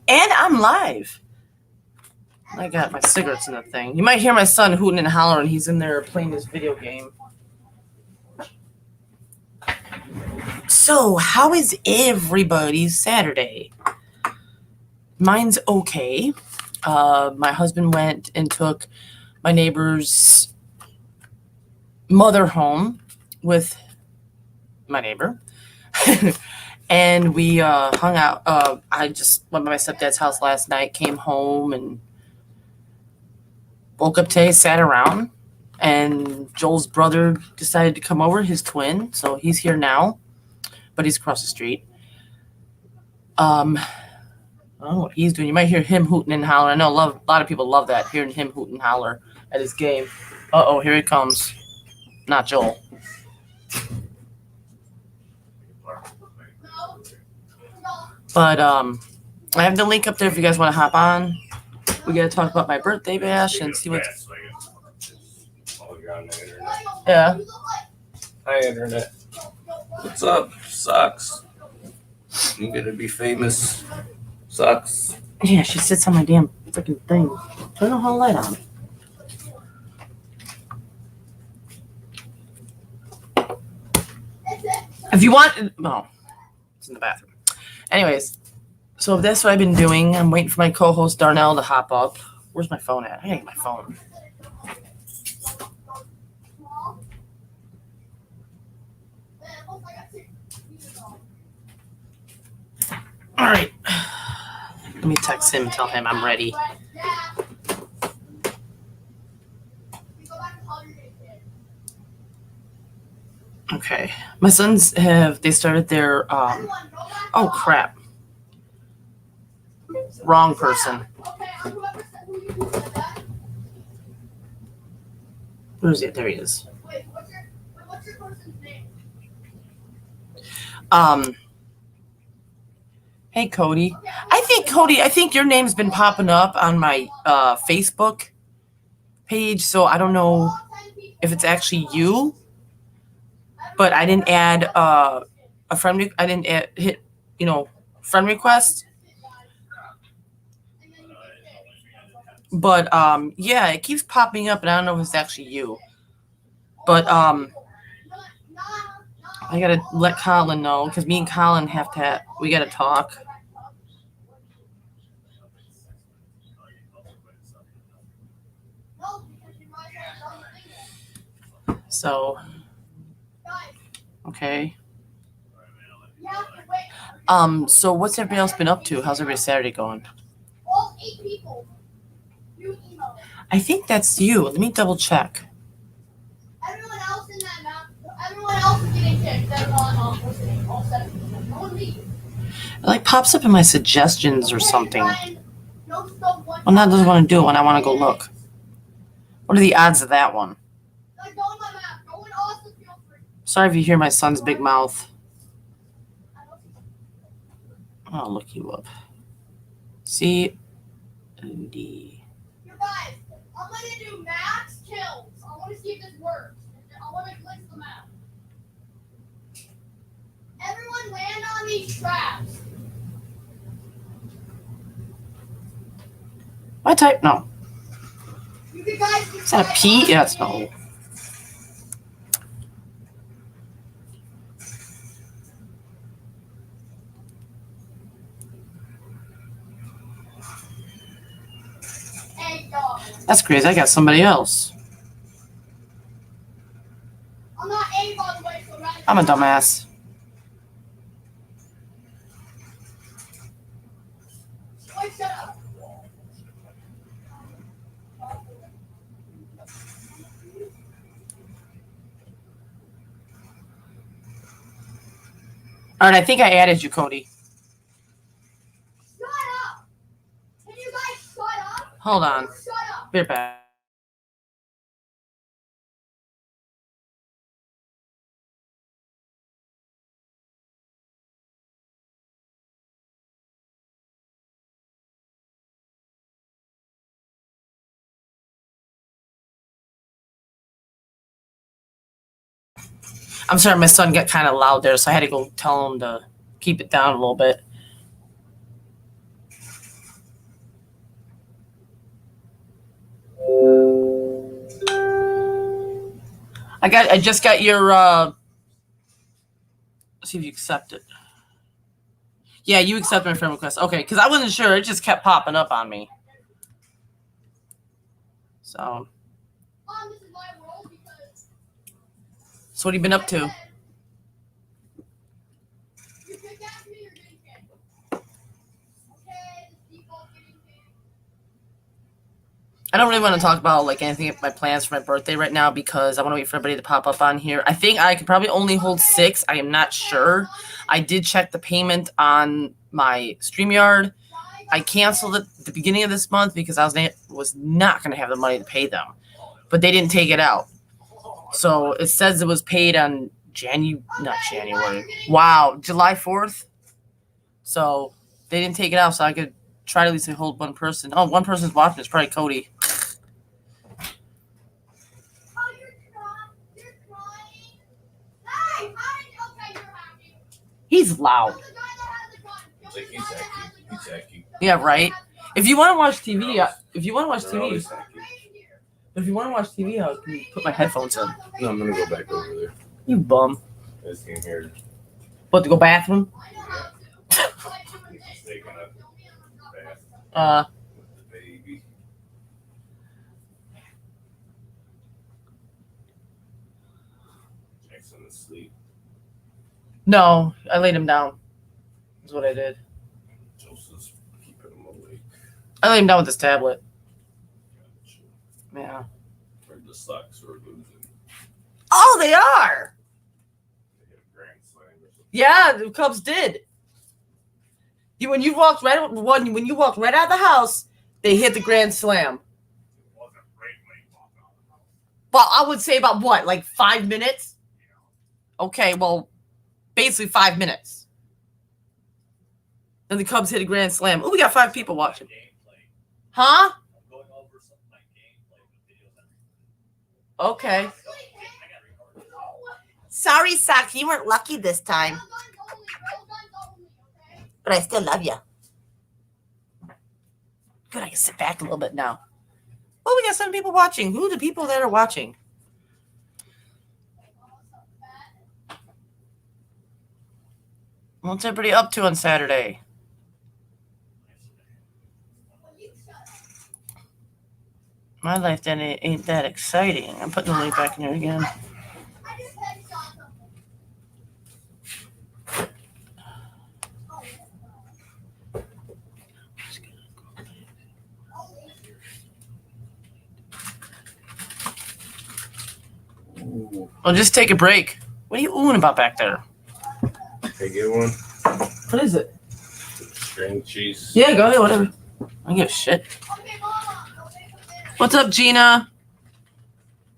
And I'm live. I got my cigarettes in the thing. You might hear my son hooting and hollering. He's in there playing his video game. So, how is everybody's Saturday? Mine's okay. My husband went and took my neighbor's mother home with my neighbor. And we hung out. I just went to my stepdad's house last night, came home, and woke up today, sat around, and Joel's brother decided to come over, his twin. So he's here now, but he's across the street. I don't know what he's doing. You might hear him hooting and hollering. I know a lot of people love that, hearing him hoot and holler at his game. Uh-oh, here he comes. Not Joel. But I have the link up there if you guys want to hop on. We got to talk about my birthday bash and see what's... Yeah. Hi, Internet. What's up? Sucks. You gonna be famous. Sucks. Yeah, she sits on my damn freaking thing. Turn the whole light on. If you want... Oh, it's in the bathroom. Anyways, so that's what I've been doing. I'm waiting for my co-host Darnell to hop up. Where's my phone at? I gotta get my phone. All right. Let me text him and tell him I'm ready. Okay. My sons they started their, oh crap. Wrong person. Where is it? There he is. What's your person's name? Hey, Cody. I think your name's been popping up on my Facebook page, so I don't know if it's actually you, but I didn't add a friend. I didn't hit, friend request. But yeah, it keeps popping up, and I don't know if it's actually you. But I gotta let Colin know, because me and Colin we gotta talk. So, okay. So what's everybody else been up to? How's everybody's Saturday going? All 8 people. I think that's you. Let me double check. Everyone else in that map, everyone else is getting kicked. They're not listening. All 7 people. No one leaves. It like pops up in my suggestions or something. Well, that doesn't want to do it when I want to go look. What are the odds of that one? Sorry if you hear my son's big mouth. I'll look you up. C and D. You guys, I'm gonna do max kills. I want to see if this works. I want to glitch the map. Everyone land on these traps. I type no. You guys, Is that a P? Yeah, it's no. That's crazy. I got somebody else. I'm not A, by the way, so I'm a dumbass. Wait, shut up. All right, I think I added you, Cody. Shut up. Can you guys shut up? Hold on. Shut up. Be right back. I'm sorry, my son got kind of loud there, so I had to go tell him to keep it down a little bit. I just got your let's see if you accept it. Yeah, you accept my friend request. Okay, because I wasn't sure. It just kept popping up on me. So Mom, this is my world because what have you been up to? you kicked after me, you're getting kicked. Okay, the default getting kicked. I don't really want to talk about like anything my plans for my birthday right now because I want to wait for everybody to pop up on here. I think I could probably only hold 6. I am not sure. I did check the payment on my StreamYard. I canceled it at the beginning of this month because I was not going to have the money to pay them, but they didn't take it out. So it says it was paid on not January. Wow, July 4th. So they didn't take it out, so I could try to at least hold one person. Oh, one person's watching. It's probably Cody. Oh, you're crying. Hey, okay, you're happy. He's loud. The guy that has the gun. It's like he's hacky. He's hacky. Yeah, right. If you want to watch TV, They're always hacky. if you want to watch TV, I can put my headphones in. No, I'm gonna go back over there. You bum. I just came here. What, to go bathroom? He's taking a bath with the baby. Jackson asleep. No, I laid him down. That's what I did. Joseph's keeping him awake. I laid him down with this tablet. Yeah. Heard the Sox were losing. Oh, they are. They hit a grand slam or something. Yeah, the Cubs did. When you walked right out of the house, they hit the grand slam. It wasn't great when he walked out of the house. Well, I would say about what, like 5 minutes? Okay, well, basically 5 minutes. Then the Cubs hit a grand slam. Oh, we got 5 people watching. Huh? Going over some of my gameplay with videos and Okay. I got recorded. Sorry, Sox, you weren't lucky this time, but I still love you. Good, I can sit back a little bit now. Oh, we got some people watching. Who are the people that are watching? What's everybody up to on Saturday? My life then ain't that exciting. I'm putting the link back in there again. Ooh. Oh, just take a break. What are you oohing about back there? Hey, get one. What is it? String cheese. Yeah, go ahead, whatever. I don't give a shit. What's up, Gina?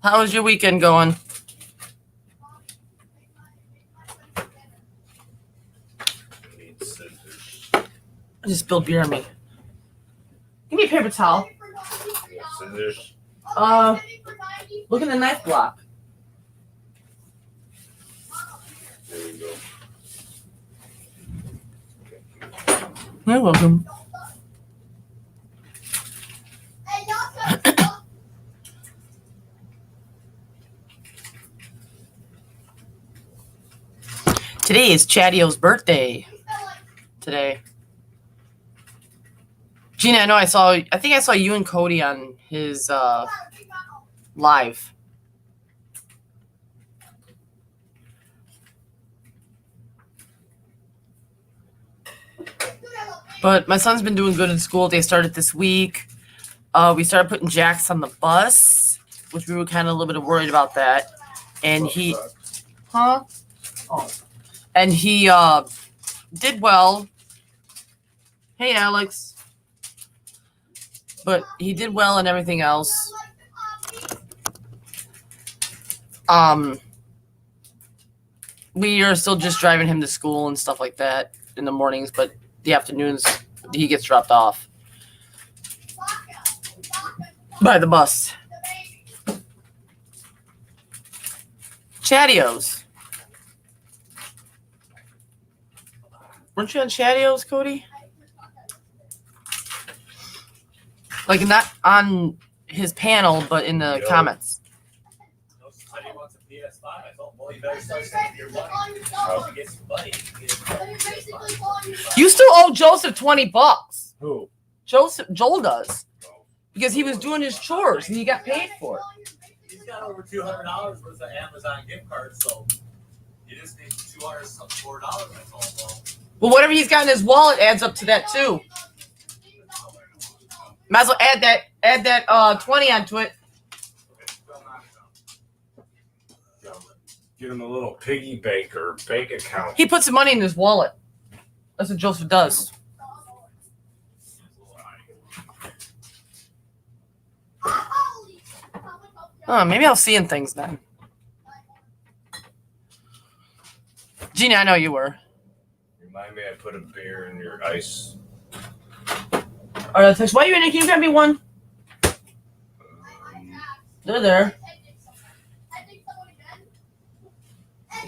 How was your weekend going? Need scissors. I just spilled beer on me. Give me a paper towel. You got scissors. Look at the knife block. There you go. You're welcome. Today is Chaddio's birthday. Today. Gina, I think I saw you and Cody on his live. But my son's been doing good in school. They started this week. We started putting Jax on the bus, which we were kind of a little bit worried about that. And he, huh? Oh. And he did well. Hey, Alex. But he did well and everything else. We are still just driving him to school and stuff like that in the mornings, but the afternoons he gets dropped off by the bus. Chaddio's. Weren't you on Chaddio's, Cody? Like not on his panel, but in the comments. No, said he wants a spot. I told him, well, you better start saving your money. On your How phone. to get some money? You get So you're basically calling yourself. You still owe Joseph $20. Who? Joel does. Because he was doing his chores and he got paid for it. He's got over $200 worth of Amazon gift cards, so you just need $204. I told him, Well, whatever he's got in his wallet adds up to that too. Might as well add that 20 onto it. Get him a little piggy bank or bank account. He puts some money in his wallet. That's what Joseph does. Oh, maybe I'll see in things then. Gina, I know you were. Remind me I put a beer in your ice. All right, text. Why are you in it? Can you grab me one? They're there.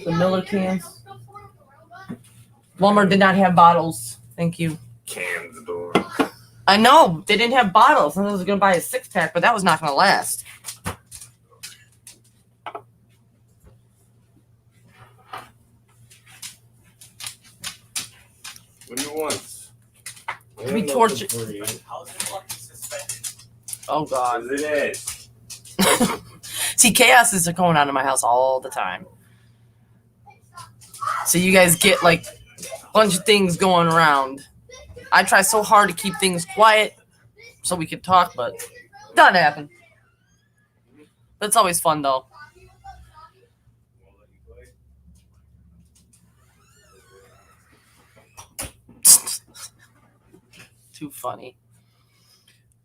The Miller cans. Walmart did not have bottles. Thank you. Cans door. I know they didn't have bottles. I was going to buy a 6-pack, but that was not going to last. What do you want? To be tortured. how's it fucking suspended? Oh God. As it is. See, chaoses are going on in my house all the time. So you guys get like a bunch of things going around. I try so hard to keep things quiet so we can talk, but it doesn't happen. But it's always fun though. Too funny.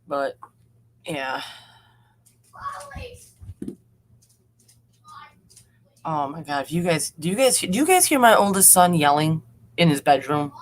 But yeah. Oh my God! If you guys, do you guys hear my oldest son yelling in his bedroom?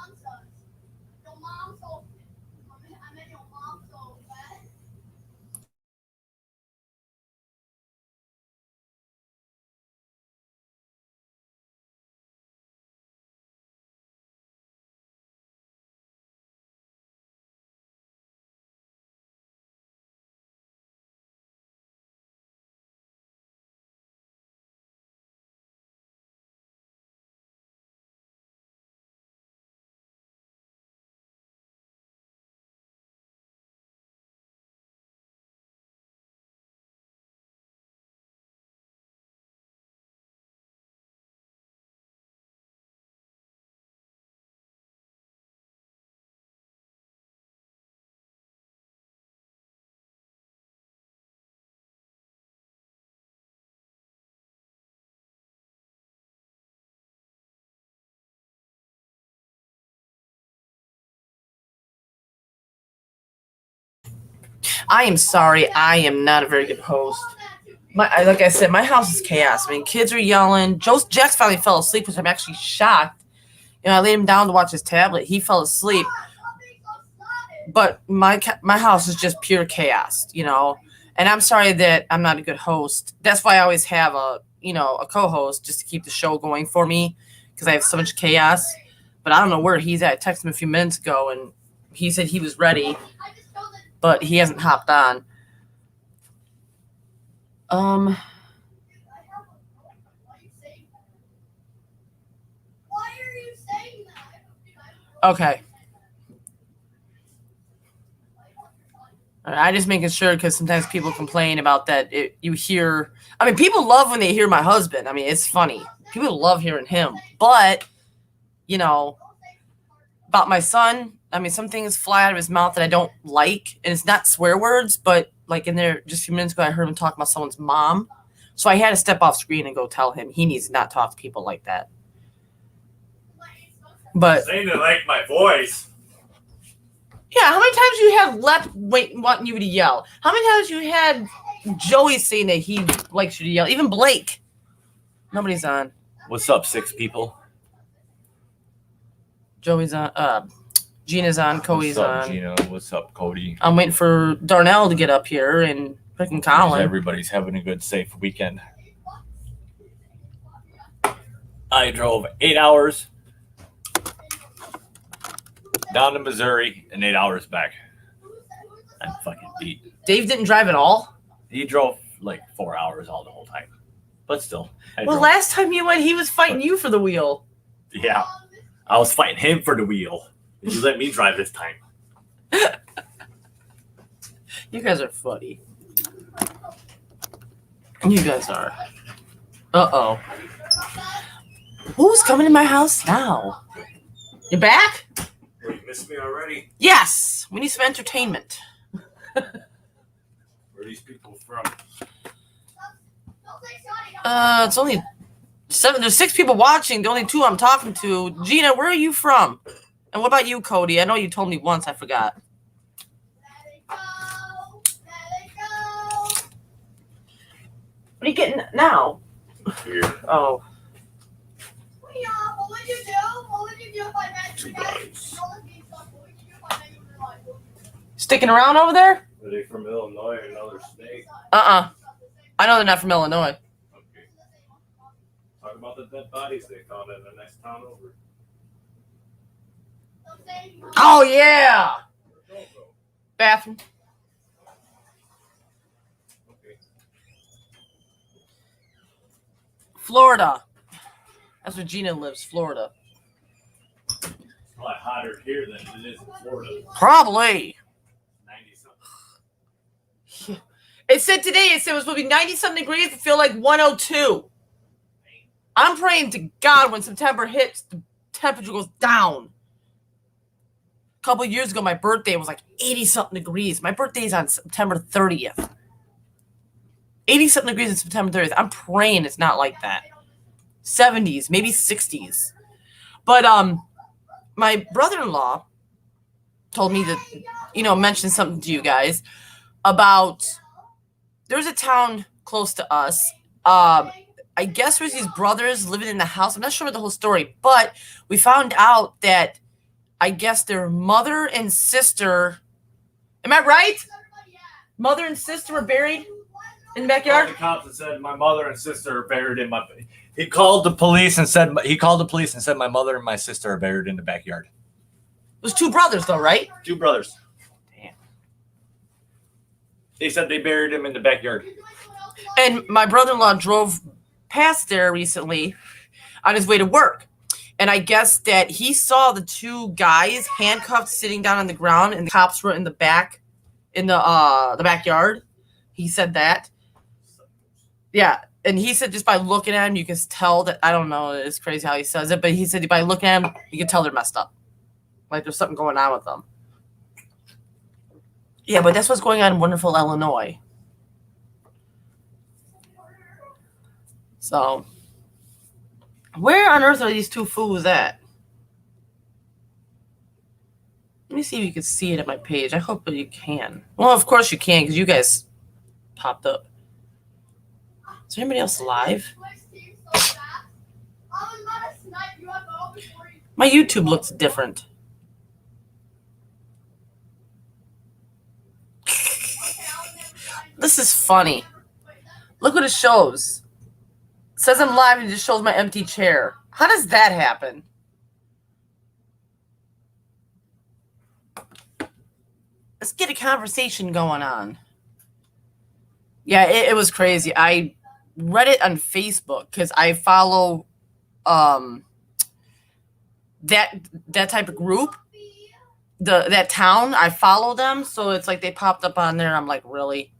I am sorry. I am not a very good host. Like I said, my house is chaos. I mean, kids are yelling. Jax finally fell asleep, which I'm actually shocked. You know, I laid him down to watch his tablet. He fell asleep. But my house is just pure chaos, you know. And I'm sorry that I'm not a good host. That's why I always have a co-host just to keep the show going for me because I have so much chaos. But I don't know where he's at. I texted him a few minutes ago, and he said he was ready, but he hasn't hopped on. Why are you saying that? Okay. I just making sure because sometimes people complain about that. You hear, I mean, people love when they hear my husband. I mean, it's funny. People love hearing him. But, you know, about my son, I mean, some things fly out of his mouth that I don't like. And it's not swear words, but like in there just a few minutes ago, I heard him talk about someone's mom. So I had to step off screen and go tell him he needs to not talk to people like that. But Saying they like my voice. yeah, how many times you had Lep wanting you to yell? How many times you had Joey saying that he likes you to yell? Even Blake. Nobody's on. What's up, 6 people? Joey's on. Gina's on. Cody's What's up, on. Gina? What's up, Cody? I'm waiting for Darnell to get up here and freaking Colin. Everybody's having a good, safe weekend. I drove 8 hours down to Missouri and 8 hours back. I'm fucking beat. Dave didn't drive at all. He drove like 4 hours all the whole time. But still. Well, last time you went, he was fighting you for the wheel. Yeah. I was fighting him for the wheel. And you let me drive this time. You guys are funny. You guys are. Uh-oh. Who's coming to my house now? You back? Well, you missed me already. Yes. We need some entertainment. Where are these people from? It's only 7. There's 6 people watching. The only 2 I'm talking to. Gina, where are you from? And what about you, Cody? I know you told me once. I forgot. What are you getting now? Here. Oh. What would you do? What would you do if I met you guys? What would you do if I met you in real life? Sticking around over there? Are they from Illinois or another state? Uh-uh. I know they're not from Illinois. Okay. Talk about the dead bodies they found in the next town over. Oh, yeah. Bathroom. Okay. Florida. That's where Gina lives, Florida. It's a lot hotter here than it is in Florida. Probably. 90 something. It said today, it was supposed to be 90-something degrees, but feel like 102. I'm praying to God when September hits, the temperature goes down. A couple of years ago, my birthday was like 80-something degrees. My birthday's on September 30th. 80-something degrees on September 30th. I'm praying it's not like that. 70s, maybe 60s. But my brother-in-law told me to, mention something to you guys about there's a town close to us. I guess there's these brothers living in the house. I'm not sure about the whole story, but we found out that I guess their mother and sister. Am I right? Mother and sister were buried in the backyard. The cops and said my mother and sister are buried in my. He called the police and said my mother and my sister are buried in the backyard. There's 2 brothers though, right? 2 brothers. Damn. They said they buried him in the backyard. And my brother-in-law drove past there recently on his way to work. And I guess that he saw the 2 guys handcuffed sitting down on the ground and the cops were in the back, in the backyard. He said that. Yeah. And he said just by looking at him, you can tell that, I don't know, it's crazy how he says it, but he said by looking at him, you can tell they're messed up. Like there's something going on with them. Yeah, but that's what's going on in wonderful Illinois. So, where on earth are these 2 fools at? Let me see if you can see it at my page. I hope that you can. Well, of course you can, because you guys popped up. Is there anybody else live? My YouTube looks different. This is funny. Look what it shows. It says I'm live and it just shows my empty chair. How does that happen? Let's get a conversation going on. Yeah, it was crazy. I read it on Facebook because I follow that type of group. That town, I follow them, so it's like they popped up on there. I'm like, really?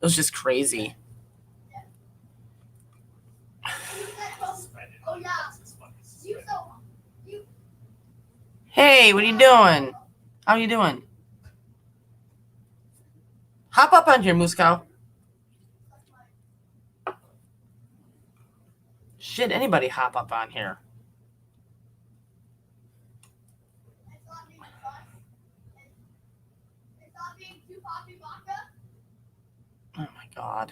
It was just crazy. Hey, what are you doing? How are you doing? Hop up on here, Moose Cow. Shit, anybody hop up on here. Oh my God.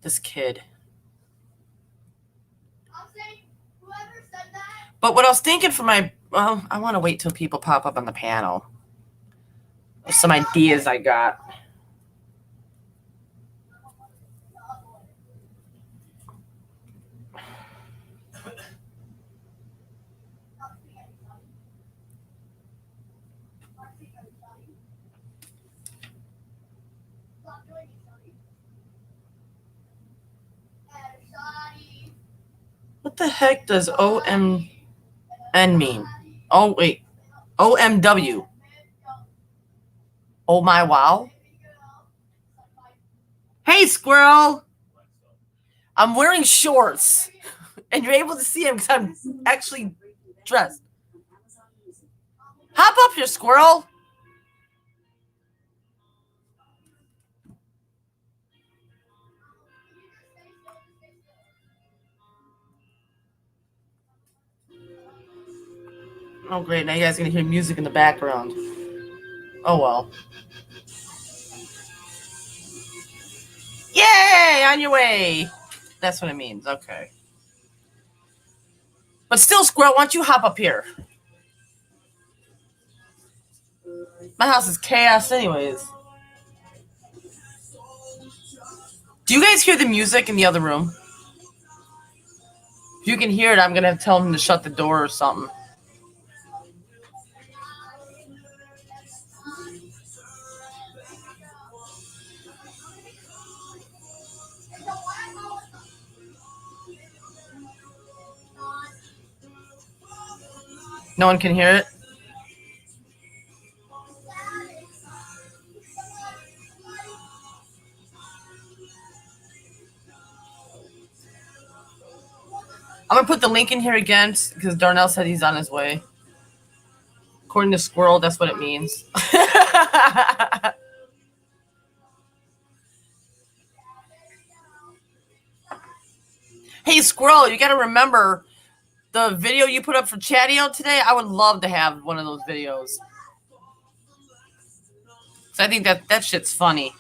This kid. But what I was thinking for I want to wait till people pop up on the panel. There's some ideas I got. What the heck does OMN mean? Oh, wait. OMW. Oh my wow. Hey, squirrel. I'm wearing shorts. And you're able to see him because I'm actually dressed. Hop up here, squirrel. Oh, great. Now you guys are going to hear music in the background. Oh, well. Yay! On your way. That's what it means. Okay. But still, squirrel, why don't you hop up here? My house is chaos anyways. Do you guys hear the music in the other room? If you can hear it, I'm going to have to tell him to shut the door or something. No one can hear it? I'm going to put the link in here again because Darnell said he's on his way. According to Squirrel, that's what it means. Hey, Squirrel, you got to remember the video you put up for Chatio today. I would love to have one of those videos. So I think that shit's funny.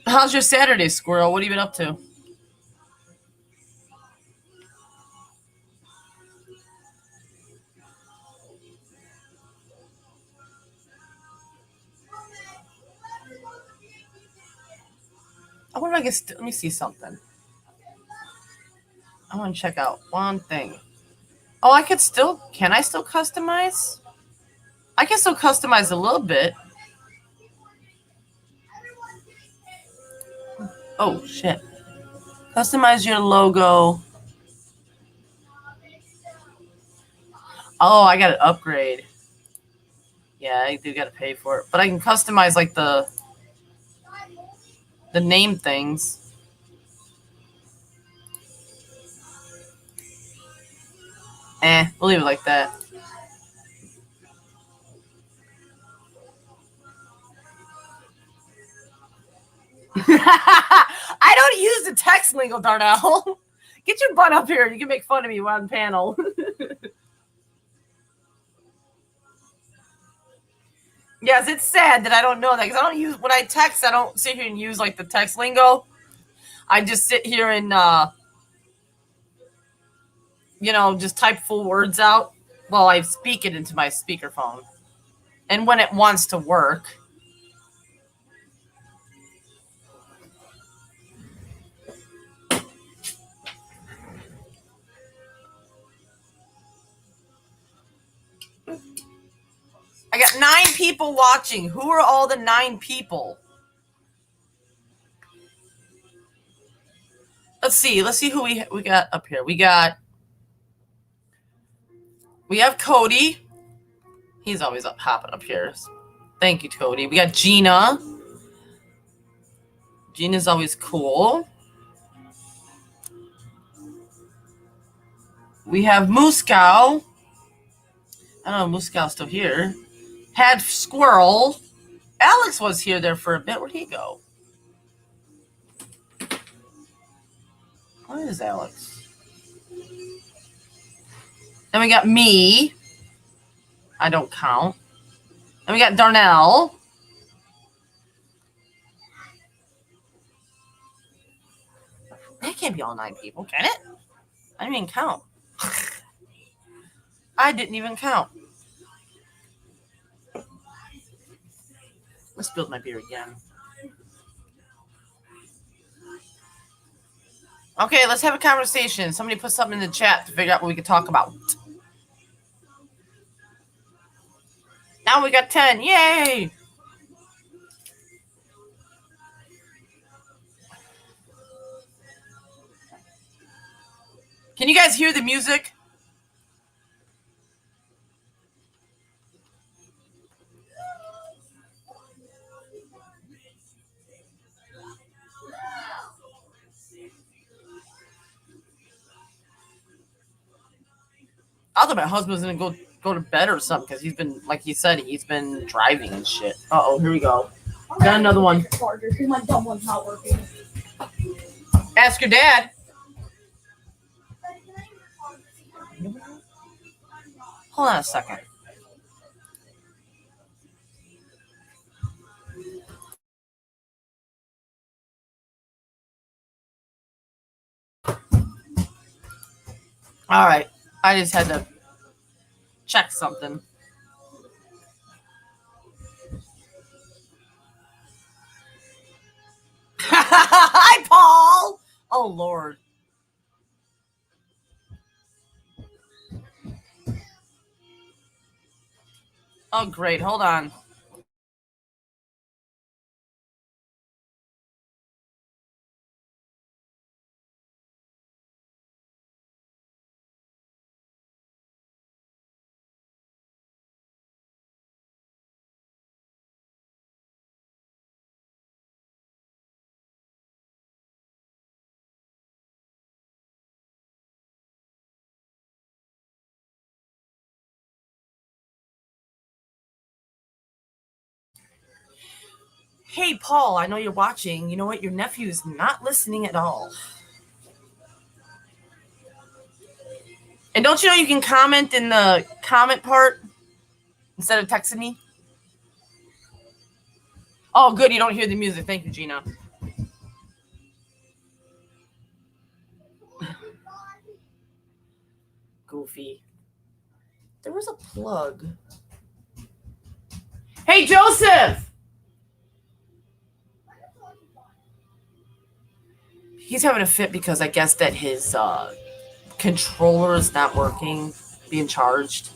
How's your Saturday, Squirrel? What have you been up to? I wonder if I can let me see something. I want to check out one thing. Oh, can I still customize? I can still customize a little bit. Oh, shit. Customize your logo. Oh, I got to upgrade. Yeah, I do got to pay for it. But I can customize, like, the name things. We'll leave it like that. I don't use the text lingo, Darnell. Get your butt up here. You can make fun of me on panel. Yes, it's sad that I don't know that because I don't use when I text. I don't sit here and use like the text lingo. I just sit here and just type full words out while I speak it into my speakerphone, and when it wants to work. I got 9 people watching. Who are all the 9 people? Let's see who we got up here. We have Cody. He's always hopping up here. Thank you, Cody. We got Gina. Gina's always cool. We have Muscow. I don't know if Muscow's still here. Had Squirrel. Alex was here there for a bit. Where'd he go? Where is Alex? Then we got me. I don't count. Then we got Darnell. That can't be all 9 people, can it? I didn't even count. I didn't even count. Let's build my beer again. Okay, let's have a conversation. Somebody put something in the chat to figure out what we could talk about. Now we got 10. Yay! Can you guys hear the music? I thought my husband was gonna go to bed or something because he's been, like he said, he's been driving and shit. Uh-oh, here we go. Got another one. Charger, because my dumb one's not working. Ask your dad. Hold on a second. All right. I just had to check something. Hi, Paul. Oh, Lord. Oh, great. Hold on. Hey, Paul, I know you're watching. You know what? Your nephew is not listening at all. And don't you know you can comment in the comment part instead of texting me? Oh, good. You don't hear the music. Thank you, Gina. Goofy. There was a plug. Hey, Joseph! He's having a fit because I guess that his controller is not working, being charged.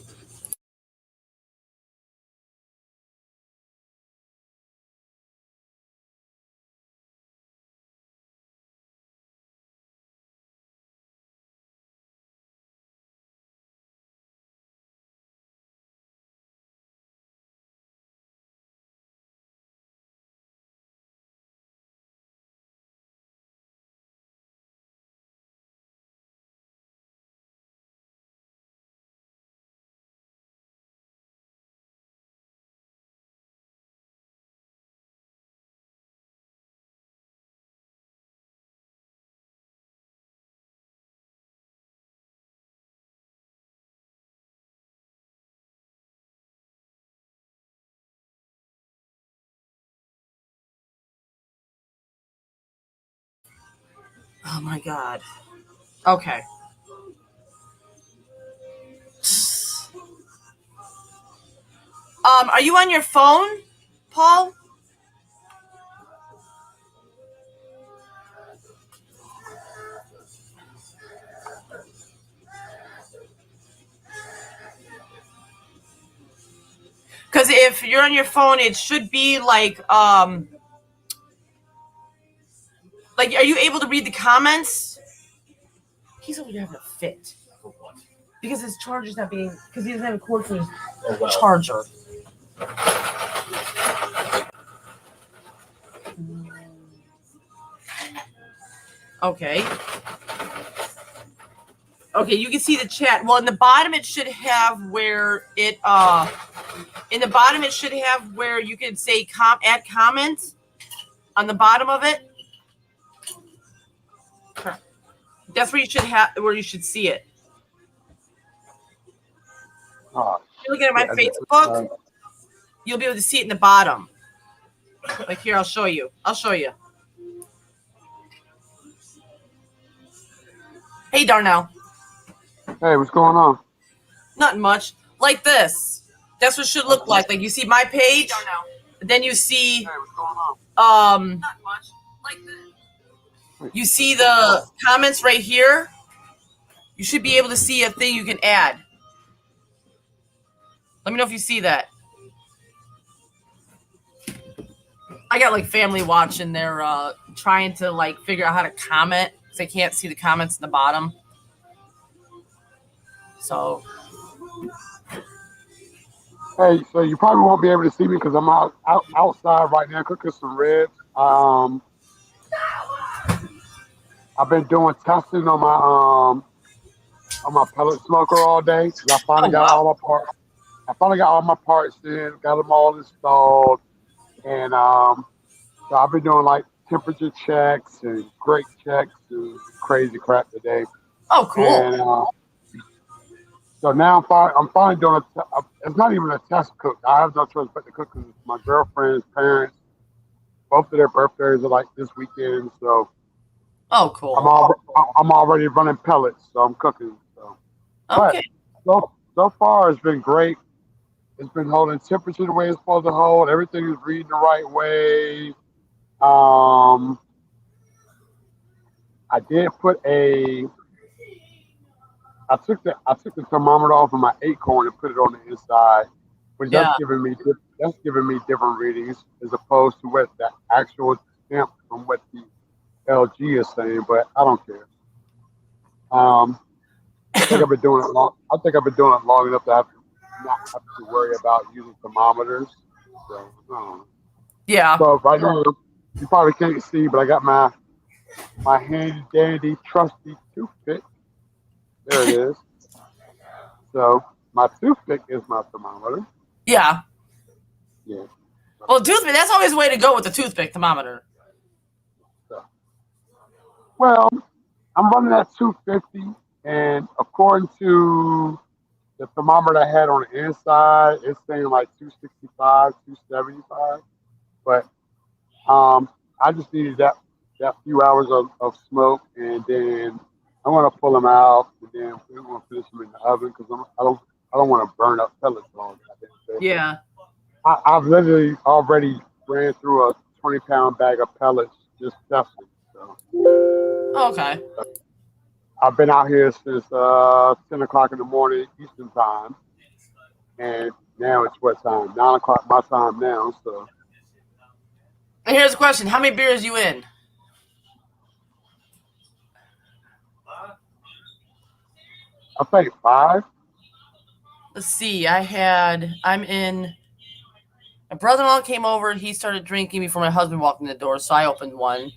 Oh my God. Okay. Are you on your phone, Paul? Because if you're on your phone, it should be like, are you able to read the comments? He's over here having a fit. For what? Because his charger's not being, because he doesn't have a cord for his Oh, well. charger. Okay. Okay, you can see the chat. Well, in the bottom it should have where it in the bottom it should have where you can say add comments on the bottom of it. That's where you should see it. Oh, If you're looking at my Facebook, you'll be able to see it in the bottom. Like here, I'll show you. Hey, Darnell. hey, what's going on? Not much. Like this. That's what it should look like. Like you see my page, then you see Hey, what's going on? not much. Like this. You see the comments right here. You should be able to see a thing you can add. Let me know if you see that. I got like family watching. They're trying to like figure out how to comment because they can't see the comments in the bottom. So Hey, so you probably won't be able to see me because I'm outside right now cooking some ribs. I've been doing testing on my pellet smoker all day because I finally oh got wow. all my parts. I finally got all my parts in, got them all installed, and so I've been doing like temperature checks and grate checks and crazy crap today. Oh cool. And so now I'm finally doing it's not even a test cook. I have no choice but to cook because my girlfriend's parents, both of their birthdays are like this weekend. So Oh cool. I'm already running pellets, so I'm cooking. So, but Okay. so far it's been great. It's been holding temperature the way it's supposed to hold. Everything is reading the right way. I did put I took the thermometer off of my acorn and put it on the inside, which Yeah. that's giving me different readings as opposed to what the actual temp from what the LG is saying. But I don't care. I think I've been doing it long. I think I've been doing it long enough to not have to worry about using thermometers. So, Yeah. so right now you probably can't see, but I got my handy dandy trusty toothpick. There it is. So my toothpick is my thermometer. Yeah. Yeah. Well, toothpick. That's always the way to go with the toothpick thermometer. So, well, I'm running at 250, and according to the thermometer I had on the inside, it's saying like 265, 275. But I just needed that few hours of smoke, and then I'm gonna pull them out, and then we're gonna finish them in the oven because I don't want to burn up pellets all day. Yeah. I've literally already ran through a 20-pound bag of pellets just testing. So Okay. I've been out here since 10 o'clock in the morning Eastern time, and now it's what time? 9 o'clock my time now. So And here's the question: how many beers you in? I think 5. Let's see. I'm in. My brother-in-law came over and he started drinking before my husband walked in the door, so I opened one.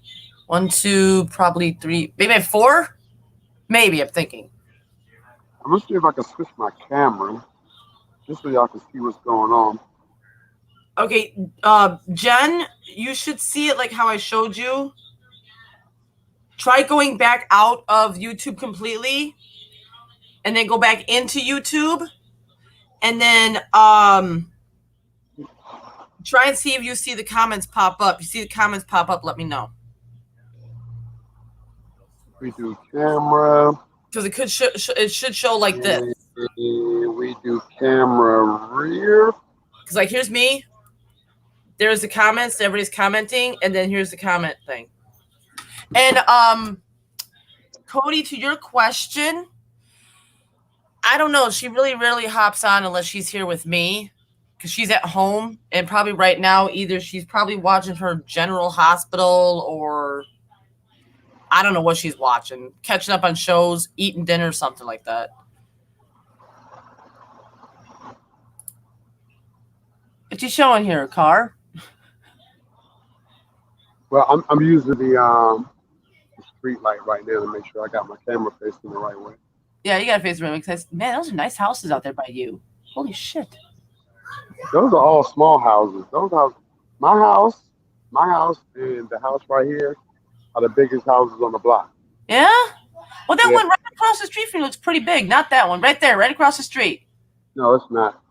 1, 2, probably 3, maybe 4. Maybe I'm thinking. I'm gonna see if I can switch my camera just so y'all can see what's going on. Okay, Jen, you should see it like how I showed you. Try going back out of YouTube completely, and then go back into YouTube, and then try and see if you see the comments pop up. You see the comments pop up, let me know. We do camera. Because it should show like this. We do camera rear. Because like here's me. There's the comments, everybody's commenting, and then here's the comment thing. And Cody, to your question, I don't know. She really rarely hops on unless she's here with me. Because she's at home, and probably right now either she's probably watching her General Hospital, or I don't know what she's watching, catching up on shows, eating dinner, something like that. What's she showing here? A car? Well, I'm using the street light right now to make sure I got my camera facing the right way. Yeah, you gotta face the room because man, those are nice houses out there by you. Holy shit! Those are all small houses. My house, and the house right here are the biggest houses on the block. Yeah. Well, that Yeah. one right across the street from you looks pretty big. Not that one, right there, right across the street. No, it's not.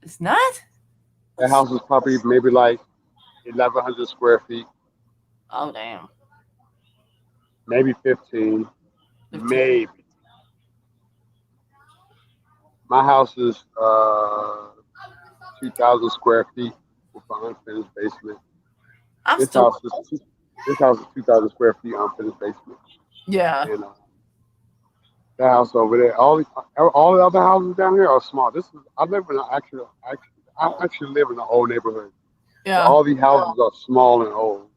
It's not. That house is probably maybe like 1,100 square feet, Oh damn. maybe 15, 15. maybe. My house is 2,000 square feet with an unfinished basement. I'm This still. house is 2,000 square feet unfinished basement. Yeah. And the house over there, all the other houses down here are small. I actually live in an old neighborhood. Yeah. All these houses are small and old.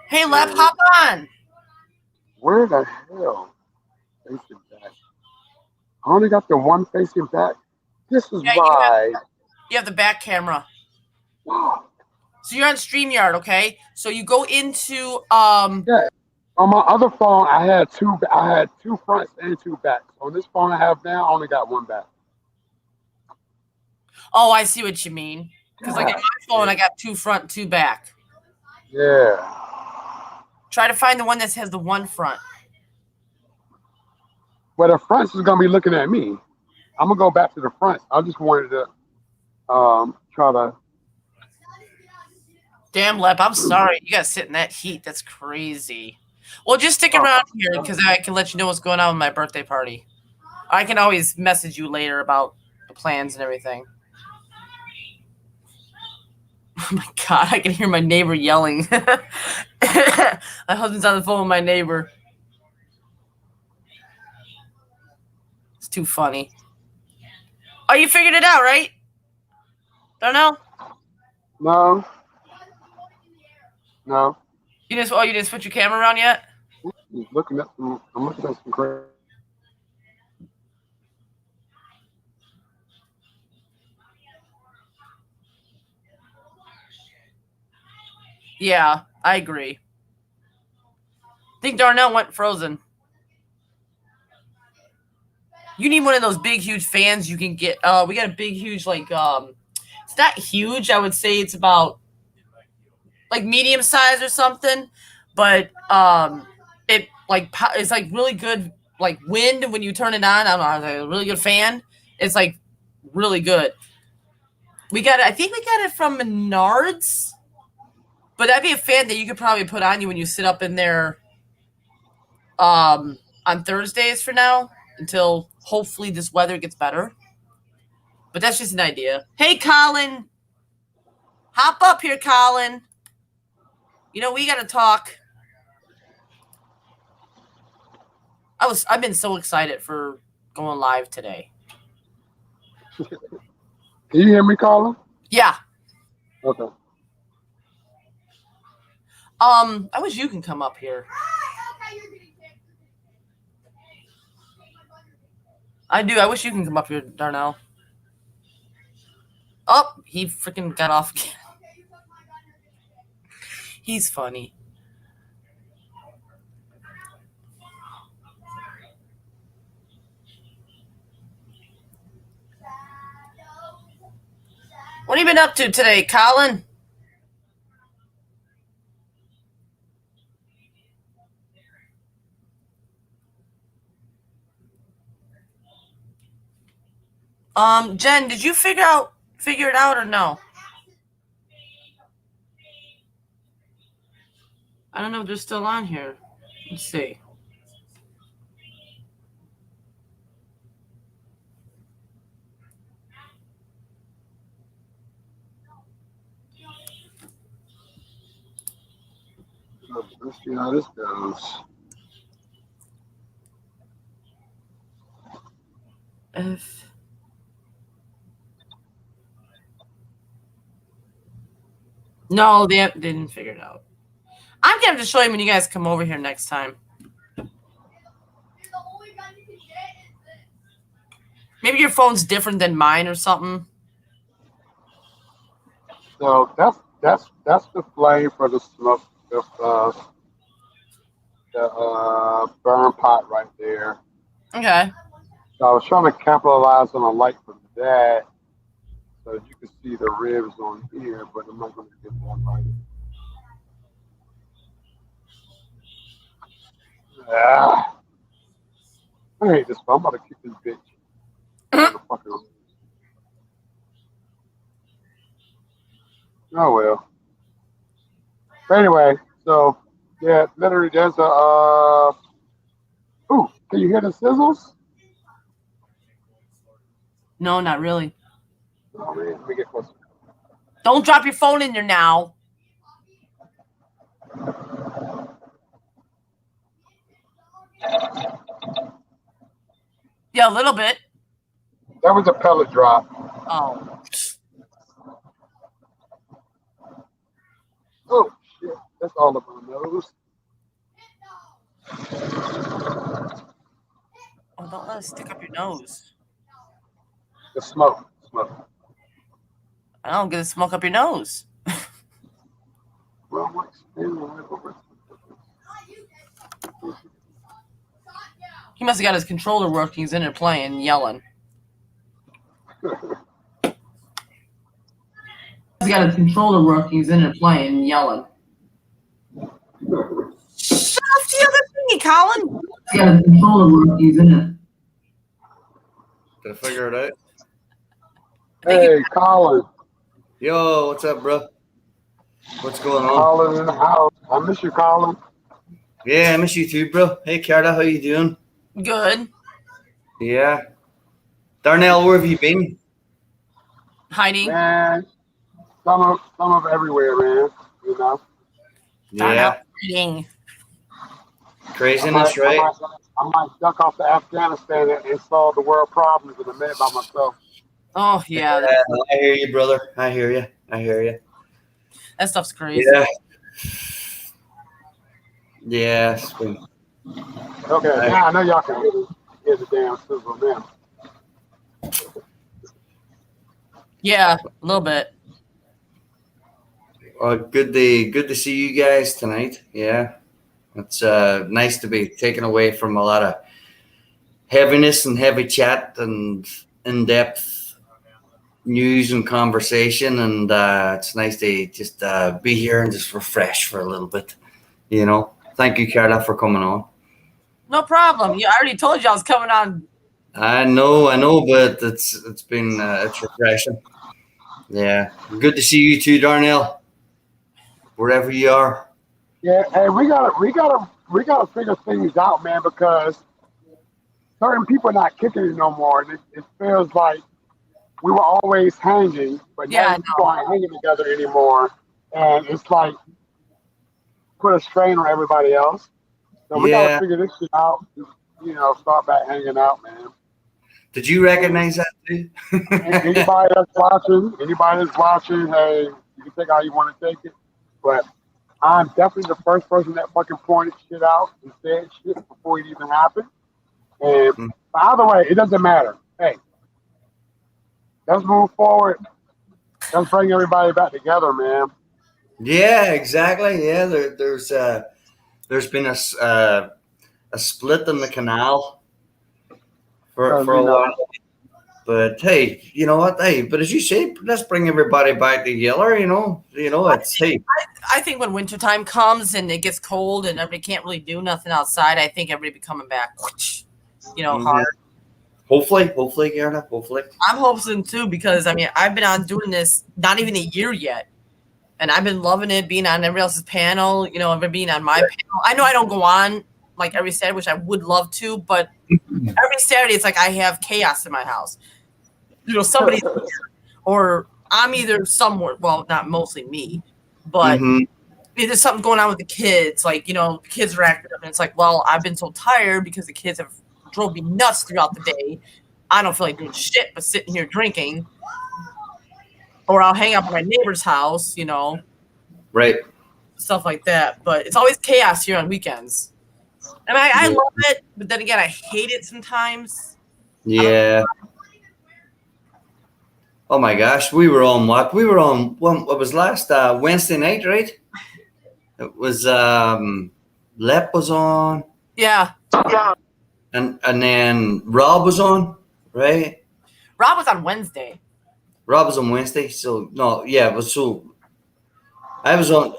Hey, Lep, hop on. Where the hell? They should die. I only got the one facing back. This is Yeah, why. You have the back camera. Wow. So you're on StreamYard, okay? So you go into Yeah. On my other phone, I had two fronts and two backs. On this phone I have now, I only got one back. Oh, I see what you mean. Because like on my phone, I got 2 front, 2 back. Yeah. Try to find the one that has the 1 front. Well, the fronts is gonna be looking at me. I'm gonna go back to the front. I just wanted to try to. Damn, Lep, I'm sorry. You got to sit in that heat. That's crazy. Well, just stick around here because I can let you know what's going on with my birthday party. I can always message you later about the plans and everything. Oh my God, I can hear my neighbor yelling. My husband's on the phone with my neighbor. It's too funny. Oh, you figured it out, right? Don't know. No. No. You didn't switch your camera around yet? I'm looking at some great. Yeah, I agree. I think Darnell went frozen. You need one of those big, huge fans you can get. We got a big, huge, like, it's not huge. I would say it's about like medium size or something, but it's like really good, like wind when you turn it on. I don't know, it's like a really good fan. It's like really good. I think we got it from Menards, but that'd be a fan that you could probably put on you when you sit up in there on Thursdays for now until hopefully this weather gets better. But that's just an idea. Hey, Colin. Hop up here, Colin. You know, we got to talk. I've been so excited for going live today. Can you hear me, Colin? Yeah. Okay. I wish you can come up here. I do. I wish you can come up here, Darnell. Oh, he freaking got off again. He's funny. What have you been up to today, Colin? Jen, did you figure it out or no? I don't know if they're still on here. Let's see. Let's see how this goes. No, they didn't figure it out. I'm gonna have to show you when you guys come over here next time. Maybe your phone's different than mine or something. So that's the flame for the smoke, the burn pot right there. Okay. So I was trying to capitalize on a light from that, so that you can see the ribs on here, but I'm not going to get that light. Ah, I hate this phone. I'm about to kick this bitch. Oh well. But anyway, so yeah, literally there's a ooh, can you hear the sizzles? No, not really. Oh man, let me get closer. Don't drop your phone in there now. Yeah, a little bit. That was a pellet drop. Oh. Oh shit, that's all of my nose. Oh, don't let it stick up your nose. The smoke. I don't get the smoke up your nose. Well, what's over? He must have got his controller working. He's in there playing, yelling. He's got his controller working. He's in there playing, yelling. Shut off the other thingy, Colin. He's got his controller working. He's in it. Did I figure it out? Hey, Colin. Yo, what's up, bro? What's going on? Colin in the house. I miss you, Colin. Yeah, I miss you too, bro. Hey, Carla, how you doing? Good. Yeah. Darnell, where have you been? Hiding. Man, some of everywhere, man. You know. Yeah. Hiding. Craziness, right? I might duck off to Afghanistan and solve the world problems in a minute by myself. Oh, yeah. Yeah, I hear you, brother. I hear you. That stuff's crazy. Yeah. Yeah. It's been- Okay, now I know y'all can hear the damn sizzle now. Yeah, a little bit. Good to see you guys tonight. Yeah. It's nice to be taken away from a lot of heaviness and heavy chat and in-depth news and conversation, and it's nice to just be here and just refresh for a little bit. You know, thank you, Carla, for coming on. No problem. Yeah, I already told you I was coming on. I know, but it's been it's refreshing. Yeah, good to see you too, Darnell. Wherever you are. Yeah, hey, we gotta figure things out, man, because certain people are not kicking it no more. And it feels like we were always hanging, but Yeah, now people aren't hanging together anymore. And it's like put a strain on everybody else. So we Yeah. gotta figure this shit out. You know, start back hanging out, man. Did you recognize that too? Anybody that's watching, hey, you can take how you want to take it. But I'm definitely the first person that fucking pointed shit out and said shit before it even happened. And either way, it doesn't matter. Hey, let's move forward. Let's bring everybody back together, man. Yeah, exactly. Yeah, there's been a split in the canal for a while. But hey, you know what? Hey, but as you say, let's bring everybody back together. You know, it's hey. I think when wintertime comes and it gets cold and everybody can't really do nothing outside, I think everybody be coming back, hard. Hopefully, Garna. Hopefully. I'm hoping too, because I mean, I've been on doing this not even a year yet, and I've been loving it, being on everybody else's panel, being on my panel. I know I don't go on like every Saturday, which I would love to, but every Saturday it's like I have chaos in my house. Somebody's here, or I'm either somewhere. Well, not mostly me, but there's something going on with the kids. Like, the kids are acting up, and it's like, well, I've been so tired because the kids have drove me nuts throughout the day. I don't feel like doing shit but sitting here drinking. Or I'll hang out at my neighbor's house, Right. Stuff like that. But it's always chaos here on weekends. I mean, I love it, but then again, I hate it sometimes. Yeah. Oh my gosh, we were on what? We were on what was last Wednesday night, right? It was Lep was on. Yeah. And then Rob was on, right? Rob was on Wednesday. Rob was on Wednesday. So no, yeah, it was so I was on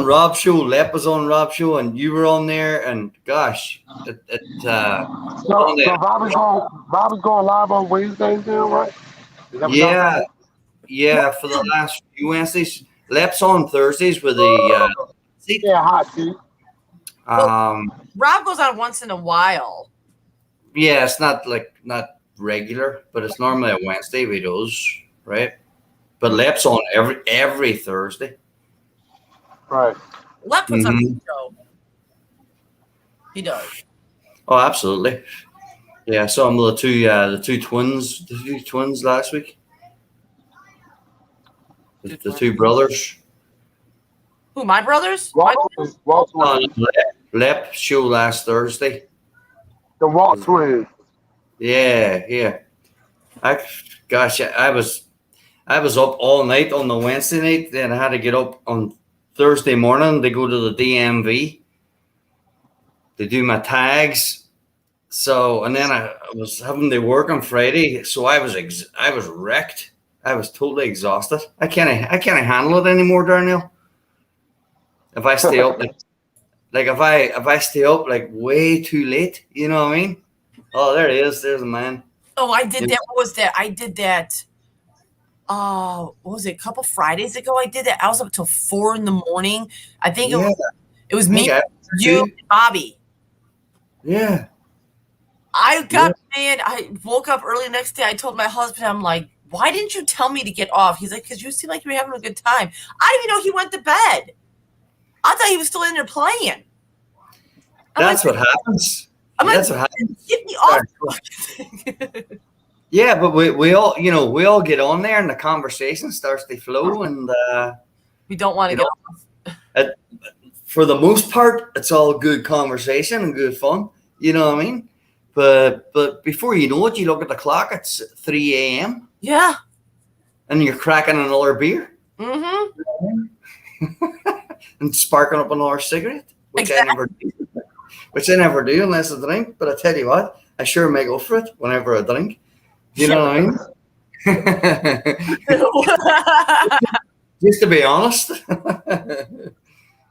Rob's show, Lep was on Rob's show, and you were on there, and gosh, So Rob is going live on Wednesdays now, right? Yeah, for the last few Wednesdays. Lep's on Thursdays with the seat. Yeah, hot seat. Rob goes on once in a while. Yeah, it's not regular, but it's normally a Wednesday he does, right? But Lep's on every Thursday. Right. Lep puts on the show. He does. Oh, absolutely. Yeah, I saw him with the two twins last week. The two brothers. Who, my brothers? Walt Lep show last Thursday. The Walt twins. Yeah. I gosh, I was up all night on the Wednesday night. Then I had to get up on Thursday morning to go to the DMV to do my tags. So, and then I was having to work on Friday, so I was wrecked. I was totally exhausted. I can't handle it anymore, Darnell. If I stay up like if I stay up like way too late, you know what I mean? Oh, there it is. There's a man. Oh, I did that. What was that? I did that. What was it? A couple Fridays ago, I did that. I was up till 4 a.m. I think it was me, you, and Bobby. Yeah. I woke up early the next day. I told my husband, I'm like, why didn't you tell me to get off? He's like, because you seem like you were having a good time. I didn't even know he went to bed. I thought he was still in there playing. That's what happens. That's what happens. Get me off. Yeah, but we all get on there and the conversation starts to flow, and we don't want to get off. For the most part, it's all good conversation and good fun. You know what I mean? But before you know it, you look at the clock, it's 3 a.m. Yeah. And you're cracking another beer. Mm-hmm. And sparking up another cigarette, which I never do unless I drink. But I tell you what, I sure make up for it whenever I drink. You know what I mean? Just to be honest.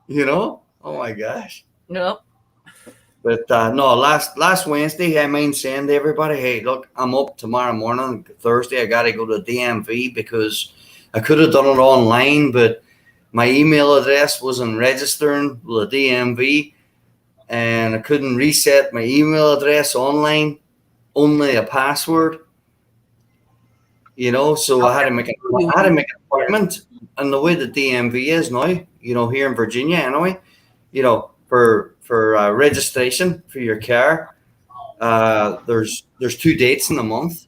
You know? Oh my gosh. Nope. But no, last Wednesday, I mind saying to everybody, hey, look, I'm up tomorrow morning, Thursday. I got to go to DMV because I could have done it online, but my email address wasn't registering with the DMV, and I couldn't reset my email address online, only a password. You know, so I had to make an appointment. And the way the DMV is now, you know, here in Virginia anyway, you know, for registration for your car, there's 2 dates in the month,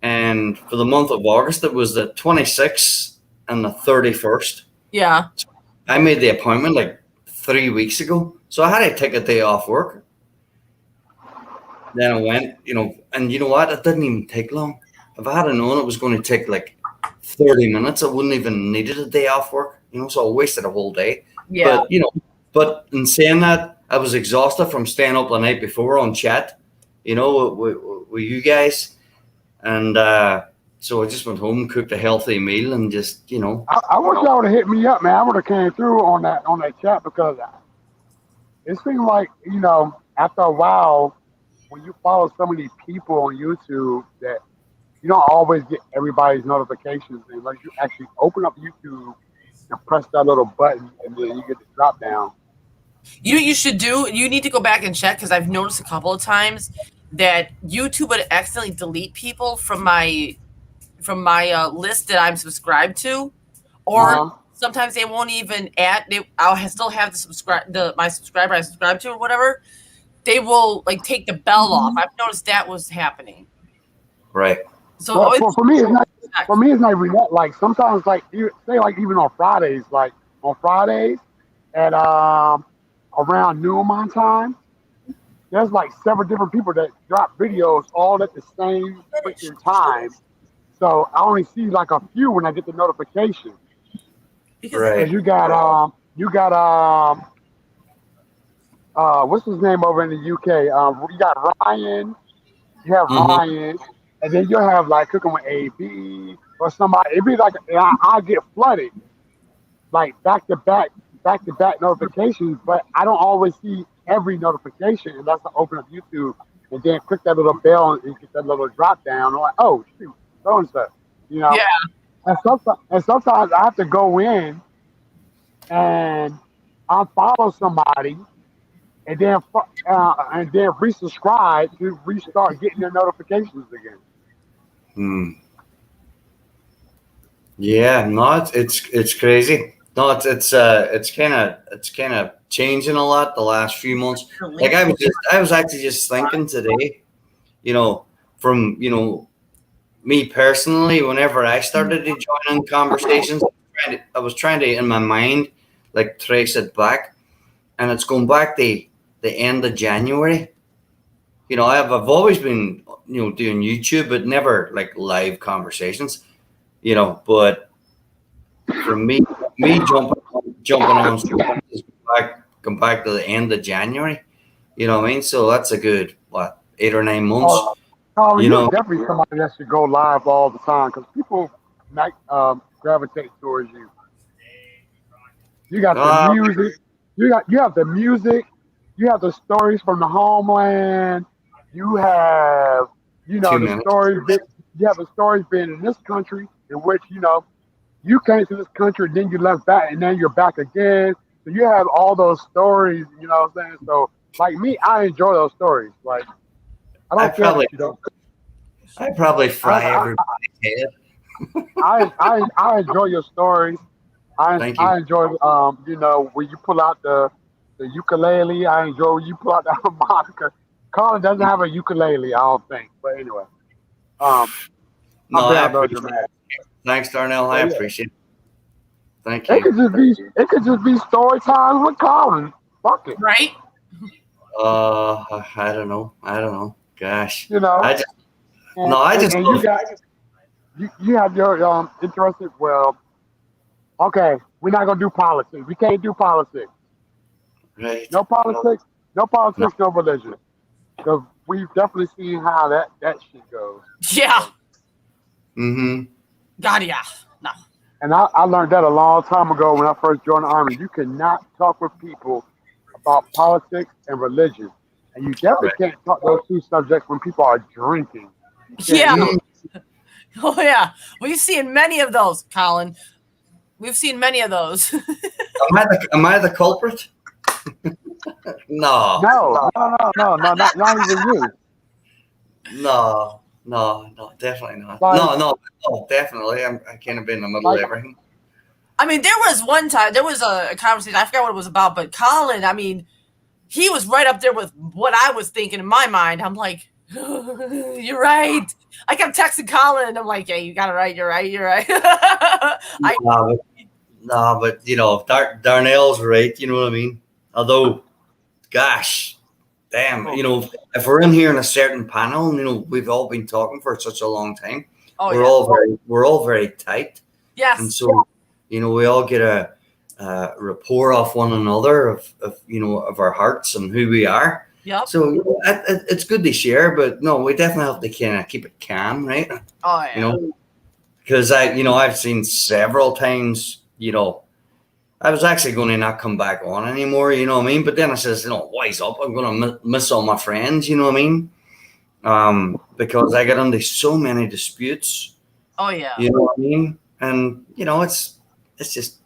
and for the month of August it was the 26th and the 31st. Yeah. I made the appointment like 3 weeks ago, so I had to take a day off work. Then I went, you know, and you know what? It didn't even take long. If I had known it was going to take like 30 minutes, I wouldn't even needed a day off work, you know, so I wasted a whole day. Yeah. But, you know, but in saying that, I was exhausted from staying up the night before on chat, you know, with you guys. And so I just went home, cooked a healthy meal, and just, you know. I wish y'all would have hit me up, man. I would have came through on that chat, because it seemed like, you know, after a while, when you follow so many people on YouTube, that you don't always get everybody's notifications unless you actually open up YouTube and press that little button, and then you get the drop down. You know what you should do? You need to go back and check, because I've noticed a couple of times that YouTube would accidentally delete people from my list that I'm subscribed to, or sometimes they won't even add. I'll still have my subscriber I subscribe to or whatever. They will like take the bell off. I've noticed that was happening. Right. So well, for me, it's not. For me, it's not even that. Like sometimes, like say, like even on Fridays, at around noon my time, there's like several different people that drop videos all at the same freaking time. So I only see like a few when I get the notification. Right. You got what's his name over in the UK? You got Ryan. You have Ryan, and then you'll have like Cooking with AB or somebody. It'd be like I get flooded, like back to back notifications, but I don't always see every notification, and that's to open up YouTube and then click that little bell and get that little drop down. I'm like, oh shoot, so and so, you know. Yeah. And sometimes I have to go in and unfollow somebody, and then resubscribe to restart getting their notifications again. Yeah, no, it's crazy. No, it's kind of changing a lot the last few months. Like I was actually just thinking today, you know, from, you know, me personally, whenever I started to join in conversations, I was trying to in my mind like trace it back, and it's going back to the end of January. You know, I've always been doing YouTube, but never like live conversations, but for me jumping on come back to the end of January, you know what I mean? So that's a good, 8 or 9 months. Colin, You you're know- definitely somebody that should go live all the time because people might gravitate towards you. You got the music. You have the music. You have the stories from the homeland. You have, 2 the minutes. stories. You have the stories being in this country in which you came to this country, then you left back, and then you're back again. So you have all those stories. You know what I'm saying? So like me, I enjoy those stories. Like I don't care what you don't. I probably fry I- everybody's head. I enjoy your stories. Thank you. I enjoy when you pull out the ukulele. I enjoy when you pull out the harmonica. Colin doesn't have a ukulele, I don't think. But anyway, No, I'm I glad you're appreciate mad. it. Thanks, Darnell. I Yeah. appreciate it. Thank It you. could just be story time with Colin. Fuck it, Right? I don't know. Gosh, you know. I just And- no, I and- just and love- you guys, you have your interested. Well, okay, we're not gonna do politics. We can't do politics. right. No politics. No politics. No religion. Because we've definitely seen how that shit goes. Yeah. Mm-hmm. God, yeah. No. And I learned that a long time ago when I first joined the army. You cannot talk with people about politics and religion. And you definitely can't talk those two subjects when people are drinking. Yeah. Oh, yeah. We've seen many of those, Colin. We've seen many of those. Am I the culprit? No, No, not even you. no, definitely not. Like- No, definitely. I can't have been in the middle of everything. I mean, there was one time, there was a conversation, I forgot what it was about, but Colin, I mean, he was right up there with what I was thinking in my mind. I'm like, you're right. I kept texting Colin, and I'm like, yeah, you got it right. You're right. But Darnell's right. You know what I mean? Although, gosh, damn, if we're in here in a certain panel, we've all been talking for such a long time. Oh, We're all very tight, yes. and so we all get a rapport off one another of our hearts and who we are. Yep. So it's good to share, but no, we definitely have to kind of keep it calm, right? Oh, yeah. Because I've seen several times, I was actually going to not come back on anymore, you know what I mean? But then I says, wise up, I'm going to miss all my friends, you know what I mean? Because I got into so many disputes, Oh, yeah. you know what I mean? And, it's just,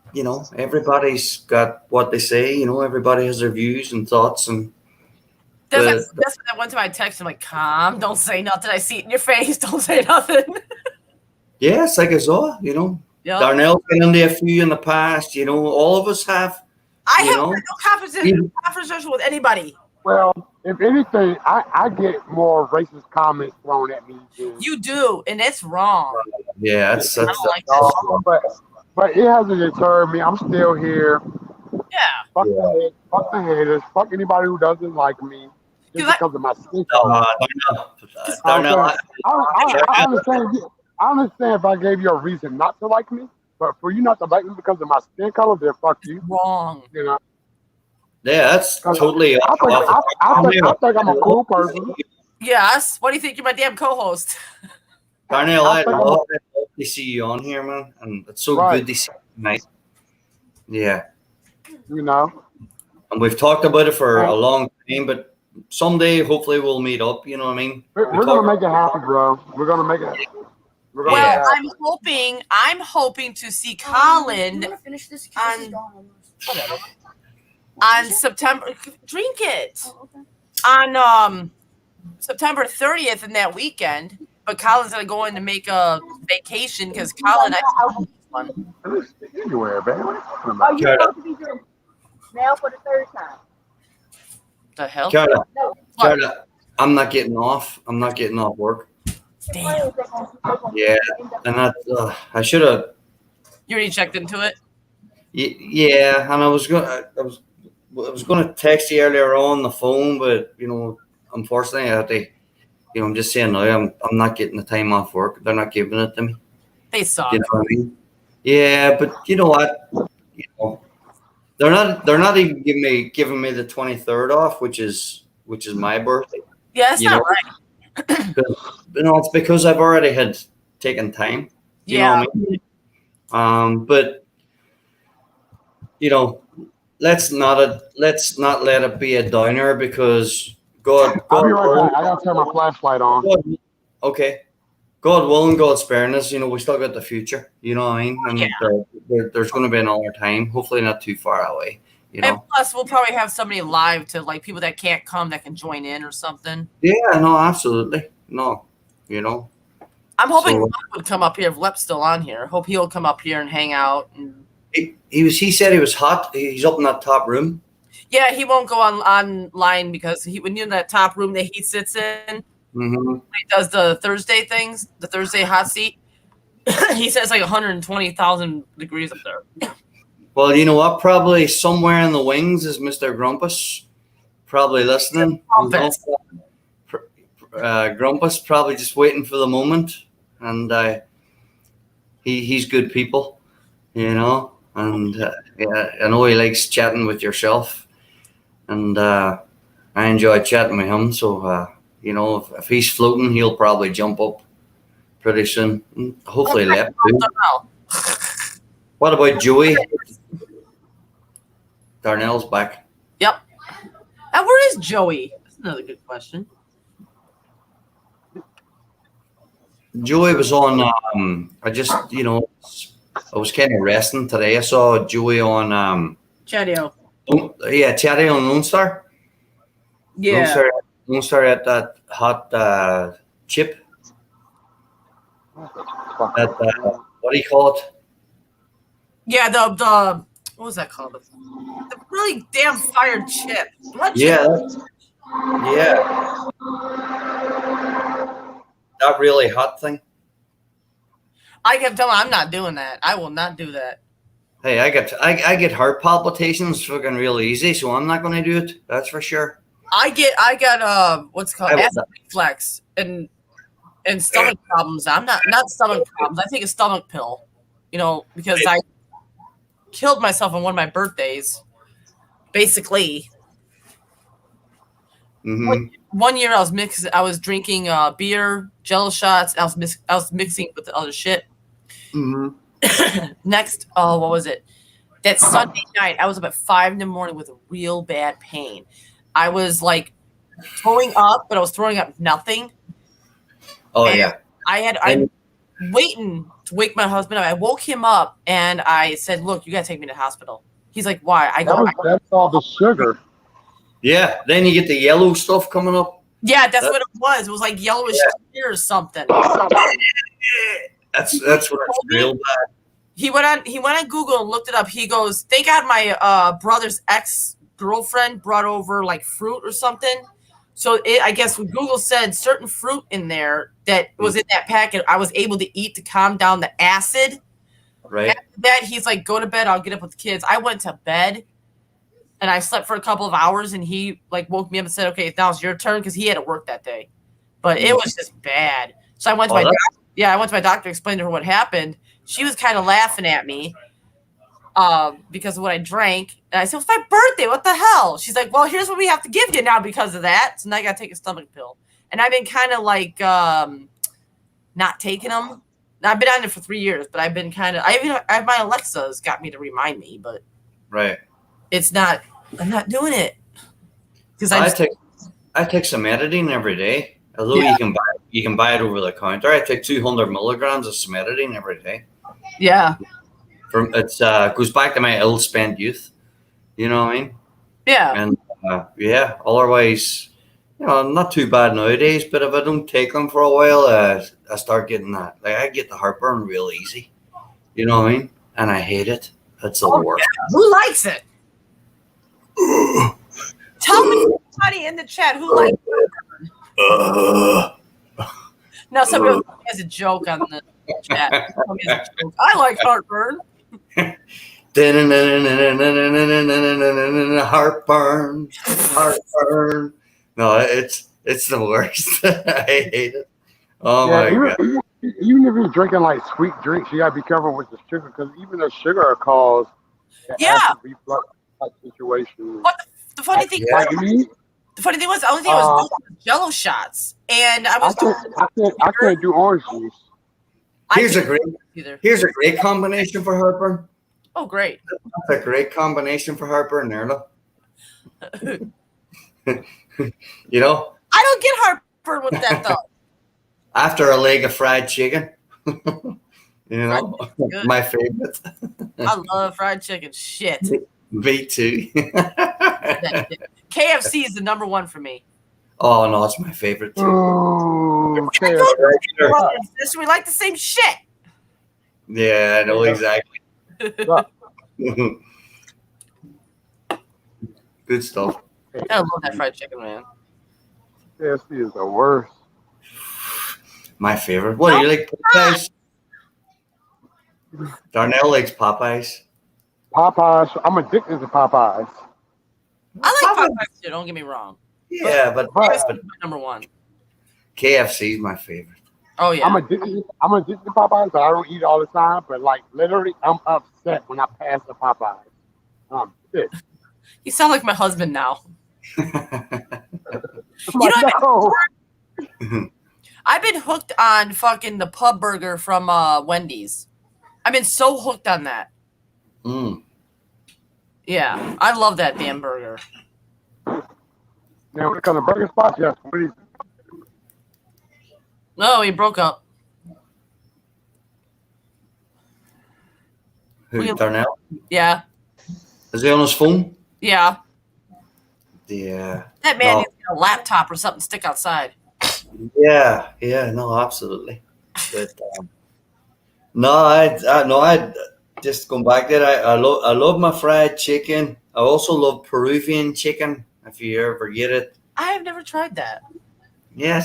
everybody's got what they say, everybody has their views and thoughts and That's what that one time I texted him, like, calm, don't say nothing. I see it in your face. Don't say nothing. yeah, it's like I saw, Yep. Darnell's been into a few in the past, all of us have. I you have know? no conversation with anybody. Well, if anything, I get more racist comments thrown at me. Than, You do, and it's wrong. Yeah, that's I don't like that. but it hasn't deterred me. I'm still here. Yeah. Fuck the haters. Fuck anybody who doesn't like me just 'Cause because of my skin No, color. Darnell, I understand. I understand if I gave you a reason not to like me, but for you not to like me because of my skin color, then fuck you. Wrong. You know, yeah, that's totally I think I'm a cool person. Yes. What do you think? You're my damn co-host. Darnell, I I'd think love to see you on here, man, and it's so Right. good to see you tonight. Yeah, You know, and we've talked about it for a long time, but someday, hopefully, we'll meet up. You know what I mean? we're We gonna talk- make it happen, bro. We're gonna make it. We're gonna Well, make it happen. I'm hoping to see You Colin wanna finish this? 'Cause this is gone almost. on September. Drink it. Oh, okay. On September 30th in that weekend. But Colin's gonna go in to make a vacation because Colin, one. Anywhere, man. What are you talking Oh, about? you're supposed to be doing now for the third time. The hell? Carla, No. Carla, I'm not getting off. I'm not getting off work. Damn. Yeah, and I should have. You already checked into it? Yeah, and I was going to text you earlier on the phone, but unfortunately, I had to I'm just saying now, I'm not getting the time off work. They're not giving it to me. They suck. You know what I mean? Yeah, but you know what? You know, they're not even giving me the 23rd off, which is my birthday. Yeah, that's You not know, right. it's because I've already had taken time. You know Yeah. what I mean? But let's not let it be a downer because I'll be right willing, back. I gotta turn my flashlight on. okay. God willing, God sparing us, we still got the future. You know what I mean? And there's going to be another time, hopefully not too far away. And plus, we'll probably have somebody live to like people that can't come that can join in or something. Yeah, no, absolutely. No, I'm hoping So- Lep would come up here if Lep's still on here. Hope he'll come up here and hang out. And He said he was hot. He's up in that top room. yeah, he won't go online because when you're in that top room that he sits in, Mm-hmm. he does the Thursday things, the Thursday hot seat. He says like 120,000 degrees up there. Well, you know what? Probably somewhere in the wings is Mr. Grumpus, probably listening. Grumpus. Grumpus probably just waiting for the moment, and he's good people, and yeah, I know he likes chatting with yourself, and I enjoy chatting with him. So if he's floating, he'll probably jump up pretty soon. Hopefully, Lep too. What about Joey? Darnell's back. Yep. And where is Joey? That's another good question. Joey was on. I just, I was kind of resting today. I saw Joey on. Chadio. Chatty on Lone Star. Yeah. Lone Star at that hot chip. That what do you call it? Yeah, the what was that called? The really damn fired chip. Blood chip. Yeah. That really hot thing. I kept telling him, I'm not doing that. I will not do that. Hey, I get heart palpitations fucking real easy, so I'm not going to do it. That's for sure. I got what's it called I will acid reflux and stomach problems. I'm not stomach problems. I take a stomach pill, because I killed myself on one of my birthdays. Basically, Mm-hmm. one year I was drinking beer, Jello shots. And I was mixing with the other shit. Mm-hmm. Next, what was it? That Sunday night, I was up at 5 a.m. with a real bad pain. I was like throwing up, but I was throwing up nothing. Oh And yeah. I'm waiting to wake my husband up. I woke him up and I said, "Look, you gotta take me to the hospital." He's like, "Why?" I go, That's all the sugar. Yeah. Then you get the yellow stuff coming up. "Yeah, that's what it was. It was like yellowish tear or something." That's what it's real bad. He went on Google and looked it up. He goes, "Thank God my brother's ex-girlfriend brought over like fruit or something." So I guess when Google said certain fruit in there that was in that packet, I was able to eat to calm down the acid. Right. After that, he's like, "Go to bed. I'll get up with the kids." I went to bed, and I slept for a couple of hours, and he like woke me up and said, "Okay, now it's your turn," because he had to work that day. But it was just bad. So I went to my doctor. Yeah, I went to my doctor, explained to her what happened. She was kind of laughing at me because of what I drank. And I said, "It's my birthday. What the hell?" She's like, "Well, here's what we have to give you now because of that. So now you got to take a stomach pill." And I've been kind of like not taking them. I've been on it for 3 years, but I've been kind of. I have my Alexa's got me to remind me, but Right. it's not. I'm not doing it because I take some editing every day. Although you can buy it over the counter. I take 200 milligrams of Cimetidine every day. yeah. It's goes back to my ill-spent youth. You know what I mean? Yeah. And otherwise, not too bad nowadays. But if I don't take them for a while, I start getting that. Like I get the heartburn real easy. You know what I mean? And I hate it. It's the worst. Who likes it? Tell me, somebody in the chat who likes it. No, somebody has a joke on the chat. Somebody has a joke. I like heartburn. Heartburn. No, it's It's the worst. I hate it. Oh Yeah, my god. even if you're drinking like sweet drinks, you gotta be careful with the sugar because even the sugar will cause the Yeah. acid reflux type situation. But the funny thing, Yeah. Like me, the funny thing was, the only thing I was doing was Jello shots, and I was doing. I can't do orange juice. I Here's a can't great do it either. here's a great combination for heartburn. Oh, great. That's a great combination for heartburn, there, look. You know, I don't get heartburn with that though. after a leg of fried chicken. You know, good. my favorite. I love fried chicken. Shit. Me too. That shit. KFC is the number one for me. Oh no, it's my favorite too. Ooh, okay. Brother and sister, we like the same shit. Yeah, I know exactly. Good stuff. I love that fried chicken, man. KFC is the worst. My favorite. What do you like? Popeyes? Darnell likes Popeyes. Popeyes. I'm addicted to Popeyes. I like Popeyes too, don't get me wrong. Yeah, but KFC is my number one. KFC is my favorite. Oh yeah. I'm addicted to Popeyes, but I don't eat it all the time. But like literally, I'm upset when I pass the Popeyes. I'm pissed. You sound like my husband now. I'm You like, know, no. I've been hooked on fucking the pub burger from Wendy's. I've been so hooked on that. Mm. Yeah, I love that damn burger. Now, when it comes to burger spots, yes, please. No, he broke up. Who, Darnell? Yeah, Is he on his phone? yeah. Yeah. That man No. needs a laptop or something to stick outside. Yeah, no, absolutely. But no, I just going back there. I love my fried chicken. I also love Peruvian chicken. If you ever get it, I have never tried that. yeah,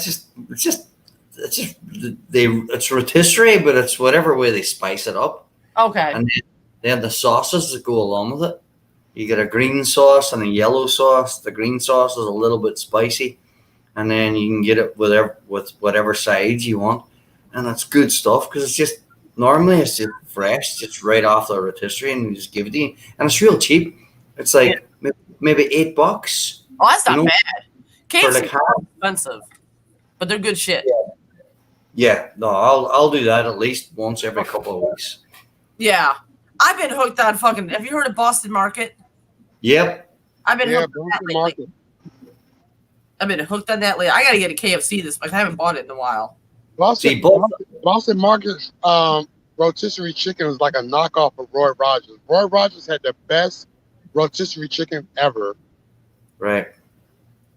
it's rotisserie, but it's whatever way they spice it up, Okay. and then the sauces that go along with it. You get a green sauce and a yellow sauce. The green sauce is a little bit spicy, and then you can get it with whatever sides you want, and it's good stuff because it's just fresh, just right off the rotisserie, and you just give it to you, and it's real cheap. It's like maybe $8. Oh, that's not You know, bad. for KFC like is half. expensive, but they're good shit. Yeah, no, I'll do that at least once every couple of weeks. Yeah. I've been hooked on fucking. Have you heard of Boston Market? Yep. I've been Yeah, hooked on that Boston lately. Market. I've been hooked on that lately. I gotta get a KFC this month. I haven't bought it in a while. See, both. Boston Market's rotisserie chicken was like a knockoff of Roy Rogers. Roy Rogers had the best rotisserie chicken ever. Right.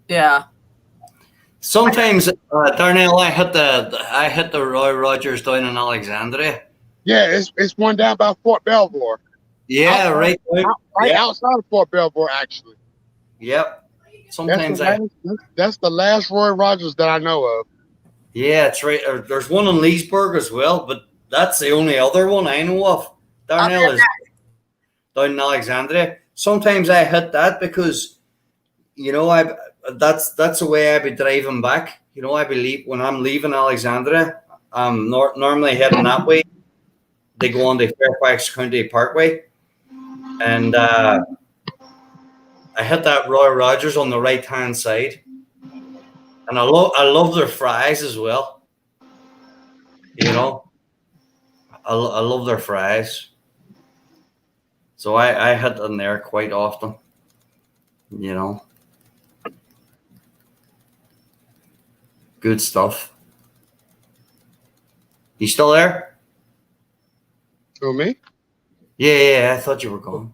Yeah. Sometimes, Darnell, I hit the Roy Rogers down in Alexandria. Yeah, it's one down by Fort Belvoir. Yeah, right. Right outside of Fort Belvoir, actually. Yep. Sometimes That's the last Roy Rogers that I know of. yeah, it's right. There's one in Leesburg as well, but that's the only other one I know of. Darnell is down in Alexandria. Sometimes I hit that because, you know, that's the way I be driving back. You know, when I'm leaving Alexandria, I'm normally heading that way. They go on the Fairfax County Parkway, and I hit that Roy Rogers on the right hand side, and I love their fries as well. You know, I love their fries, so I hit them there quite often. You know, good stuff. You still there? Who, me? Yeah, I thought you were gone.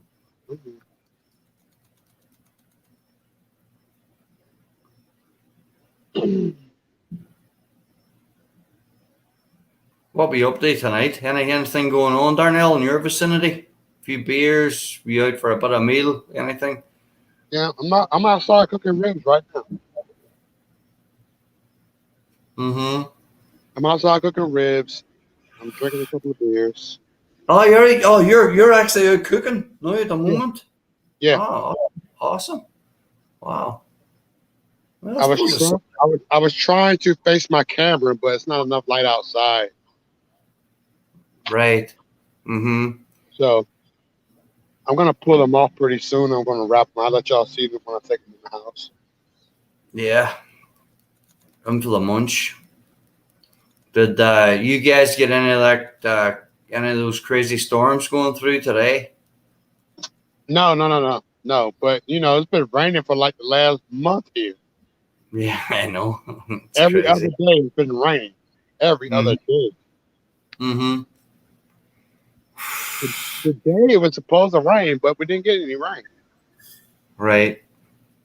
What be up to tonight? Anything going on, Darnell, in your vicinity? A few beers? We out for a bit of a meal? Anything? Yeah, I'm outside cooking ribs right now. Mm-hmm. I'm outside cooking ribs. I'm drinking a couple of beers. Oh, you're actually out cooking now at the moment? Yeah. Oh, awesome. Wow. Well, I was suppose it's- I was trying to face my camera, but it's not enough light outside. right. Mm-hmm. So I'm gonna pull them off pretty soon. I'm gonna wrap them. I'll let y'all see them when I take them in the house. Yeah. Come for the munch. Did you guys get any of those crazy storms going through today? No. But it's been raining for like the last month here. Yeah, I know. It's Every other crazy. day it's been raining. Every other day. Mm-hmm. Today it was supposed to rain, but we didn't get any rain. Right.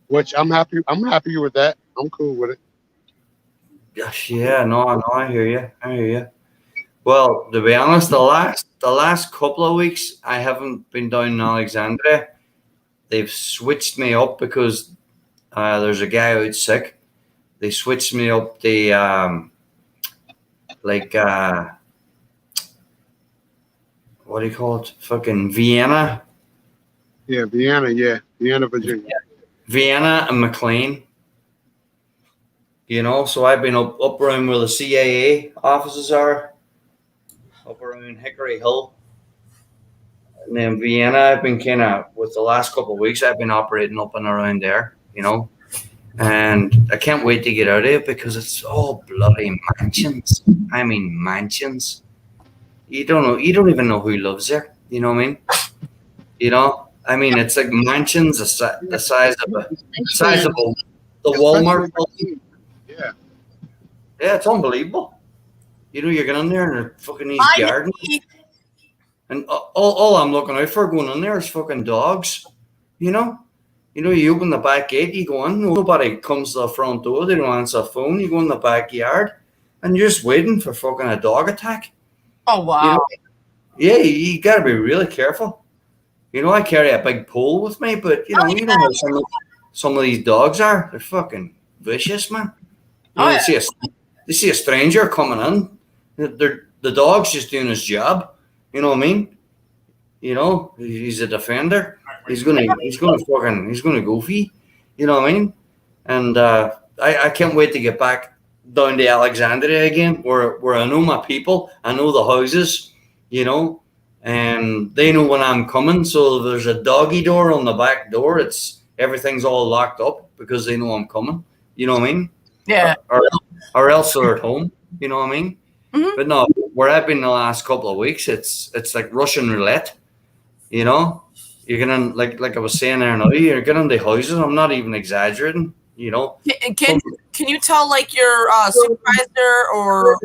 Which I'm happy. I'm happy with that. I'm cool with it. Gosh, yeah, no, I hear you. I hear you. Well, to be honest, the last couple of weeks I haven't been down in Alexandria. They've switched me up because there's a guy out sick. They switched me up the what do you call it? Fucking Vienna, Yeah, Vienna, Virginia. Vienna and McLean. So I've been up around where the CIA offices are, up around Hickory Hill. And then Vienna, I've been kind of, with the last couple of weeks, I've been operating up and around there, And I can't wait to get out of it because it's all bloody mansions. I mean, mansions. You don't even know who lives there. You know what I mean? It's like mansions the size of the Walmart building. Yeah. Yeah, it's unbelievable. You get in there and they're fucking these gardens. And all I'm looking out for going in there is fucking dogs. You open the back gate, you go in, nobody comes to the front door, they don't answer the phone, you go in the backyard, and you're just waiting for fucking a dog attack. Oh, wow. Yeah, you gotta be really careful. I carry a big pole with me, but you know how some of these dogs are. They're fucking vicious, man. They see a stranger coming in, the dog's just doing his job. You know what I mean? He's a defender. He's gonna go for you. You know what I mean? And I can't wait to get back down to Alexandria again, where I know my people, I know the houses, and they know when I'm coming. So there's a doggy door on the back door. Everything's all locked up because they know I'm coming. You know what I mean? Yeah. Or else they're at home. You know what I mean? Mhm. But no, where I've been the last couple of weeks, it's like Russian roulette. You're gonna like I was saying there now, you're getting the houses. I'm not even exaggerating. Can you tell like your supervisor or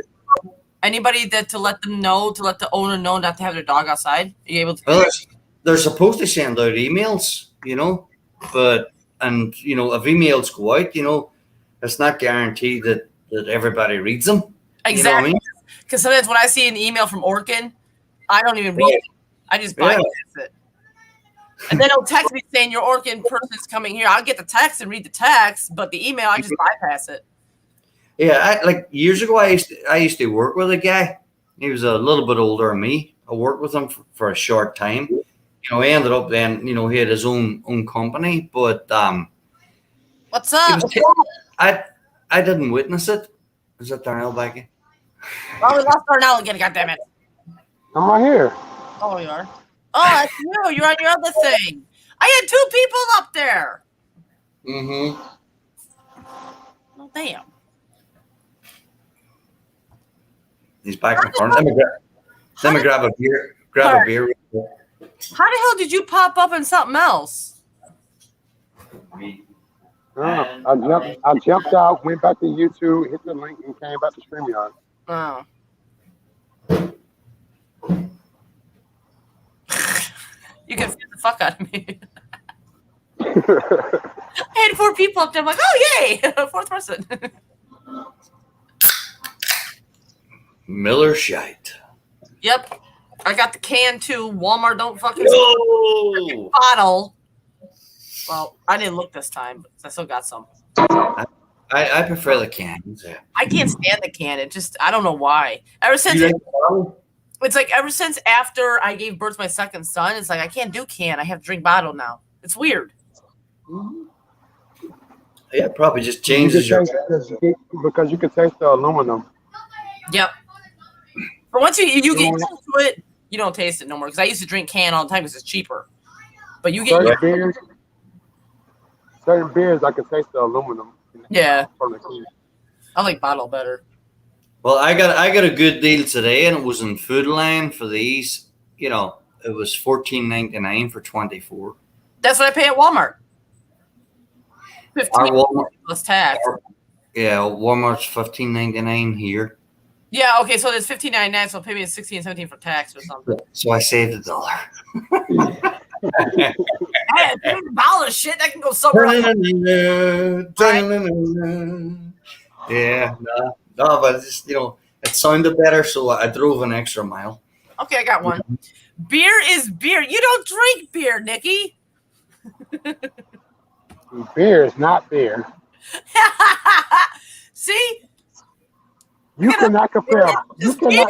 anybody to let the owner know not to have their dog outside? Are you able to? Well, they're supposed to send out emails, but if emails go out, it's not guaranteed that everybody reads them. Exactly. You know what I mean? Because sometimes when I see an email from Orkin, I don't even read it. I just bypass it. And then it'll text me saying your Orkin person's coming here. I'll get the text and read the text, but the email, I just bypass it. Yeah, like years ago, I used to work with a guy. He was a little bit older than me. I worked with him for a short time. He ended up then, he had his own company, but What's up? I didn't witness it. Is that Darnell Becky? Oh, we lost Darnell again. God damn it! I'm right here. Oh, you are. Oh, that's you. You're on your other thing. I had 2 people up there. Mm-hmm. Oh, damn. He's back in front. Let me grab a beer. Grab a beer. How the hell did you pop up in something else? I jumped out, went back to YouTube, hit the link, and came back to StreamYard. Oh. You confused the fuck out of me. I had 4 people up there. I'm like, oh, yay! 4th person. Miller Shite. Yep. I got the can too. Walmart don't fucking Whoa! bottle. Well, I didn't look this time, but I still got some. I prefer the cans. Yeah. I can't stand the can. It just, I don't know why. Ever since it's like ever since after I gave birth to my second son, it's like I can't do can. I have to drink bottle now. It's weird. Yeah, probably just You can changes your. taste because you can taste the aluminum. Yep. But once you get Yeah. used to it, you don't taste it no more. Because I used to drink can all the time because it's cheaper. But you get Certain beers, I can taste the aluminum. Yeah. From the can. I like bottle better. Well, I got a good deal today, and it was in Food Line for these. You know, it was $14.99 for 24. That's what I pay at Walmart. Our 15 Walmart, plus tax. yeah, Walmart's $15.99 here. Yeah, okay, so there's $15.99, so pay me $16.17 for tax or something. So I saved $1. Hey, $15 shit, that can go somewhere else. Yeah, no, but it's just, it sounded better, so I drove an extra mile. Okay, I got one. Beer is beer. You don't drink beer, Nikki. Beer is not beer. See? You cannot compare. It's beer.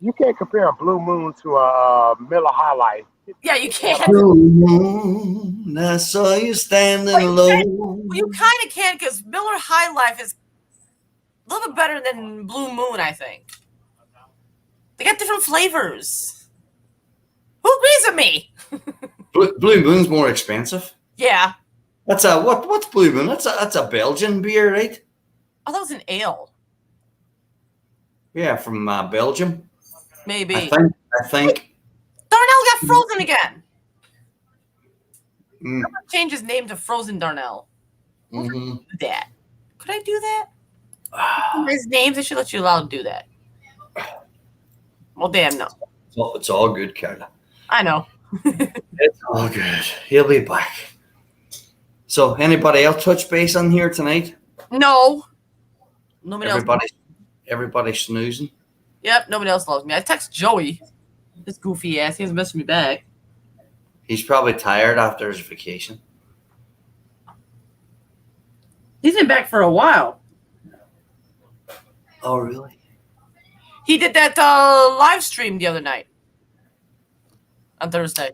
You can't compare a Blue Moon to a Miller High Life. Yeah, you can't. Blue moon, I saw you standing alone. Well, you kind of can because Miller High Life is a little bit better than Blue Moon, I think. They got different flavors. Who agrees with me? Blue Moon's more expensive. Yeah. That's what's Blue Moon? That's a Belgian beer, right? Oh, that was an ale. Yeah, from Belgium. Maybe. I think. Darnell got frozen again. Mm, Change his name to Frozen Darnell. hmm Do that. Could I do that? His names, they should let you allowed to do that. Well, damn, no. Well, it's all good, Carla. I know. It's all good. He'll be back. So, anybody else touch base on here tonight? No. Nobody else. Everybody snoozing. Yep, nobody else loves me. I text Joey. This goofy ass. He hasn't messaged me back. He's probably tired after his vacation. He's been back for a while. Oh, really? He did that live stream the other night. On Thursday.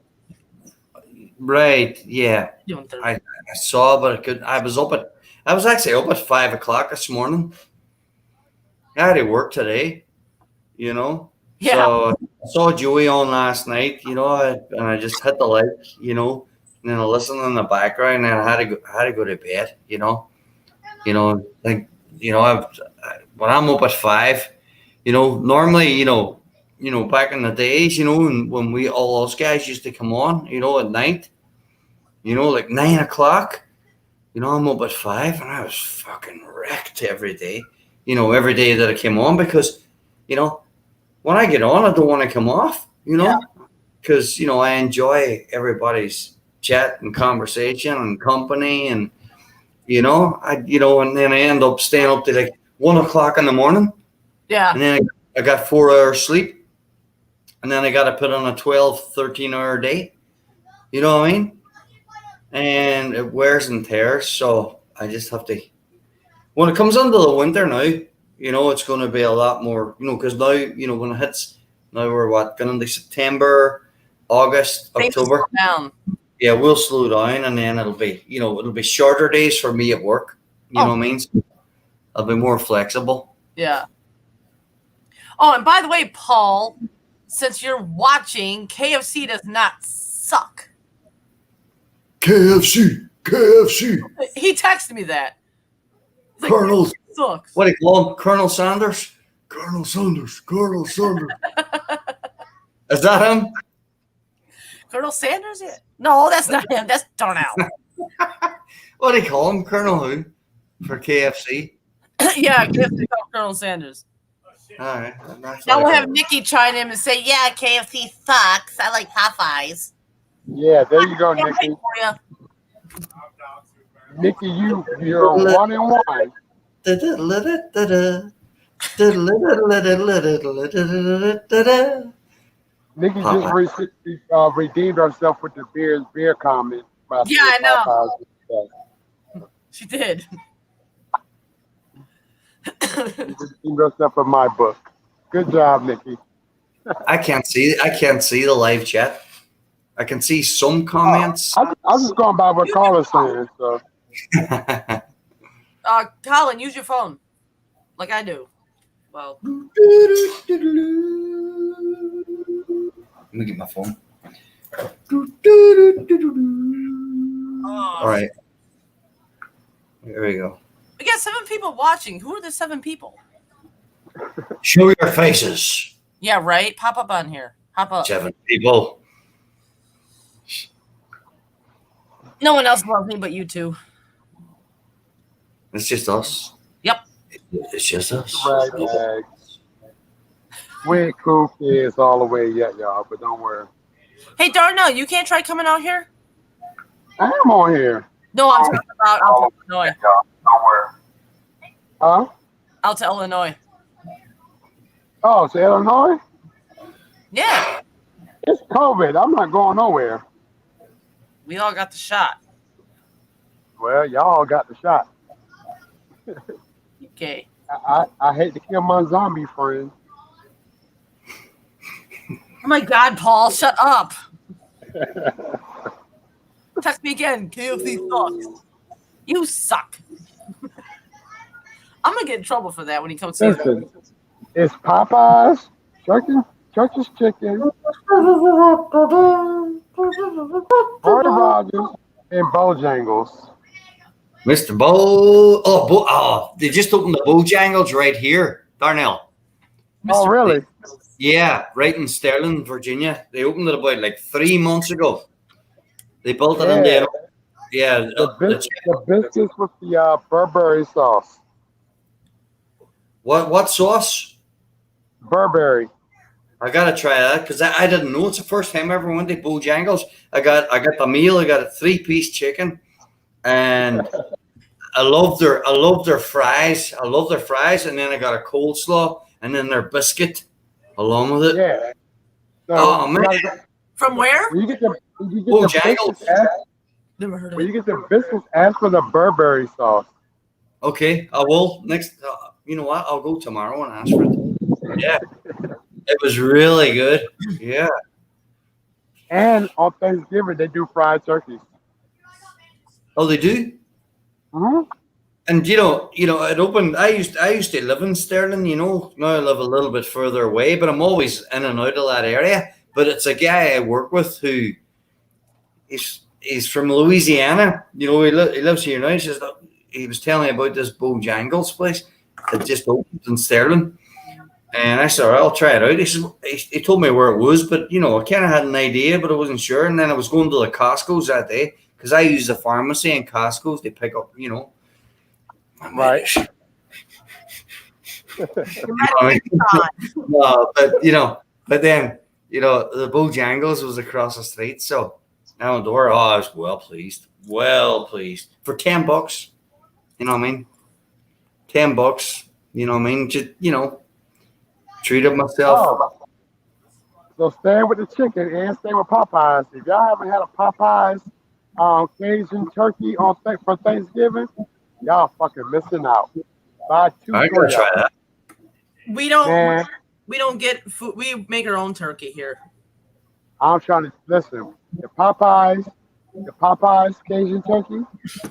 Right. Yeah. Yeah, on Thursday. I saw, but I was actually up at 5 o'clock this morning. I had to work today, Yeah. So I saw Joey on last night, and I just hit the like, and then I listened in the background, and I had to go to bed, when I'm up at 5, normally, back in the days, when we all those guys used to come on, at night, like 9 o'clock, I'm up at 5, and I was fucking wrecked every day, every day that I came on because, when I get on, I don't want to come off, because, I enjoy everybody's chat and conversation and company and, and then I end up staying up to like 1 o'clock in the morning. Yeah. And then I got 4 hours sleep. And then I got to put on a 12, 13-hour day. You know what I mean? And it wears and tears. So I just have to. When it comes into the winter now, it's going to be a lot more, because now, when it hits, now we're going into September, August, Things October. slow down. Yeah, we'll slow down, and then it'll be shorter days for me at work. You know what I mean? So I'll be more flexible. Yeah. Oh, and by the way, Paul, since you're watching, KFC does not suck. KFC. He texted me that. He's like, Colonel. "KFC sucks." What do you call him? Colonel Sanders? Colonel Sanders. Is that him? Colonel Sanders? Yeah. No, that's not him. That's Darnell. What do you call him? Colonel who? For KFC? Yeah, KFC called Colonel Sanders. All right. Now we'll have Nikki chime in and say, "Yeah, KFC sucks. I like Popeyes." Yeah, there you go, Yeah, Nikki. right for ya. Nikki, you're 1-1. Nikki just redeemed herself with the beer comment. Yeah, I know. She did. She redeemed herself in my book. Good job, Nikki. I can't see the live chat. I can see some comments. I'm just going by what Carla's saying. So Colin, use your phone, like I do. Well, Let me get my phone. oh. All right. There we go. We got 7 people watching. Who are the 7 people? Show your faces. Yeah, right. Pop up on here. Hop up. 7 people. No one else loves me but you two. It's just us. Yep. It's just us. Right, right. We ain't cool kids all the way yet, y'all, but don't worry. Hey, Darnell, you can't try coming out here? I am on here. No, I'm talking about out to Illinois. Don't worry. Huh? Out to Illinois. Oh, to Illinois? Yeah, It's COVID. I'm not going nowhere. we all got the shot. Well, y'all got the shot. Okay. I hate to kill my zombie friend. Oh my God, Paul, shut up. Text me again. KFC sucks. You suck. I'm gonna get in trouble for that when he comes to Listen, it's Popeyes, Church's Chicken, Roy Rogers, and Bojangles. Mr. They just opened the Bojangles right here, Darnell. Oh, really? Yeah, right in Sterling, Virginia. They opened it about like 3 months ago. They built it in there. Yeah, The biscuits with the Burberry sauce. what sauce? Burberry. I gotta try that because I didn't know. It's the first time I ever went to Bojangles. I got the meal. I got a 3-piece chicken, and I love their fries. I love their fries, and then I got a coleslaw, and then their biscuit along with it. Yeah. So Oh, man. From where? When you get the Bojangles. biscuits, Never heard of when it. you get the biscuits, ask for the Burberry sauce. Okay, I will next. You know what? I'll go tomorrow and ask for it. Yeah, it was really good. Yeah. And on Thanksgiving, they do fried turkeys. Oh, they do. Hmm. And it opened. I used to live in Sterling. Now I live a little bit further away, but I'm always in and out of that area. But it's a guy I work with who he's from Louisiana. He lives here now. He was telling me about this Bojangles place that just opened in Sterling, and I said, "I'll try it out." He told me where it was, but I kind of had an idea, but I wasn't sure. And then I was going to the Costco's that day because I use the pharmacy and Costco's. They pick up, Right. No, but then the Bojangles was across the street, so now the door. Oh, I was well pleased for $10. You know what I mean? $10. You know what I mean? Just treated myself. Oh. So staying with the chicken and staying with Popeyes. If y'all haven't had a Popeyes Cajun turkey for Thanksgiving, y'all fucking missing out. Buy 2 I for gotta try y'all. that. We don't. Man, We don't get food. We make our own turkey here. I'm trying to listen. The Popeyes Cajun turkey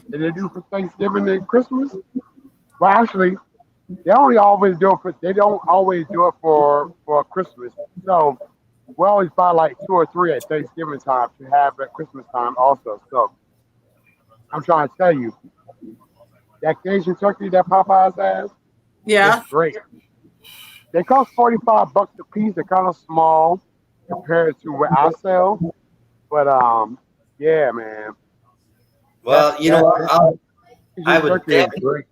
that they do for Thanksgiving and Christmas. Well, actually, they don't always do it for Christmas. So we always buy like 2 or 3 at Thanksgiving time to have at Christmas time also. So I'm trying to tell you, that Cajun turkey that Popeyes has Yeah. is great. They cost $45 a piece. They're kind of small compared to what I sell. But yeah, man. Well, I would Turkey is definitely, great.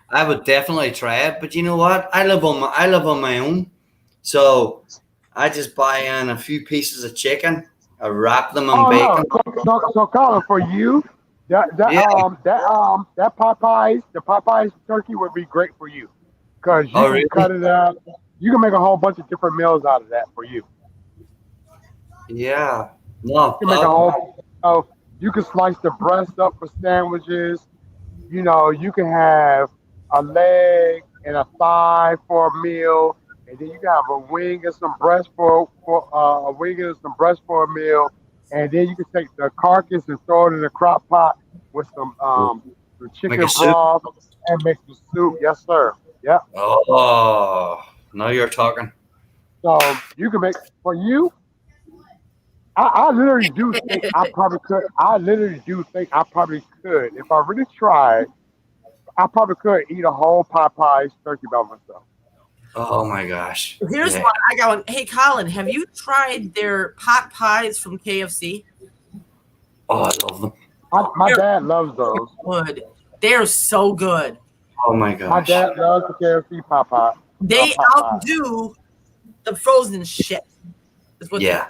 I would definitely try it. But you know what? I live on my own, so I just buy in a few pieces of chicken. I wrap them in bacon. So Colin, for you, that Popeyes turkey would be great for you because you can really? cut it up. You can make a whole bunch of different meals out of that for you. Yeah. No. You can make a whole. You can slice the breast up for sandwiches. You can have a leg and a thigh for a meal, and then you can have a wing and some breast for a meal. and then you can take the carcass and throw it in the crock pot with some chicken Make a soup. broth and make some soup. Yes, sir. Yep. Oh, now you're talking. So you can make for you. I literally do think I probably could. I literally do think I probably could if I really tried. I probably could eat a whole Popeyes turkey by myself. Oh my gosh. Here's Yeah. one I got one. Hey, Colin, have you tried their pot pies from KFC? Oh, I love them. My dad loves those. Good. They're so good. Oh my My gosh. dad loves the KFC Popeye. They Popeye. outdo the frozen shit. Is what Yeah.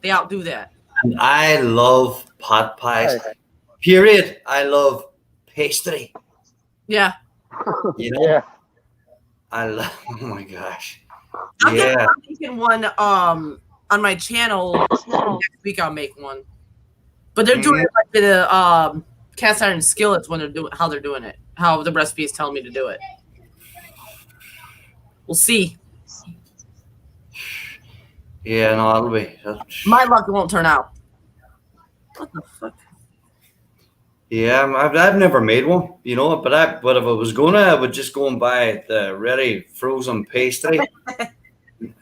they outdo that. And I love pot pies. Hey. Period. I love pastry. Yeah. You know, Yeah. I love. Oh my gosh. I'm Yeah. making one on my channel next week. I'll make one, but they're doing like the cast iron skillets when they're doing how they're doing it. How the recipe is telling me to do it. We'll see. Yeah. No, that'll be. My luck, it won't turn out. What the fuck? Yeah, I've never made one, you know, but if I was gonna, I would just go and buy the ready frozen pastry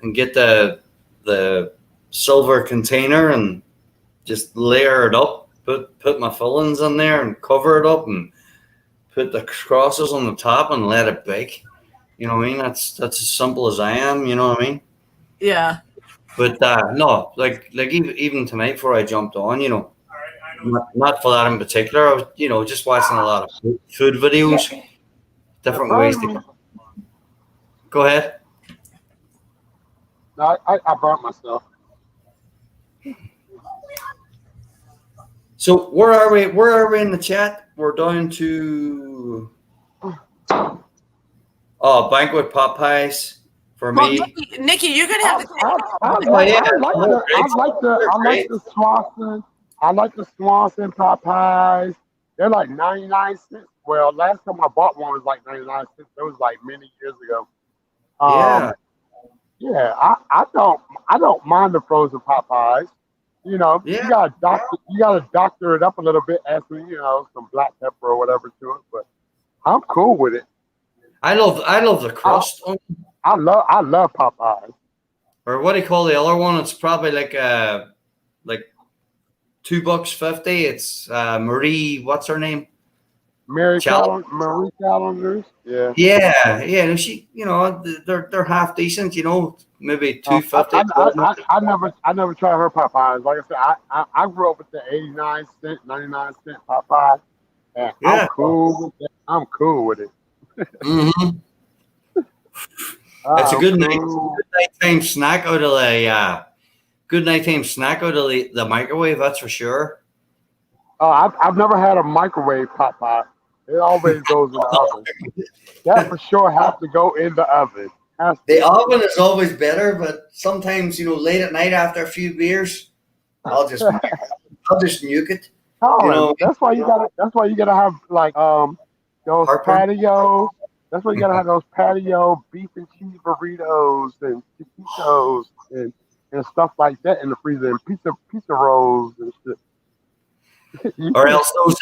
and get the silver container and just layer it up, put my fillings in there and cover it up and put the crosses on the top and let it bake. You know what I mean? That's as simple as I am. You know what I mean? Yeah. But no, like even tonight before I jumped on, you know. Not for that in particular. I was, you know, just watching a lot of food videos, different ways to. Go ahead. No, I burnt myself. So where are we? Where are we in the chat? We're down to. Oh, banquet pot pies for Well, me. Nikki, you're gonna have to. I like the Swanson. I like the Swanson Popeyes. They're like 99 cents. Well, last time I bought one was like 99 cents. That was like many years ago. Yeah. Yeah, I don't mind the frozen Popeyes. You know, Yeah. you gotta doctor it up a little bit, add some, you know, some black pepper or whatever to it. But I'm cool with it. I love the crust on, I love Popeyes. or what do you call the other one? It's probably like $2.50. It's Marie. What's her name? Marie Chal- Callender's. Yeah. Yeah, yeah. And she, you know, they're half decent. You know, maybe $2.50. I never tried her Popeyes. Like I said, I grew up with the 89 cent, 99 cent Popeye, and Yeah. I'm cool with it. I'm cool with it. Mm-hmm. It's a good nighttime snack out of the good nighttime snack out of the microwave. That's for sure. I've never had a microwave Popeye. It always goes in the oven. That for sure has to go in the oven. The oven is always better, but sometimes, you know, late at night after a few beers, I'll just nuke it. Oh, You know- that's why you gotta have like those Heartburn? patio. That's why you gotta have those patio beef and cheese burritos and taquitos and stuff like that in the freezer and pizza rolls and shit. Or else those.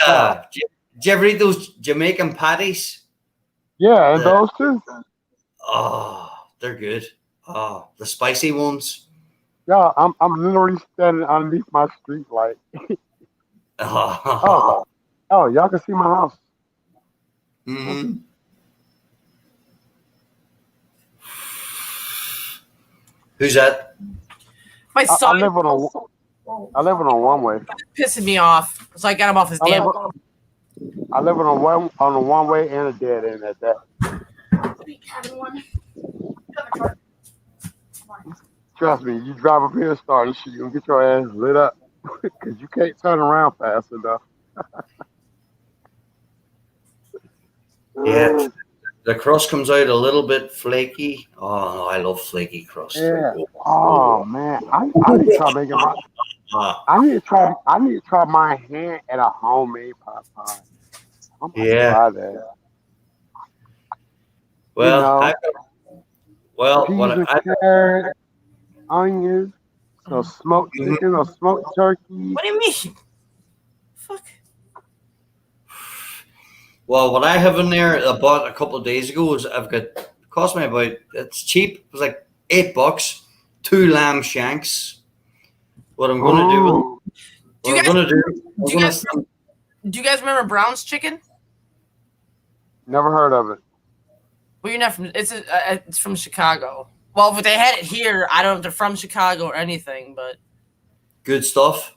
Did you ever eat those Jamaican patties? Yeah, and those too. Oh, they're good. Oh, the spicy ones. Yeah, I'm literally standing underneath my street light. Oh. Oh, y'all can see my house. Mm-hmm. Who's that? My I son live on a one way. pissing me off, so I got him off his I damn. live on a one way and a dead end at that. Trust me, you drive up here and start and shit, you gonna get your ass lit up because you can't turn around fast enough. Yeah. The crust comes out a little bit flaky. Oh, no, I love flaky crust. Yeah. Oh man, I need to try making my. Ah, I need to try my hand at a homemade pot pie. I'm gonna Yeah. try that. well, know, what Peas and I, carrots, onions, So smoked chicken or smoked turkey. What do you mean? Fuck. Well, what I have in there, I bought a couple of days ago, is I've got cost me about, it's cheap. It was like $8, 2 lamb shanks. What I'm going to do, Ooh. Do you what I'm guys- going to do, I'm do you gonna guys- Do you guys remember Brown's Chicken? Never heard of it. Well, you're not from. It's from Chicago. Well, if they had it here, I don't know if they're from Chicago or anything, but good stuff.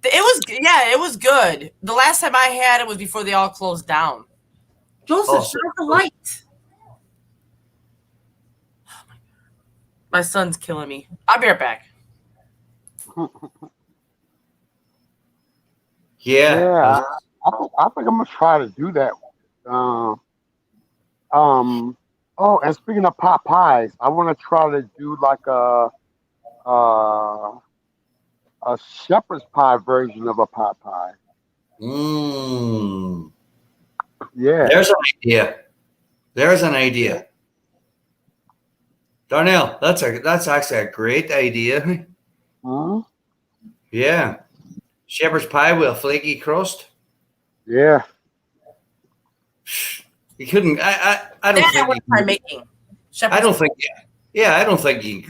it was good. The last time I had it was before they all closed down. Joseph, Oh, shut off the light. My son's killing me. I'll be right back. Yeah. I think I'm gonna try to do that. Oh, and speaking of pot pies, I want to try to do like a shepherd's pie version of a pot pie. Mm. Yeah. There's an idea. There's an idea. Darnell, that's actually a great idea. Hmm? Yeah. Shepherd's pie with a flaky crust. Yeah. You couldn't. I don't That's think. what I'm making. I don't think. Yeah, I don't think you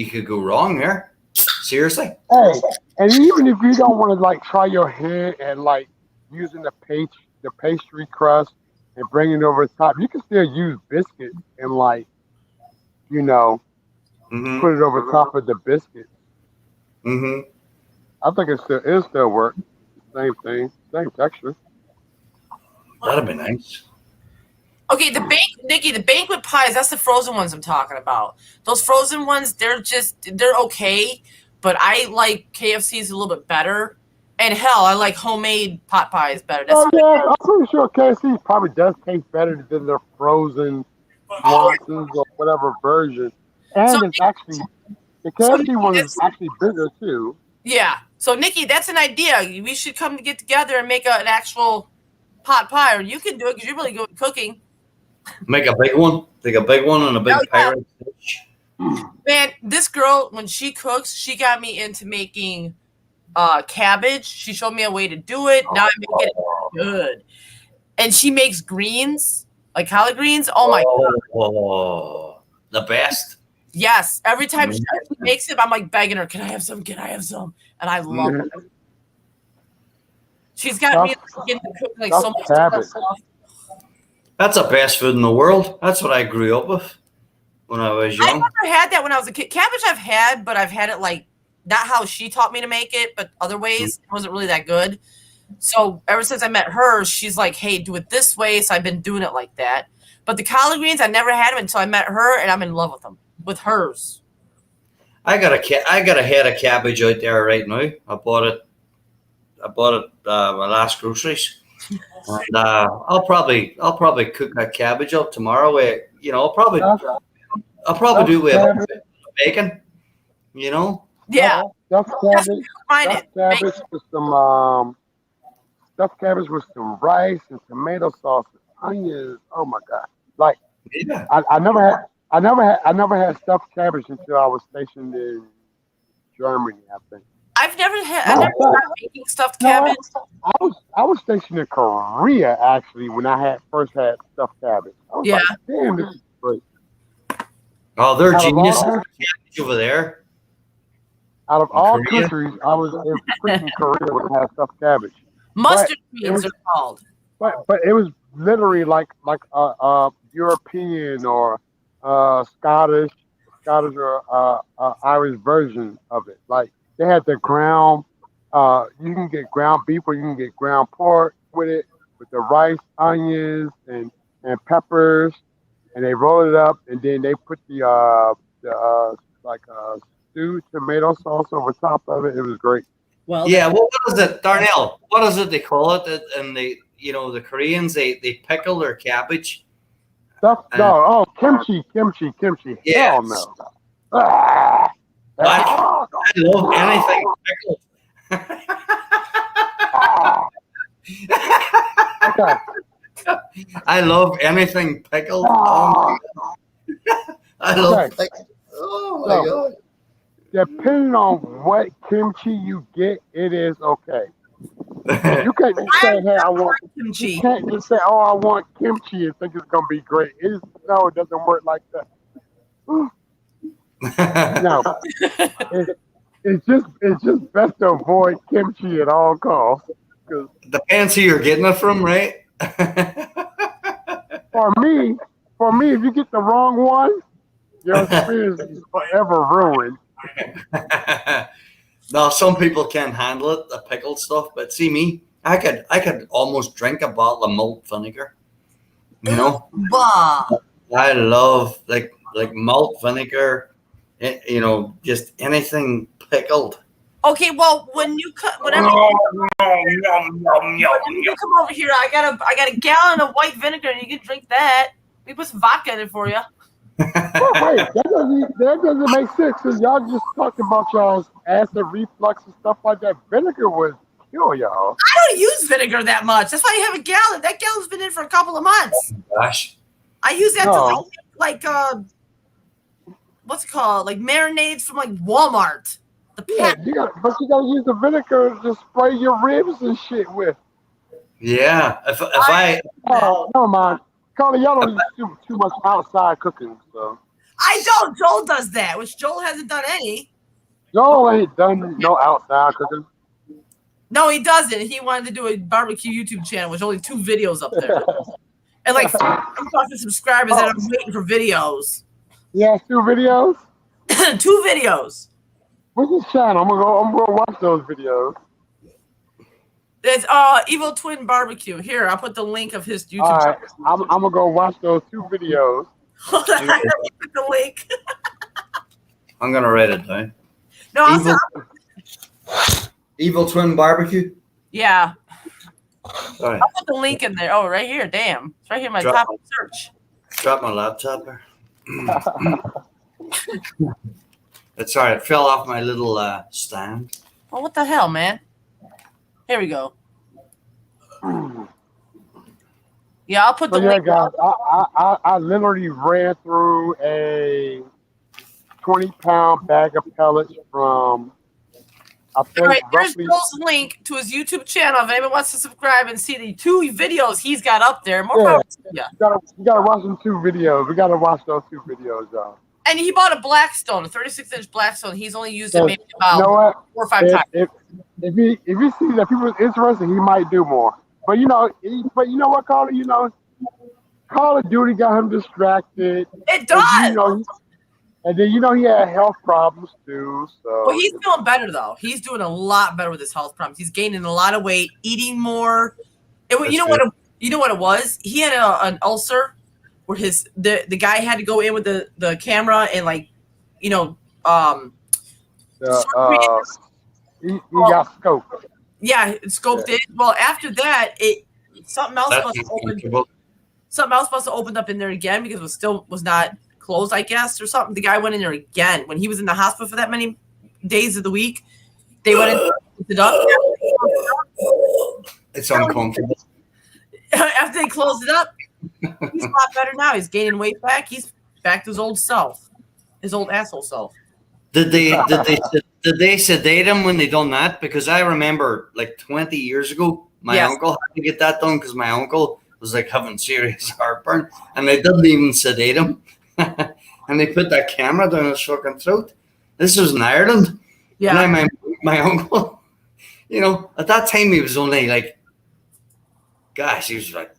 could go wrong there. Seriously. Hey, and even if you don't want to like try your hand at like using the pastry crust and bringing it over the top, you can still use biscuit and like, Mm-hmm. put it over top of the biscuit. Mm-hmm. I think it'll still work. Same thing, same texture. That'd be nice. Okay, Nikki, the banquet pies, that's the frozen ones I'm talking about. Those frozen ones, they're okay, but I like KFC's a little bit better. And hell, I like homemade pot pies better. That's Yeah, I'm pretty sure KFC probably does taste better than their frozen Swansons or whatever version. And So- it's actually the KFC one is actually bigger too. yeah. So Nikki, that's an idea. We should come to get together and make an actual pot pie, or you can do it because you're really good at cooking. Make a big one. Take a big one and a big Oh, yeah. pirate dish. Man, this girl, when she cooks, she got me into making cabbage. She showed me a way to do it. Now I make it good. And she makes greens, like collard greens. Oh my Oh, the best. yes. Every time she makes it, I'm like begging her, can I have some? Can I have some? And I love it. She's got me into cooking like so much Cabbage. stuff. That's the best food in the world. That's what I grew up with when I was I young. never had that when I was a kid. Cabbage I've had, but I've had it like not how she taught me to make it, but other ways. It wasn't really that good. So ever since I met her, she's like, hey, do it this way. So I've been doing it like that. But the collard greens, I never had them until I met her, and I'm in love with them, with hers. I got a head of cabbage out there right now. I bought it my last groceries. And I'll probably cook that cabbage up tomorrow. I'll probably do it with bacon. Yeah, Stuffed cabbage. find it. Stuffed cabbage with some stuffed cabbage with some rice and tomato sauce and onions. Oh my god! Like Yeah. I never had stuffed cabbage until I was stationed in Germany. I think I've never tried making stuffed cabbage. I was stationed in Korea actually when I first had stuffed cabbage. I was like, damn, this is great. Oh, they're Out of all- geniuses cabbage over there. Out of all Korea? countries, I was in freaking Korea when I had stuffed cabbage. Mustard But greens are called. But it was literally like European or Scottish or Irish version of it. Like they had the ground. You can get ground beef or you can get ground pork with it, with the rice, onions, and peppers, and they roll it up, and then they put the stewed tomato sauce over top of it. It was great. Well, Yeah, well, what is it, Darnell? What is it they call it? And the Koreans they pickle their cabbage. Kimchi. Yes. Hell no. Ah. I love anything pickled. Okay. I love anything pickled. Oh my God. I love Okay. pickles. Oh my So- God. depending on what kimchi you get, it is okay. You can't just say, "Hey, I want." Kimchi. You can't just say, "Oh, I want kimchi," and think it's gonna be great. No, it doesn't work like that. No, it's just best to avoid kimchi at all costs. Because Depends who you're getting it from, right? for me, if you get the wrong one, your experience is forever ruined. No, some people can't handle it, the pickled stuff. But see me, I could almost drink a bottle of malt vinegar. You know, Bah. I love like malt vinegar. You know, just anything pickled. Okay, well, whenever you come over here, I got a gallon of white vinegar, and you can drink that. We put some vodka in it for you. Wait, that doesn't make sense. Cause y'all just talking about y'all's acid reflux and stuff like that. Vinegar would kill y'all. I don't use vinegar that much. That's why you have a gallon. That gallon's been in for a couple of months. Gosh. I use that No. to like what's it called? Like marinades from like Walmart. The Yeah, pack. you gotta use the vinegar to spray your ribs and shit with. Yeah. If I Oh, never mind. Carly, y'all don't do too much outside cooking, so. I don't. Joel does that, which Joel hasn't done any. Y'all ain't done no outside cooking. No, he doesn't. He wanted to do a barbecue YouTube channel, with only 2 videos up there, and like 5,000 subscribers, and I'm waiting for videos. Yeah, 2 videos. 2 videos. What's his channel? I'm gonna go watch those videos. It's Evil Twin Barbecue. Here, I'll put the link of his YouTube All right, channel. I'm gonna go watch those 2 videos. Hold on, I gotta put the link. I'm gonna write it down. No, I'll Evil, Evil Twin Barbecue. yeah. All right. I'll put the link in there. Oh, right here. Damn. It's right here in my Drop- top of search. Drop my laptop there. It's all right. It fell off my little stand. Oh, what the hell, man? Here we go. Yeah, I'll put the So yeah, link. guys, I literally ran through a 20-pound bag of pellets from, I All think, right, here's roughly. Joel's link to his YouTube channel. If anyone wants to subscribe and see the 2 videos he's got up there, more Yeah. power to you. You gotta watch them 2 videos. We gotta watch those 2 videos, y'all. And he bought a Blackstone, a 36-inch Blackstone. He's only used it So, maybe You about know what? 4 or 5 times. If he sees that people is interested, he might do more. But you know what, Carly? You know, Call of Duty got him distracted. It does. And then he had health problems too. So Well, he's feeling better though. He's doing a lot better with his health problems. He's gaining a lot of weight, eating more. You know what it was? He had an ulcer where the guy had to go in with the camera and he got scoped. yeah, it scoped it. Well, after that, something else That's must have opened. uncomfortable. Something else must have opened up in there again because it was not closed, I guess, or something. The guy went in there again when he was in the hospital for that many days of the week. They went in and closed it up. It's uncomfortable. After they closed it up, he's a lot better now. He's gaining weight back. He's back to his old self, his old asshole self. Did they sedate him when they done that? Because I remember like 20 years ago, my Yes. uncle had to get that done because my uncle was like having serious heartburn, and they didn't even sedate him, and they put that camera down his fucking throat. This was in Ireland. Yeah. And my uncle, at that time he was only like, gosh, he was like,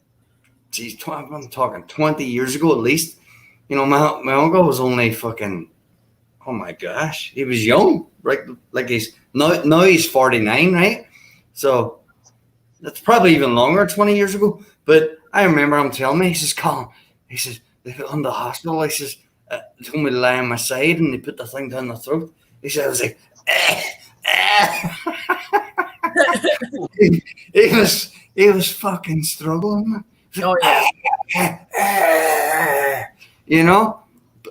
geez, I'm talking 20 years ago at least. My uncle was only fucking, oh my gosh, he was young, right? Like he's 49, right? So that's probably even longer, 20 years ago. But I remember him telling me, he says, Colin, he says, they put on the hospital, he says, told me to lie on my side and they put the thing down the throat. He said, I was like, he was fucking struggling. Oh yeah.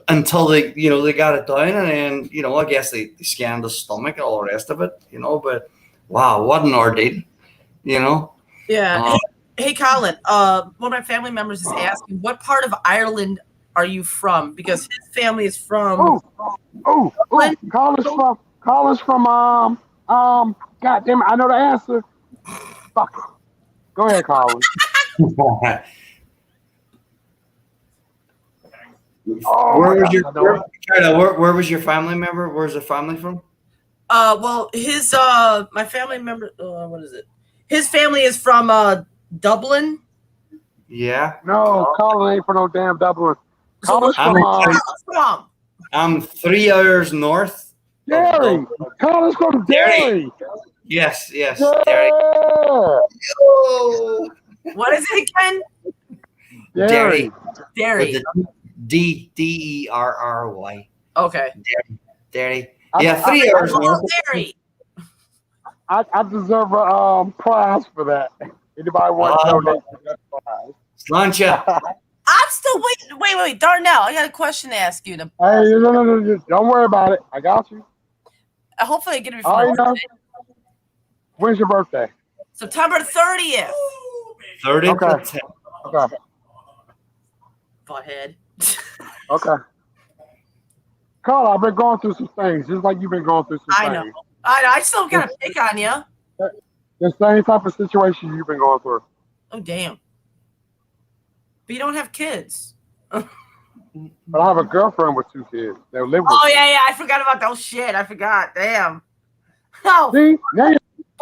Until they got it down, and then I guess they scanned the stomach and all the rest of it, but wow, what an ordeal, Yeah. Hey, Colin. One of my family members is asking, what part of Ireland are you from? Because his family is from Oh, Collins from God damn it, I know the answer. Fuck. Go ahead, Collins. Oh, where was I your know it. where was your family member? Where's the family from? Well, his my family member. What is it? His family is from Dublin. Yeah. No, Collins ain't from no damn Dublin. So Collins where's from Carlos from? I'm 3 hours north. Derry. Collins from Derry. Yes, Yeah. Derry. Oh. What is it again? Derry. Derry. With the Derry. Okay. Derry. Yeah, 3 hours north. Oh, Derry. I deserve a prize for that. Anybody want to donate to that prize? Slancha. I'm still waiting. Wait, Darnell. I got a question to ask you. Hey, no, don't worry about it. I got you. Hopefully, I get it before All my you know, birthday. when's your birthday? September 30th. 30. Okay. Okay. Butthead. Okay. Carl, I've been going through some things, just like you've been going through some I know. things. I still got to pick on you. The same type of situation you've been going through. Oh, damn. But you don't have kids. But I have a girlfriend with 2 kids. They live with Oh, me. yeah. I forgot about that. Oh, shit. I forgot. Damn. Oh, See, now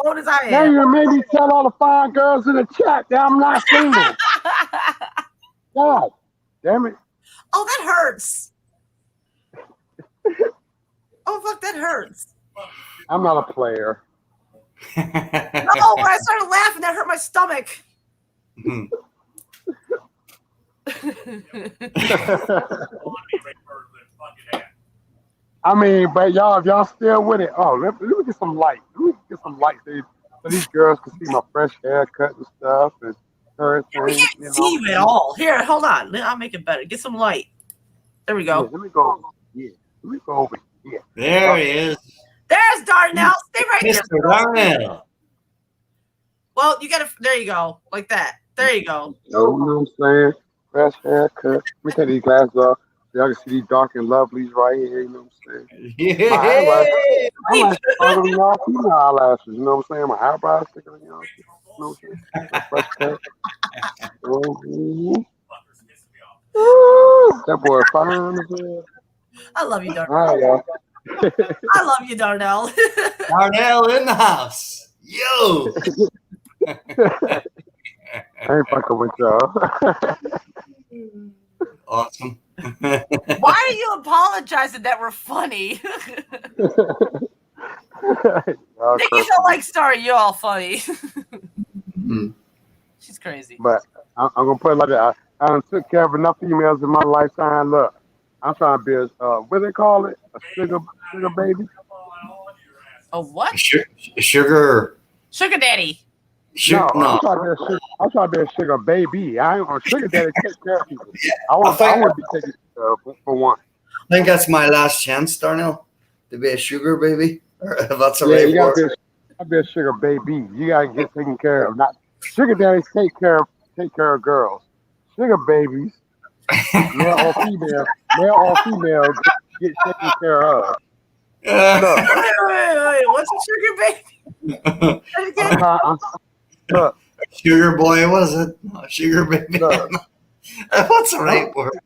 old as I Now am. you made me tell all the fine girls in the chat that I'm not single. God damn it. Oh, that hurts. Oh, fuck, that hurts. I'm not a player. No, when I started laughing, that hurt my stomach. I mean, but y'all, if y'all still with it, let me get some light. Let me get some light so these girls can see my fresh haircut and stuff and her We thing. can't see you at all. Here, hold on. I'll make it better. Get some light. There we Yeah, go. let me go. Yeah, let me go over here. There he is. There's Darnell. Stay right there. Mr. Darnell. Well, you gotta. There you go. Like that. There you go. You know what I'm saying? Fresh haircut. Let me take these glasses off so y'all can see these dark and lovelies right here. You know what I'm saying? Yeah. I like stronger than y'all female eyelashes. You know what I'm saying? My eyebrows thicker than y'all. You know what I'm saying? Fresh cut. Mhm. Woo, that boy fine as hell. I love you, Darnell. All right, y'all. I love you, Darnell. Darnell in the house. Yo. I ain't fucking with y'all. Awesome. Why are you apologizing that we're funny? Y'all Nikki crazy. don't like Starry. You're all funny. Mm. She's crazy. But I'm gonna put it like that. I done took care of enough females in my lifetime. Look, I'm trying to be what they call it, a sugar baby. A what? Sugar. Sugar daddy. Sugar. No, No. I'm trying to be a sugar baby. I ain't gonna sugar daddy take care of people. I want to be taken care of for one. I think that's my last chance, Darnell, to be a sugar baby. Or if that's a Yeah, right you gotta word. be a sugar baby. You gotta get taken care of. Not sugar daddies take care of girls. Sugar babies, male or female, get taken care of. Look, Wait. What's a sugar baby? look, Sugar boy, was it? No, sugar baby. look. What's the right word?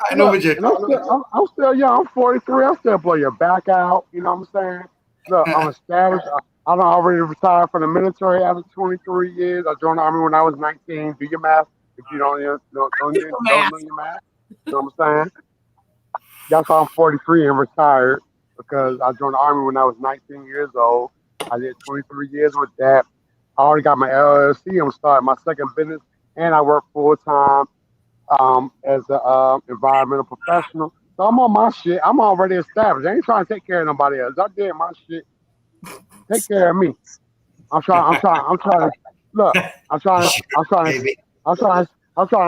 I know what you're And I'm still young. I'm 43. I'm still blow your back out. You know what I'm saying? Look, I'm established. I'm already retired from the military after 23 years. I joined the Army when I was 19. Do your math if you don't know your math. You know what I'm saying? That's why I'm 43 and retired, because I joined the Army when I was 19 years old. I did 23 years with that. I already got my LLC. I'm starting my second business, and I work full time as an environmental professional. So I'm on my shit. I'm already established. I ain't trying to take care of nobody else. I did my shit. Take care of me. I'm trying to look. I'm trying to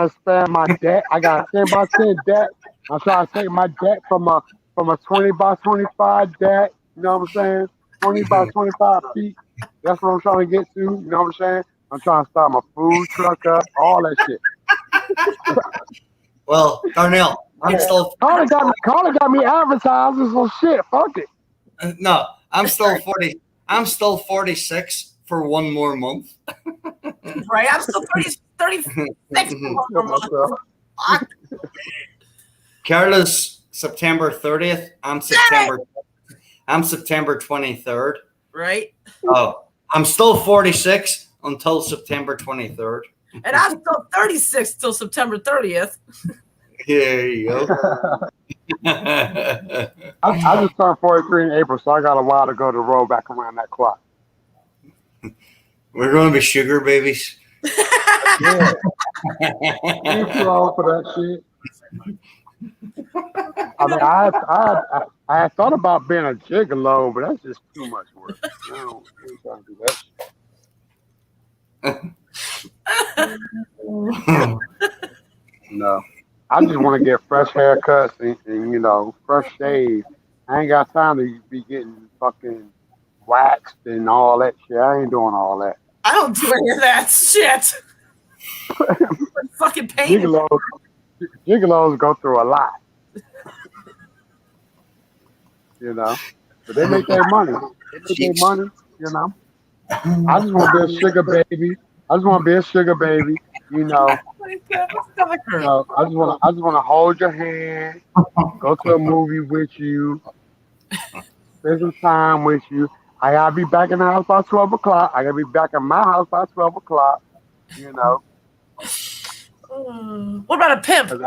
expand my debt. I got a 10x10 debt. I'm trying to take my debt from a 20x25 debt. You know what I'm saying? 20x25 feet. That's what I'm trying to get to. You know what I'm saying? I'm trying to start my food truck up, all that shit. Well, Darnell, I'm still Carter got me advertising, so shit. Fuck it. no. I'm still 40. I'm still 46 for one more month. Right? I'm still 36 months. Fuck. Carla's September 30th. I'm September 23rd. Right? Oh, I'm still 46 until September 23rd. And I'm still 36 till September 30th. Here you go. I just turned 43 in April, so I got a while to go to roll back around that clock. We're going to be sugar babies. Yeah. Ain't too old for that shit. I mean, I had thought about being a gigolo, but that's just too much work. I ain't trying to do that. No. I just want to get fresh haircuts and fresh shave. I ain't got time to be getting fucking waxed and all that shit. I ain't doing all that. I don't do any of that shit. Fucking pain. Gigolos go through a lot. But they make their money. I just want to be a sugar baby. I just want to hold your hand, go to a movie with you, spend some time with you. I gotta be back in the house by 12 o'clock. I gotta be back in my house by 12 o'clock. What about a pimp? I don't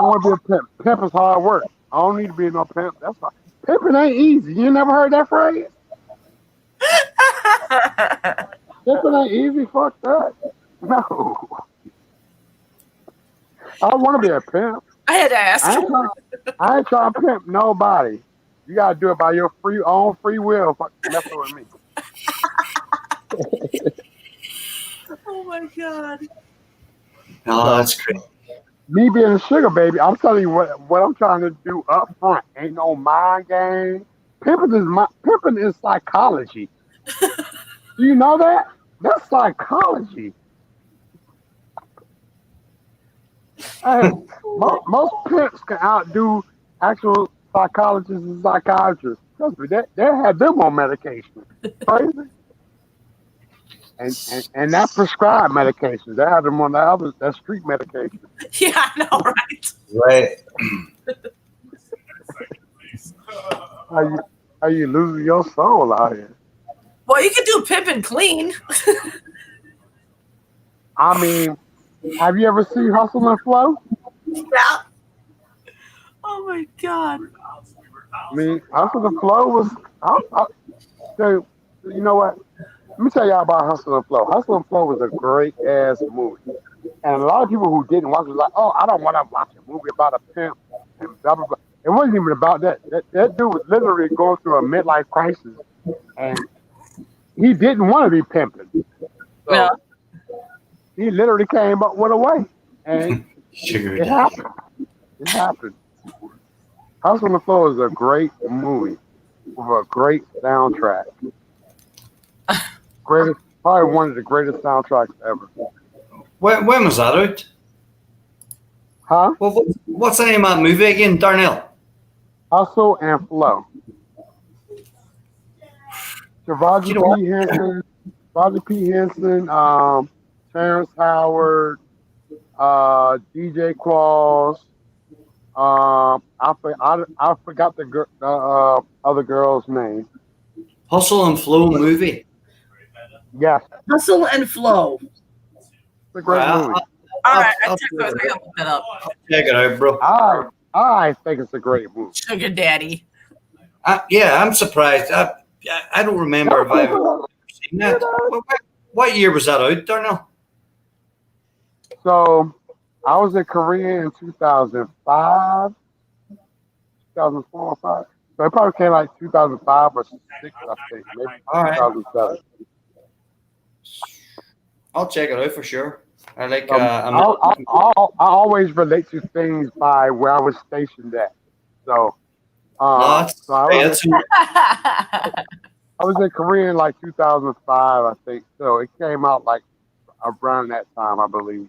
want to be a pimp. Pimp is hard work. I don't need to be no pimp. That's why pimping ain't easy. You never heard that phrase? Pimping ain't easy. Fuck that. No. I don't want to be a pimp. I had to ask. I ain't trying to pimp nobody. You gotta do it by your own free will. Fuck messing with me. Oh my god. Oh, that's great. Me being a sugar baby, I'm telling you what I'm trying to do up front. Ain't no mind game. Pimping is psychology. Do you know that? That's psychology. Hey, most pimps can outdo actual psychologists and psychiatrists. Trust me, they have them on medication. Crazy. And that prescribed medication. They have them on that street medication. Yeah, I know, right? Right. How you losing your soul out here? Well, you can do pimping clean. I mean, have you ever seen Hustle and Flow? Yeah. Oh my god. I mean, Hustle and Flow was. So, you know what? Let me tell y'all about Hustle and Flow. Hustle and Flow was a great ass movie, and a lot of people who didn't watch it was like, "Oh, I don't want to watch a movie about a pimp." And blah blah blah. It wasn't even about that. That dude was literally going through a midlife crisis, and he didn't want to be pimping. So Yeah. he literally came up with a way, and it happened. It happened. Hustle and Flow is a great movie with a great soundtrack. Probably one of the greatest soundtracks ever. When was that out? Huh? Well, what's the name of that movie again, Darnell? Hustle and Flow. So Roger P. Henson, Terrence Howard, DJ Qualls. I forgot the other girl's name. Hustle and Flow movie. Yes, Hustle and Flow. it's a great movie. All right, I I'll gotta look that up. check it out, bro. I think it's a great movie. Sugar Daddy. Yeah, I'm surprised. I don't remember if I've ever seen that. What year was that out, Darnell? So I was in Korea in 2005, 2004 or 5. So it probably came like 2005 or 6, I think. Maybe All right. 2007. I'll check it out for sure. I like. I always relate to things by where I was stationed at. So, I was in Korea in like 2005, I think. So it came out like around that time, I believe.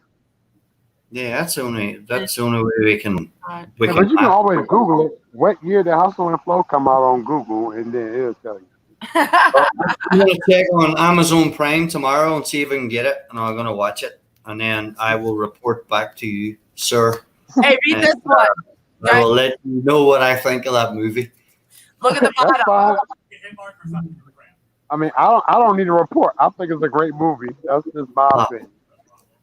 Yeah, that's the only way we can. God. We Yeah, can but you can always Google it. What year did Hustle and Flow come out on Google, and then it'll tell you. I'm gonna check on Amazon Prime tomorrow and see if I can get it, and I'm gonna watch it, and then I will report back to you, sir. Hey, read this one. I will let you know what I think of that movie. Look at the That's bottom. fine. I mean, I don't need a report. I think it's a great movie. That's just my Ah. opinion.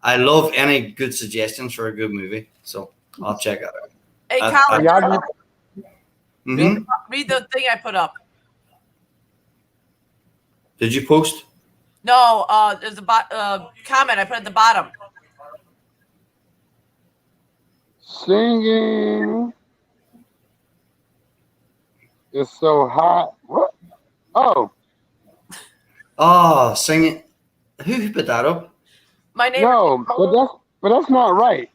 I love any good suggestions for a good movie, so I'll check it out. Hey, I- Colin, Y'all need- read the thing I put up. Did you post? No, there's a comment I put at the bottom. Singing is so hot. What? Oh, Oh, sing it. Who put that up? My neighbor. no, but that's not right.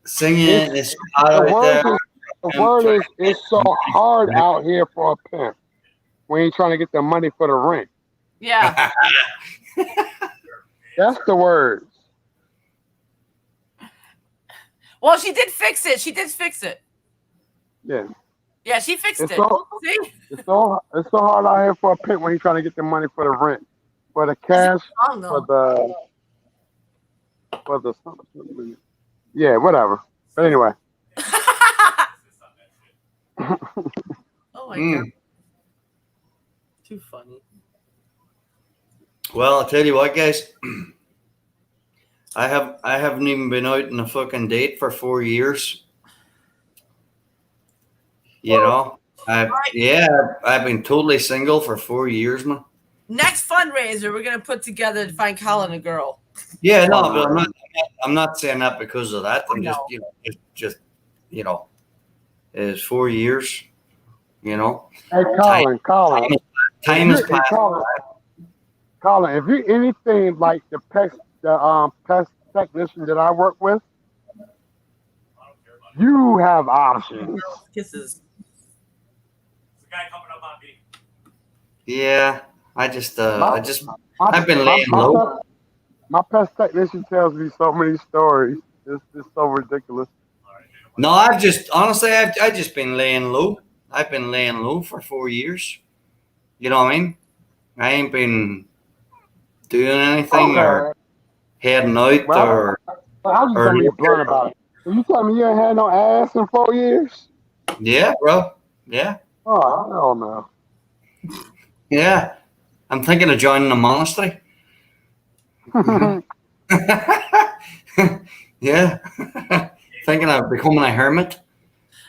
Singing is The out word there. is, the word is it's so hard out here for a pimp when you trying to get the money for the rent. Yeah. That's the words. Well, she did fix it. She did fix it. Yeah. Yeah, she fixed It's it. so See? it's so hard out here for a pimp when he's trying to get the money for the rent, for the cash, Wrong, for though. the yeah, whatever. But anyway, Oh my Mm. god. Too funny. Well, I'll tell you what, guys. I haven't even been out on a fucking date for 4 years. You know, I've been totally single for 4 years, man. Next fundraiser we're gonna put together to find Colin a girl. Yeah, no, but I'm not saying that because of that. I'm just, No. just it's 4 years. You know, hey Colin, time is Hey, passed. Colin, if you're anything like the pest technician that I work with, you have options. Kisses. The guy coming up on me. Yeah, I've been My- laying my low. pest- My pest technician tells me so many stories. It's just so ridiculous. No, I've just been laying low. I've been laying low for 4 years. You know what I mean? I ain't been doing anything or heading out Well, or I was just gonna be blunt about it. So you tell me you ain't had no ass in 4 years? yeah, bro. Yeah, Oh, hell no. yeah. I'm thinking of joining a monastery. Yeah, thinking of becoming a hermit,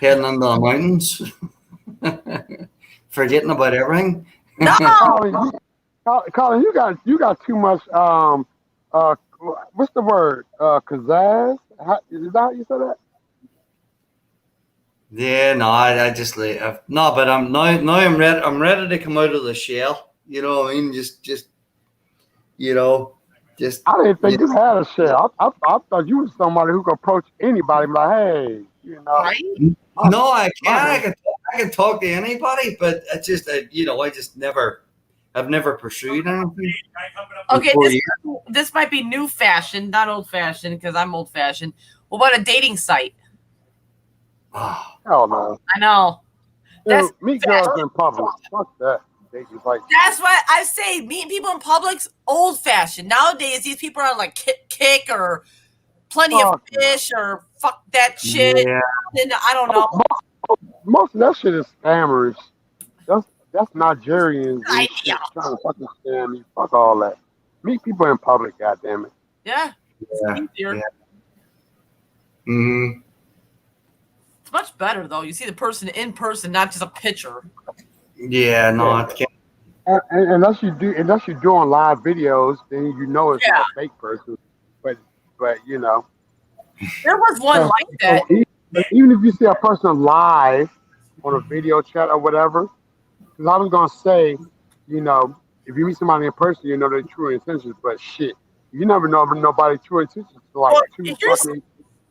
heading into the mountains, forgetting about everything. Colin, you got too much what's the word? Pizzazz? Is that how you say that? Yeah, no, I just no, but I'm ready. I'm ready to come out of the shell. You know what I mean? Just you know, just I didn't think you had a shell. I thought you was somebody who could approach anybody and be like, hey, you know. Right? no, I can. I can talk to anybody, but I just I've never pursued anything. Okay, Before this might be new fashioned, not old fashioned, because I'm old fashioned. What about a dating site? Oh, Hell no. I know. That's Dude, meet girls in public. Fuck that. They just like That's why I say meeting people in public's old fashioned. Nowadays, these people are like kick or plenty of Fuck. fish or fuck that shit. yeah. Then I don't know. most of that shit is scammers. That's Nigerians I and shit trying to fucking scam you. Fuck all that. Meet people in public, goddammit. Yeah. Yeah. It's easier. Yeah. Mm-hmm. It's much better though. You see the person in person, not just a picture. Yeah, no, Yeah. I can't. And unless you're doing live videos, then you know it's not a fake person. But you know. There was one like that. Even if you see a person live on a video chat or whatever, because I was gonna say, you know, if you meet somebody in person, you know their true intentions. But shit, you never know nobody's true intentions till like Well, 2 here's- fucking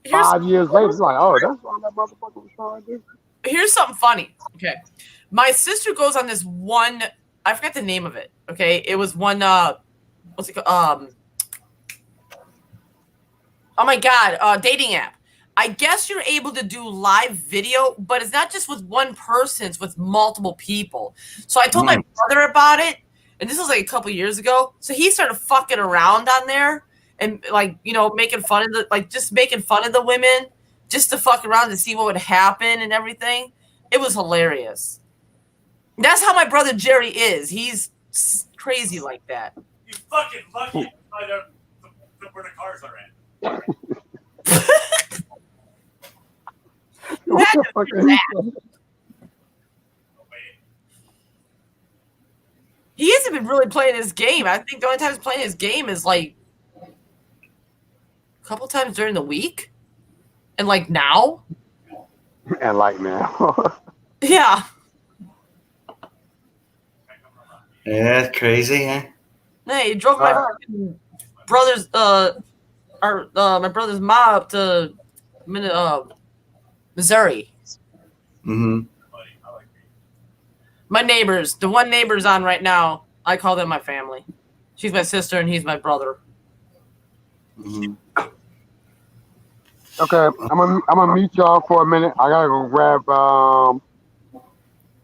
Here's 5 years later. It's like, oh, that's what that motherfucker was trying to do. here's something funny. Okay. My sister goes on this one, I forgot the name of it. Okay. It was one what's it called? Oh my God, dating app. I guess you're able to do live video, but it's not just with one person, it's with multiple people. So I told my brother about it, and this was like a couple years ago. So he started fucking around on there and like, making fun of making fun of the women just to fuck around to see what would happen and everything. It was hilarious. That's how my brother Jerry is. He's crazy like that. You fucking lucky find out where the cars are at. You had to What do that. He hasn't been really playing his game. I think the only time he's playing his game is like a couple times during the week. And like now. And like now. Yeah. Yeah, it's crazy, huh? Hey, he drove my fucking brother's my brother's mom up to Missouri. Mm-hmm. My neighbors, the one neighbor's on right now, I call them my family. She's my sister and he's my brother. Mm-hmm. Okay, I'm gonna meet y'all for a minute. I gotta go grab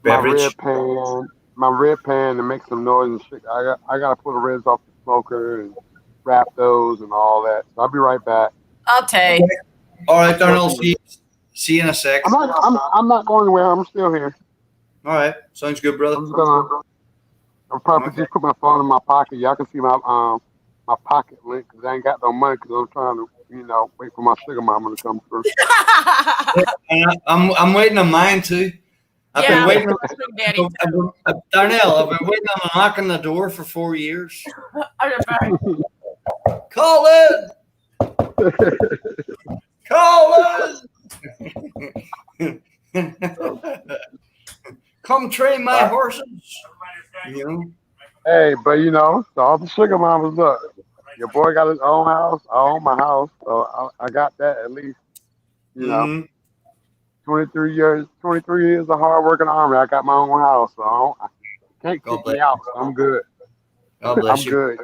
Beverage. my red pan and make some noise and shit. I gotta pull the ribs off the smoker and wrap those and all that. So I'll be right back. I'll take. All right, Darnell. See you in a sec. I'm not going anywhere. I'm still here. All right, sounds good, brother. I'm probably just put my phone in my pocket. Y'all can see my pocket link because I ain't got no money because I'm trying to wait for my sugar mama to come through. I'm waiting on mine too. I've been waiting. Daddy. Darnell, I've been waiting on a knock on the door for 4 years. Call in. Come train my horses. Hey, but so all the sugar mamas, look, your boy got his own house. I own my house, so I got that at least. 23 years of hard work in the army. I got my own house, so I can't kick me out. So I'm good. God bless I'm you. good.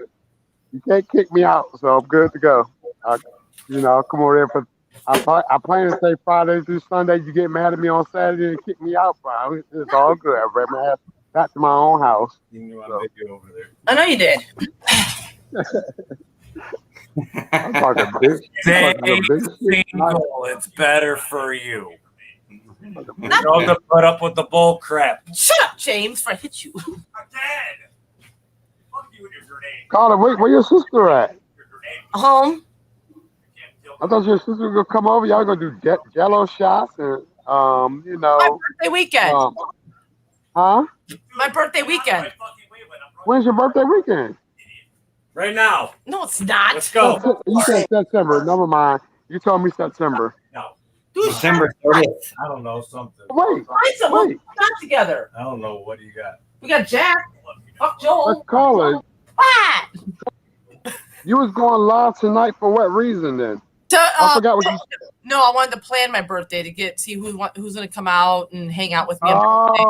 You can't kick me out, so I'm good to go. Come over there for. I plan to stay Friday through Sunday. You get mad at me on Saturday and kick me out, bro. It's all good. I read my ass back to my own house. You knew I made you over there. I know you did. I'm talking big. Stay I'm talking big shit. single. It's better for you. You don't have to put up with the bull crap. Shut up, James, before I hit you. I'm dead. Fuck you and your grenade. Carter, where your sister at? Your grenade. Home. I thought your sister was gonna come over. Y'all gonna do Jello shots and My birthday weekend. Huh? My birthday weekend. When's your birthday weekend? Right now. No, it's not. Let's go. You said September. Never mind. You told me September. No. Dude, December 30th. I don't know something. Wait, find someone. wait. We're not together. I don't know. What do you got? We got Jack. Fuck Joel. Let's call it. What? You was going live tonight for what reason then? I forgot what you said. No, I wanted to plan my birthday to see who's going to come out and hang out with me. On my birthday.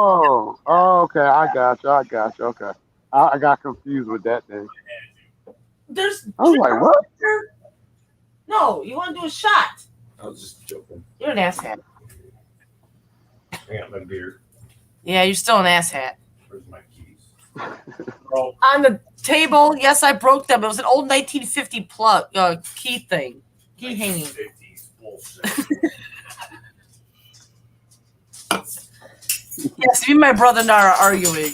Oh, okay. I got you. Okay. I got confused with that then. I was like, what? No, you want to do a shot. I was just joking. You're an asshat. Hang out my beer. Yeah, you're still an asshat. Where's my keys? Oh, On the table, yes, I broke them. It was an old 1950 key thing. Key hanging. 50s bullshit. Yes, me and my brother and I are arguing.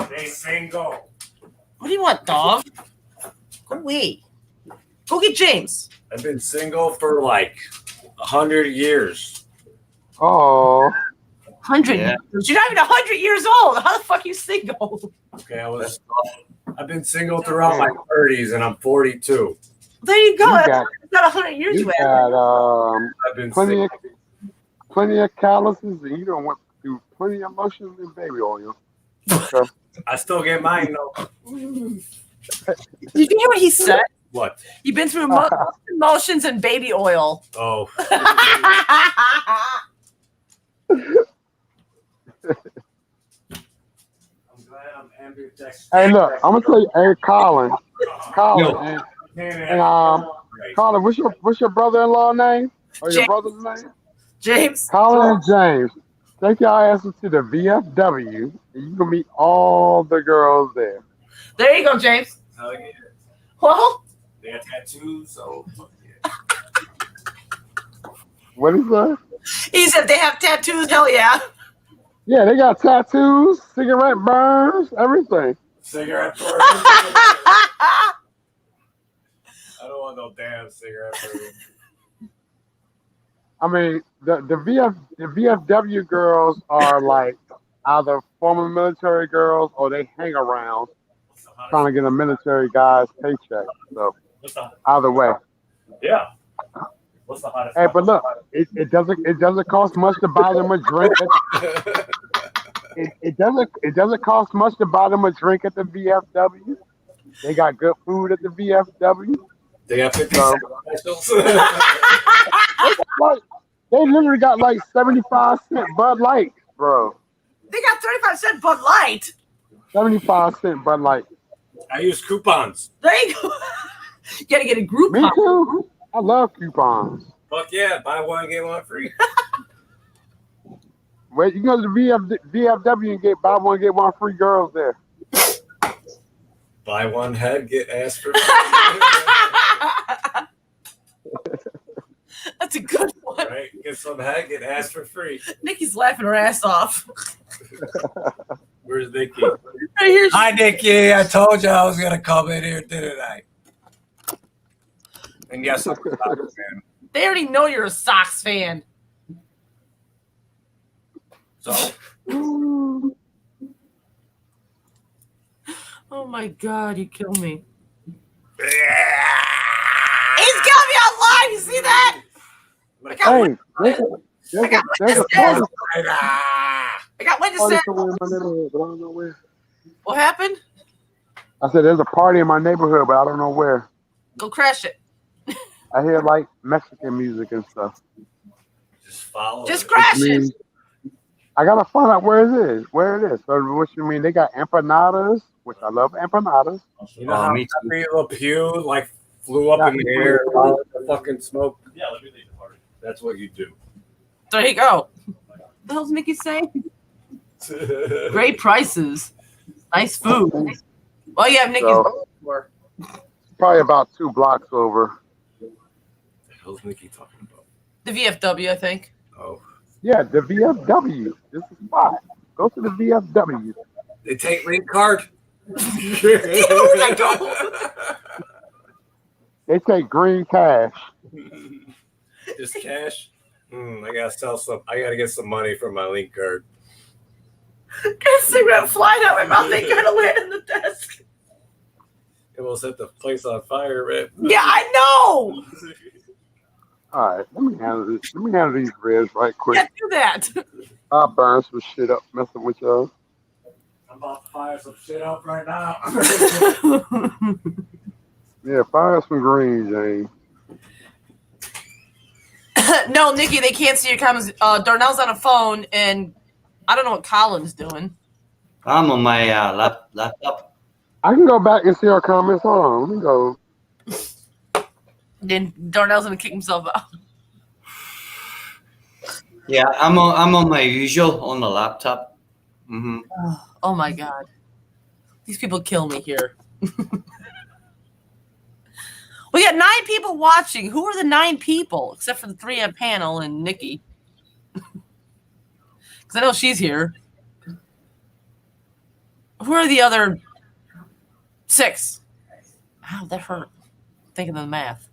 Stay single. What do you want, dog? Go away. Go get James. I've been single for like 100 years. Oh, 100 Yeah. years. You're not even 100 years old. How the fuck are you single? Okay, I've been single throughout my 30s and I'm 42. There you go. You That's got- not 100 years you you have. got I've been plenty single. of calluses, and you don't went through plenty of lotion and baby oil. I still get mine though. Did you hear what he said? What? You've been through emotions and baby oil. Oh, I'm glad I'm Hey, look, I'm gonna tell you, hey, Colin, Yo. and Colin, what's your brother-in-law name or your James. brother's name? James. Colin and James. Take your asses to the VFW, and you can meet all the girls there. There you go, James. Hell yeah. Well, They got tattoos, so fuck yeah. What is that? he said they have tattoos. Hell yeah. Yeah, they got tattoos, cigarette burns, everything. Cigarette burn. I don't want no damn cigarette burn. I mean, the VFW girls are like either former military girls or they hang around trying to get a military guy's paycheck. So What's the either way. yeah? What's the hottest? Hey, but look, it doesn't cost much to buy them a drink. It doesn't cost much to buy them a drink at the VFW. They got good food at the VFW. They got 50 So- specials. Like, they literally got like 75-cent Bud Light, bro. They got 35-cent Bud Light. 75-cent Bud Light. I use coupons. There you go. You gotta get a group. Me too. I love coupons. Fuck yeah! Buy one get one free. Wait, you go to the VFW and buy one get one free girls there. Buy one head, get ass for. That's a good one. Right? Get some head, get ass for free. Nikki's laughing her ass off. Where's Nikki? Right here. Hi, Nikki. I told you I was gonna come in here, didn't I? And yes, I'm a Sox fan. They already know you're a Sox fan. So Oh my God, you kill me. yeah. He's got me on live. You see that? I got, Hey, there's a party I got witnesses. somewhere in my neighborhood, but I don't know where. What happened? I said there's a party in my neighborhood, but I don't know where. Go crash it. I hear like Mexican music and stuff. Just follow. Just it. crash Which it. means I gotta find out where it is. Where it is. So what you mean? They got empanadas, which I love empanadas. You know how me too. Pepe Le Pew like flew up in the air, all the fucking smoke. Yeah, let me leave the party. That's what you do. There you go. What the hell's Nikki saying? Great prices. Nice food. Well, you have Nikki's So- for. Probably about 2 blocks over. What the hell's Nikki talking about? The VFW, I think. Oh, Yeah, the VFW. This is spot. Go to the VFW. they take link card. I don't. They take green cash. Just cash. I gotta sell some. I gotta get some money for my link card. Got a cigarette flying out my mouth. They kind of land in the desk. It will set the place on fire, man. Yeah, I know. All right, let me handle this. Let me handle these ribs right quick. Yeah, do that. I'll burn some shit up messing with y'all. I'm about to fire some shit up right now. Yeah, fire some green, James. No, Nikki, they can't see your comments. Darnell's on a phone, and I don't know what Colin's doing. I'm on my laptop. I can go back and see our comments. Hold on, let me go. Then Darnell's gonna kick himself out. Yeah, I'm on my usual on the laptop. Mm-hmm. Oh my God, these people kill me here. We got 9 people watching. Who are the 9 people, except for the 3 on panel and Nikki? Because I know she's here. Who are the other 6? Ow, that hurt. Thinking of the math.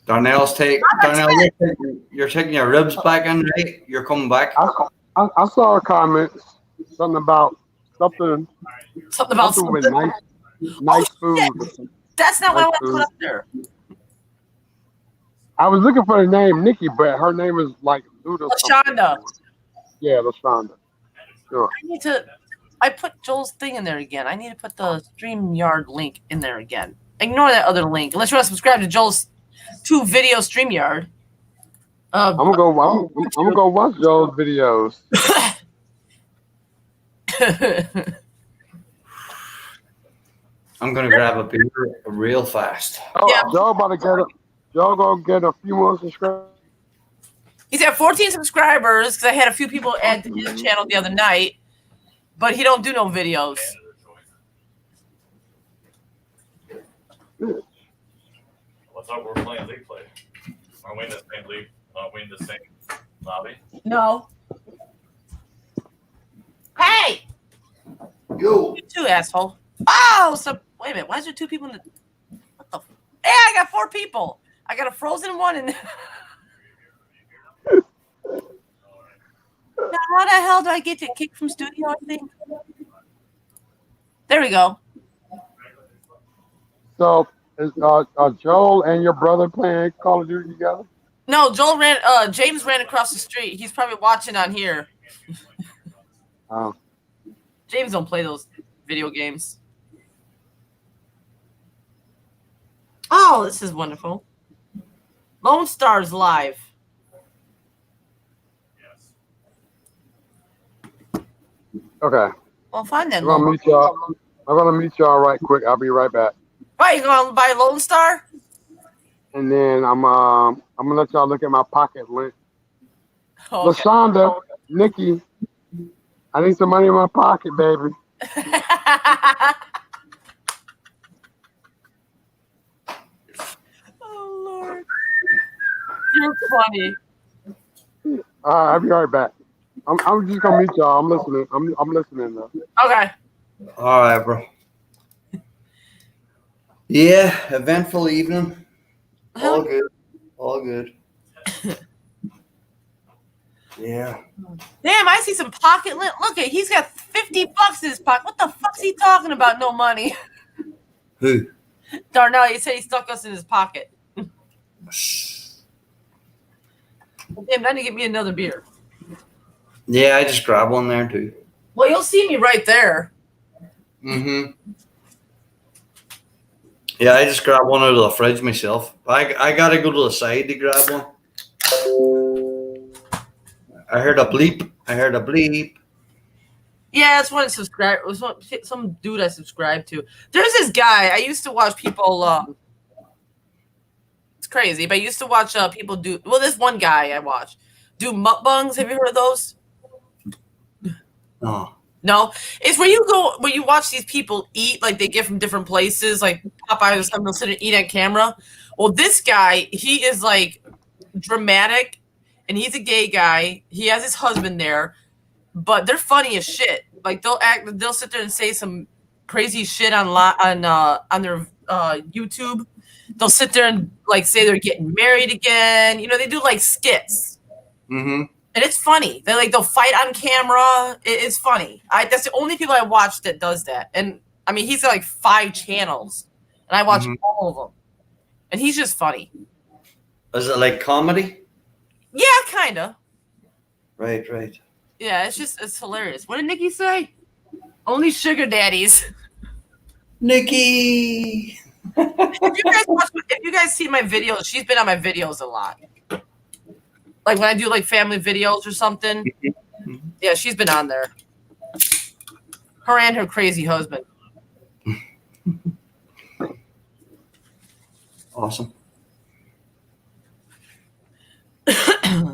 Darnell, you're taking your ribs back in, right? You're coming back. I saw a comment, something about something Something about with something. nice Oh, shit. food. That's not what I Nice want to put up there. I was looking for the name Nikki, but her name is like Luda. LaShonda. Yeah, LaShonda. Sure. I put Joel's thing in there again. I need to put the StreamYard link in there again. Ignore that other link. Unless you want to subscribe to Joel's 2 video StreamYard. I'm gonna go watch Joe's videos. I'm gonna grab a beer real fast. Oh, Yeah. Joe gonna get a few more subscribers. He's at 14 subscribers because I had a few people add to his channel the other night, but he don't do no videos. What's up? We're playing league play. Are we in the same league? Are we in the same lobby? No. Hey, Yo. you too, asshole. Oh, so wait a minute. Why is there two people in the? What the? Hey, I got 4 people. I got a frozen one and. Now, how the hell do I get to kick from studio? I think. There we go. So is Joel and your brother playing Call of Duty together? No, James ran across the street. He's probably watching on here. James don't play those video games. Oh, this is wonderful. Lone Star's live. Okay. Well, fine then. I'm gonna meet y'all. I'm gonna meet y'all right quick. I'll be right back. Why, you going to buy Lone Star? And then I'm gonna let y'all look at my pocket link. Okay. LaShonda, Nikki, I need some money in my pocket, baby. Oh, Lord. You're funny. I'll be right back. I'm just gonna meet y'all. I'm listening. I'm listening though. Okay. All right, bro. Yeah, eventful evening. All good. All good. Yeah. Damn, I see some pocket lint. Look at, he's got $50 in his pocket. What the fuck's he talking about? No money. Who? Darnell, he said he stuck us in his pocket. Damn, now to get me another beer. Yeah, I just grabbed one there too. Well, you'll see me right there. Mm-hmm. Yeah, I just grabbed one out of the fridge myself. I gotta go to the side to grab one. I heard a bleep. Yeah, it's one subscribe. It was some dude I subscribed to. There's this guy. I used to watch people. It's crazy, but I used to watch people do. Well, this one guy I watched do mukbangs. Have you heard of those? Oh. No, it's where you watch these people eat, like they get from different places, like Popeye or something. They'll sit and eat on camera. Well, this guy, he is like dramatic, and he's a gay guy. He has his husband there, but they're funny as shit. Like they'll sit there and say some crazy shit on their YouTube. They'll sit there and like say they're getting married again. You know, they do like skits. Mm-hmm. And it's funny. They'll fight on camera. It's funny. That's the only people I watch that does that. And I mean, he's got like 5 channels, and I watch all of them. And he's just funny. Is it like comedy? Yeah, kinda. Right. Yeah, it's hilarious. What did Nikki say? Only sugar daddies. Nikki. If you guys see my videos, she's been on my videos a lot. Like when I do like family videos or something. Yeah, she's been on there. Her and her crazy husband. Awesome.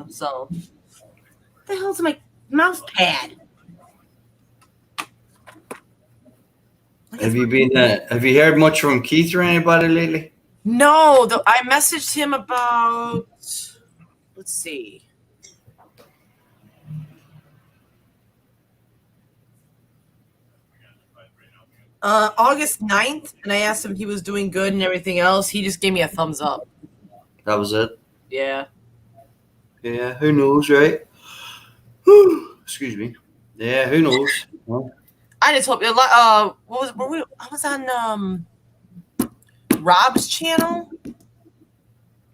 So, what the hell's my mouse pad? Have you heard much from Keith or anybody lately? No, I messaged him about. Let's see. August 9th, and I asked him if he was doing good and everything else. He just gave me a thumbs up. That was it. Yeah. Yeah, who knows, right? Excuse me. Yeah, who knows? Well, I just hope. I was on Rob's channel,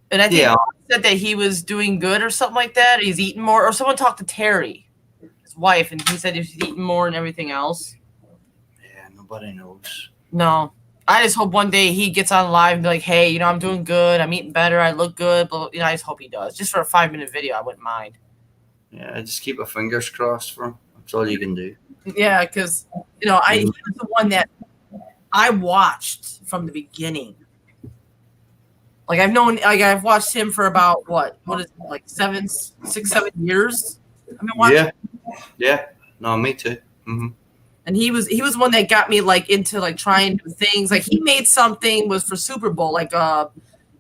and I think he said that he was doing good or something like that. He's eating more, or someone talked to Terry, his wife, and he said he's eating more and everything else. yeah, nobody knows. No, I just hope one day he gets on live and be like, "Hey, I'm doing good. I'm eating better. I look good." But I just hope he does, just for a 5-minute video. I wouldn't mind. Yeah, I just keep my fingers crossed for him. That's all you can do. Yeah, because he was the one that I watched from the beginning. Like I've watched him for about what is it, like 7 years. I've been watching. Yeah. No, me too. Mm-hmm. And he was one that got me like into like trying new things. Like he made something was for Super Bowl, like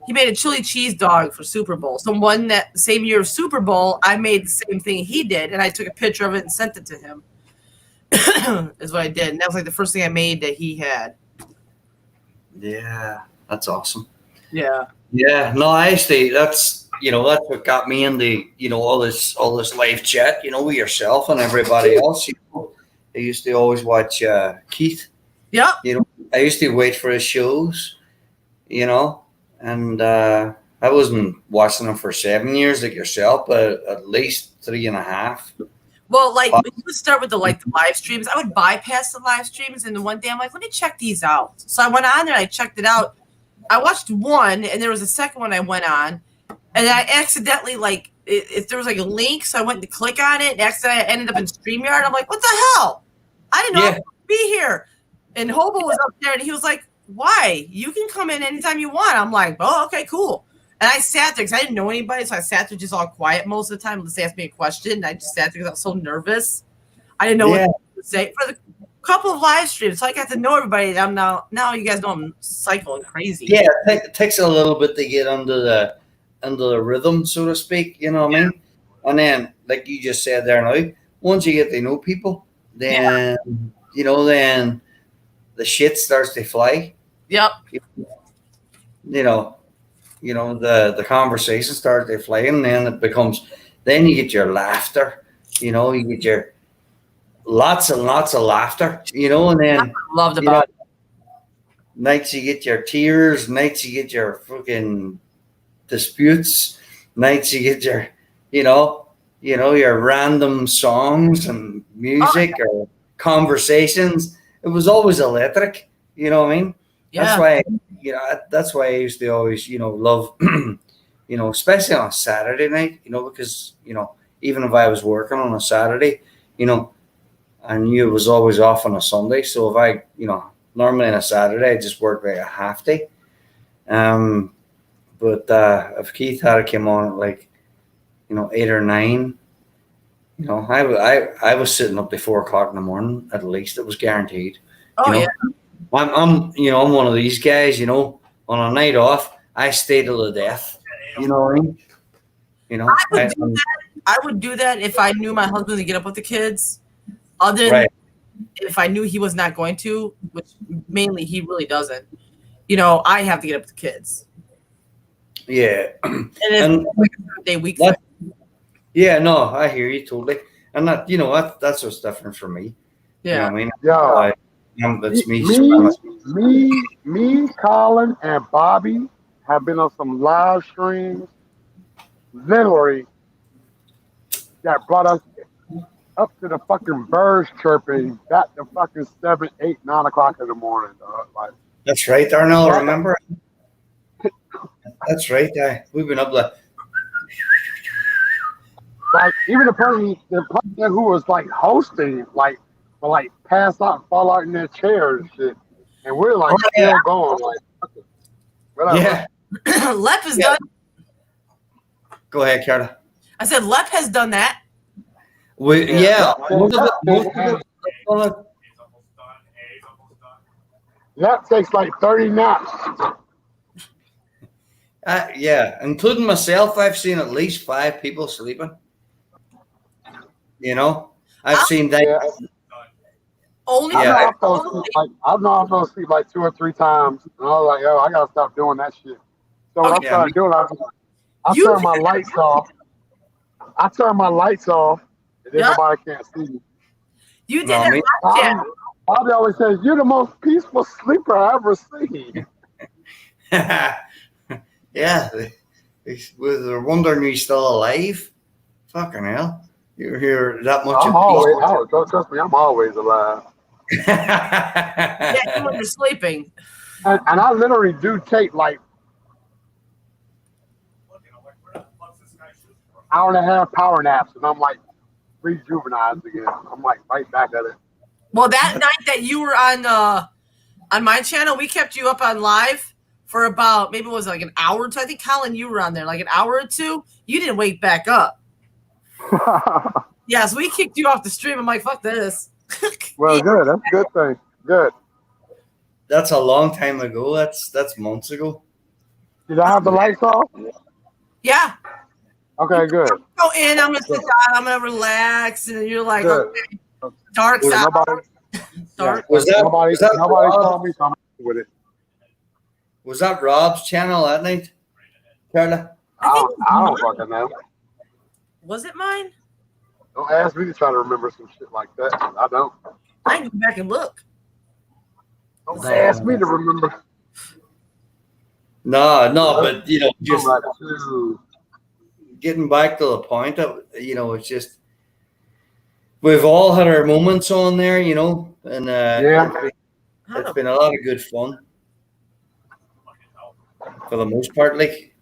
he made a chili cheese dog for Super Bowl. So one that same year of Super Bowl, I made the same thing he did, and I took a picture of it and sent it to him. Is what I did, and that was like the first thing I made that he had. Yeah, that's awesome. Yeah. Yeah, no, that's what got me into all this live chat, with yourself and everybody else. I used to always watch Keith. Yep. I used to wait for his shows, and I wasn't watching them for 7 years like yourself, but at least 3.5. Well, like we would start with the live streams. I would bypass the live streams, and then one day I'm like, let me check these out. So I went on there, and I checked it out. I watched one, and there was a second one I went on, and I accidentally if there was like a link, so I went to click on it, and accidentally I ended up in StreamYard. I'm like, what the hell? I didn't know I could be here. And Hobo was up there, and he was like, why? You can come in anytime you want. I'm like, oh, okay, cool. And I sat there because I didn't know anybody, so I sat there just all quiet most of the time. Let's ask me a question. And I just sat there because I was so nervous. I didn't know what to say. For the couple of live streams, so I got to know everybody. I'm now you guys know I'm cycling crazy. Yeah, it takes a little bit to get under the rhythm, so to speak. You know what I mean? And then, like you just said there now, once you get to know people, then then the shit starts to fly. Yep. The conversation starts to fly, and then you get your laughter. You get your lots and lots of laughter. And then I loved about it. Nights you get your tears, nights you get your fucking disputes, nights you get your your random songs and music or conversations. It was always electric. You know what I mean? Yeah. That's why I used to always love especially on a Saturday night, because even if I was working on a Saturday, I knew it was always off on a Sunday. So if I normally on a Saturday I just work like a half day. But if Keith had come on at 8 or 9, I was sitting up to 4 o'clock in the morning at least. It was guaranteed. Oh yeah. I'm one of these guys. On a night off, I stay till the death. You know what I mean? I would do that if I knew my husband would get up with the kids. Other than if I knew he was not going to, which mainly he really doesn't. I have to get up with the kids. Yeah. And it's like a day week. Yeah, no, I hear you totally. And that's what's different for me. Yeah. You know what I mean? Yeah. That's me. Me, Colin, and Bobby have been on some live streams, literally, that brought us up to the fucking birds chirping back to fucking 7, 8, 9 o'clock in the morning. That's right, Darnell. Remember? That's right. We've been up there. Even the person who was hosting, will pass out and fall out in their chairs and shit. And we're still going, whatever. Yeah. Lep has done. Go ahead, Carla. I said Lep has done that. That takes 30 naps. Including myself, I've seen at least 5 people sleeping. I've seen that. Yeah. Only I've known I'm going to sleep 2 or 3 times. And I was like, yo, I got to stop doing that shit. So what I started doing, I turned my lights off. And then nobody can't see me. You did that. Bobby always says, you're the most peaceful sleeper I ever seen. Yeah. They're wondering you're still alive. Fucking hell. You're here that much. Don't trust me, I'm always alive. Yeah, when you're sleeping. And I literally do take hour and a half power naps, and I'm rejuvenized again. I'm like right back at it. Well, that night that you were on my channel, we kept you up on live for about maybe it was like an hour or two. I think Colin, you were on there like an hour or two. You didn't wake back up. Yeah, so we kicked you off the stream. I'm like, fuck this. Well, good. That's a good thing. Good. That's a long time ago. That's months ago. Did I have the lights off? Yeah. Okay, good. Go in. I'm gonna sit down. I'm gonna relax, and you're like, Good. okay, dark Was out. nobody, Dark. Was that nobody Rob? told me something with it. Was that Rob's channel that night, Carla? I don't fucking know. Was it mine? Don't ask me to try to remember some shit like that. I don't. I can go back and look. Don't ask me to remember. No, but just Like, dude, getting back to the point of it's just we've all had our moments on there, and Yeah. it's been a lot of good fun for the most part. Like,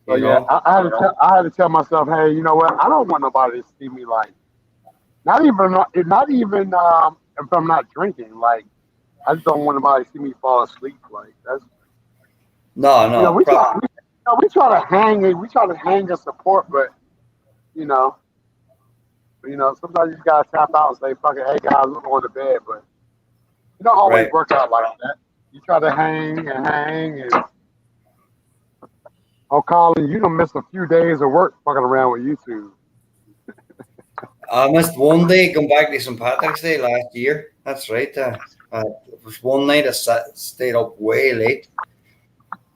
So yeah, I had to tell myself, hey, you know what? I don't want nobody to see me like, not even if I'm not drinking. Like, I just don't want nobody to see me fall asleep. Like that's no, we try to hang and support, but sometimes you just gotta tap out and say, fuck it, hey guys, we're going to bed. But you don't always Right. work out like that. You try to hang and. Oh, Colin, you done missed a few days of work fucking around with YouTube. I missed one day going back to St. Patrick's Day last year. That's right. It was one night I stayed up way late.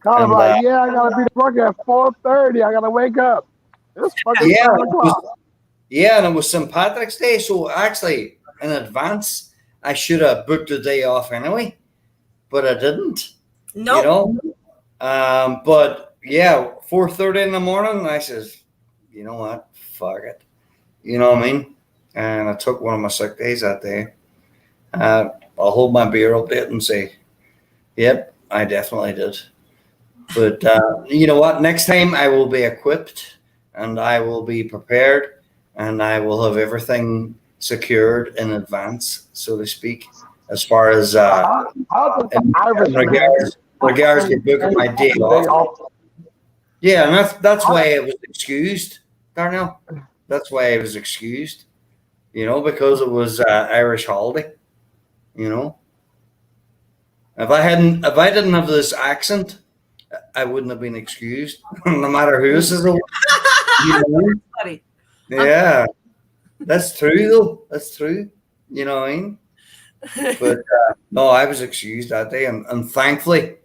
Colin, And, like, yeah, I gotta be to work at 4:30. I gotta wake up. It's fucking Yeah, 7 it o'clock. Yeah, and it was St. Patrick's Day, so actually in advance I should have booked the day off anyway, but I didn't. Nope. But yeah, 4:30 in the morning, I says, you know what, fuck it. You know what I mean? And I took one of my sick days that day. I'll hold my beer up there and say, yep, I definitely did. But you know what? Next time I will be equipped and I will be prepared and I will have everything secured in advance, so to speak, as far as in regards to booking my day off. Yeah, and that's why I was excused, Darnell. That's why I was excused, because it was Irish holiday. If I didn't have this accent, I wouldn't have been excused, no matter who this is. Funny. Yeah, that's true though. That's true. You know what I mean? But no, I was excused that day, and thankfully,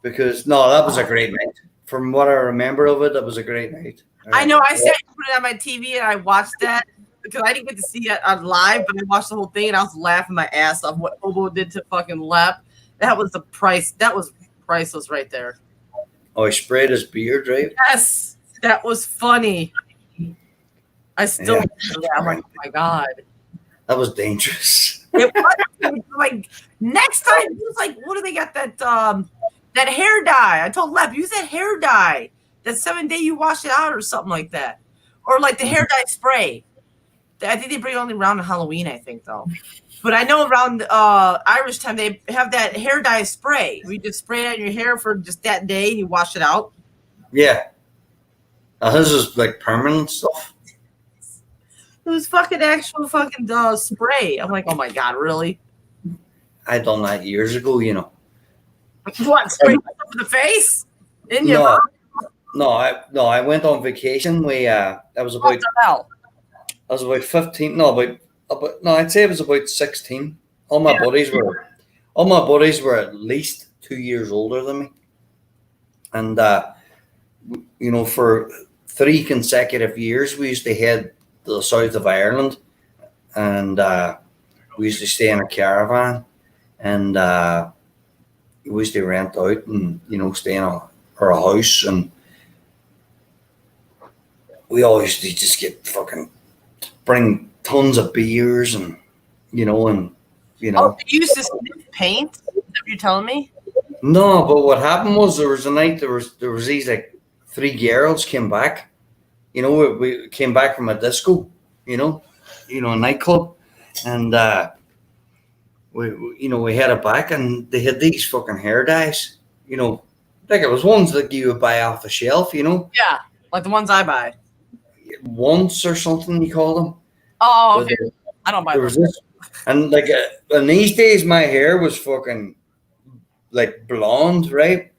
because that was a great night. From what I remember of it, that was a great night. I know. I sat and put it on my TV and I watched that because I didn't get to see it on live, but I watched the whole thing and I was laughing my ass off what Obo did to fucking Lep. That was the price. That was priceless right there. Oh, he sprayed his beard, right? Yes, that was funny. I still Yeah. remember that. I'm like, oh my god. That was dangerous. It was like next time he was like, what do they got that hair dye? I told Lep, use that hair dye. That 7 day you wash it out or something like that. Or like the hair dye spray. I think they bring it only around Halloween, I think though. But I know around Irish time they have that hair dye spray. You just spray it on your hair for just that day and you wash it out. Yeah. His is like permanent stuff. It was fucking actual fucking spray. I'm like, oh my god, really? I done that years ago, What, spray for the face? In your mouth? No, I went on vacation. I was What about the hell? 15. No, I'd say I was about 16. All my buddies were at least 2 years older than me, and for 3 consecutive years we used to head to the south of Ireland, and we used to stay in a caravan, and we used to rent out and stay in a house, and we always used to just get fucking bring tons of beers and Oh, you used to sniff paint? Is that what you're telling me? No, but what happened was there was a night there was these like 3 girls came back You know, we came back from a disco, you know, a nightclub, and we had it back, and they had these fucking hair dyes, you know, like it was ones that you would buy off the shelf, you know, Yeah, like the ones I buy. once or something you call them. Oh, But okay. I don't buy there was those. this, and like, and these days my hair was fucking like blonde, right?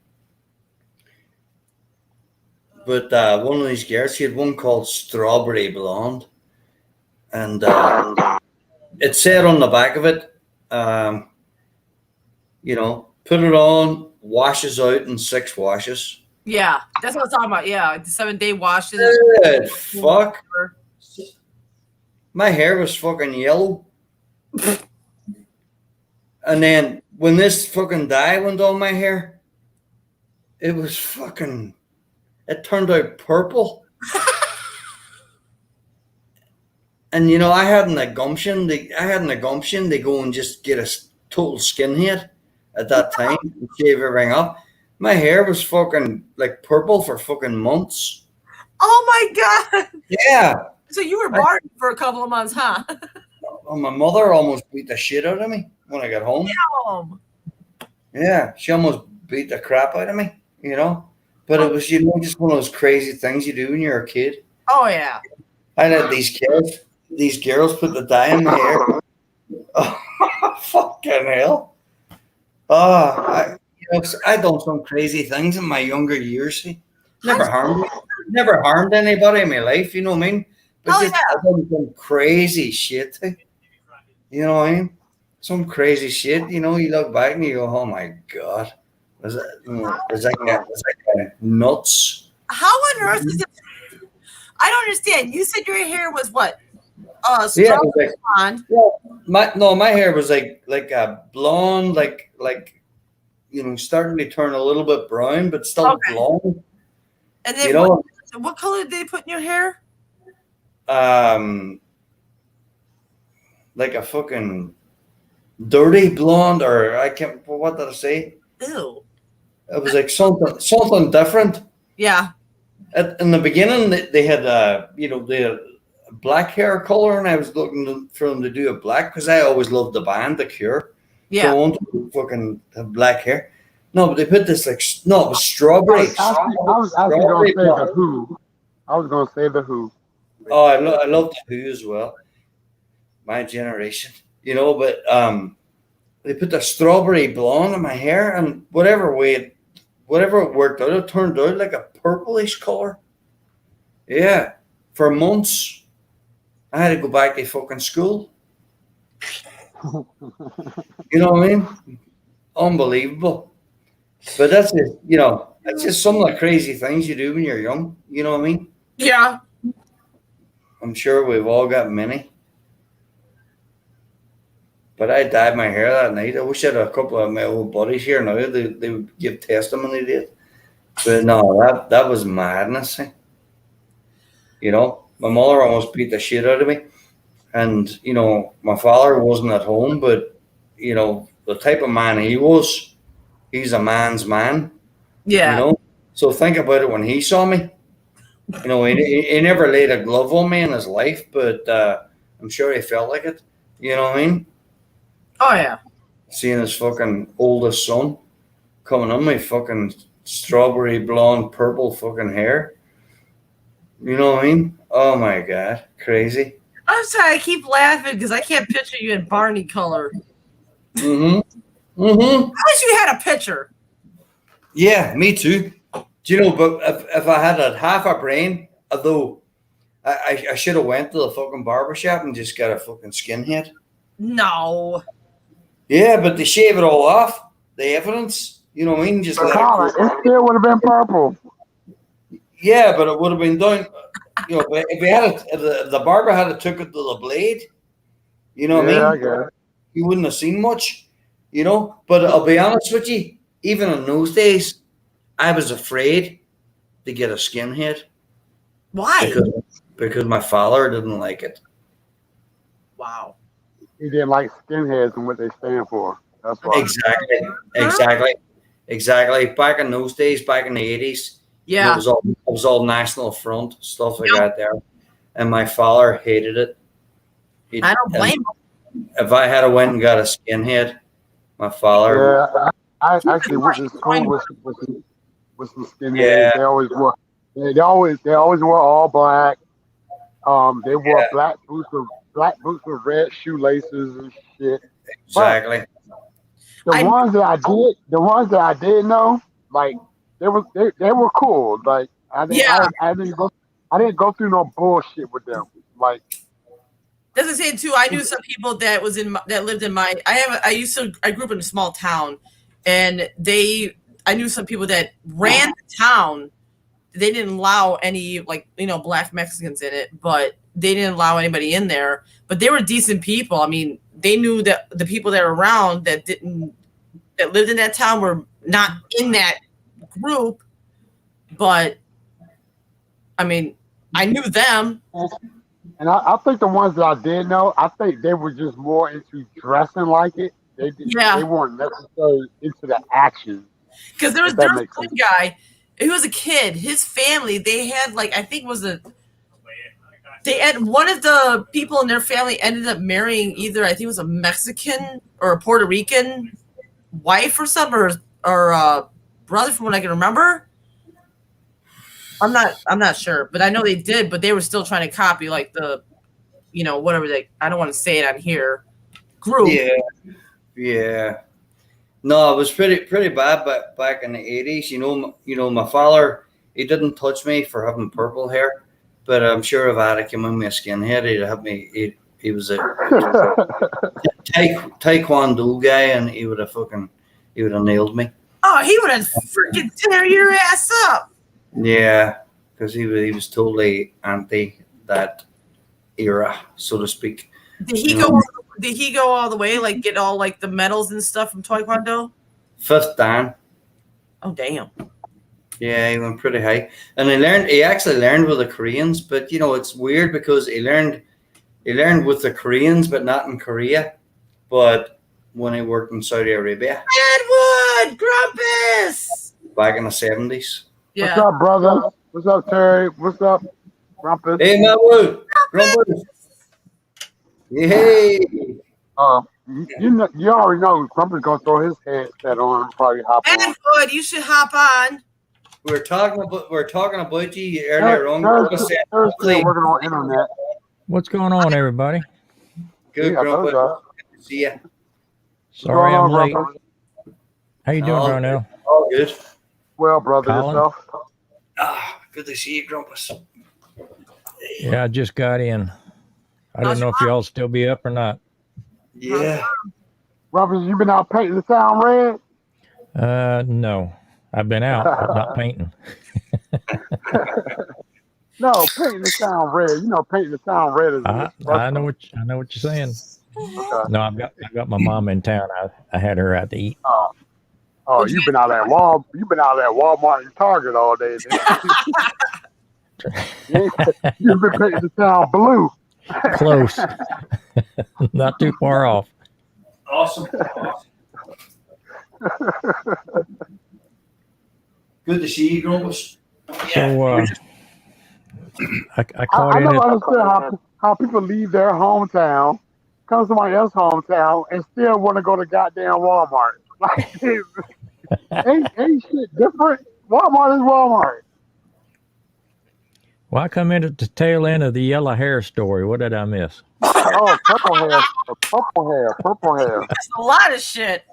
But one of these girls, she had one called Strawberry Blonde, and it said on the back of it, you know, put it on, washes out in 6 washes. Yeah, that's what I'm talking about. Yeah, the 7-day washes. Good fuck. My hair was fucking yellow. And then when this fucking dye went on my hair, it was fucking, it turned out purple. And you know, I hadn't a gumption. To go and just get a total skinhead at that time and shave everything up. My hair was fucking like purple for fucking months. Oh my god! Yeah. So you were barred for a couple of months, huh? Oh, my mother almost beat the shit out of me when I got home. Yeah, she almost beat the crap out of me, you know. But it was, you know, just one of those crazy things you do when you're a kid. Oh yeah. I had these girls put the dye in my hair. Oh, fucking hell. Oh, I done some crazy things in my younger years. See? Never harmed anybody in my life, you know what I mean? But Oh, just I done some crazy shit. You know what I mean? Some crazy shit, you know, you look back and you go, oh my God. Was that kind of nuts? How on earth is it? I don't understand. You said your hair was what? Yeah, it Strawberry was like, blonde. well, my hair was like a blonde, like you know, starting to turn a little bit brown, but still Okay. blonde. And then You know, what color did they put in your hair? like a fucking dirty blonde, or I can't. What did I say? Ew. It was like something different. Yeah. In the beginning, they had you know, they had black hair color, and I was looking for them to do a black because I always loved the band, The Cure. Yeah. So I wanted to fucking have black hair. No, but they put this like no, it was strawberry. I was actually going to say the Who. I was going to say the Who. Oh, I love the Who as well. My generation, you know, but they put the strawberry blonde in my hair, and whatever it worked out, it turned out like a purplish color. Yeah, for months, I had to go back to fucking school. You know what I mean? Unbelievable. But that's it. You know, that's just some of the crazy things you do when you're young. You know what I mean? Yeah. I'm sure we've all got many. But I dyed my hair that night. I wish I had a couple of my old buddies here now. They would give testimony to it. But no, that was madness. You know, my mother almost beat the shit out of me. And, you know, my father wasn't at home, but, you know, the type of man he was, he's a man's man. Yeah. You know? So think about it when he saw me. You know, he never laid a glove on me in his life, but I'm sure he felt like it. You know what I mean? Oh yeah. Seeing his fucking oldest son coming on my fucking strawberry blonde purple fucking hair. You know what I mean? Oh my God. Crazy. I'm sorry, I keep laughing because I can't picture you in Barney color. Mm-hmm. Mm-hmm. I wish you had a picture. Yeah, me too. Do you know, but if I had a half a brain, although I should have went to the fucking barbershop and just got a fucking skinhead. No. Yeah, but they shave it all off. The evidence, you know what I mean? Just let It still would have been purple. Yeah, but it would have been done. You know, if we had it, if the barber had it took it to the blade, you know what I mean? I guess. You wouldn't have seen much, you know. But I'll be honest with you, even in those days, I was afraid to get a skinhead. Why? Because my father didn't like it. Wow. He didn't like skinheads and what they stand for. That's why. Exactly. Back in those days, back in the 80s, Yeah. It was all National Front stuff like that there, and my father hated it. I don't blame him. If I had went and got a skinhead, my father. Yeah, I actually went to school with some skinheads. Yeah. They always wore all black. They wore black boots with red shoelaces and shit. Exactly. The ones that I did know, like they were cool. Like I didn't go through no bullshit with them. Like Doesn't say too. I knew some people that lived in my. I grew up in a small town, and I knew some people that ran the town. They didn't allow any black Mexicans in it, but they didn't allow anybody in there. But they were decent people. I mean, they knew that the people that were around that lived in that town were not in that group. But I mean, I knew them. And I think the ones that I did know, I think they were just more into dressing like it. They weren't necessarily into the action. Because there was one guy who was a kid. His family, they had they had one of the people in their family ended up marrying either I think it was a Mexican or a Puerto Rican wife or something or brother from what I can remember. I'm not sure, but I know they did, but they were still trying to copy like the, whatever I don't want to say it on here, group. Yeah. No, it was pretty bad back in the 80s. My father, he didn't touch me for having purple hair, but I'm sure if I had come in with a skinhead, he'd have me. He was a taekwondo guy, and he would have nailed me. Oh, he would have freaking tear your ass up. Yeah, because he was totally anti that era, so to speak. Did he go all the way, like get all like the medals and stuff from Taekwondo? 5th Dan. Oh damn. Yeah, he went pretty high, and he actually learned with the Koreans. But it's weird because he learned with the Koreans, but not in Korea. But when he worked in Saudi Arabia, Edward Grumpus back in the 70s. Yeah. What's up, brother? What's up, Terry? What's up, Grumpus? Hey, Matt Grumpus. Yay! You already know Grumpus gonna throw his headset on and probably hop on. Edward, you should hop on. We're talking about you earlier on. Thursday, working on internet. What's going on, everybody? Good, Grumpus. Good to see you. Sorry I'm late. Grumpus? How you doing, Darnell? All good. Well, brother, Colin? yourself? Good to see you, Grumpus. Yeah, I just got in. I don't know if y'all still be up or not. Yeah. Grumpus, you been out painting the town red? No. I've been out, but not painting. No, painting the town red. Painting the town red is. I know what you're saying. Okay. No, I've got my mom in town. I had her out to eat. Oh, you've been out at Walmart and Target all day. You've been painting the town blue. Close. Not too far off. Awesome. Good to see you, Grumpus. So I caught I in never it. understood how people leave their hometown, come to somebody else's hometown, and still want to go to goddamn Walmart. Like, ain't shit different. Walmart is Walmart. Well, I come in at the tail end of the yellow hair story. What did I miss? Oh, purple hair. That's a lot of shit.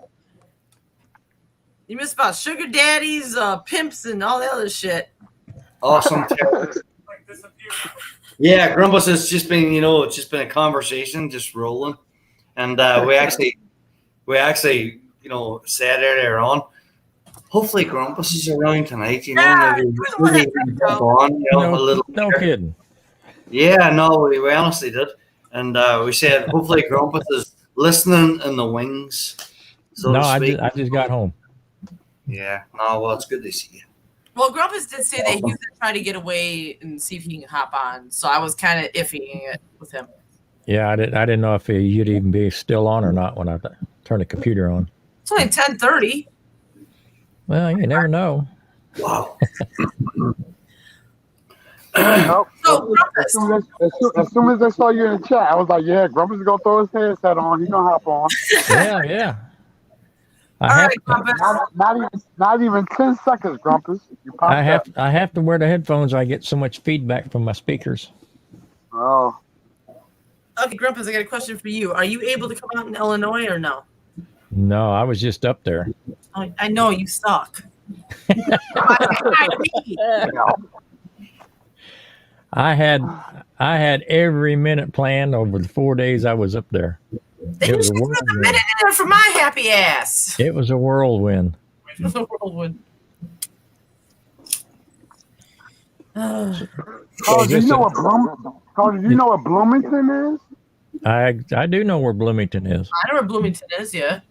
You missed about sugar daddies, pimps, and all the other shit. Awesome. Yeah, Grumpus has just been, it's just been a conversation, just rolling, and we actually, said earlier on. Hopefully, Grumpus is around tonight. Maybe jump on, a little. No kidding. Yeah, no, we honestly did, and we said hopefully Grumpus is listening in the wings. So No, to I speak. just got home. Yeah, no, well, it's good to see you. Well, Grumpus did say that he was going to try to get away and see if he can hop on. So I was kind of iffying it with him. Yeah, I didn't know if you'd even be still on or not when I turned the computer on. It's only 10:30. Well, you never know. Wow. Nope. So, As soon as I saw you in the chat, I was like, yeah, Grumpus is going to throw his headset on. He's going to hop on. Yeah, yeah. all I have, right, Grumpus. Not even 10 seconds, Grumpus. You popped I have to wear the headphones. I get so much feedback from my speakers. Oh. Okay, Grumpus, I got a question for you. Are you able to come out in Illinois or no? No, I was just up there. I know you suck. I had every minute planned over the 4 days I was up there. Then you was a should put a whirlwind. minute in there for my happy ass. It was a whirlwind. It was a whirlwind. Carl, do you know what Bloomington is? I do know where Bloomington is. I know where Bloomington is, yeah.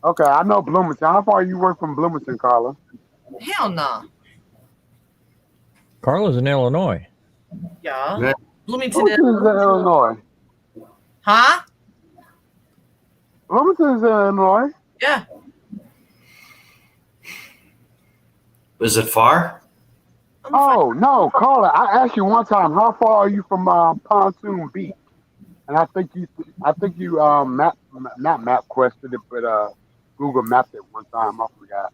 Okay, I know Bloomington. How far you work from Bloomington, Carla? Hell no. Carla's in Illinois. Yeah. Yeah. Bloomington, Bloomington is in Illinois. huh? Bloomington is in Illinois. Yeah. Was it far? Oh, no, Carla, I asked you one time, how far are you from Pontoon Beach? And I think you not MapQuested it, but Google mapped it one time. I forgot.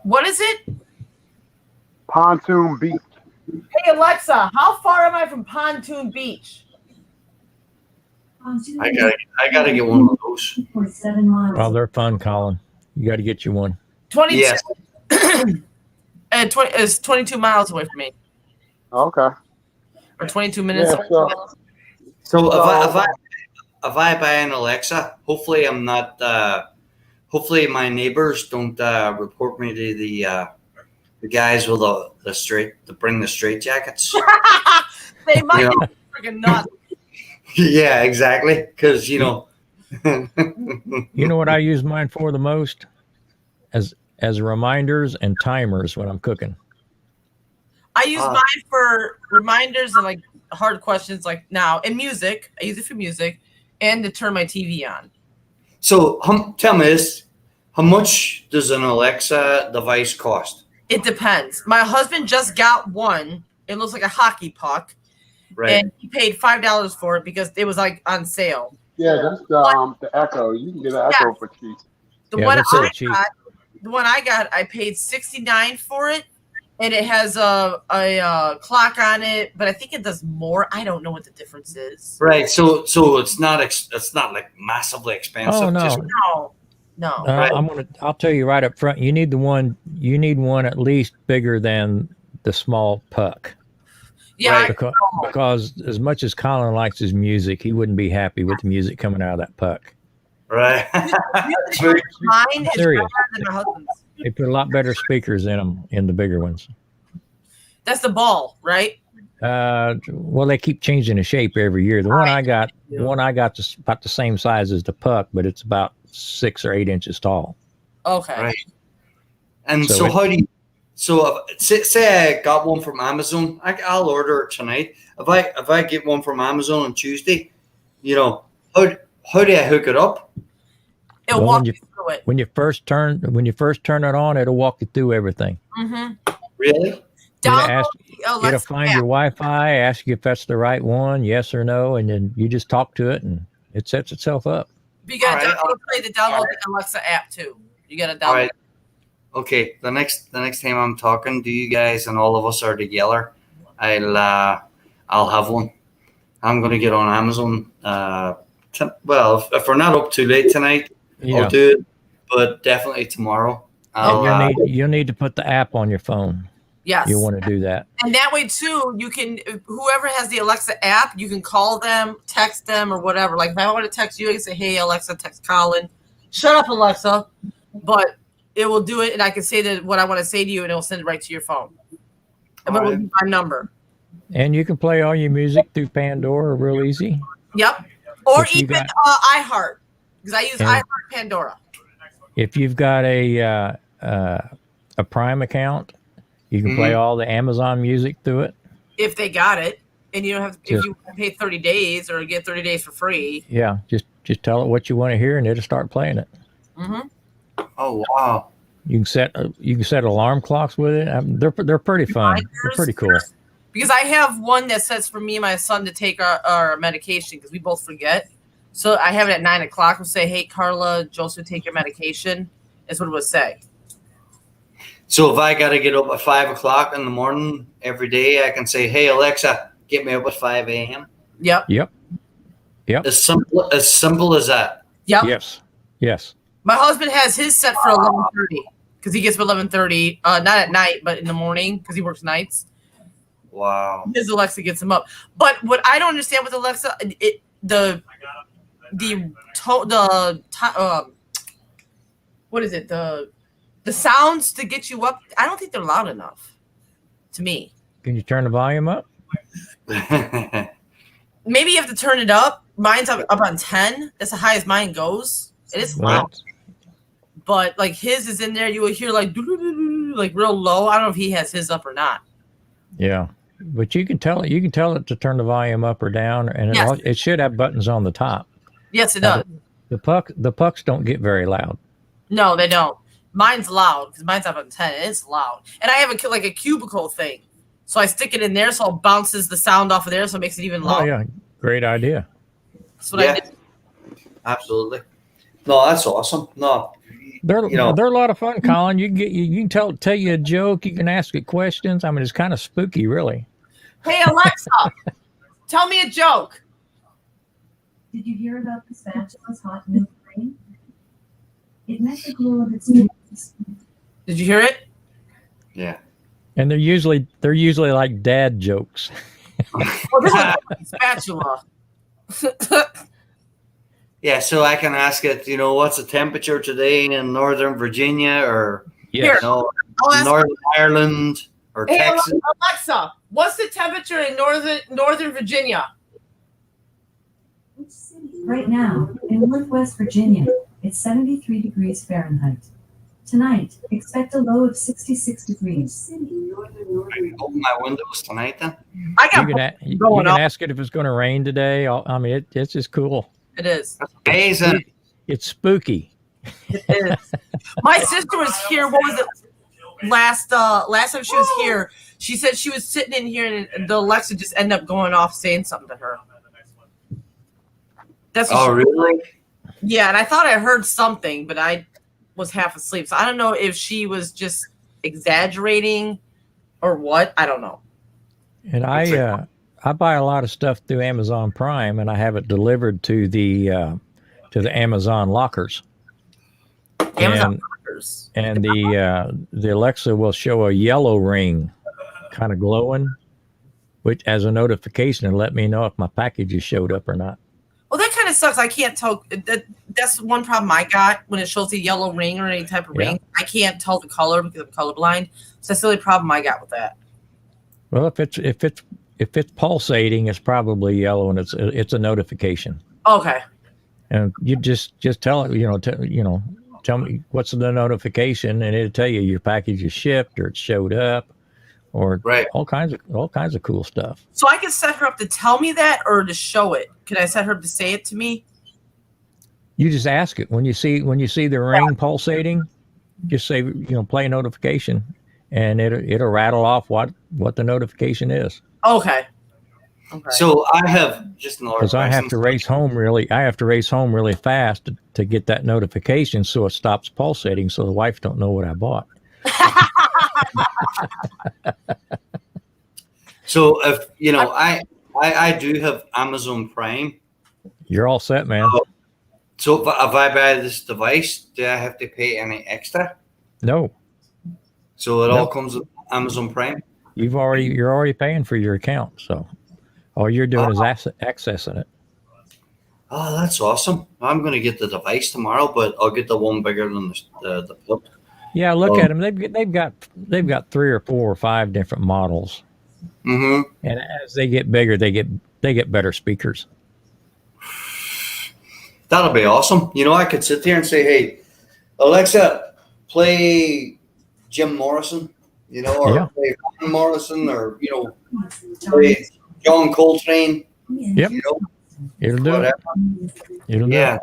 What is it? Pontoon Beach. Hey Alexa, how far am I from Pontoon Beach? I gotta get one of those. Well, they're fun, Colin. You got to get you one. 22. Yes. It's 22 miles away from me, Okay. or 22 minutes. Yeah, so- So if I buy an Alexa, hopefully I'm not. Hopefully my neighbors don't report me to the guys with the straight jackets. They might Yeah. be freaking nuts. Yeah, exactly. Because you know. You know what I use mine for the most? As reminders and timers when I'm cooking. I use mine for reminders and like hard questions, like now, and music. I use it for music and to turn my TV on. So tell me this: how much does an Alexa device cost? It depends. My husband just got one. It looks like a hockey puck, Right. and he paid $5 for it because it was like on sale. Yeah, that's the Echo. You can get an Echo for cheap. The Yeah, one that's so I cheap. got, I paid $69 for it, and it has a clock on it, but I think it does more. I don't know what the difference is. Right. So it's not like massively expensive. Oh, no. Just, No. Right. I'll tell you right up front. You need one at least bigger than the small puck. Yeah, Right. Because as much as Colin likes his music, he wouldn't be happy with the music coming out of that puck. right. mine is Serious. better than my husband's. They put a lot better speakers in them in the bigger ones. That's the ball, right? Well, they keep changing the shape every year. The one I got is about the same size as the puck, but it's about 6 or 8 inches tall. Okay. Right. And So so, it- how do you? So say I got one from Amazon, I'll order it tonight. If I get one from Amazon on Tuesday, you know, how do I hook it up? It'll Well, walk when you you- through it. When you first turn it on, it'll walk you through everything. Mm-hmm. Really? Download the It'll Alexa find app. your Wi-Fi, ask you if that's the right one, yes or no, and then you just talk to it, and it sets itself up. You got All right, to download the Alexa app too. You got to download. All right. Okay. The next time I'm talking to you guys and all of us are together, I'll have one. I'm gonna get on Amazon. Well, if we're not up too late tonight, Yeah. I'll do it. But definitely tomorrow. And you'll need to put the app on your phone. Yes. You'll want to do that. And that way too, you can, whoever has the Alexa app, you can call them, text them, or whatever. Like if I want to text you, I can say, "Hey Alexa, text Colin." Shut up, Alexa. But it will do it, and I can say that what I want to say to you, and it will send it right to your phone. And it will be my number. And you can play all your music through Pandora real easy. Yep. Or If you even got- iHeart, because I use And- iHeart Pandora. If you've got a Prime account, you can play all the Amazon music through it. If they got it, and you don't have to, if Just- you pay 30 days or get 30 days for free. Yeah, just tell it what you want to hear, and it'll start playing it. Mm-hmm. Oh wow. You can set alarm clocks with it. They're pretty fun. They're pretty cool. Because I have one that sets for me and my son to take our medication because we both forget. So I have it at 9 o'clock. We'll say, "Hey, Carla, Joseph, take your medication." That's what it would say. So if I got to get up at 5 o'clock in the morning every day, I can say, "Hey Alexa, get me up at 5 a.m." Yep. Yep. As simple as that. Yep. Yes. My husband has his set for 11:30 because he gets up 11:30, not at night, but in the morning because he works nights. Wow. His Alexa gets him up. But what I don't understand with Alexa, what is it? The sounds to get you up. I don't think they're loud enough to me. Can you turn the volume up? Maybe you have to turn it up. Mine's up on 10. That's the highest mine goes. It is loud. But like his is in there, you will hear like real low. I don't know if he has his up or not. Yeah. But you can tell it to turn the volume up or down, and Yes. it should have buttons on the top. Yes, it does. The pucks don't get very loud. No, they don't. Mine's loud because mine's up on 10. It's loud. And I have a cubicle thing. So I stick it in there so it bounces the sound off of there so it makes it even Oh louder. yeah, great idea. That's what I did. Absolutely. No, that's awesome. No, They're a lot of fun, Colin. You can tell you a joke. You can ask it questions. I mean, it's kind of spooky, really. Hey, Alexa, tell me a joke. Did you hear about the spatula's hot new frame? It met the glow of its nose. Did you hear it? yeah. And they're usually like dad jokes. Oh, this is a spatula. Yeah, so I can ask it, what's the temperature today in Northern Virginia or Yes. I'll ask Northern Ireland or Hey, Texas? Alexa, what's the temperature in Northern Virginia? Which city? Right now, in Northwest Virginia, it's 73 degrees Fahrenheit. Tonight, expect a low of 66 degrees. Open my windows tonight then? I got You going can on. ask it if it's going to rain today. I mean, it's just cool. It is. That's amazing. It's spooky. It is. My sister was here. What was it? Last time she was here, she said she was sitting in here and the Alexa just ended up going off saying something to her. That's what Oh, she- really? Yeah, and I thought I heard something, but I was half asleep. So I don't know if she was just exaggerating or what. I don't know. And I buy a lot of stuff through Amazon Prime, and I have it delivered to the Amazon lockers. Amazon workers. And the Alexa will show a yellow ring, kind of glowing, which as a notification and let me know if my package has showed up or not. Well, that kind of sucks. I can't tell. That's one problem I got when it shows a yellow ring or any type of Yeah. ring. I can't tell the color because I'm colorblind. So that's the only problem I got with that. Well, if it's pulsating, it's probably yellow, and it's a notification. Okay. And you just tell it, tell me what's the notification, and it'll tell you your package is shipped or it showed up, or Right. all kinds of cool stuff. So I can set her up to tell me that or to show it. Can I set her up to say it to me? You just ask it when you see the ring pulsating. Just say play a notification, and it'll rattle off what the notification is. Okay. Okay. So I have just another Because I have question. to race home really fast to get that notification, so it stops pulsating, so the wife don't know what I bought. So if I do have Amazon Prime. You're all set, man. So if I buy this device, do I have to pay any extra? No, So it No. all comes with Amazon Prime. you're already paying for your account, so all you're doing is accessing it. Oh, that's awesome. I'm going to get the device tomorrow, but I'll get the one bigger than the flip. Yeah, look Oh. at them. They've got 3 or 4 or 5 different models, Mm-hmm. and as they get bigger, they get better speakers. That'll be awesome. I could sit there and say, "Hey, Alexa, play Jim Morrison," or Yeah. play Van Morrison, or play John Coltrane. Yep. It'll do it. Whatever. It'll do Yeah, it.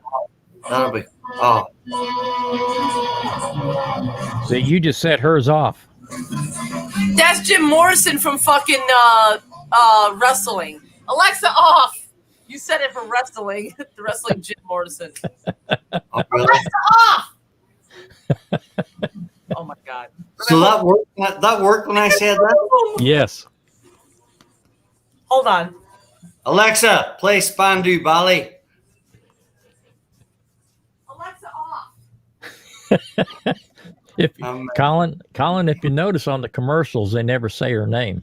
That'll be. Oh, So you just set hers off. That's Jim Morrison from fucking wrestling. Alexa, off. You said it for wrestling. The wrestling Jim Morrison. really? Alexa, off. Oh my god. So that worked. That worked when I said that. Yes. Hold on. Alexa, play Spandu Ballet. Alexa, off. If Um, Colin, if you notice on the commercials, they never say her name.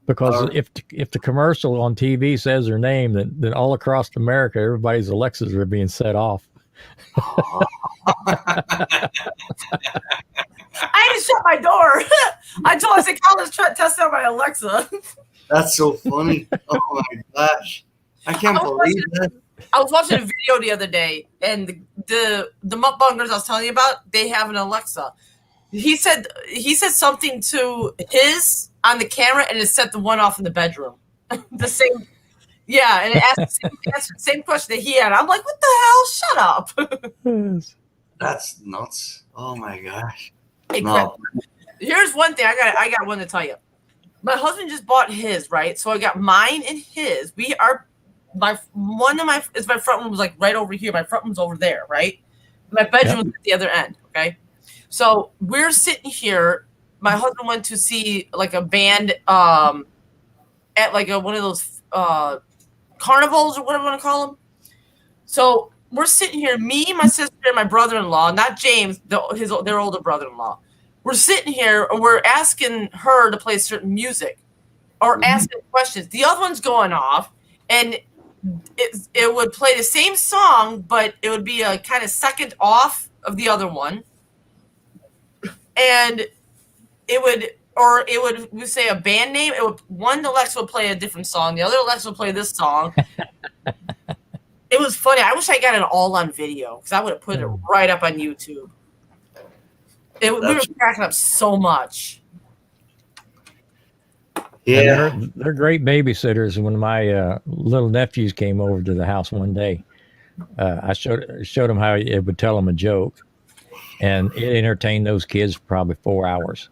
Because if the commercial on TV says her name, then all across America, everybody's Alexas are being set off. I had to shut my door. I said, Colin's trying to test out my Alexa. That's so funny. Oh my gosh, I can't believe that. I was watching a video the other day, and the mukbangers I was telling you about, they have an Alexa. He said something to his on the camera, and it set the one off in the bedroom. The same, yeah, and it asked the same question that he had. I'm like, what the hell? Shut up. That's nuts. Oh my gosh. Hey, No. Here's one thing I got one to tell you. My husband just bought his, right? So I got mine and his. My front room was like right over here. My front room's over there, right? My bedroom was at the other end. Okay, so we're sitting here. My husband went to see like a band at like one of those carnivals or whatever you want to call them. So we're sitting here, me, my sister, and my brother-in-law, not James, their older brother-in-law. We're sitting here and we're asking her to play certain music or asking questions. The other one's going off, and it would play the same song, but it would be a kind of second off of the other one. And we say a band name. One Alexa would play a different song. The other Alexa would play this song. It was funny. I wish I got it all on video because I would have put it right up on YouTube. We were cracking up so much. Yeah. And they're great babysitters. When my little nephews came over to the house one day, I showed them how it would tell them a joke, and it entertained those kids for probably 4 hours.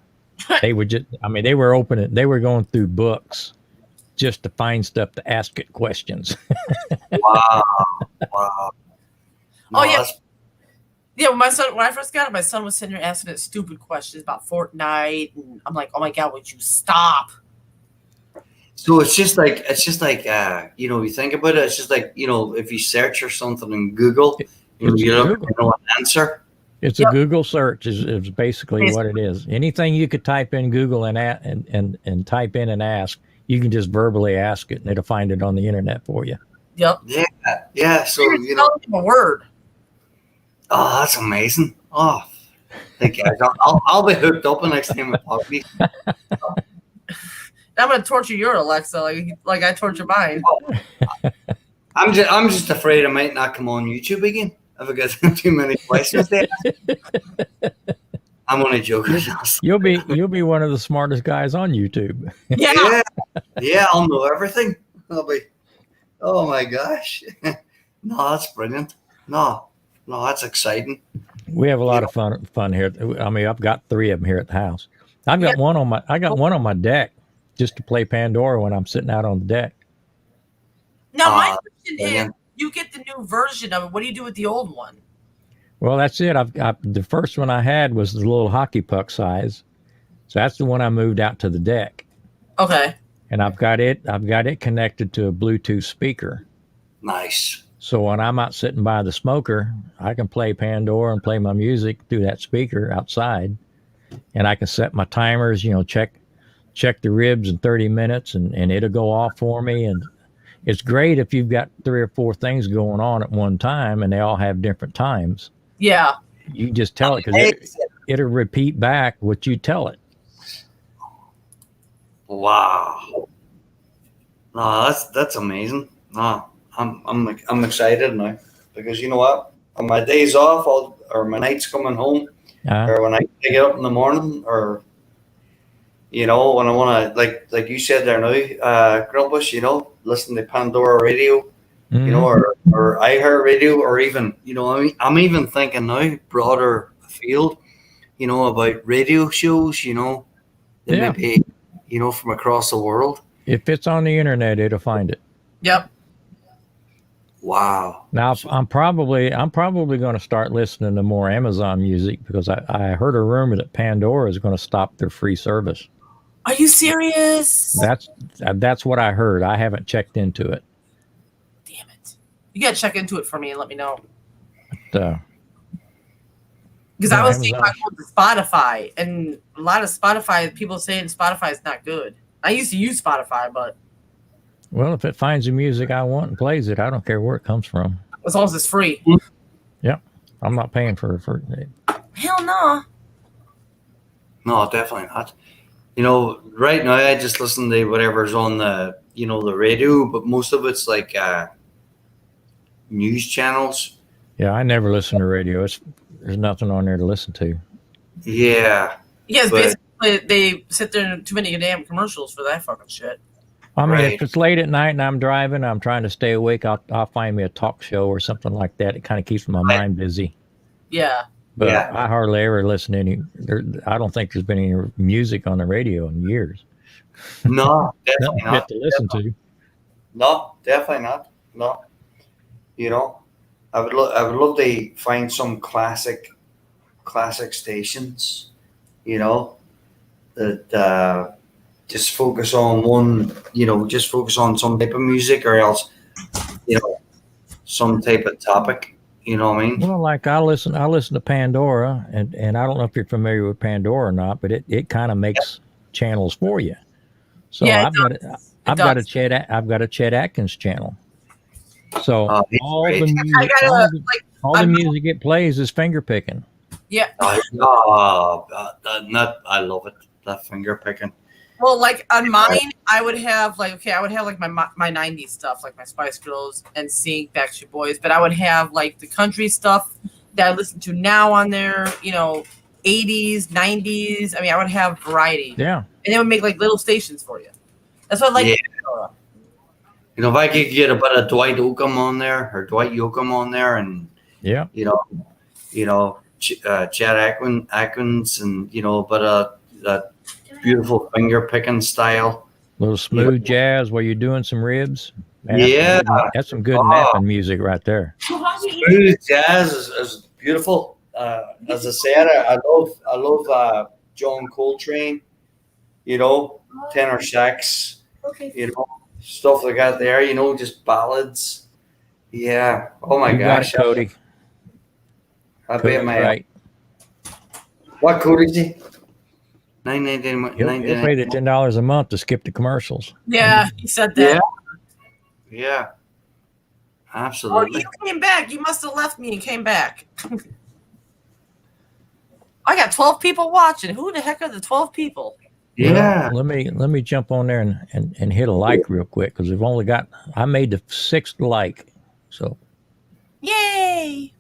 They would they were going through books just to find stuff to ask it questions. Wow. No, Oh, yeah. that's- Yeah, when I first got it, my son was sitting there asking it stupid questions about Fortnite, and I'm like, "Oh my god, would you stop?" So it's just like you think about it. It's just like if you search or something in Google, you get an answer. It's a Google search is basically what it is. Anything you could type in Google and type in and ask, you can just verbally ask it, and it'll find it on the internet for you. Yep. Yeah. So You're telling him a word. oh, that's amazing. Oh, thank you. I'll be hooked up the next time I talk to you. I'm gonna torture your Alexa like I torture mine. I'm just afraid I might not come on YouTube again if I get too many questions there. I'm only joking. You'll be one of the smartest guys on YouTube. Yeah. Yeah, I'll know everything. I'll be. Oh my gosh. No, that's brilliant. No, that's exciting. We have a lot of fun here. I mean, I've got 3 of them here at the house. I got one on my deck just to play Pandora when I'm sitting out on the deck. Now my question yeah. is, you get the new version of it. What do you do with the old one? Well, that's it. The first one I had was the little hockey puck size, so that's the one I moved out to the deck. Okay. And I've got it connected to a Bluetooth speaker. Nice. So when I'm out sitting by the smoker, I can play Pandora and play my music through that speaker outside, and I can set my timers. Check the ribs in 30 minutes, and it'll go off for me. And it's great if you've got 3 or 4 things going on at one time, and they all have different times. Yeah. You can just tell it because it'll repeat back what you tell it. Wow. No, that's amazing. No, I'm excited now because you know what? On my days off, or my nights coming home, or when I get up in the morning, or when I want to, like you said there now, Grumpus, listen to Pandora radio, you know, or iHeartRadio, or even, you know, I'm even thinking now broader field, you know, about radio shows, you know, that Yeah. may be, you know, from across the world. If it's on the internet, it'll find it. Yep. Wow. Now, I'm probably going to start listening to more Amazon music because I heard a rumor that Pandora is going to stop their free service. Are you serious? That's what I heard. I haven't checked into it. Damn it. You gotta check into it for me and let me know. But, Because No, I was thinking Amazon. about going to Spotify, and a lot of Spotify people saying Spotify is not good. I used to use Spotify, but well, if it finds the music I want and plays it, I don't care where it comes from. as long as it's free. I'm not paying for Hell no. No, definitely not. You know, right now I just listen to whatever's on the, you know, the radio, but most of it's like news channels. Yeah, I never listen to radio. There's nothing on there to listen to. Yeah. Yes, But- basically they sit there and too many damn commercials for that fucking shit. I mean, Right. if it's late at night and I'm driving, I'm trying to stay awake, I'll find me a talk show or something like that. It kind of keeps my mind busy. Yeah. But Yeah. I hardly ever listen to any. I don't think there's been any music on the radio in years. No, definitely Nothing fit not. to listen to. No, definitely not. No. You know, I would love to find some classic stations, you know, that just focus on one, you know, just focus on some type of music, or else, you know, some type of topic. You know what I mean? Well, like I listen to Pandora, and I don't know if you're familiar with Pandora or not, but it kind of makes channels for you. So Yeah, it I've got a does. Chet Atkins channel. So Oh, he's all great. the I music, gotta like all the I'm- music it plays is finger picking. yeah. I love it. That finger picking. Well, like on mine, I would have like my 90s stuff, like my Spice Girls and Sync, Backstreet Boys, but I would have like the country stuff that I listen to now on there, you know, 80s, 90s. I mean, I would have variety. Yeah. And they would make like little stations for you. That's what I like. Yeah. You know, if I could get a bit of Dwight Yoakam on there, or Dwight Yoakam on there, and Yeah. you know, Chad Atkins, and you know, but that beautiful finger picking style. Little smooth jazz while you're doing some ribs. Man, Yeah. That's some good Oh. napping music right there. Smooth jazz is beautiful. As I said, I love John Coltrane. You know, tenor sax. Okay. You know, stuff like that there. You know, just ballads. Yeah. Oh my You got gosh. it, Cody. I Cody's bet my right. what code is he? $9.99. You'll pay the $10 a month to skip the commercials. Yeah, he said that. Yeah. Oh, Absolutely. you came back. You must have left me and came back. I got 12 people watching. Who the heck are the 12 people? Yeah. Let me jump on there and hit a like real quick because we've only got. I made the 6th like, so Yay!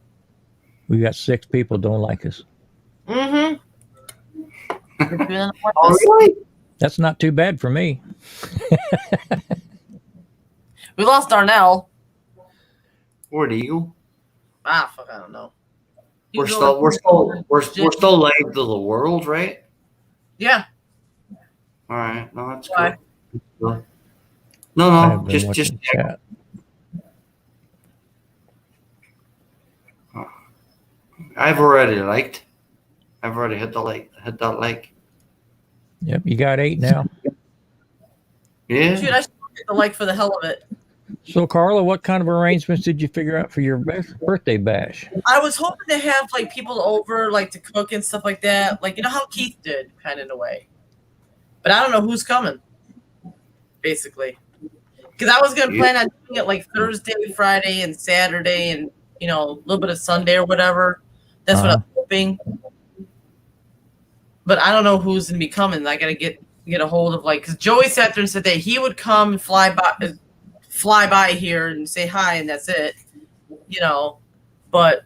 we got 6 people don't like us. Mm-hmm. Oh, really? That's not too bad for me. We lost Darnell. Where'd he go? Ah, fuck, I don't know. He We're was still over- we're still live to the world, right? Yeah. All right. No, that's Why? cool. I No, have been just watching chat. I've already liked. I've already hit that like. Yep, you got 8 now. Yeah. Dude, I should hit the like for the hell of it. So, Carla, what kind of arrangements did you figure out for your birthday bash? I was hoping to have like people over, like to cook and stuff like that. Like, you know how Keith did, kind of in a way. But I don't know who's coming, basically. Because I was going to plan on doing it like Thursday, Friday, and Saturday, and, you know, a little bit of Sunday or whatever. That's what I'm hoping. But I don't know who's going to be coming. I got to get a hold of, like, because Joey sat there and said that he would come and fly by here and say hi, and that's it. You know, but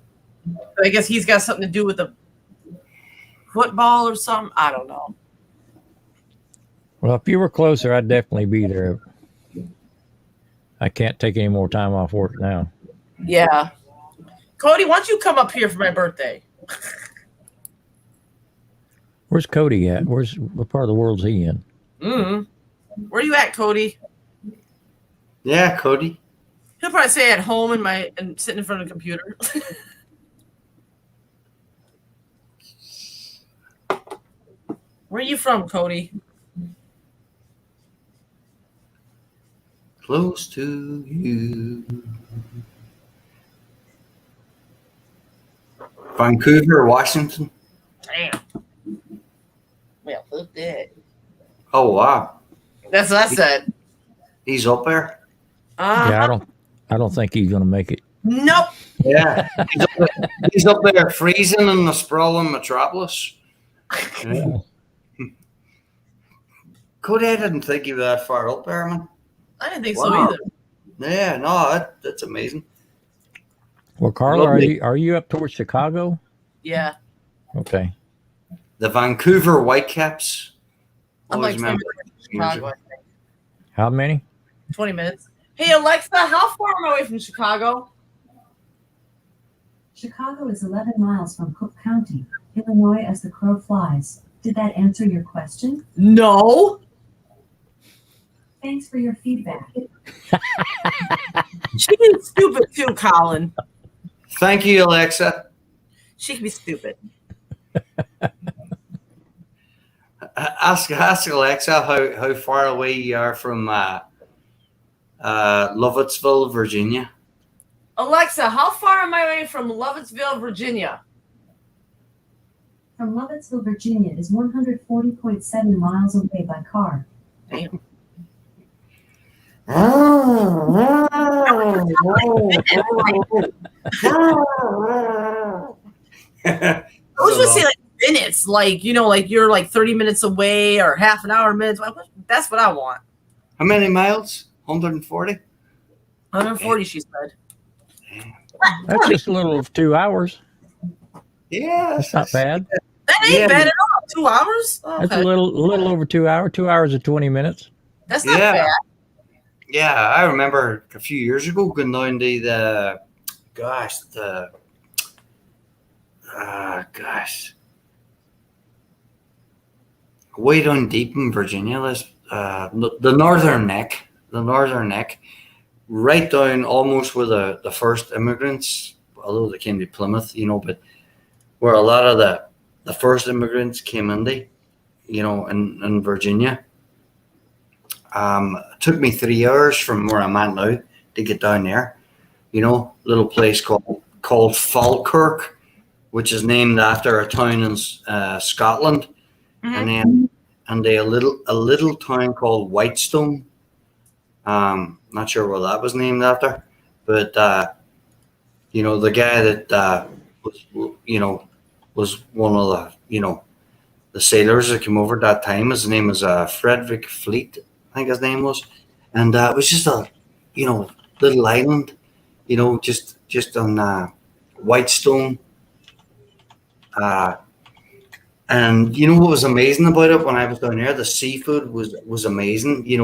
I guess he's got something to do with the football or something. I don't know. Well, if you were closer, I'd definitely be there. I can't take any more time off work now. Yeah. Cody, why don't you come up here for my birthday? Where's Cody at? What part of the world's he in? Where you at, Cody? Yeah, Cody. He'll probably say at home and sitting in front of the computer. Where are you from, Cody? Close to you. Vancouver, Washington. Damn. Well, look that. Oh wow, That's what I said. he's up there. Yeah, I don't think he's gonna make it. Nope. Yeah, he's up there freezing in the sprawling metropolis. Yeah. Cody, I didn't think you were that far up there, man. I didn't think Wow. so either. Yeah, no, that's amazing. Well, Carla, Lovely. are you up towards Chicago? Yeah. Okay. The Vancouver Whitecaps. I'm Always like 20 remember minutes from Chicago, I think. How many? 20 minutes. Hey, Alexa, how far am I away from Chicago? Chicago is 11 miles from Cook County, Illinois as the crow flies. Did that answer your question? No. Thanks for your feedback. She can be stupid too, Colin. Thank you, Alexa. She can be stupid. Ask Alexa how far away you are from Lovettsville, Virginia. Alexa, how far am I away from Lovettsville, Virginia? From Lovettsville, Virginia is 140.7 miles away by car. Damn. I was just say like minutes, like like you're like 30 minutes away or half an hour minutes. That's what I want. How many miles? 140? 140, she said. That's just a little over 2 hours. Yeah, That's not bad. That ain't Yeah. bad at all. 2 hours? Oh, That's okay. a little over 2 hours. 2 hours and 20 minutes. That's not Yeah. bad. Yeah, I remember a few years ago going down to way down deep in Virginia. The Northern Neck, right down almost where the first immigrants, although they came to Plymouth, but where a lot of the first immigrants came into, in Virginia. It took me 3 hours from where I'm at now to get down there. Little place called Falkirk, which is named after a town in Scotland, Mhm. and a little town called Whitestone. Not sure what that was named after, but the guy that was one of the sailors that came over at that time. His name was Frederick Fleet, I think his name was, and it was just a little island, just on Whitestone. And what was amazing about it when I was down there? The seafood was amazing. I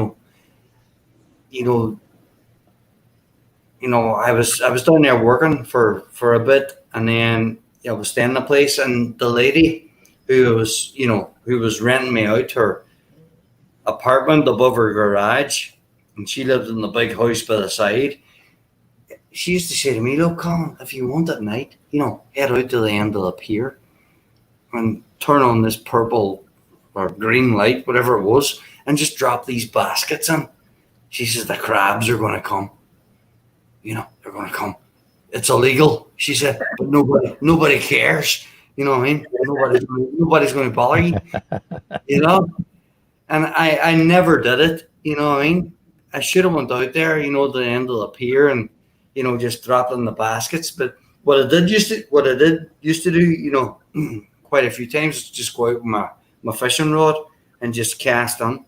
was down there working for a bit, and then I was staying in a place, and the lady who was renting me out her apartment above her garage, and she lived in the big house by the side. She used to say to me, "Look, Colin, if you want at night, head out to the end of the pier and turn on this purple or green light, whatever it was, and just drop these baskets in." She says, "The crabs are going to come. They're going to come. It's illegal," she said, "but nobody cares. You know what I mean? Nobody's going to bother you, And I never did it. You know what I mean? I should have went out there, to the end of the pier and, just drop in the baskets. But what I did used to do, quite a few times, is just go out with my fishing rod and just cast on,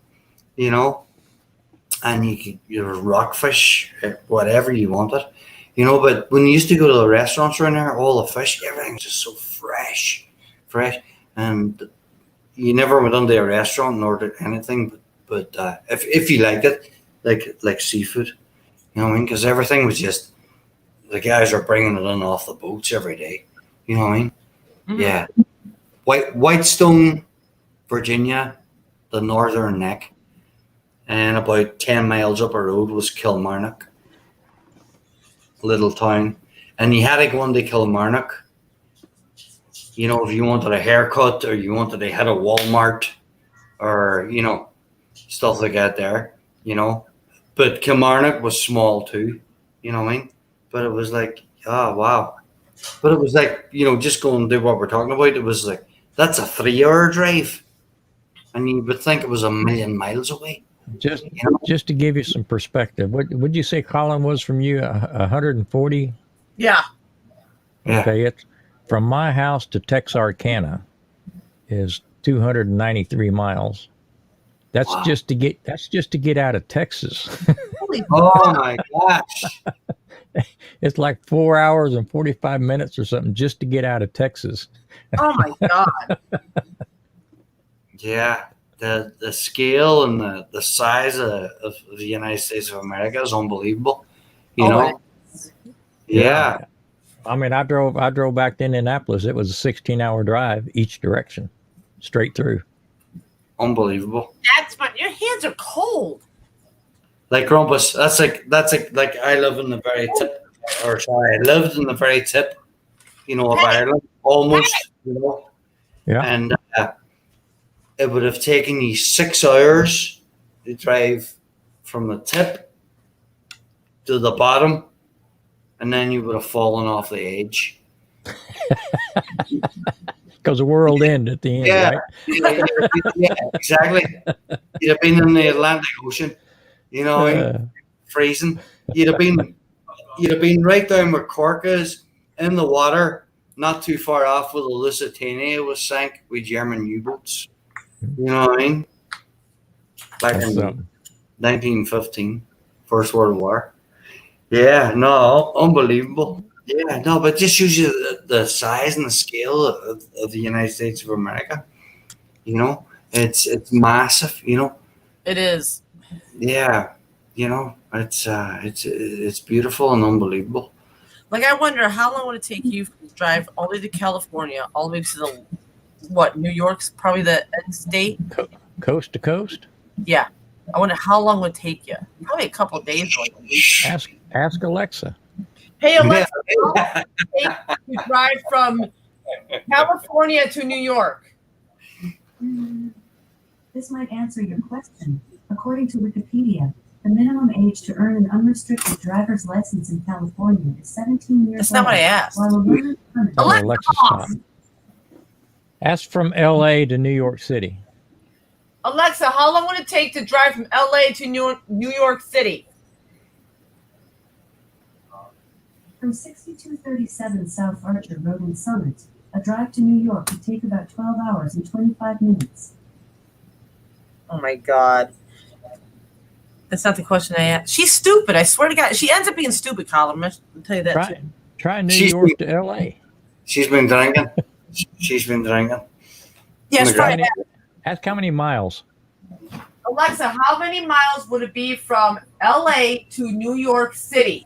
and you could rockfish, whatever you wanted, But when you used to go to the restaurants around there, all the fish, everything's just so fresh, and you never went into a restaurant and ordered anything, but if you liked it, like seafood, You know what I mean? Because everything was just, the guys are bringing it in off the boats every day. You know what I mean? Mhm. Yeah. Whitestone, Virginia, the northern neck, and about 10 miles up a road was Kilmarnock, little town. And you had to go into Kilmarnock, you know, if you wanted a haircut or you wanted to hit a Walmart or, you know, stuff like that there, you know. But Kilmarnock was small too, you know what I mean? But it was like, oh, wow. But it was like, you know, just going to do what we're talking about, it was like, that's a 3-hour drive. And you would think it was a million miles away. Just You know? just to give you some perspective, what would you say Colin was from you? 140? Yeah. Yeah. Okay, it's from my house to Texarkana is 293 miles. That's Wow. just to get out of Texas. Holy Oh my gosh. It's like 4 hours and 45 minutes or something just to get out of Texas. Oh my God. Yeah. The scale and the size of the United States of America is unbelievable. You Oh, know? Yeah. I mean, I drove back to Indianapolis. It was a 16-hour drive each direction, straight through. Unbelievable. That's fun. Your hands are cold. Like Grumpus, that's like I live in the very tip, or sorry, I lived in the very tip, you know, of Ireland, almost, you know. Yeah. And it would have taken you 6 hours to drive from the tip to the bottom, and then you would have fallen off the edge. Because the world ended at the end, Yeah. right? Yeah, exactly. You'd have been in the Atlantic Ocean, you know, freezing. You'd have been right down where Cork is, in the water, not too far off where the Lusitania was sank with German U-boats. You know what I mean? Back That's in something. 1915, First World War. Yeah, no, unbelievable. Yeah, no, but it just shows you the size and the scale of the United States of America. You know, it's massive. You know, It is. yeah, you know, it's beautiful and unbelievable. Like, I wonder how long would it take you to drive all the way to California, all the way to the, New York's probably the end state? Coast to coast? Yeah. I wonder how long would it take you? Probably a couple of days. Like a week. Ask Alexa. Hey, Alexa, how long Yeah. would it take to drive from California to New York? This might answer your question. According to Wikipedia, the minimum age to earn an unrestricted driver's license in California is 17 years That's not what I old, asked. while a learner's permit Oh, Alexa, Alexa, stop. Ask from LA to New York City. Alexa, how long would it take to drive from LA to New York City? From 6237 South Archer Road in Summit, a drive to New York would take about 12 hours and 25 minutes. Oh my God. That's not the question I asked. She's stupid. I swear to God. She ends up being stupid, Colin. I'll tell you that. too. Try New She's- York to LA. She's been drinking. She's been drinking. Yes, Oh my right. Ask how many miles. Alexa, how many miles would it be from LA to New York City?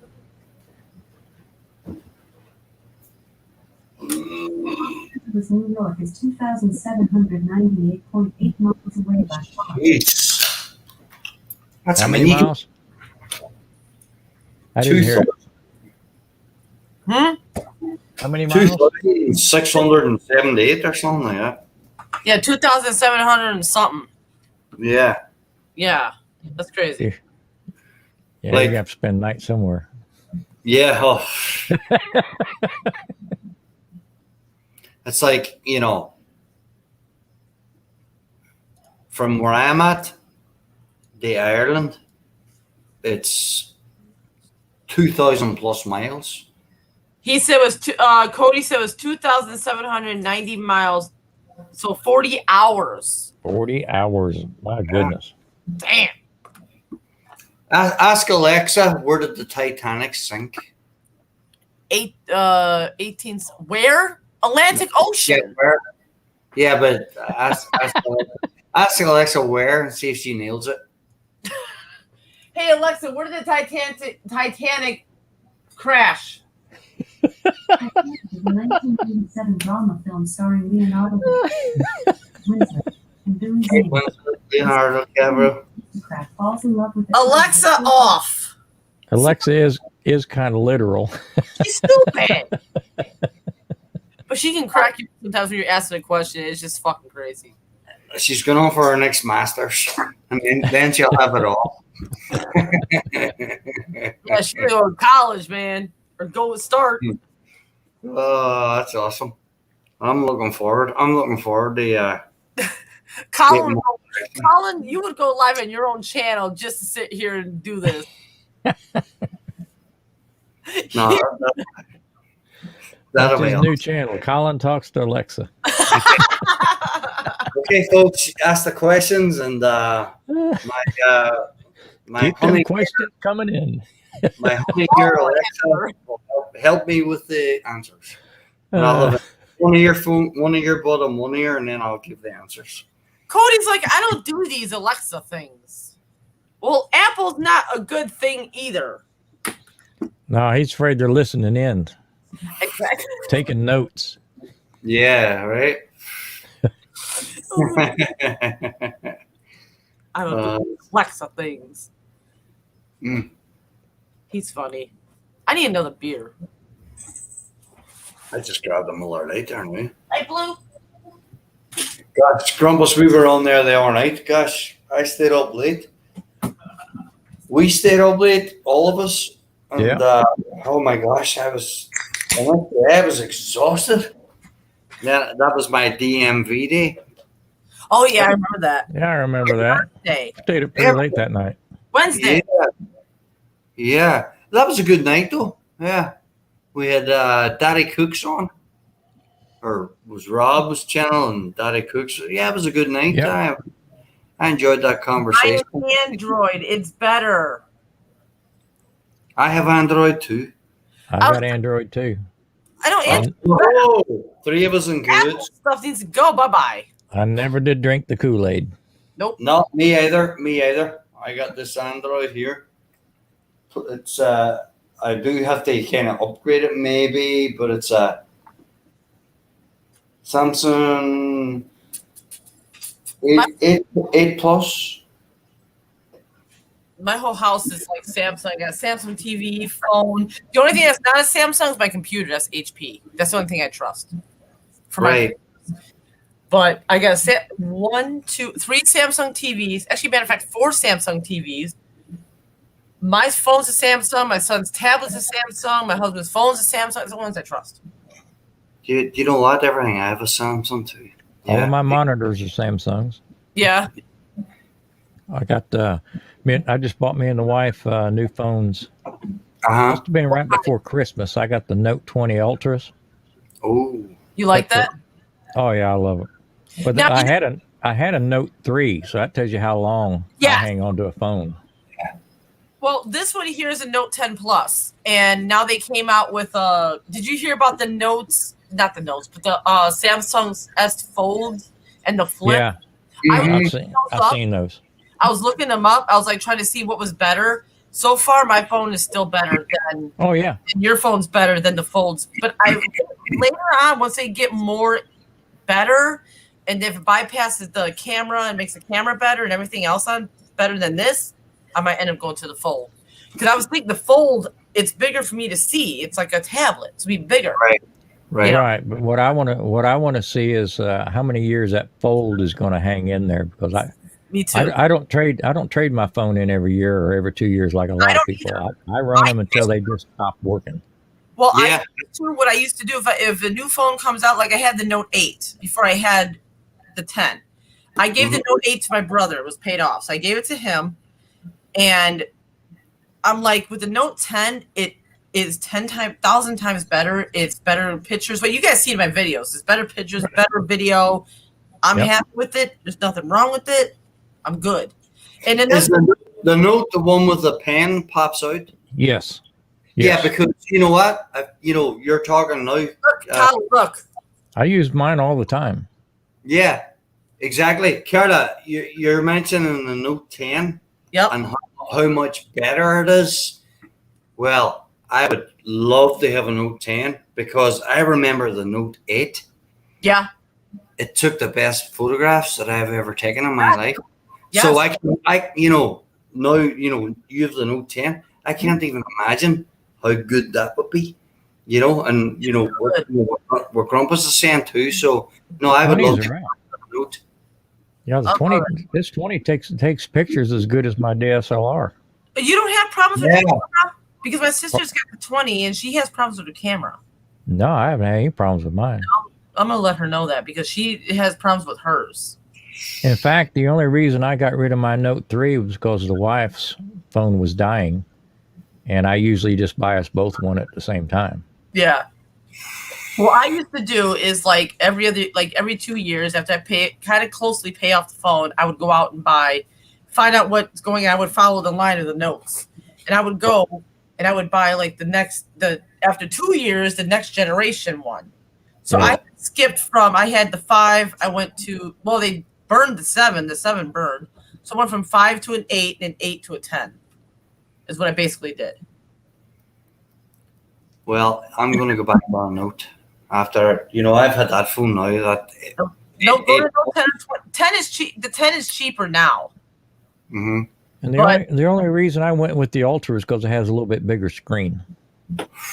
New York is 2,798.8 miles away by car. Jeez. That's How a many many miles? I didn't hear it. Hmm? How many miles? 2,678 or something like that. Yeah, 2,700 and something. Yeah. Yeah, that's crazy. Yeah, Like- you have to spend the night somewhere. Yeah. Oh. It's like, you know, from where I'm at, the Ireland, it's 2,000 plus miles. He said it was Cody said it was 2,790 miles, so 40 hours. 40 hours. My goodness. Damn. Ask Alexa, where did the Titanic sink? 18. Where? Atlantic Ocean. Where? Yeah, but ask Alexa where and see if she nails it. Hey Alexa, where did the Titanic crash? The 1987 drama film starring Leonardo Winslet and Billy Kate Zane. Winslet, Leonardo DiCaprio. Crack falls in love with the Alexa off. Alexa is kind of literal. She's stupid. But she can crack you sometimes when you're asking a question. It's just fucking crazy. She's going on for her next masters, and then she'll have it all. Yeah, she's gonna go to college, man, or go start. Oh, that's awesome. I'm looking forward. To Colin, Colin, you would go live on your own channel just to sit here and do this. no, That's that'll be his awesome. new channel. Colin talks to Alexa. Okay, folks, ask the questions, and my Keep them honey, questions coming in. my honey dear Alexa will help me with the answers. And I'll have one of your phone, one of your bottom, one ear, and then I'll give the answers. Cody's like, I don't do these Alexa things. Well, Apple's not a good thing either. No, he's afraid they're listening in, Exactly. taking notes. Yeah, right. I don't do Alexa things. Mm. He's funny. I need another beer. I just grabbed a Miller Lite there, now. Hey, Blue. Gosh, Grumpus, we were on there the other night. Gosh, I stayed up late. We stayed up late, all of us. And, Yeah. Oh my gosh, I was exhausted. Yeah, that was my DMV day. Oh, yeah, I remember that. Yeah, I remember that. Day. Stayed up pretty late that night. Wednesday. Yeah, that was a good night though. Yeah, we had Daddy Cooks on, or was Rob's channel and Daddy Cooks. Yeah, it was a good night. Yeah. I enjoyed that conversation. I am Android. It's better. I have Android too. I got Android too. I don't. Android Whoa, three of us in Apple good. stuff needs to go. Bye-bye. I never did drink the Kool-Aid. Not me either. Me either. I got this Android here. It's I do have to kind of upgrade it maybe, but it's a Samsung 8 Plus. My whole house is like Samsung. I got a Samsung TV, phone. The only thing that's not a Samsung is my computer. That's HP. That's the only thing I trust. For Right. But I got three Samsung TVs. Actually, matter of fact, 4 Samsung TVs. My phone's a Samsung. My son's tablet's a Samsung. My husband's phone's a Samsung. It's the ones I trust. You know what? Everything. I have a Samsung too. All of my monitors are Samsungs. Yeah. I got I just bought me and the wife new phones. Must have been right before Christmas. I got the Note 20 Ultras. Oh. You like that? Oh yeah, I love it. But Now, I had a Note 3, so that tells you how long I hang on to a phone. Well, this one here is a Note 10 Plus, and now they came out with did you hear about the Notes? Not the Notes, but the Samsung's S Fold and the Flip? Yeah, Mhm. I've seen those. I was looking them up. I was like trying to see what was better. So far, my phone is still better than. Oh yeah. And your phone's better than the Folds. But later on, once they get more better, and if it bypasses the camera and makes the camera better and everything else on better than this, I might end up going to the Fold. Because I was thinking the Fold, it's bigger for me to see. It's like a tablet. It's be bigger. Right. Right. Right. But what I want to see is how many years that Fold is going to hang in there, because Me too. I don't trade my phone in every year or every 2 years like a lot of people. I run them until they just stop working. Well, Yeah. what I used to do if a new phone comes out, like I had the Note 8 before I had the 10. I gave the Note 8 to my brother. It was paid off. So I gave it to him. And I'm like, with the Note 10, it is 1,000 times better. It's better pictures. But you guys see in my videos. It's better pictures, better video. I'm happy with it. There's nothing wrong with it. I'm good. And then Is the Note the one with the pen pops out? Yes. Yeah, because you know what? You're talking now. look. I use mine all the time. Yeah, exactly. Carla, you're mentioning the Note 10. Yep. And how much better it is. Well, I would love to have a Note 10 because I remember the Note 8. Yeah. It took the best photographs that I've ever taken in my life. Yes. So now, you have the Note 10. I can't even imagine how good that would be. And we're Grumpus is saying too. So no, I would love 20s to are have out. a Note. Yeah, the 20. This 20 takes pictures as good as my DSLR. But you don't have problems with Yeah. the camera? Because my sister's got the 20 and she has problems with the camera. No, I haven't had any problems with mine. I'm going to let her know that because she has problems with hers. In fact, the only reason I got rid of my Note 3 was because the wife's phone was dying, and I usually just buy us both one at the same time. Yeah. What I used to do is every 2 years after I kind of closely pay off the phone, I would go out and find out what's going on. I would follow the line of the notes, and I would go and I would buy after 2 years, the next generation one. So Yeah. I skipped I had the 5, I went to, they burned the 7 burned. So I went from 5 to an 8 and an 8 to a 10 is what I basically did. Well, I'm going to go back to a Note after, I've had that phone now. Go to Note 10 or 20. 10 is cheap. The 10 is cheaper now. Mm-hmm. And But- the only reason I went with the Ultra is because it has a little bit bigger screen.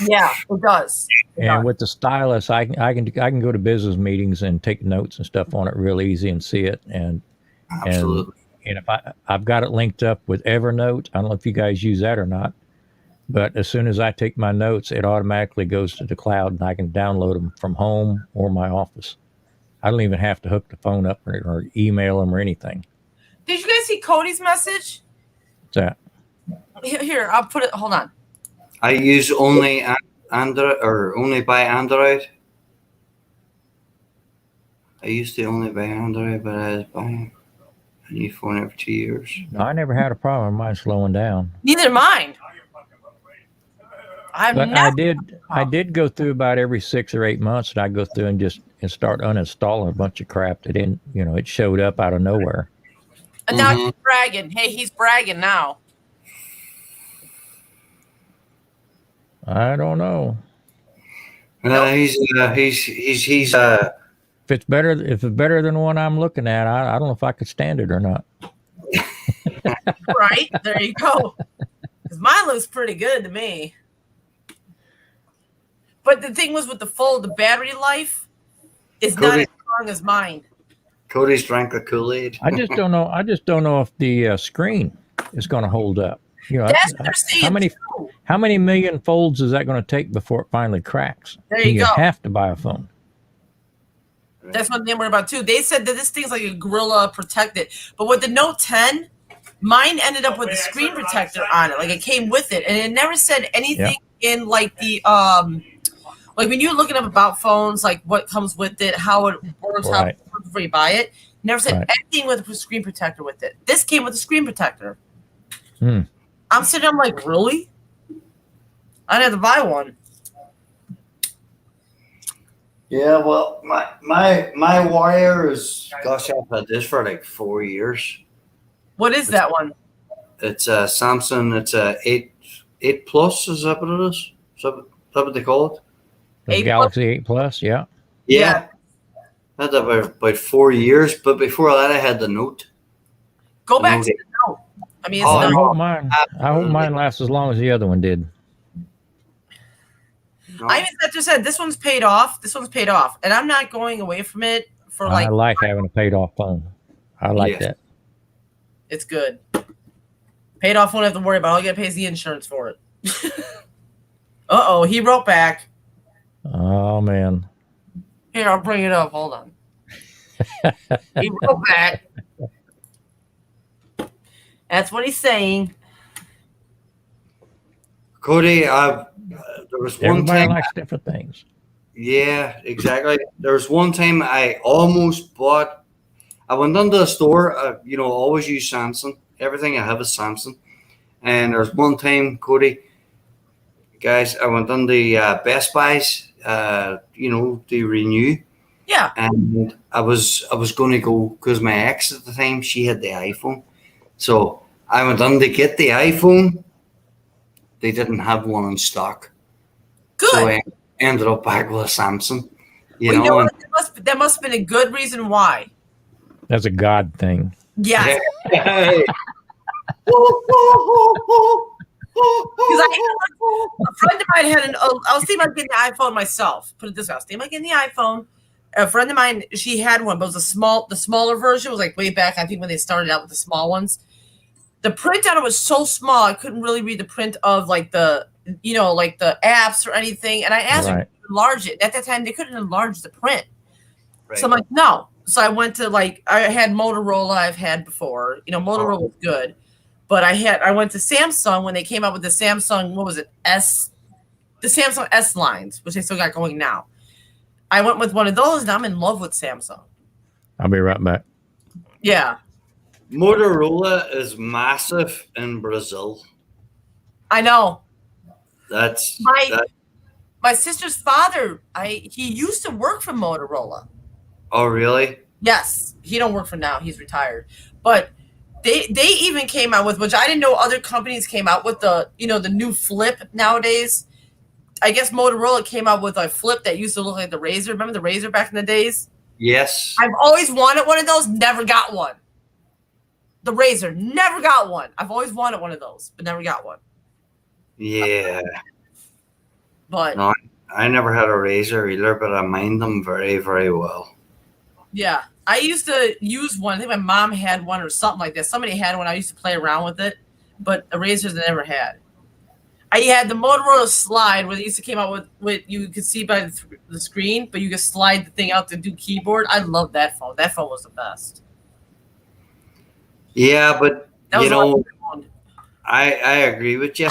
Yeah, it does. And with the stylus, I can go to business meetings and take notes and stuff on it real easy and see it. And Absolutely. if I've got it linked up with Evernote, I don't know if you guys use that or not, but as soon as I take my notes, it automatically goes to the cloud and I can download them from home or my office. I don't even have to hook the phone up or email them or anything. Did you guys see Cody's message? What's that? Here, I'll put it. Hold on. I use only Android or only buy Android. I used to only buy Android, but I was buying a new phone every 2 years. No, I never had a problem with mine slowing down. Neither mine. But I did go through about every 6 or 8 months, and I go through and start uninstalling a bunch of crap that didn't, it showed up out of nowhere. And now Mhm. he's bragging. Hey, he's bragging now. I don't know He's if it's better than the one I'm looking at. I don't know if I could stand it or not. Right? There you go. Because mine looks pretty good to me. But the thing was with the battery life is not Cody- as strong as mine. Cody's drank the Kool-Aid. I just don't know. I just don't know if the screen is going to hold up. That's what they're saying. How many million folds is that going to take before it finally cracks? There you go. have to buy a phone. That's what they were about too. They said that this thing's like a Gorilla protected. But with the Note 10, mine ended up with a screen protector on it. Like it came with it. And it never said anything in like the like when you're looking up about phones, like what comes with it, how it works, how Right. it works before you buy it. Never said Right. anything with a screen protector with it. This came with a screen protector. Hmm. I'm sitting, I'm like, really? I didn't have to buy one. Yeah, well, my wire is, gosh, I've had this for like 4 years. What is that one? It's a Samsung. It's a 8 Plus. Is that what it is? Is that what they call it? The 8 Galaxy 8 Plus, yeah. Yeah. I had that about 4 years, but before that, I had the Note. Go back Okay. to the Note. I mean, it's Oh, I not, hope mine lasts as long as the other one did. No? I even just said this one's paid off. This one's paid off, and I'm not going away from it for I like. like having a paid off phone. I like Yes. that. It's good. Paid off, won't have to worry about. All you gotta pay is the insurance for it. Uh-oh, he wrote back. Oh man. Here, I'll bring it up. Hold on. He wrote back. That's what he's saying. Cody, there was one Everybody time. likes different things. Yeah, exactly. There was one time I almost bought. I went into the store. Always use Samsung. Everything I have is Samsung. And there was one time, Cody, guys, I went on the Best Buys. To renew. Yeah. And I was going to go because my ex at the time, she had the iPhone. So I went on to get the iPhone. They didn't have one in stock. Good. So I ended up back with a Samsung. You Well, know, what? That must have been a good reason why. That's a God thing. Yes. and Because a friend of mine had I was thinking about getting the iPhone myself. Put it this way, I was thinking about getting the iPhone. A friend of mine, she had one, but it was the smaller version. It was like way back, I think, when they started out with the small ones. The print on it was so small, I couldn't really read the print of like the apps or anything. And I asked her to enlarge it. At that time, they couldn't enlarge the print. Right. So I'm like, no. So I went to I had Motorola I've had before. Motorola was good. But I went to Samsung when they came out with the Samsung, what was it, the Samsung S lines, which they still got going now. I went with one of those, and I'm in love with Samsung. I'll be right back. Yeah, Motorola is massive in Brazil. I know. That's My sister's father. He used to work for Motorola. Oh, really? Yes, he don't work for now. He's retired, but. They even came out with, which I didn't know other companies came out with, the new flip nowadays. I guess Motorola came out with a flip that used to look like the Razor. Remember the Razor back in the days? Yes. I've always wanted one of those, never got one. The Razor, never got one. I've always wanted one of those, but never got one. Yeah. But No, I never had a Razor either, but I mind them very, very well. yeah, I used to use one. I think my mom had one or something like that. Somebody had one. I used to play around with it, but a Razors I never had. I had the Motorola Slide, where they used to came out with you could see by the screen, but you could slide the thing out to do keyboard. I loved that phone. That phone was the best. Yeah, but That was I agree with you.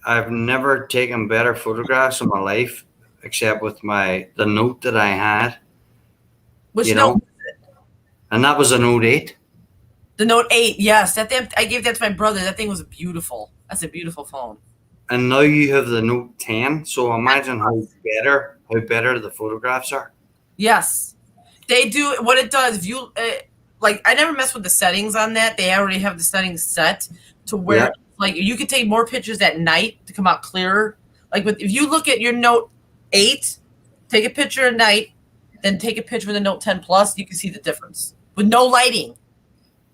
I've never taken better photographs in my life, except with the Note that I had. Which Note? And that was a Note 8. The Note 8, yes. That thing, I gave that to my brother. That thing was beautiful. That's a beautiful phone. And now you have the Note 10. So imagine how better the photographs are. Yes, they do. What it does, if you I never mess with the settings on that. They already have the settings set to where you could take more pictures at night to come out clearer. If you look at your Note 8, take a picture at night, then take a picture with the Note 10 Plus, you can see the difference. With no lighting,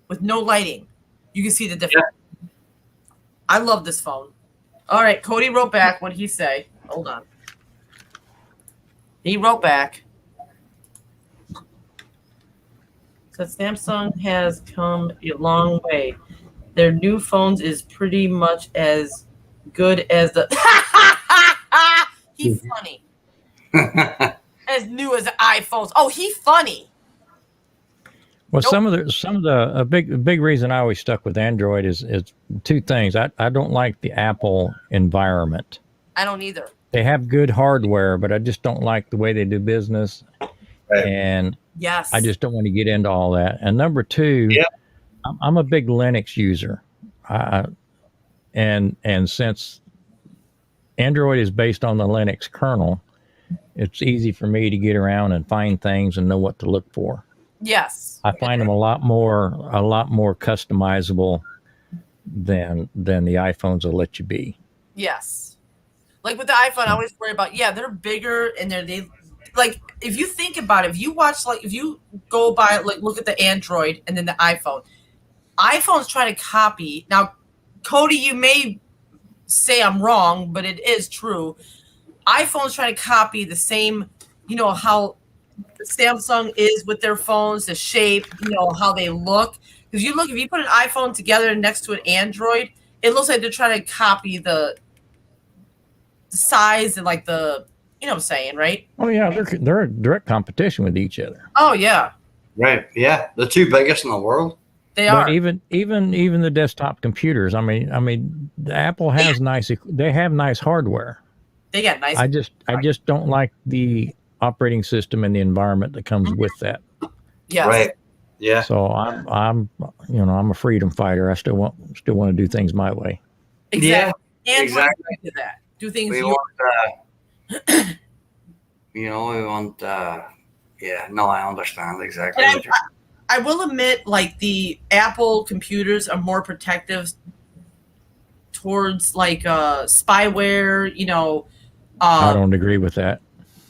you can see the difference. Yeah. I love this phone. All right, Cody wrote back. What did he say? Hold on. He wrote back. Said Samsung has come a long way. Their new phones is pretty much as good as the. He's funny. As new as the iPhones. Oh, he funny. Well, some of the a big reason I always stuck with Android is two things. I don't like the Apple environment. I don't either. They have good hardware, but I just don't like the way they do business. Right. And yes, I just don't want to get into all that. And number two, I'm a big Linux user. And since Android is based on the Linux kernel, it's easy for me to get around and find things and know what to look for. Yes. I find them a lot more customizable than the iPhones will let you be. Yes. Like with the iPhone, I always worry about, they're bigger and they if you think about it, if you watch, if you go by, look at the Android and then the iPhone's trying to copy. Now, Cody, you may say I'm wrong, but it is true. iPhone's trying to copy the same, how Samsung is with their phones, the shape, how they look. Because if you put an iPhone together next to an Android, it looks like they're trying to copy the size and the, you know what I'm saying, right? Oh yeah, they're a direct competition with each other. Oh yeah. Right. Yeah, the two biggest in the world. They are. Even the desktop computers. I mean, the Apple has they have nice hardware. They got nice. I just don't like the operating system and the environment that comes with that. Yes. Right. Yeah. So I'm a freedom fighter. I still want to do things my way. Exactly. Yeah. And exactly. do that. Do things We want. We want. Yeah. No, I understand exactly. And I will admit, like the Apple computers are more protective towards like spyware. I don't agree with that.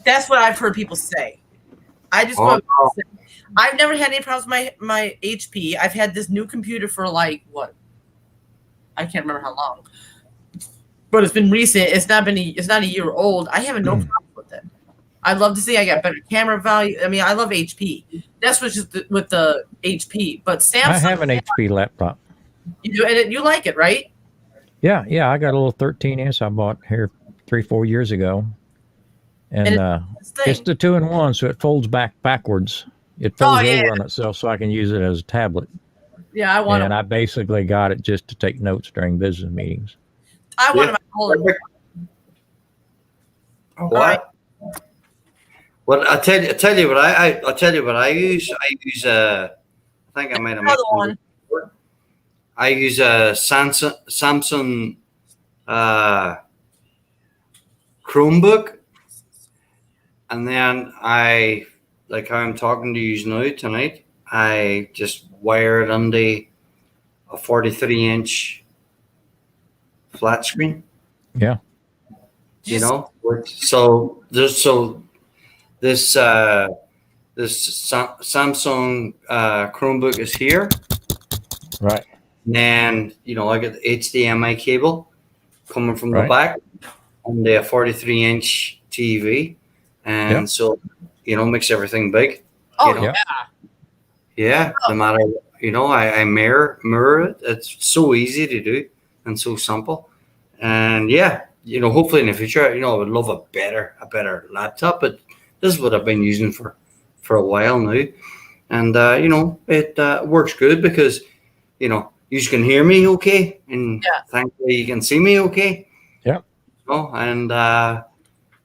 That's what I've heard people say. I just Oh, I've never had any problems with my HP. I've had this new computer for like what? I can't remember how long. But it's been recent. It's not a year old. I have no problem with it. I love to see I got better camera value. I mean, I love HP. That's what's just with the HP. But Samsung, I have an HP laptop. you do, and you like it, right? Yeah, I got a little 13-inch I bought here 3-4 years ago, and It's the it's thing. the 2-in-1, so it folds backwards. It folds yeah. over on itself, so I can use it as a tablet. Yeah, I want And it. I basically got it just to take notes during business meetings. I want Yeah. my whole. What? Well, I tell you what I use. I use I think I might have Another mentioned one. it before. I use a Samsung Chromebook, and then I like how I'm talking to you now tonight. I just wire it under a 43-inch flat screen. Yeah. You know, so this Samsung Chromebook is here, Right. and I get the HDMI cable coming from the Right. back on the 43-inch TV, and Yep. so makes everything big. Oh know? yeah. Yeah, no matter I mirror it. It's so easy to do and so simple, and yeah. Hopefully in the future, I would love a better laptop, but this is what I've been using for a while now. And, it works good because, you can hear me okay. And thankfully you can see me okay. Yep. And,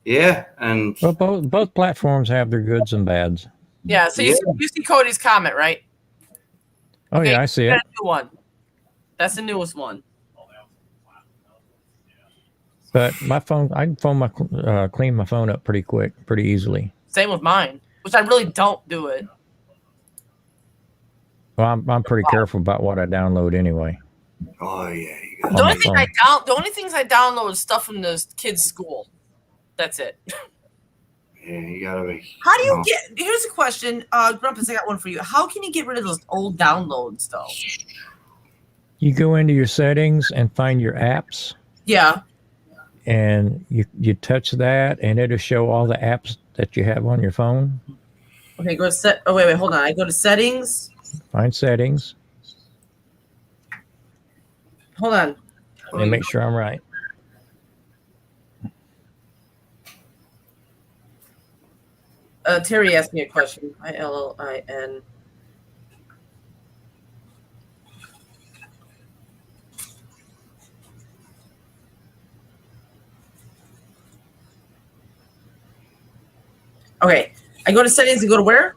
yeah. And Well, both platforms have their goods and bads. Yeah. So you see Cody's comment, right? Oh, Okay, yeah, I see it. That's the new one. That's the newest one. But my phone, I can clean my phone up pretty quick, pretty easily. Same with mine, which I really don't do it. Well, I'm pretty careful about what I download anyway. oh yeah, you The On only my thing phone. the only things I download is stuff from the kids' school. That's it. gotta be. How do you get? Here's a question, Grumpus. I got one for you. How can you get rid of those old downloads, though? You go into your settings and find your apps, Yeah. and you touch that, and it'll show all the apps that you have on your phone. Okay. Go to set. Oh wait, hold on. I go to settings. Find settings Hold on. and make sure I'm right. Terry asked me a question. ILLIN. Okay. I go to settings and go to where?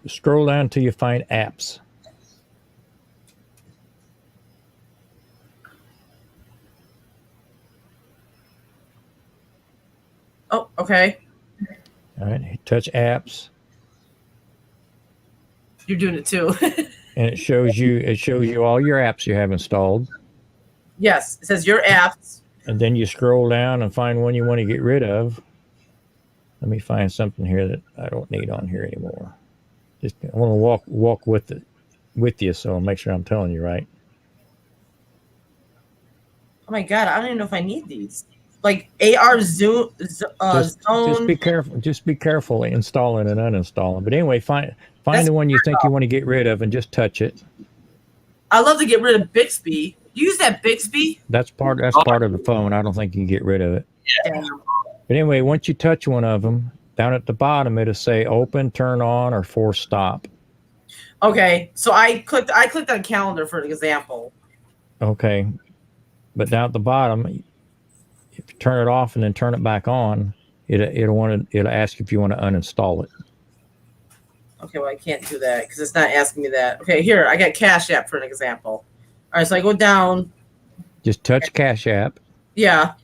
Scroll down till you find apps. Oh, okay. All right, touch apps, You're doing it too. and it shows you all your apps you have installed. Yes. It says your apps. And then you scroll down and find one you want to get rid of. Let me find something here that I don't need on here anymore. Just I want to walk with you, so I'll make sure I'm telling you right. Oh my god, I don't even know if I need these. Like AR Zoom Just Zone. be careful. Just be careful installing and uninstalling. But anyway, find That's the one you think you want to get rid of and just touch it. I love to get rid of Bixby. You use that Bixby? That's part of the phone. I don't think you can get rid of it. Yeah. But anyway, once you touch one of them, down at the bottom it'll say open, turn on, or force stop. Okay, so I clicked on calendar for an example. Okay. But down at the bottom, if you turn it off and then turn it back on, it'll ask if you want to uninstall it. Okay, well I can't do that because it's not asking me that. Okay, here I got Cash App for an example. All right, so I go down. Just touch Cash App, Yeah.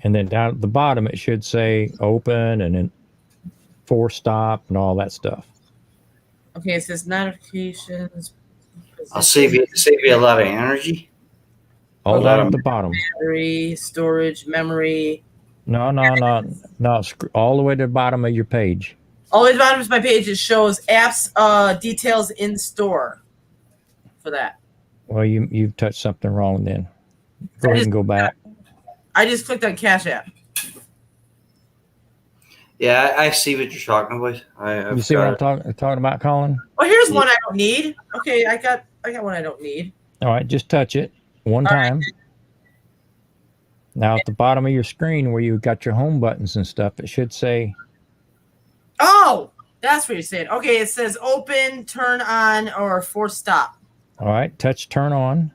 and then down at the bottom it should say open and then force stop and all that stuff. Okay, it says notifications. I'll save you a lot of energy. All down at the bottom. Battery, storage, memory. No. All the way to the bottom of your page. All the way to the bottom of my page, it shows apps details in store for that. Well, you've touched something wrong then. Go ahead and go back. I just clicked on Cash App. Yeah, I see what you're talking about. You see what I'm talking about, Colin? Oh, here's one I don't need. Okay, I got one I don't need. All right, just touch it one time. Now at the bottom of your screen where you've got your home buttons and stuff, it should say. Oh, that's what you're saying. Okay, it says open, turn on, or force stop. All right, touch turn on.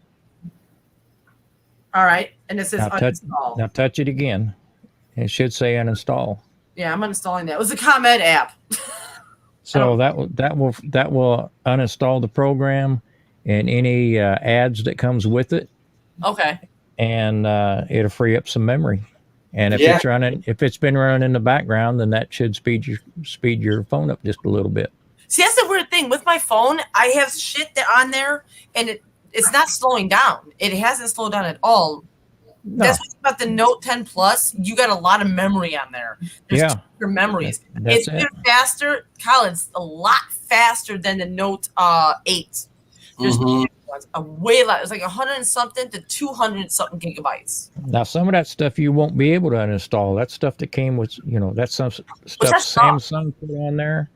All right, and it says uninstall. Now touch it again. It should say uninstall. Yeah, I'm uninstalling that. It was a ComEd app. So that will uninstall the program and any ads that comes with it, Okay. and it'll free up some memory. And if Yeah. if it's been running in the background, then that should speed your phone up just a little bit. See, that's the weird thing with my phone. I have shit that on there, and it's not slowing down. It hasn't slowed down at all. No, That's what's about the Note 10 Plus. You got a lot of memory on there. There's Yeah. your memories. That's It's it. faster. Kyle, it's a lot faster than the Note 8. There's Mhm. a way lot. It's like 100 and something to 200 something gigabytes. Now some of that stuff you won't be able to uninstall. That's stuff that came with, that's some stuff that stuff? Samsung put on there,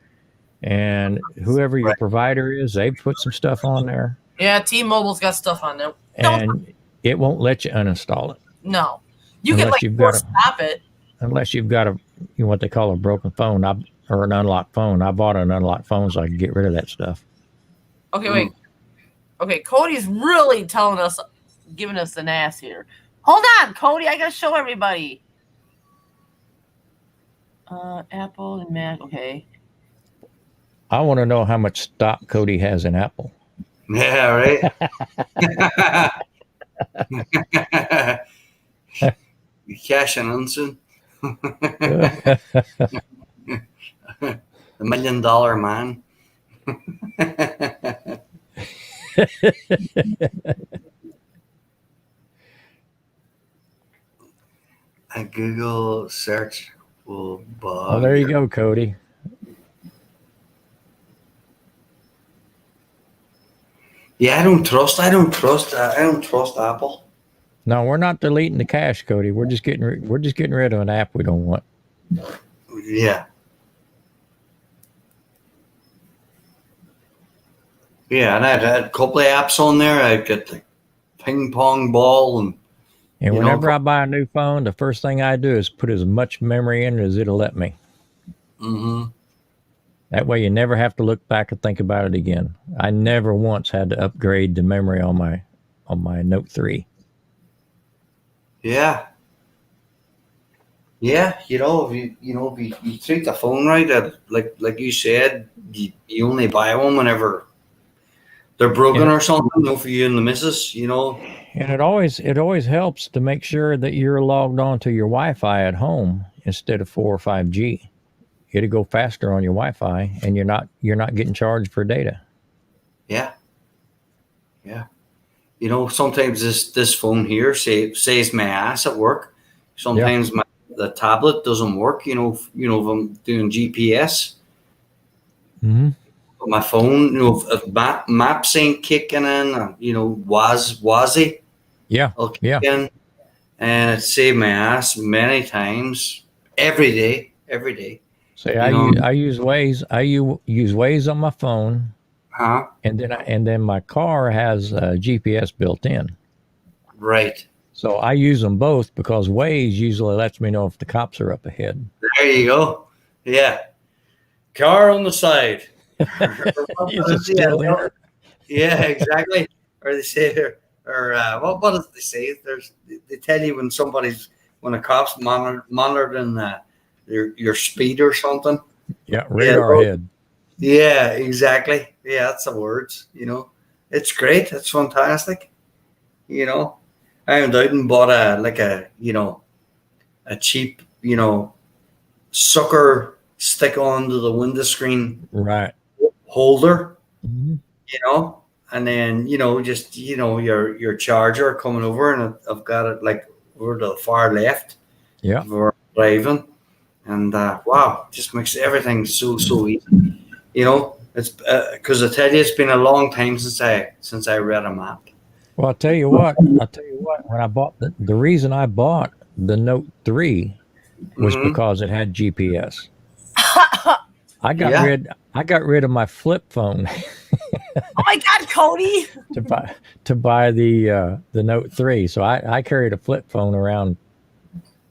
and whoever your provider is, they put some stuff on there, Yeah, T-Mobile's got stuff on there. No, and it won't let you uninstall it no. You can unless like you've force got stop it. unless you've got what they call a broken phone or an unlocked phone. I bought an unlocked phone so I could get rid of that stuff. Okay, wait. Okay, Cody's really giving us an ass here. Hold on, Cody. I gotta show everybody. Apple and Mac. Okay. I want to know how much stock Cody has in Apple. Yeah, right. You cashing in soon? The $1 million man. A Google search will bug. Oh, there you go, Cody. Yeah, I don't trust Apple. No, we're not deleting the cache, Cody. We're just getting rid of an app we don't want. Yeah. Yeah, and I had a couple of apps on there. I got the ping pong ball and whenever I buy a new phone, the first thing I do is put as much memory in it as it'll let me. mm-hmm. That way you never have to look back and think about it again. I never once had to upgrade the memory on my Note 3. Yeah. Yeah, if you treat the phone right, like you said, you only buy one whenever they're broken or something, for you and the missus, And it always helps to make sure that you're logged on to your Wi-Fi at home instead of 4 or 5G. It'll go faster on your Wi-Fi, and you're not getting charged for data. Yeah. Yeah. Sometimes this phone here saves my ass at work. Sometimes the tablet doesn't work, if I'm doing GPS. Mm-hmm. But my phone, if maps ain't kicking in, Wazi. Yeah. I'll kick in, and it saved my ass many times, every day. Say I use Waze. I use Waze on my phone. Huh? And then my car has GPS built in. Right. So I use them both because Waze usually lets me know if the cops are up ahead. There you go. Yeah. Car on the side. Is it still there? Yeah, exactly. Or they say, what does they say? They tell you when a cop's monitoring your speed or something. Yeah, radar head. Yeah, exactly. Yeah, that's the words. It's great. It's fantastic. I went out and bought a cheap, sucker stick onto the window screen. Right. holder, Mhm. you know, and then just your charger coming over, and I've got it like over to the far left. Yeah. For driving, and wow, just makes everything so easy. It's because I tell you, it's been a long time since I read a map. Well, I'll tell you what. When I bought the reason I bought the Note 3 was Mhm. because it had GPS. I got Yeah. rid of my flip phone Oh my God, Cody! to buy the Note 3. So I carried a flip phone around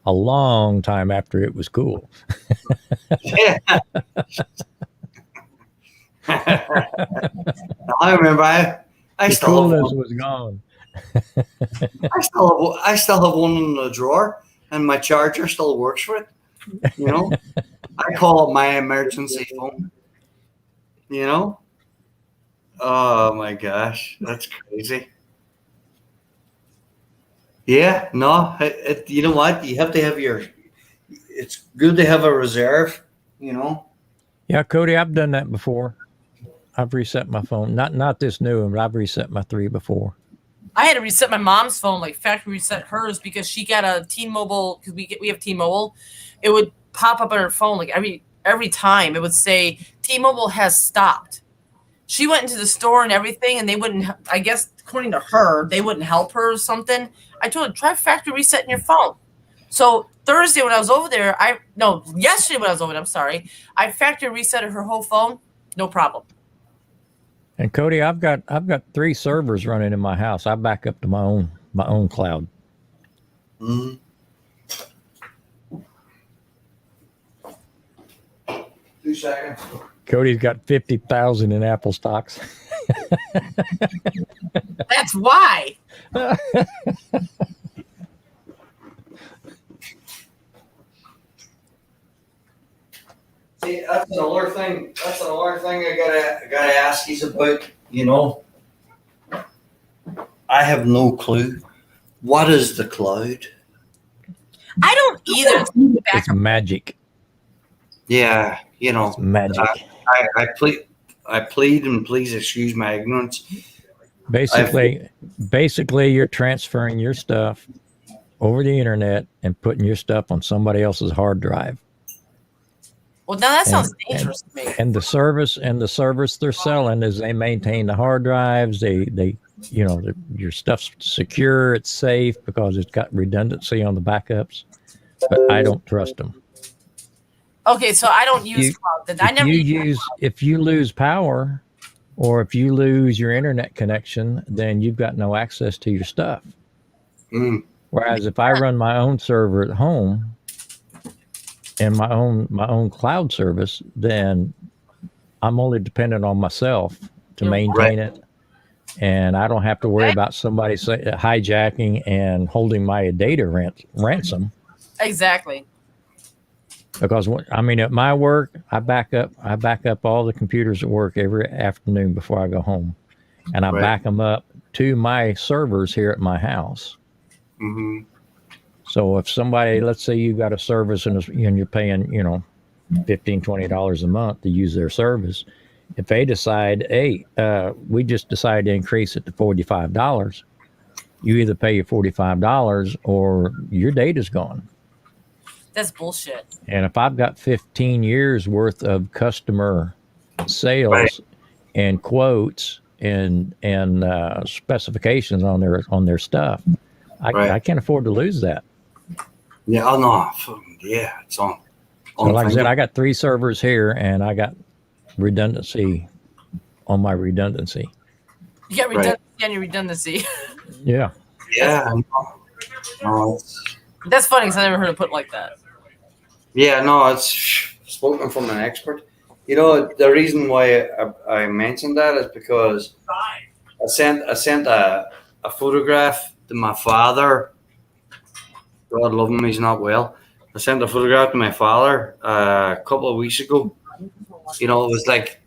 a long time after it was cool. Yeah. I remember. I The still have coolness one. was gone. I still have one in the drawer, and my charger still works for it. I call it my emergency phone. Oh my gosh, that's crazy. Yeah, no, you know what? You have to have it's good to have a reserve, Yeah, Cody, I've done that before. I've reset my phone. Not this new one, but I've reset my 3 before. I had to reset my mom's phone, like factory reset hers, because she got a T-Mobile. Because we have T-Mobile, it would pop up on her phone like every time. It would say T-Mobile has stopped. She went into the store and everything, and they wouldn't. I guess according to her, they wouldn't help her or something. I told her, try factory resetting your phone. So Thursday when I was over there, yesterday when I was over there, I'm sorry, I factory resetted her whole phone, no problem. And Cody, I've got 3 servers running in my house. I back up to my own cloud. Mm. 2 seconds. Cody's got 50,000 in Apple stocks. That's why. See, that's another thing. I gotta ask you about. I have no clue. What is the cloud? I don't either. It's magic. Yeah, It's magic. I plead and please excuse my ignorance. Basically, you're transferring your stuff over the internet and putting your stuff on somebody else's hard drive. Well, now that sounds dangerous to me. And the service they're selling is they maintain the hard drives. Your stuff's secure, it's safe because it's got redundancy on the backups. But I don't trust them. Okay, so I don't use cloud. I never use If you lose power or if you lose your internet connection, then you've got no access to your stuff. Mm. Whereas if I run my own server at home and my own cloud service, then I'm only dependent on myself to maintain it. And I don't have to worry about somebody hijacking and holding my data ransom. Exactly. Because at my work, I back up all the computers at work every afternoon before I go home, and I back them up to my servers here at my house. Mm-hmm. So if somebody, let's say you got a service and you're paying, $15, $20 a month to use their service, if they decide, hey, we just decided to increase it to $45, you either pay your $45 or your data's gone. That's bullshit. And if I've got 15 years worth of customer sales and quotes and specifications on their stuff, I can't afford to lose that. Yeah, oh no, yeah, it's on. So like I said, I got 3 servers here, and I got redundancy on my redundancy. You got redundancy on your redundancy. Yeah. Yeah. No, That's funny because I never heard it put like that. yeah, no, it's spoken from an expert. The reason why I mentioned that is because I sent a photograph to my father. God love him, he's not well. I sent a photograph to my father a couple of weeks ago. It was like,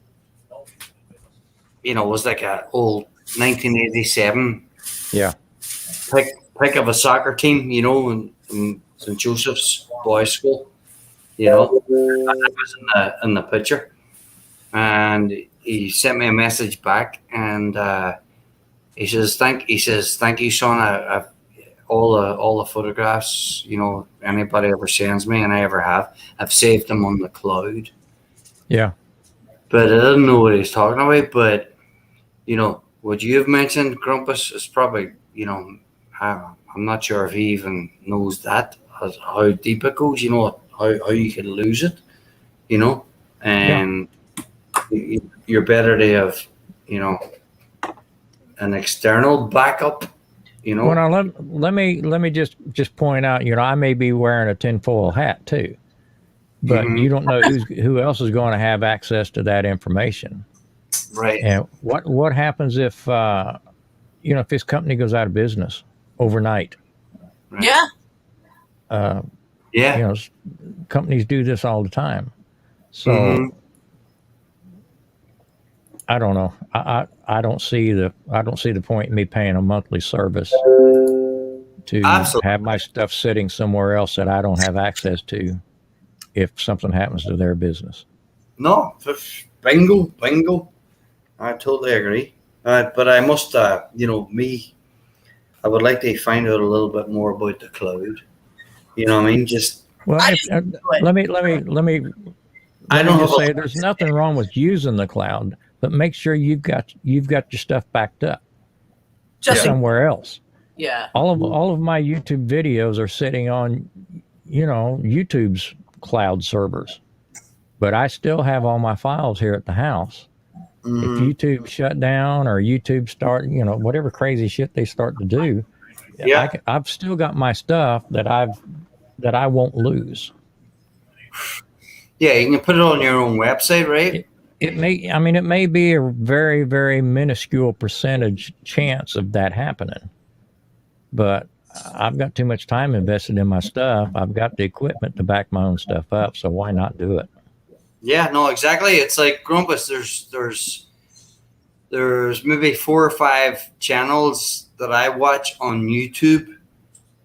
a old 1987 pick of a soccer team, in St. Joseph's Boys School. And I was in the picture, and he sent me a message back, and he says thank you, son. I've all the photographs, anybody ever sends me, and I ever have, I've saved them on the cloud. Yeah. But I didn't know what he was talking about. But what you have mentioned, Grumpus, is probably I'm not sure if he even knows that, how deep it goes. How you can lose it. And you're better to have an external backup. Well, now let me just point out. I may be wearing a tinfoil hat too, but Mhm. you don't know who else is going to have access to that information. Right. And what happens if if this company goes out of business overnight? Right. Yeah. Yeah. Companies do this all the time. So Mhm. I don't know. I don't see the point in me paying a monthly service to Absolutely. have my stuff sitting somewhere else that I don't have access to if something happens to their business. No. Bingo. I totally agree. But I must, I would like to find out a little bit more about the cloud. You know what I mean? Just Well, I let me I don't have just a- say there's nothing wrong with using the cloud, but make sure you've got your stuff backed up Just somewhere else. yeah. All of my YouTube videos are sitting on YouTube's cloud servers, but I still have all my files here at the house. If Mhm. YouTube shut down or YouTube start, whatever crazy shit they start to do, Yeah. I've still got my stuff that I won't lose. Yeah, you can put it on your own website, right? It may be a very, very minuscule percentage chance of that happening, but I've got too much time invested in my stuff. I've got the equipment to back my own stuff up, so why not do it? Yeah, no, exactly. It's like Grumpus. There's maybe 4 or 5 channels that I watch on YouTube,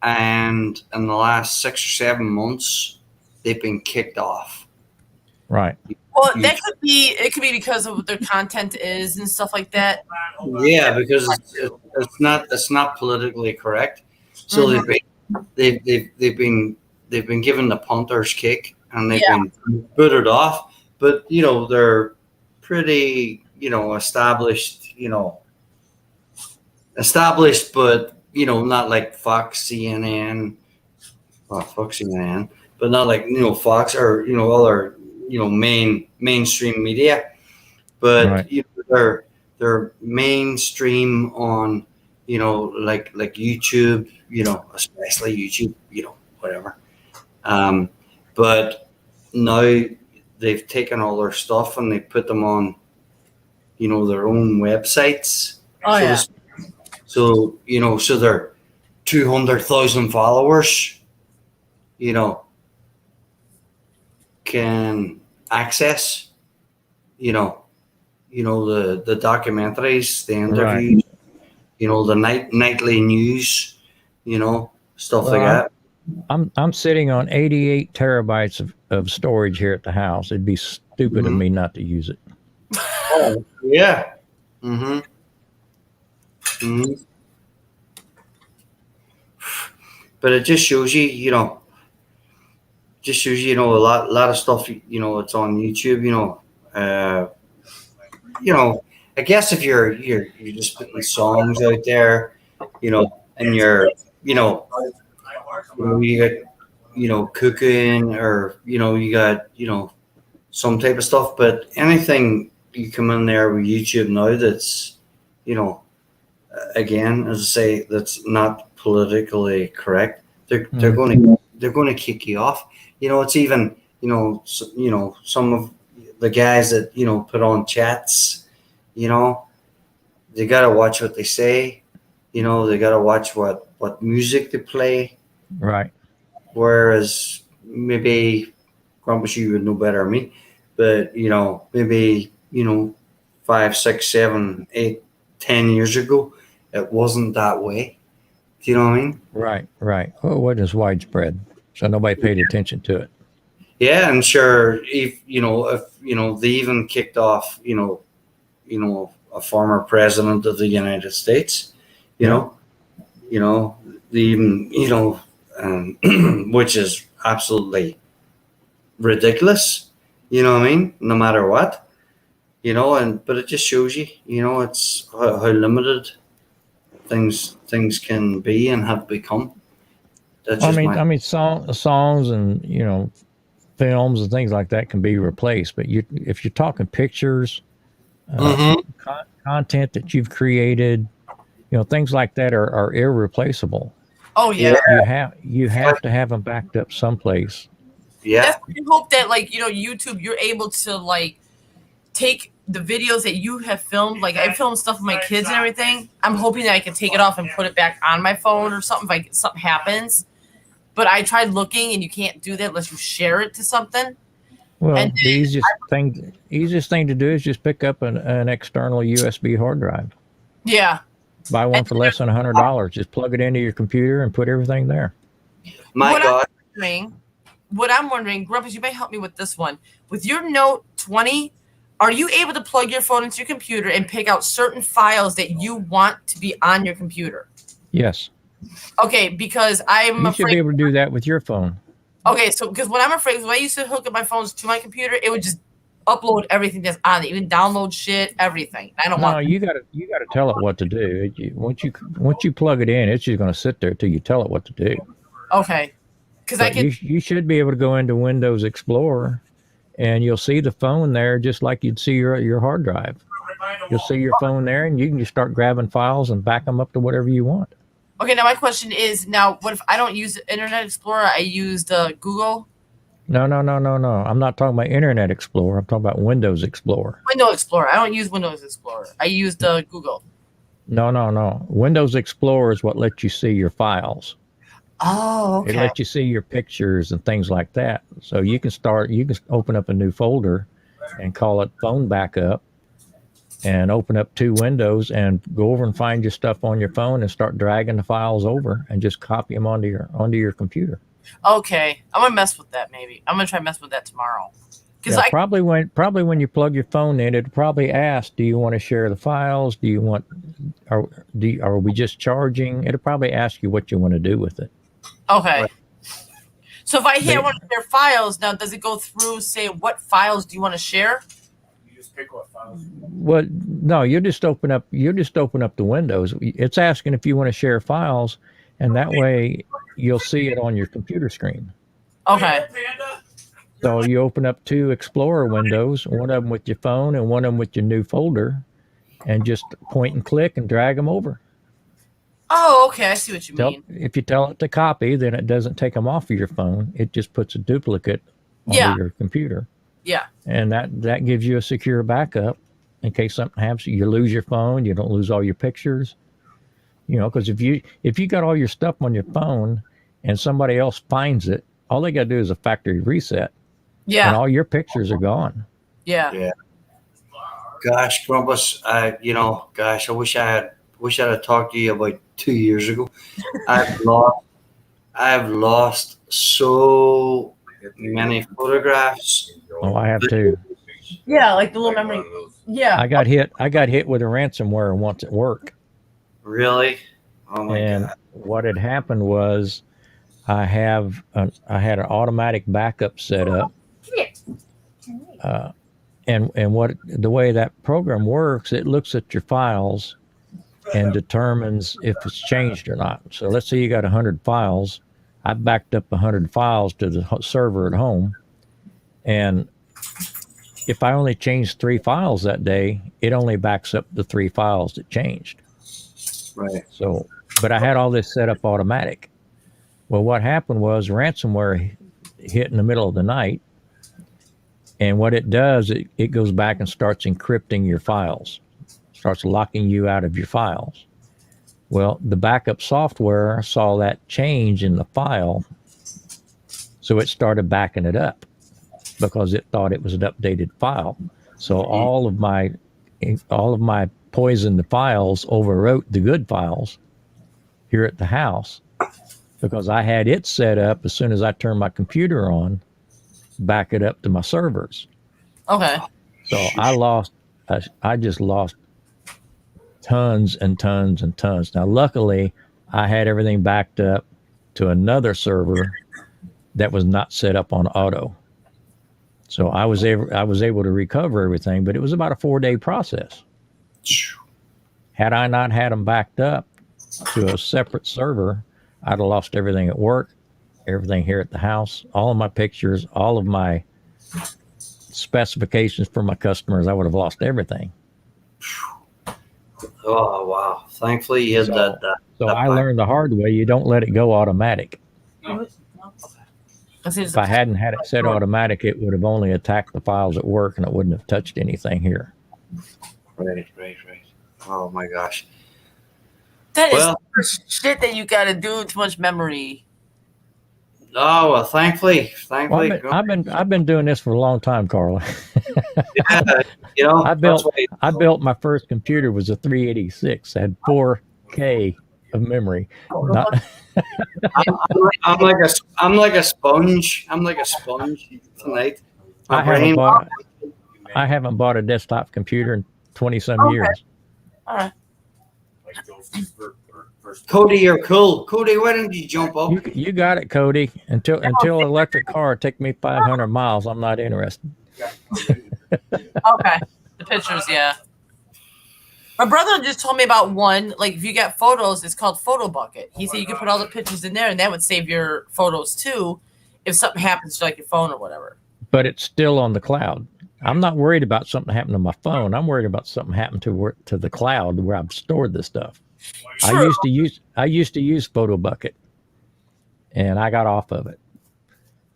and in the last 6 or 7 months, they've been kicked off. Right. Well, that could be. It could be because of what their content is and stuff like that. Yeah, because it's not politically correct. So they've been given the punter's kick, and they've been booted off. But they're pretty established, but not like Fox, CNN, but not like Fox or other mainstream media. But Right. they're mainstream on like YouTube, especially YouTube, whatever. But now they've taken all their stuff and they put them on their own websites. Oh yeah. So so they're 200,000 followers, can access, the documentaries, the interviews, the nightly news, stuff like that. I'm sitting on 88 terabytes of storage here at the house. It'd be stupid of me not to use it. Oh, yeah. Mm-hmm. But it just shows you, a lot of stuff, it's on YouTube, I guess if you're just putting songs out there, and you're, you got, cooking or, you got, some type of stuff, but anything you come in there with YouTube now that's, again, as I say, that's not politically correct, they're going to kick you off. It's even, some of the guys that, put on chats, they got to watch what they say, they got to watch what music they play. Right. Whereas maybe, Grumpus, you would know better than me, but, maybe, 5, 6, 7, 8, 10 years ago, it wasn't that way. Do you know what I mean? Right. Well, it wasn't as widespread, so nobody paid attention to it. Yeah, and sure, if they even kicked off, a former president of the United States, which is absolutely ridiculous. You know what I mean? No matter what, but it just shows you, it's how limited things can be and have become. That's just songs and films and things like that can be replaced, but if you're talking pictures, content that you've created, things like that are irreplaceable. Oh yeah. You have to have them backed up someplace. Yeah. I hope that YouTube, you're able to take the videos that you have filmed. Like I film stuff with my kids and everything. I'm hoping that I can take it off and put it back on my phone or something if something happens. But I tried looking, and you can't do that unless you share it to something. Well, the easiest thing to do is just pick up an external USB hard drive. Yeah. Buy one for less than $100. Just plug it into your computer and put everything there. What I'm wondering, Grumpus, you may help me with this one. With your Note 20, are you able to plug your phone into your computer and pick out certain files that you want to be on your computer? Yes. Okay, because I'm You afraid. should be able to do that with your phone. Okay, so because what I'm afraid is when I used to hook up my phones to my computer, it would just upload everything that's on it, even download shit, everything. I don't want. No, you gotta tell it what to do. Once you plug it in, it's just gonna sit there till you tell it what to do. Okay, because you should be able to go into Windows Explorer, and you'll see the phone there just like you'd see your hard drive. You'll see your phone there, and you can just start grabbing files and back them up to whatever you want. Okay, now my question is, what if I don't use Internet Explorer? I used Google. No. I'm not talking about Internet Explorer. I'm talking about Windows Explorer. Windows Explorer. I don't use Windows Explorer. I used Google. No. Windows Explorer is what lets you see your files. Oh, okay. It lets you see your pictures and things like that. So you can open up a new folder and call it Phone Backup, and open up 2 windows and go over and find your stuff on your phone and start dragging the files over and just copy them onto your computer. Okay, I'm gonna mess with that. Maybe I'm gonna try to mess with that tomorrow. Probably when you plug your phone in, it'll probably ask, do you want to share the files? Are we just charging? It'll probably ask you what you want to do with it. Okay. Right. So if I hit one of their files, now does it go through, say, what files do you want to share? Pick what files. Well, no, you just open up the windows. It's asking if you want to share files, and that way you'll see it on your computer screen. Okay. So you open up 2 Explorer windows, one of them with your phone and one of them with your new folder, and just point and click and drag them over. Oh, okay. I see what you mean. If you tell it to copy, then it doesn't take them off of your phone. It just puts a duplicate onto your computer. Yeah. And that gives you a secure backup in case something happens. You lose your phone, you don't lose all your pictures. Because if you got all your stuff on your phone and somebody else finds it, all they got to do is a factory reset. Yeah. And all your pictures are gone. Yeah. Yeah. Gosh, Grumpus, I wish I had talked to you about 2 years ago. I've lost so many photographs. Oh, I have too. Yeah, like the little memory. Yeah. I got hit with a ransomware once at work. Really? Oh my God. What had happened was I had an automatic backup set up. And the way that program works, it looks at your files and determines if it's changed or not. So let's say you got 100 files. I backed up 100 files to the server at home. And if I only changed 3 files that day, it only backs up the 3 files that changed. Right. So, but I had all this set up automatic. Well, what happened was ransomware hit in the middle of the night. And what it does, it goes back and starts encrypting your files, starts locking you out of your files. Well, the backup software saw that change in the file, so it started backing it up because it thought it was an updated file. So all of my poisoned files overwrote the good files here at the house because I had it set up as soon as I turned my computer on, back it up to my servers. Okay. So I lost I just lost tons and tons and tons. Now, luckily, I had everything backed up to another server that was not set up on auto. So I was able to recover everything, but it was about a 4-day process. Had I not had them backed up to a separate server, I'd have lost everything at work, everything here at the house, all of my pictures, all of my specifications for my customers. I would have lost everything. Oh wow! Thankfully, you had that. So I learned the hard way. You don't let it go automatic. If I hadn't had it set automatic, it would have only attacked the files at work, and it wouldn't have touched anything here. Right. Oh my gosh. That Well- is the first shit that you got to do. Too much memory. Oh well, thankfully. Well, I've been doing this for a long time, Carla. Yeah, you know, I that's built my first computer was a 386. Had 4K of memory. Not, I'm like a sponge. I'm like a sponge tonight. My I haven't brain- bought a desktop computer in 20 some Okay. years. All right. Cody, you're cool. Cody, why don't you jump up? You got it, Cody. Until electric car take me 500 miles, I'm not interested. Okay. The pictures, yeah. My brother just told me about one. Like, if you get photos, it's called Photo Bucket. He said you can put all the pictures in there, and that would save your photos too, if something happens to like your phone or whatever. But it's still on the cloud. I'm not worried about something happening to my phone. I'm worried about something happening to the cloud where I've stored this stuff. True. I used to use Photo Bucket, and I got off of it.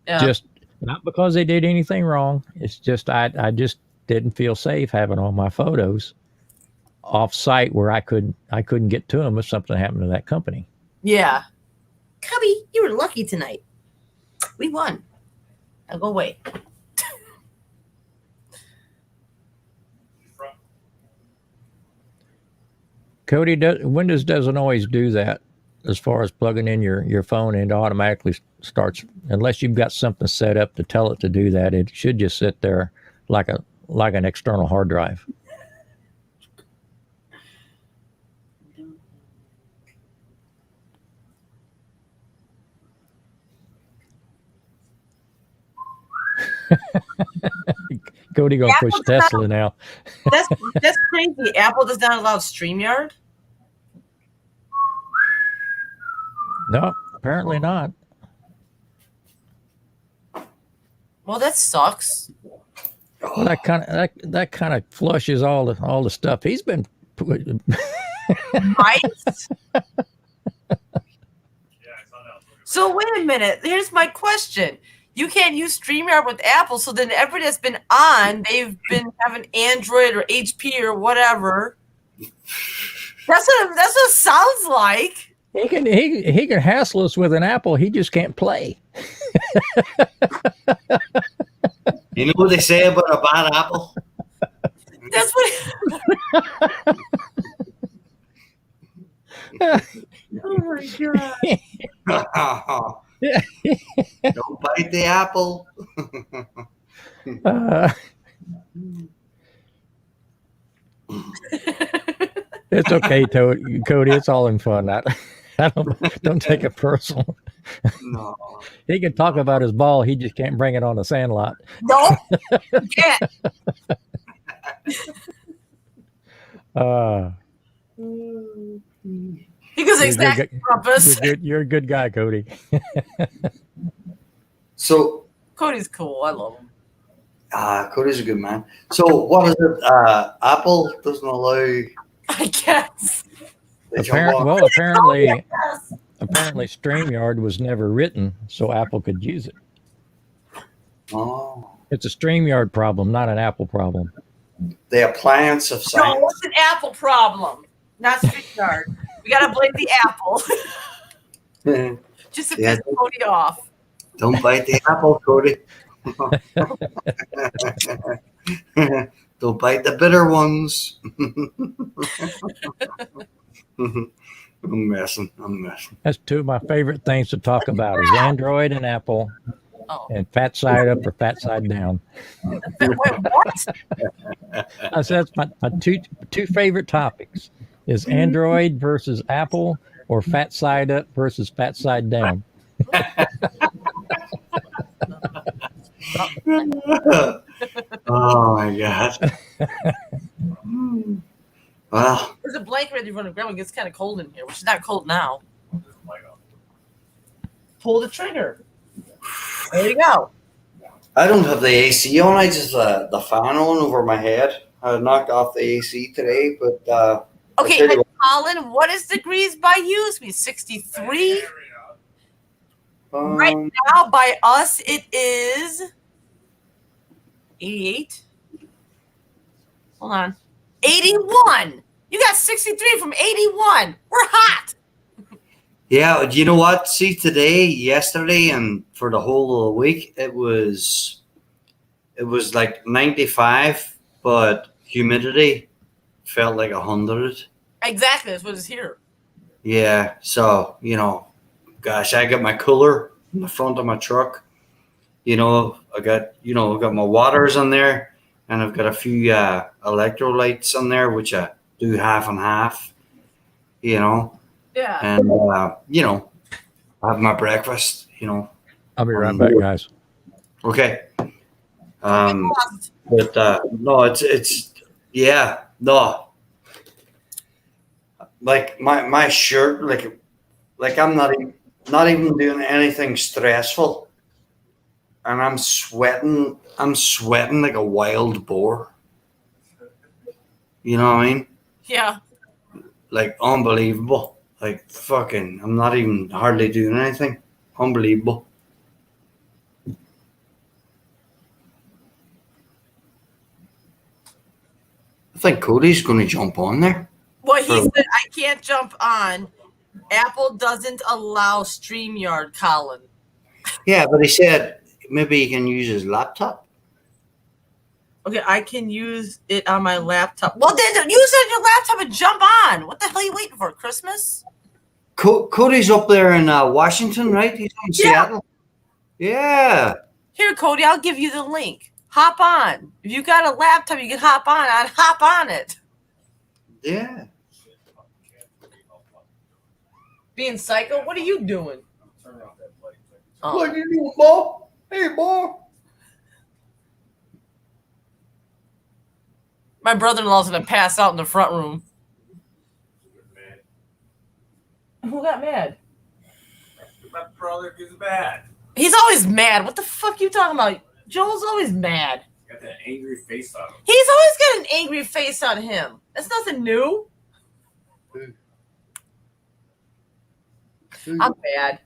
Yeah. Just not because they did anything wrong. It's just I just didn't feel safe having all my photos off site where I couldn't get to them if something happened to that company. Yeah. Cubby, you were lucky tonight. We won. Now go away. Cody, Windows doesn't always do that as far as plugging in your phone, and it automatically starts, unless you've got something set up to tell it to do that. It should just sit there like an external hard drive. Cody gonna push Tesla now. That's crazy. Apple does not allow StreamYard. No, apparently not. Well, that sucks. Well, that kind of flushes all the stuff he's been. Right? So wait a minute. Here's my question. You can't use StreamYard with Apple, so then everybody that's been on, they've been having Android or HP or whatever. That's what it sounds like. He can hassle us with an Apple. He just can't play. You know what they say about a bad apple? That's what. Oh my god. Don't bite the apple. It's okay, Cody. It's all in fun. I don't take it personal. No. He can talk about his ball. He just can't bring it on the Sandlot. No, you can't. Because exactly purpose. You're a good guy, Cody. So, Cody's cool. I love him. Cody's a good man. So, what is it? Apple doesn't allow. I guess. Apparently, StreamYard was never written so Apple could use it. Oh, It's a StreamYard problem, not an Apple problem. the appliance of No, science. it's an Apple problem, not StreamYard. We gotta blame the Apple just to Yeah. piss Cody off. Don't bite the apple, Cody. Don't bite the bitter ones. I'm messing. That's two of my favorite things to talk about is Android and Apple. Oh. And fat side up or fat side down. Wait, what? I said that's my two favorite topics is Android versus Apple or fat side up versus fat side down. Oh my god. Well, There's a blanket ready to run and grab. It gets kind of cold in here, which is not cold now. Pull the trigger. There you go. I don't have the AC on. I just the fan on over my head. I knocked off the AC today, but Okay, tell you and Colin, what is degrees by you? It's be 63. Right now, by us, it is 88. Hold on. 81. You got 63 from 81. We're hot. yeah, you know what? See, today, yesterday, and for the whole of the week, it was like 95, but humidity felt like 100. Exactly. That's what is here. Yeah, so gosh, I got my cooler in the front of my truck. I got my waters on there, and I've got a few electrolytes on there, which I do half and half. Yeah. And I have my breakfast. I'll be right back, guys. Okay. But no, it's yeah, no. Like my shirt, like I'm not even doing anything stressful, and I'm sweating like a wild boar. You know what I mean? Yeah. Like unbelievable. Like fucking, I'm not even hardly doing anything. Unbelievable. I think Cody's going to jump on there. Well, he said I can't jump on. Apple doesn't allow StreamYard, Colin. Yeah, but he said maybe he can use his laptop. Okay, I can use it on my laptop. Well, then use it on your laptop and jump on. What the hell are you waiting for? Christmas? Cody's up there in Washington, right? He's in Seattle. Yeah. Here, Cody, I'll give you the link. Hop on. If you got a laptop, you can hop on it. Yeah. Being psycho? What are you doing? Oh. What are you doing, Bob? Hey, Bob. My brother-in-law's going to pass out in the front room. Who got mad? My brother is bad. He's always mad. What the fuck are you talking about? Joel's always mad. Got that angry face on him. He's always got an angry face on him. That's nothing new. I'm bad.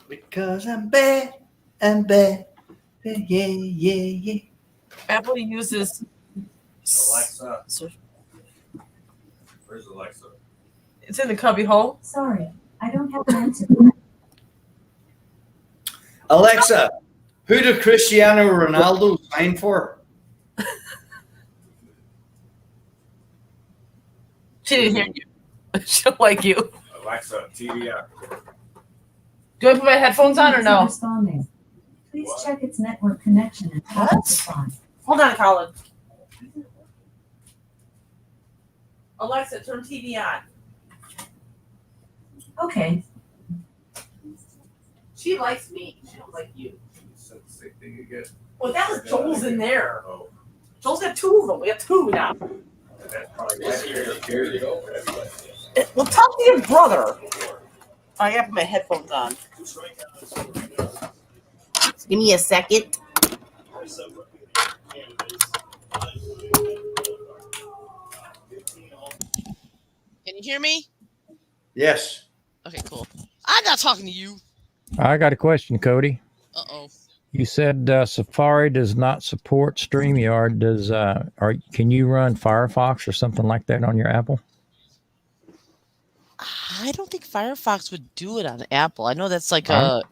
Because I'm bad. I'm bad. Yeah. Apple uses Alexa. Where's Alexa? It's in the cubby hole. Sorry, I don't have an answer. Alexa, who did Cristiano Ronaldo sign for? She didn't hear you. She don't like you. Alexa, TV on. Do I put my headphones on or It's no? not responding. Please check its network connection and try to What? respond. Hold on, Colin. Alexa, turn TV on. Okay, She likes me. She don't like you. Said the same thing again. Well, that was Joel's in there. Oh, Joel's got two of them. We got two now. that's probably why you're carried it over. Well, talk to your brother. I got my headphones on. Give me a second. Can you hear me? Yes. Okay, cool. I'm not talking to you. I got a question, Cody. Uh-oh. You said Safari does not support StreamYard. Can you run Firefox or something like that on your Apple? I don't think Firefox would do it on Apple. I know that's like I'm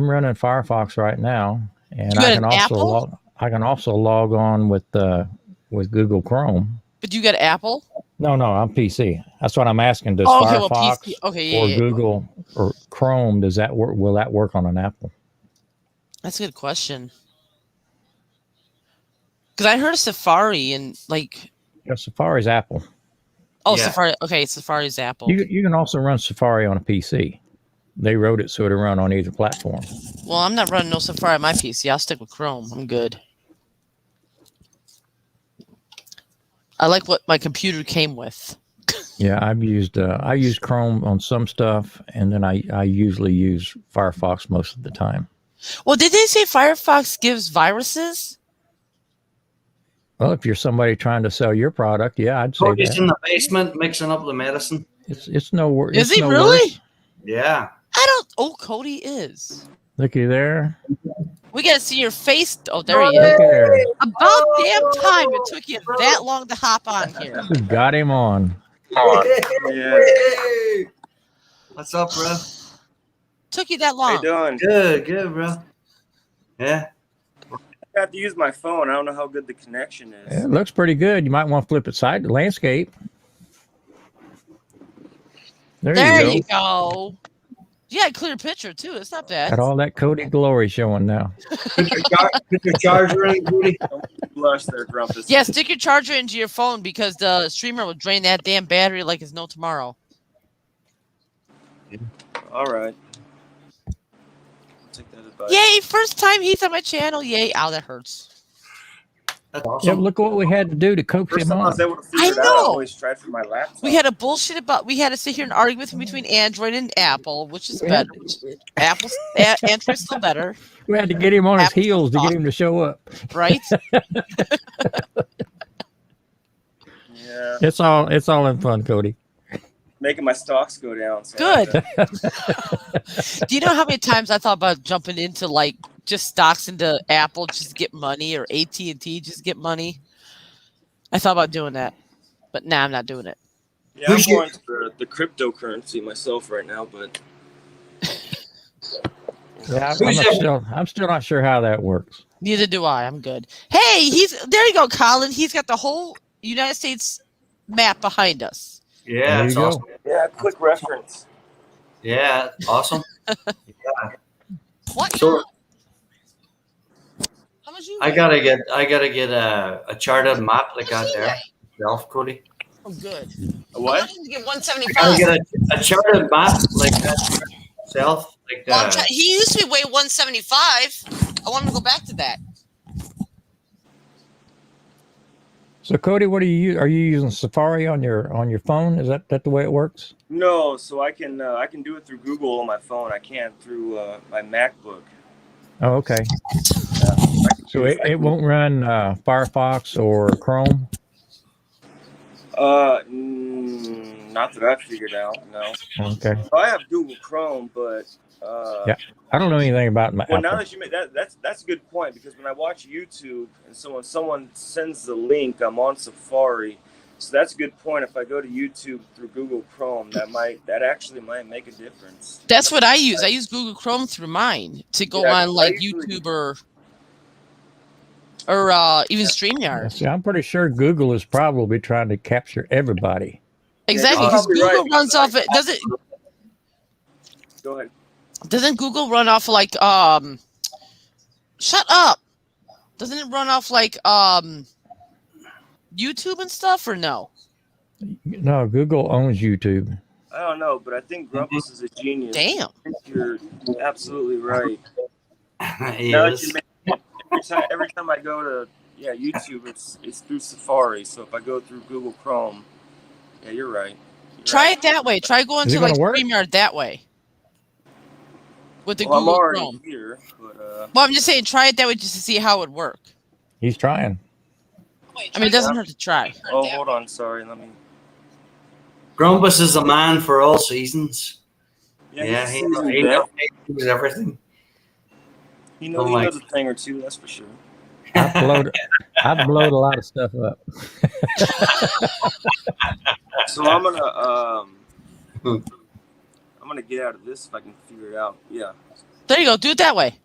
running Firefox right now, and You got an Apple? I can also log on with Google Chrome. But you got Apple? No, I'm PC. That's what I'm asking. Does Oh, okay, well, Firefox PC. Okay, or yeah. Google or Chrome, does that work? Will that work on an Apple? That's a good question. Because I heard Safari and like, Yeah, Safari's Apple. oh, Yeah. Safari. Okay, Safari's Apple. You can also run Safari on a PC. They wrote it so it'll run on either platform. Well, I'm not running no Safari on my PC. I'll stick with Chrome. I'm good. I like what my computer came with. Yeah, I use Chrome on some stuff, and then I usually use Firefox most of the time. Well, did they say Firefox gives viruses? Well, if you're somebody trying to sell your product, yeah, I'd say Cody's that. in the basement mixing up the medicine. It's no worse. Is he really? Yeah. I don't. Oh, Cody is. Looky there. We gotta see your face. Oh, there he is. Look there. About damn time it took you that long to hop on here. Got him on. Hey. What's up, bro? Took you that How long. you doing? Good, bro. Yeah. I have to use my phone. I don't know how good the connection is. It looks pretty good. You might want to flip it side to landscape. There you you go. go. Yeah, clear picture too. It's not bad. Got all that Cody glory showing now. Put your charger in, Cody. Blush there, Grumpus. Yeah, stick your charger into your phone because the streamer will drain that damn battery like it's no tomorrow. All right. I'll take that advice. Yay! First time he's on my channel. Yay! Ow, that hurts. That's Yeah, awesome. look what we had to do to coax First him time I on. was able to figure I it out, I know. always tried for my laptop. We had a bullshit about. We had to sit here and argue with him between Android and Apple, which is We had- better. Android's still better, We had to get him on his Apple's heels to awesome. get him to show up. right? Yeah, It's all in fun, Cody. making my stocks go down. So Good. Do you know how many times I thought about jumping into like just stocks into Apple just to get money or AT&T just to get money? I thought about doing that, but nah, I'm not doing it. Yeah, I'm Who's more your- into the cryptocurrency myself right now, but Yeah, Who's I'm still not sure how that works. Neither do I. I'm good. Hey, there you go, Colin. He's got the whole United States map behind us. Yeah, There it's you go. awesome. yeah, quick reference. Yeah, awesome. What? So How much you? I gotta get a charted map like out there. Self, Cody. Oh, good. A what? I need to get I 175. gotta get a charted map like that. Self, like Well, he used to weigh 175. I want him to go back to that. So, Cody, what are you using Safari on your phone? Is that the way it works? No, so I can do it through Google on my phone. I can't through my MacBook. Oh, okay. I can So use- it won't run Firefox or Chrome. Not that I've figured out. No, Okay. I have Google Chrome, but Yeah. I don't know anything about my well, now Apple. that you make that's a good point, because when I watch YouTube and someone sends the link, I'm on Safari, so that's a good point. If I go to YouTube through Google Chrome, that actually might make a difference. That's what I use. I use Google Chrome through mine to go Yeah, on like I usually- YouTube or even StreamYard. See, I'm pretty sure Google is probably trying to capture everybody. Exactly, you're because probably Google right, runs because off it. Go ahead. Doesn't Google run off like shut up? Doesn't it run off like YouTube and stuff or no? No, Google owns YouTube. I don't know, but I think Grumpus is a genius. Damn. I think you're absolutely right. He Now that is. you make every time I go to YouTube, it's through Safari. So if I go through Google Chrome, yeah, you're right. You're Try right. it that way. Try going Is it to like gonna work? StreamYard that way. With the Well, I'm Google already Chrome. here, but Well, I'm just saying, try it that way just to see how it would work. He's trying. I mean, it doesn't hurt to try. oh, hold on, sorry, let me. Grumpus is a man for all seasons. Yeah, he he knows knows everything. he knows, Oh he my- knows a thing or two, that's for sure. I've blowed a lot of stuff up. So I'm gonna get out of this if I can figure it out. Yeah. There you go. Do it that way.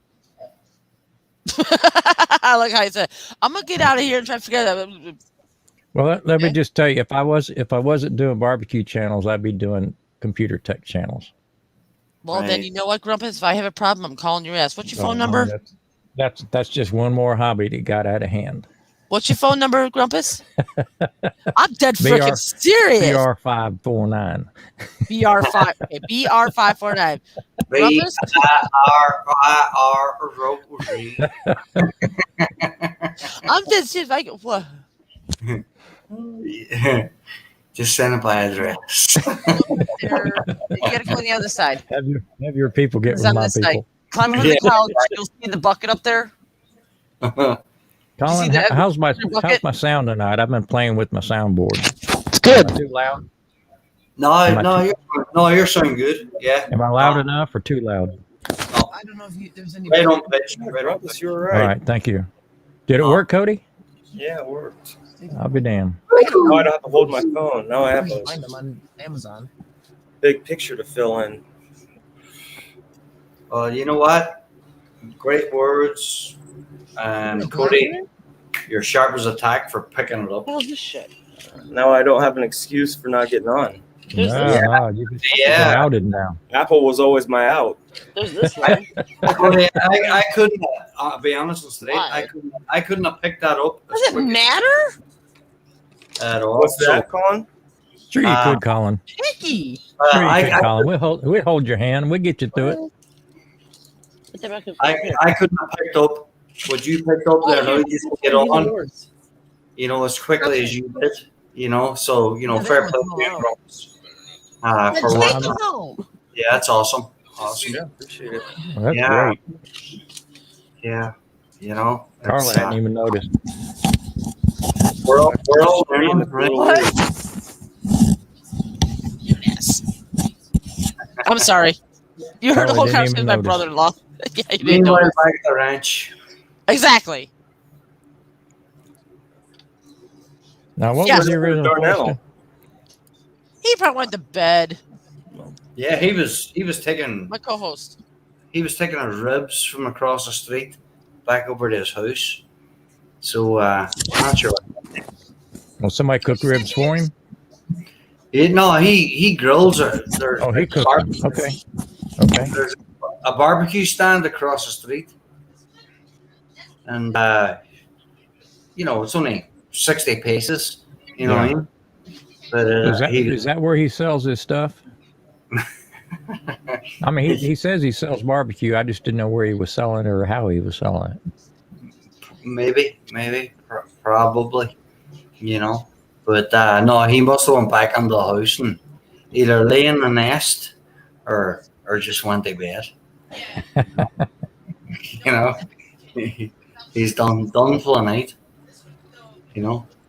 I like how you said, I'm gonna get out of here and try to figure it out. Well, let me Okay. just tell you, if I wasn't doing barbecue channels, I'd be doing computer tech channels. Well, then Right. you know what, Grumpus? If I have a problem, I'm calling your ass. What's your So, phone number? That's just one more hobby that got out of hand. What's your phone number, Grumpus? I'm dead freaking BR serious. BR549. BR5. Okay, BR549. Grumpus? Rotary. I'm dead serious. What? Just send it by address. You gotta go on the other side. Have your people get It's with on my this side. people. Climb over the couch. You'll see the bucket up there. Colin, that? how's my Bucket? sound tonight? I've been playing with my soundboard. It's good. Am I too loud? You're sounding good. Yeah. Am I loud enough or too loud? I don't know if there's any. Right on pitch. Right on Grumpus, pitch. you were All right. right, thank you. Did it work, Cody? Yeah, it worked. I'll be damned. Now I don't have to hold my phone. Now I have a Find them on Amazon. big picture to fill in. You know what? Great words. And Cody, you're sharp as a tack for picking it up. What is this shit? Now I don't have an excuse for not getting on. No, you Yeah. you're outed now. Apple was always my out. There's this one. Cody, I couldn't. Be honest with you, Why? I couldn't have picked that up Does it matter? at all. What's that, Colin? Sure you could, Colin. Picky. Sure you could, I Colin. We'll hold your hand. We'll get you through it. Put that back in. I couldn't have picked up what you picked up there. No, you just get on, as quickly as you did. So fair play to you, Ross. For Take what? it home. Yeah, that's awesome. Awesome. Yeah, appreciate it. Well, that's Yeah. great. Yeah. Carla hadn't even noticed. We're all learning, right? Yes. I'm sorry. You heard the Carla whole didn't conversation with even my notice. brother-in-law. Yeah, you didn't Meanwhile, know. back at the ranch. Exactly. Now, what Yeah. was the original Darnell. question? He probably went to bed. Yeah, he was taking My co-host. his ribs from across the street back over to his house. So not sure. Will somebody cook ribs for him? He grills her. Oh, he cooked them. Okay. Okay. There's a barbecue stand across the street, and it's only 60 paces. You know what I mean? But Is that where he sells his stuff? I mean, he says he sells barbecue. I just didn't know where he was selling it or how he was selling it. maybe, probably, But no, he must have went back into the house and either lay in the nest or just went to bed. He's done for the night.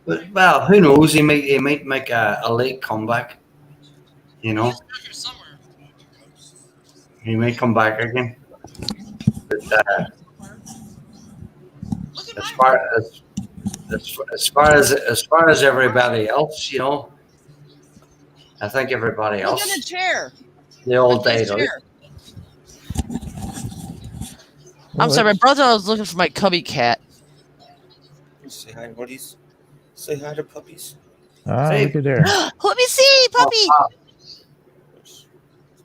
But well, who knows? He might make a late comeback. He may come back again. But as far as everybody else, I think everybody Look else at the chair. they all Look at died the out. chair. I'm sorry, my brother was looking for my cubby cat. Say hi, buddies. Say hi to puppies. Ah, look at there. Let me see, puppy. Oh,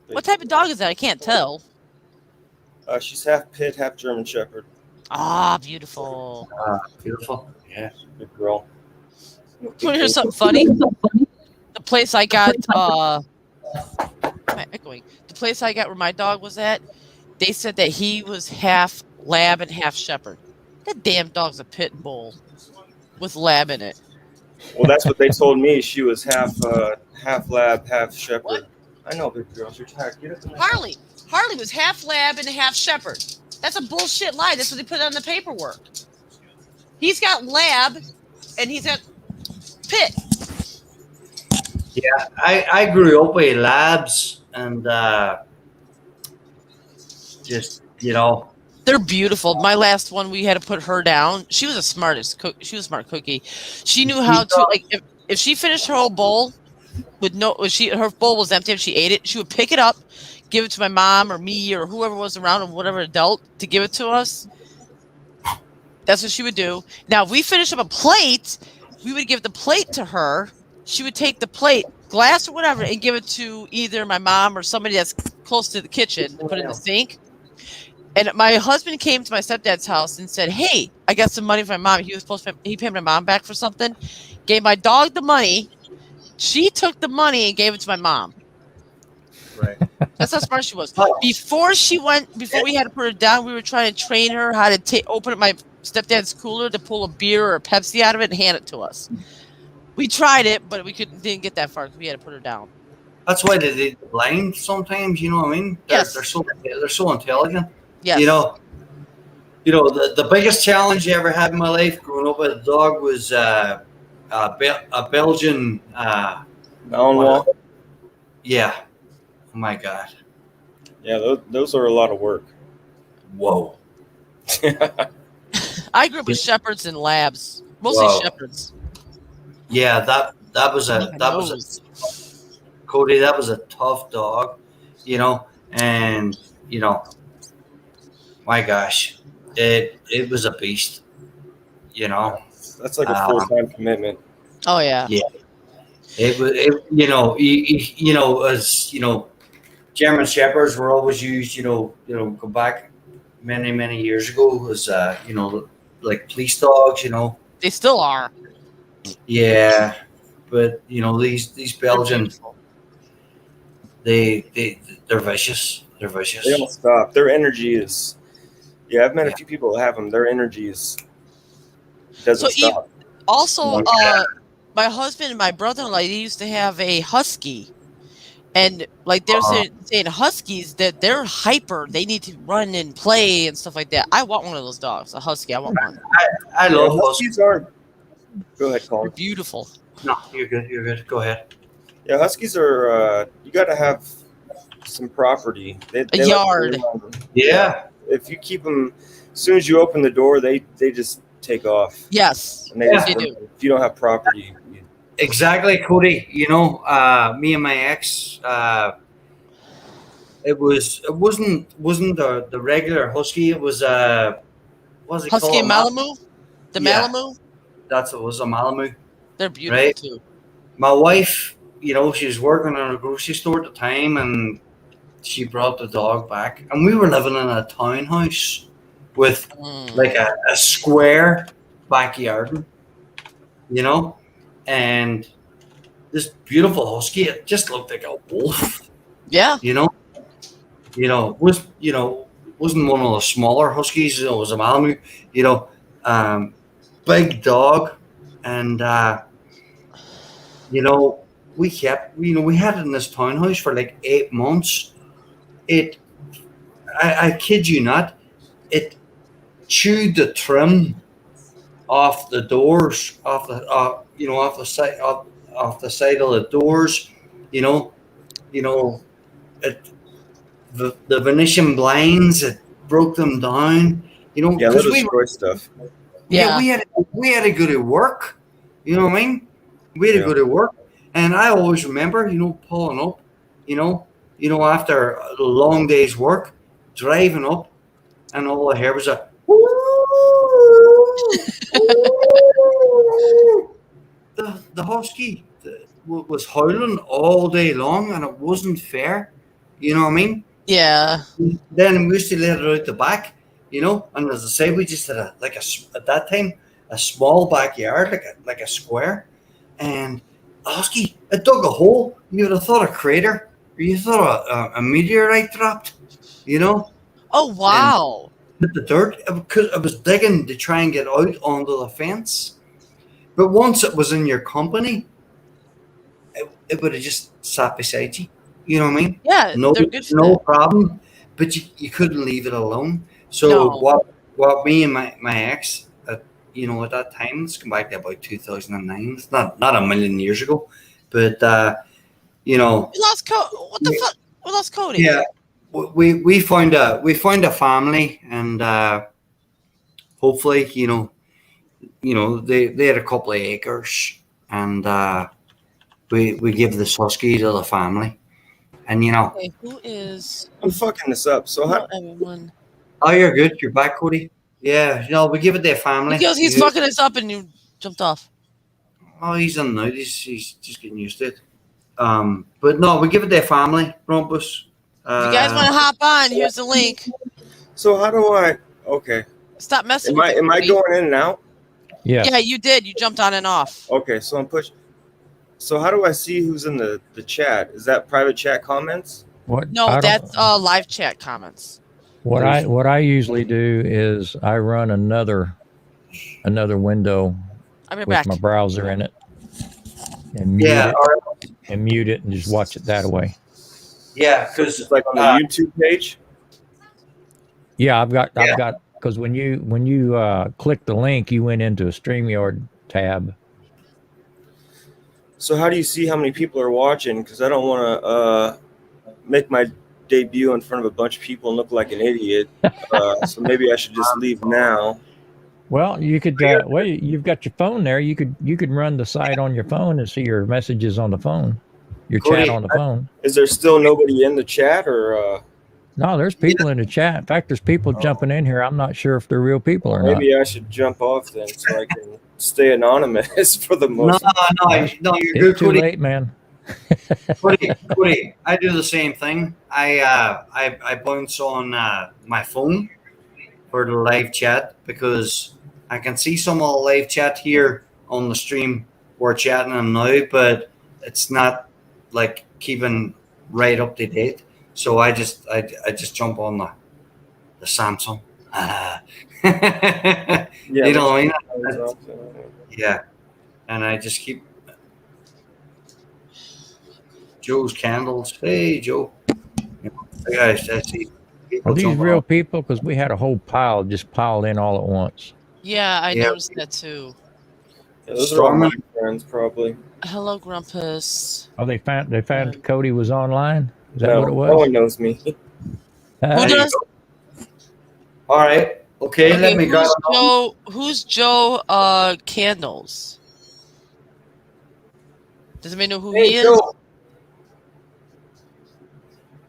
What type of dog is that? I can't tell. She's half pit, half German Shepherd. Ah, beautiful. Beautiful. Yeah. Good girl. You want to hear something funny? The place I got, am I echoing? The place I got where my dog was at, they said that he was half lab and half shepherd. That damn dog's a pit bull with lab in it. Well, that's what they told me. She was half lab, half shepherd. What? I know, big girls. You're tired. Get up in the Harley was half lab and half shepherd. That's a bullshit lie. That's what they put on the paperwork. He's got lab and he's got pit. Yeah, I grew up with labs and just They're beautiful. My last one, we had to put her down. She was a smartest cook. She was a smart cookie. She knew how to if she finished her whole bowl with her bowl was empty and she ate it, she would pick it up, give it to my mom or me or whoever was around or whatever adult to give it to us. That's what she would do. Now, if we finished up a plate, we would give the plate to her. She would take the plate, glass or whatever, and give it to either my mom or somebody that's close to the kitchen, put it in the sink. And my husband came to my stepdad's house and said, "Hey, I got some money for my mom." He was supposed to he paid my mom back for something. Gave my dog the money. She took the money and gave it to my mom. Right. That's how smart she was. Before we had to put her down, we were trying to train her how to open up my stepdad's cooler to pull a beer or a Pepsi out of it and hand it to us. We tried it, but we didn't get that far because we had to put her down. That's why they're blind sometimes. You know what I mean? Yes. They're so intelligent. Yes. You know, the biggest challenge I ever had in my life growing up with a dog was a Belgian. Malinois. Yeah. Oh my God. Yeah, those are a lot of work. Whoa. I grew up with shepherds and labs, mostly Wow. shepherds. Yeah, that was a Cody. That was a tough dog. You know, and you know, my gosh, it was a beast. You know. That's like a full-time commitment. Oh yeah. Yeah. It was, as German Shepherds were always used, go back many years ago as, like police dogs, They still are. Yeah. But, these Belgian, they're vicious. They're vicious. They don't stop. Their energy is, I've met a few people that have them. Their energy doesn't stop. Also, my husband and my brother-in-law, they used to have a husky, and like they're saying huskies that they're hyper. They need to run and play and stuff like that. I want one of those dogs, a husky. I want one. I love huskies. Go ahead, Colin. They're beautiful. No, you're good. You're good. Go ahead. Yeah, huskies are. You got to have some property. They A yard. Yeah. If you keep them, as soon as you open the door, they just take off. Yes. And they do. If you don't have property. Exactly, Cody. Me and my ex, it wasn't the regular husky. It was what's it called? Husky and Malamute. The Yeah. Malamute. That's what it was, a Malamute. They're beautiful Right? too. My wife, she was working in a grocery store at the time, and she brought the dog back, and we were living in a townhouse with like a square backyard, and this beautiful husky. It just looked like a wolf. Yeah. Wasn't one of the smaller huskies. It was a Malamute. Big dog, and we had it in this townhouse for like 8 months. I kid you not, it chewed the trim off the doors, off the side of the doors, the Venetian blinds, it broke them down, because we destroy stuff. Yeah, we had to go to work. You know what I mean? We had to go to work, and I always remember, pulling up, after a long day's work, driving up, and all I hear was a the husky was howling all day long, and it wasn't fair. You know what I mean? Yeah. Then we used to let it out the back, and as I say, we just had at that time a small backyard, like a square, and a husky, it dug a hole. You would have thought a crater, or you thought a meteorite dropped, Oh wow. And the dirt, because it was digging to try and get out onto the fence. But once it was in your company, it would have just sat beside you. You know what I mean? Yeah. They're good for no that. problem. But you couldn't leave it alone. So No. what me and my ex, at that time, it's come back to about 2009. It's not a million years ago, but We lost Cody. What the fuck? We lost Cody. yeah, we found a family, and hopefully, they had a couple of acres, and we give this husky to the family, and Okay, who is I'm fucking this up. So how? not everyone? oh, you're good. You're back, Cody. Yeah, we give it to the family. Because he's fucking us up and you jumped off. Oh, he's in now. He's just getting used to it. But no, we give it to the family, Rumpus. If you guys want to hop on, here's the link. So how do I? Okay. Stop messing Am with I it, am I Cody. going in and out? Yeah. Yeah, you did. You jumped on and off. Okay, so I'm pushing. So how do I see who's in the chat? Is that private chat comments? What? No, I don't- that's live chat comments. What I usually do is I run another window I'll be with back. my browser in it and mute Yeah, it or, and mute it and just watch it that way. yeah, because It's like on the YouTube page. Yeah, I've got because when you click the link, you went into a StreamYard tab. So how do you see how many people are watching? Because I don't want to make my debut in front of a bunch of people and look like an idiot. So maybe I should just leave now. Well, you could. Well, you've got your phone there. You could run the site on your phone and see your messages on the phone, your Cody, chat on the phone. Is there still nobody in the chat, or No, there's people in the chat. In fact, there's people jumping in here. I'm not sure if they're real people or not. maybe I should jump off then so I can stay anonymous for the no, most? no, you're good, It's too Cody. late, man. Cody, I do the same thing. I bounce on my phone for the live chat because I can see some of the live chat here on the stream we're chatting on now, but it's not like keeping right up to date. So I just jump on the Samsung. Yeah, you know what I mean? but- Yeah, and I just keep Joe's candles. Hey, Joe. Guys, I see people Are these jumping real up. people? Because we had a whole pile just piled in all at once. Yeah, I Yeah. noticed that too. Yeah, those are all Storming. my friends, probably. Hello, Grumpus. Oh, they found Cody was online. Is that No, what it was? no one knows me. Who There you does? go. All right. Okay, let me grab Who's Joe Candles? Does anybody know who he Hey, is? Joe.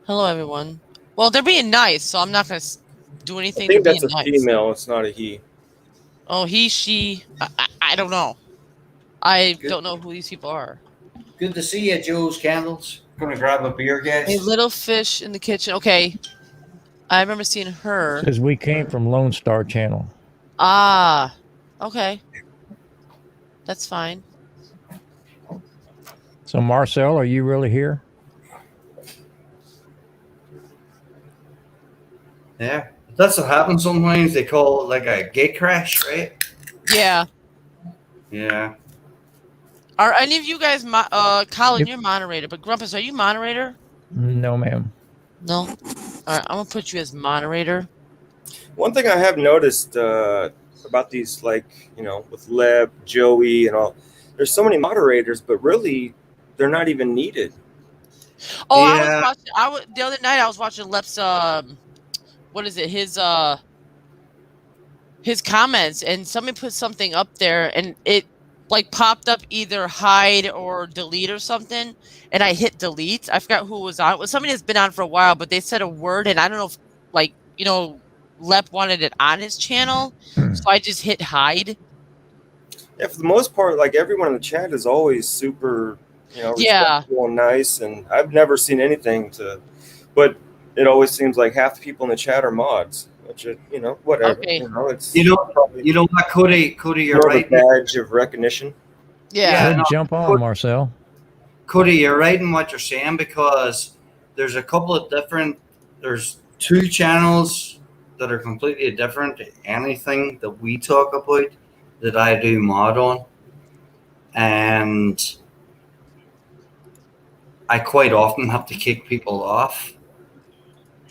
Hello, everyone. Well, they're being nice, so I'm not going to do I anything think to that's be a nice. female. It's not a he. Oh, he, she. I don't know. I Good. don't know who these people are. Good to see you, Joe's candles. Gonna grab a beer, guys. A little fish in the kitchen. Okay. I remember seeing her. Says we came from Lone Star Channel. Ah. Okay. That's fine. So Marcel, are you really here? Yeah, that's what happens sometimes. They call it like a gate crash, right? Yeah. Yeah. Are any of you guys, Colin, Yep. you're moderator, but Grumpus, are you moderator? No, ma'am. No. All right, I'm gonna put you as moderator. One thing I have noticed about these, like, with Leb, Joey, and all, there's so many moderators, but really, they're not even needed. Oh, Yeah. the other night I was watching Lep's what is it? His comments, and somebody put something up there, and it like popped up either hide or delete or something, and I hit delete. I forgot who was on. It was somebody that's been on for a while, but they said a word, and I don't know if Lep wanted it on his channel, so I just hit hide. Yeah, for the most part, like, everyone in the chat is always super, Yeah. respectful and nice, and I've never seen anything but it always seems like half the people in the chat are mods, which is, whatever. Okay. It's You know what, Cody, you're more of a right. badge of recognition. Yeah. Good no. jump on, Marcel. Cody, you're right in what you're saying because there's a couple of there's two channels that are completely different to anything that we talk about that I do mod on. And I quite often have to kick people off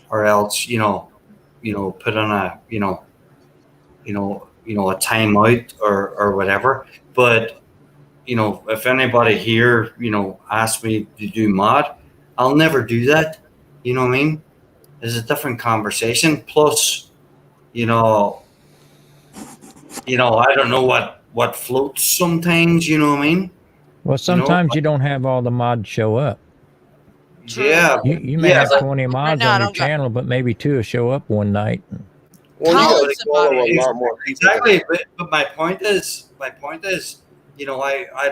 or else, put on a timeout or whatever. But if anybody here, asks me to do mod, I'll never do that. You know what I mean? It's a different conversation. Plus, I don't know what floats sometimes. You know what I mean? Well, sometimes you don't have all the mods show up. True. Yeah. You may Yeah, have but 20 mods now I on your don't got- channel, but maybe 2 will show up one night. Well, you Colin's gotta a follow a moderator. lot more people. Exactly. But my point is, I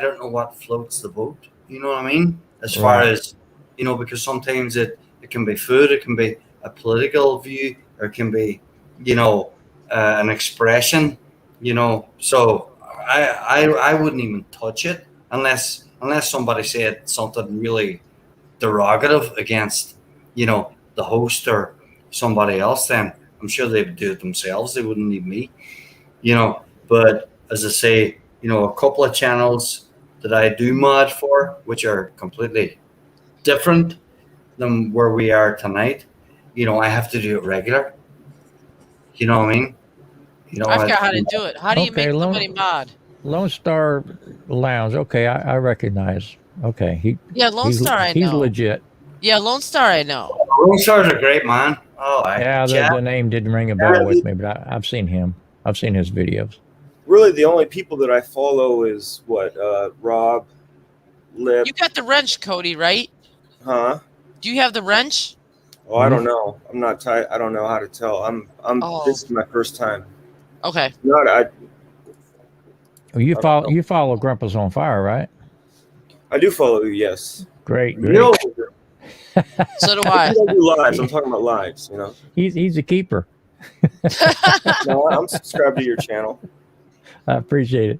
don't know what floats the boat. You know what I mean? As far Right. as, because sometimes it can be food, it can be a political view, or it can be, an expression, So I wouldn't even touch it unless somebody said something really derogative against, the host or somebody else. Then I'm sure they would do it themselves. They wouldn't need me, But as I say, a couple of channels that I do mod for, which are completely different than where we are tonight. I have to do it regular. You know what I mean? I forgot how to do it. How do you Okay, make somebody mod? Lone Star Lounge. Okay, I recognize. Okay, Yeah, Lone Star I he's know. legit. Yeah, Lone Star I know. Lone Star's a great man. Yeah, the name didn't ring a bell with me, but I've seen him. I've seen his videos. Really, the only people that I follow is Rob, Lip. You got the wrench, Cody, right? Huh? Do you have the wrench? Oh, I don't know. I'm not tight. I don't know how to tell. This is my first time. Okay. Not Well, you follow Grumpus on Fire, right? I do follow you. Yes. Great. So do I. I don't do lives. I'm talking about lives. He's a keeper. No, I'm subscribed to your channel. I appreciate it.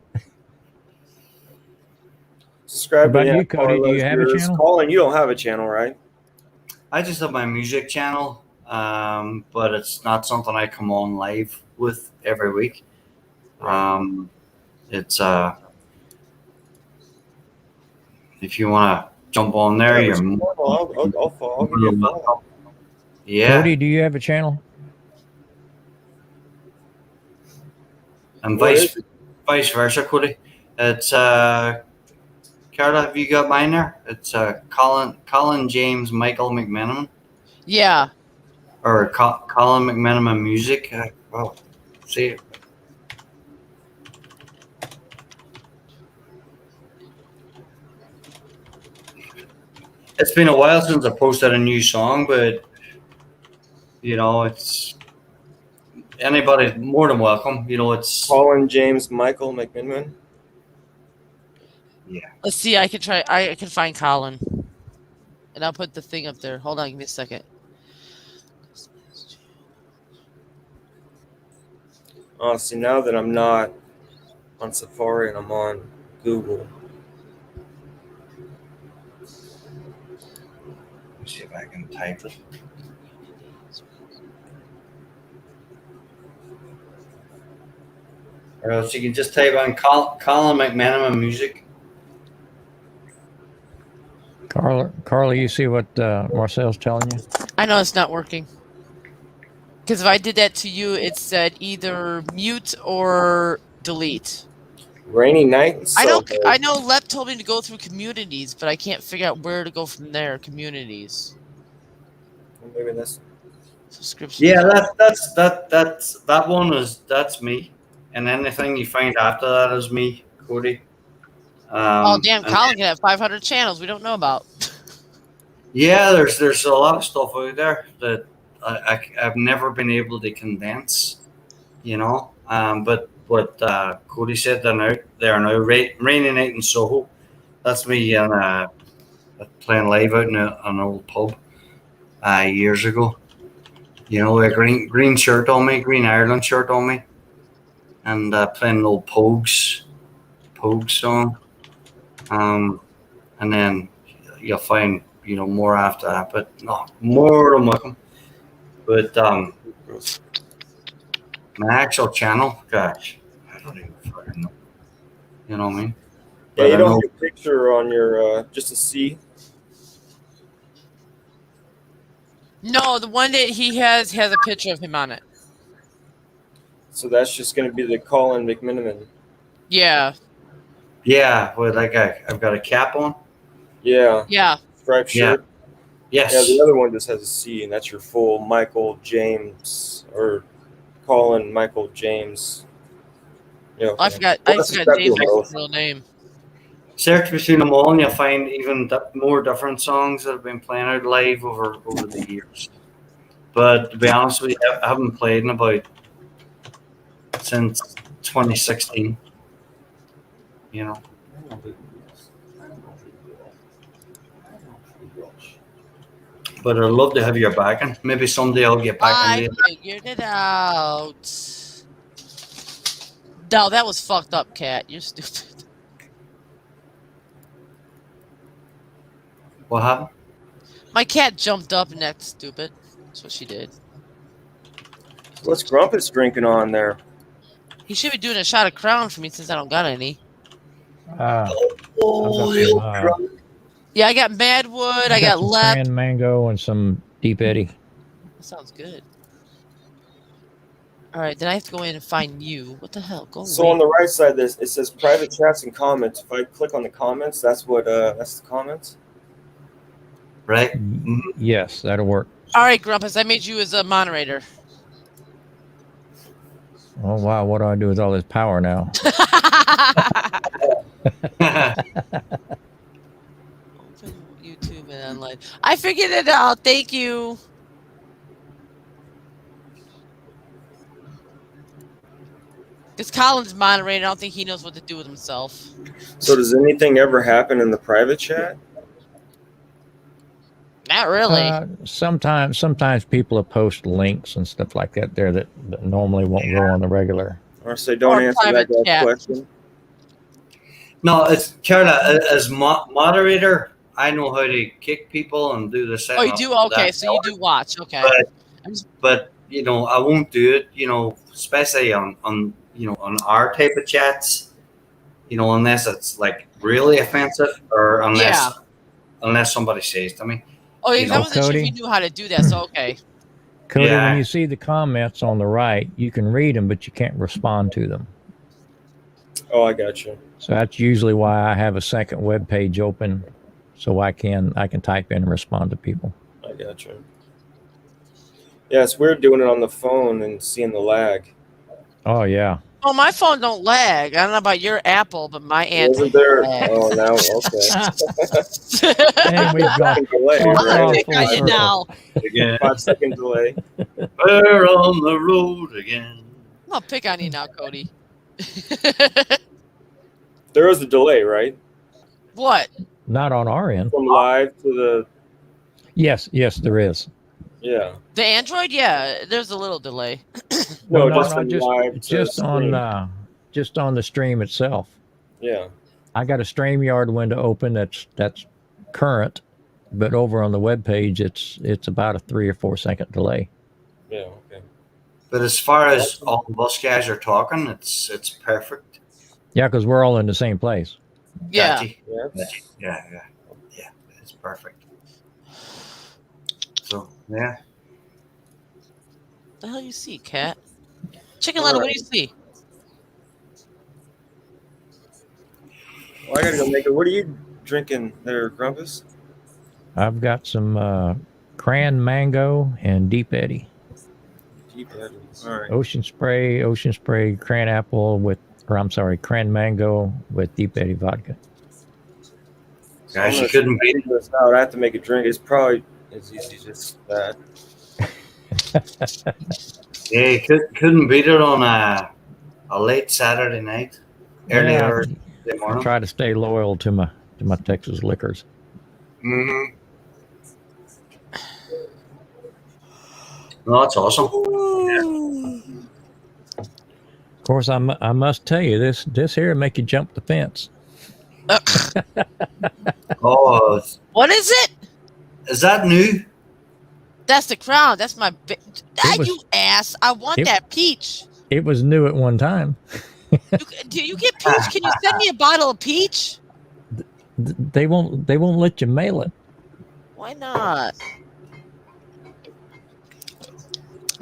Subscribe What to about you, Cody? Do you have a channel? Colin, you don't have a channel, right? I just have my music channel, but it's not something I come on live with every week. It's if you want to jump on there, you're I'll follow. Yeah. Cody, do you have a channel? And vice versa, Cody. It's Carla, have you got mine there? It's Colin James Michael McMenamin. Yeah. Or Colin McMenamin Music. Well, see. It's been a while since I posted a new song, but it's anybody more than welcome. It's Colin James Michael McMenamin. Yeah. Let's see. I can try. I can find Colin, and I'll put the thing up there. Hold on. Give me a second. Honestly, now that I'm not on Safari and I'm on Google. Let me see if I can type it. Or else you can just type on Colin McMenamin Music. Carla, you see what Marcel's telling you? I know it's not working. Because if I did that to you, it said either mute or delete. Rainy night. I know Lep told me to go through communities, but I can't figure out where to go from there. Communities. Maybe that's subscription. Yeah, that one that's me, and anything you find after that is me, Cody. Oh damn! Colin can have 500 channels we don't know about. Yeah, there's a lot of stuff out there that I've never been able to condense, But what Cody said there now, Rainy Night in Soho. That's me playing live out in an old pub years ago. A green shirt on me, Green Ireland shirt on me, and playing an old Pogues song. And then you'll find more after that, but no, more than welcome. But my actual channel, gosh, I don't even fucking know. You know what I mean? Yeah, you don't have a picture on your just to see. No, the one that he has a picture of him on it. So that's just going to be the Colin McMenamin. Yeah. Yeah, with I've got a cap on. Yeah. Yeah. Striped shirt. Yes. Yeah, the other one just has a C, and that's your full Michael James or Colin Michael James. I forgot James' real name. Search between them all, and you'll find even more different songs that have been playing out live over the years. But to be honest with you, I haven't played in about since 2016. but I'd love to have your backing. Maybe someday I'll get back I into it. figured it out. No, that was fucked up, Cat. You're stupid. What happened? My cat jumped up and that's stupid. That's what she did. What's Grumpus drinking on there? He should be doing a shot of Crown for me since I don't got any. Oh, Yeah, I got Madwood. I got some Lep. Cran Mango and some Deep Eddy. That sounds good. All right, then I have to go in and find you. What the hell? Go So away. on the right side, this it says private chats and comments. If I click on the comments, that's the comments. right. Yes, that'll work. All right, Grumpus, I made you as a moderator. Oh wow, what do I do with all this power now? Open YouTube and online. I figured it out. Thank you. Because Colin's moderator, I don't think he knows what to do with himself. So does anything ever happen in the private chat? Not really. Sometimes people will post links and stuff like that there that normally won't go on the regular. Or say don't Or answer that private guy's chat. question. No, it's Carla as moderator. I know how to kick people and do the same. Oh, you do? Okay, so you do watch. Okay. But you know, I won't do it. You know, especially on on our type of chats. You know, unless it's like really offensive or unless somebody says to me. Oh, yeah, You 'cause know, I wasn't sure Cody? if you knew how to do that, so okay. Cody, Yeah. when you see the comments on the right, you can read them, but you can't respond to them. Oh, I got you. So that's usually why I have a second web page open, so I can type in and respond to people. I got you. Yeah, it's weird doing it on the phone and seeing the lag. Oh yeah. Oh, my phone don't lag. I don't know about your Apple, but my Android Wasn't there? lags. Oh, now okay. And we've got delay, we've I'm gone gonna right? pick full on you circle. now. Again, 5-second delay. we're on the road again. I'm gonna pick on you now, Cody. There was a delay, right? What? Not on our end. From live to the Yes, there is. yeah. The Android? Yeah, there's a little delay. No, No, just from live to just stream. on the stream itself. Yeah. I got a StreamYard window open that's current, but over on the web page it's about a 3 or 4 second delay. Yeah. Okay. But as far as all of us guys are talking, it's perfect. Yeah, because we're all in the same place. Yeah. Gotcha. Yeah. Yeah. It's perfect. So yeah. What the hell you see, Cat? Chicken Little, what do you see? Well, I gotta go make it. What are you drinking there, Grumpus? I've got some Cran Mango and Deep Eddy. Deep Eddy. All right. Ocean Spray, Cran Apple Cran Mango with Deep Eddy vodka. Guys, you I'm couldn't gonna beat figure this out. I have to make a drink. It's probably as easy as just that. Yeah, you couldn't beat it on a late Saturday night, early Yeah, Thursday I morning. try to stay loyal to my Texas liquors. Mm-hmm. No, that's awesome. Of course, I must tell you this here make you jump the fence. Oh, What is it? is that new? That's the Crown. That's my. was- You ass! I want it- that peach. It was new at one time. Do you get peach? Can you send me a bottle of peach? They won't let you mail it. Why not?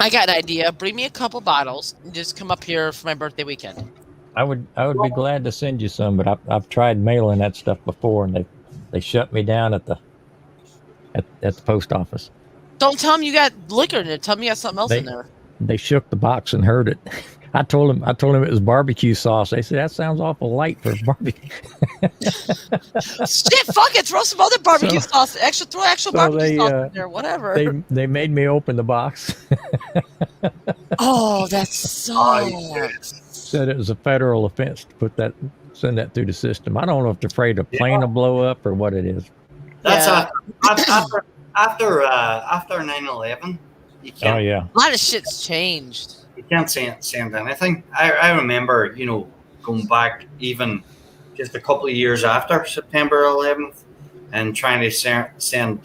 I got an idea. Bring me a couple bottles and just come up here for my birthday weekend. I would be glad to send you some, but I've tried mailing that stuff before, and they shut me down at the post office. Don't tell them you got liquor in there. Tell me you got something else in there. They shook the box and heard it. I told them it was barbecue sauce. They said that sounds awful light for barbecue. Shit, fuck it. Throw some other barbecue sauce. Throw extra barbecue sauce in there. Whatever. They made me open the box. Oh, that's so. Said it was a federal offense to send that through the system. I don't know if they're afraid a plane will blow up or what it is. That's Yeah. after 9/11, you Oh can't yeah. A lot of shit's changed. you can't send anything. I remember, going back even just a couple of years after September 11th and trying to send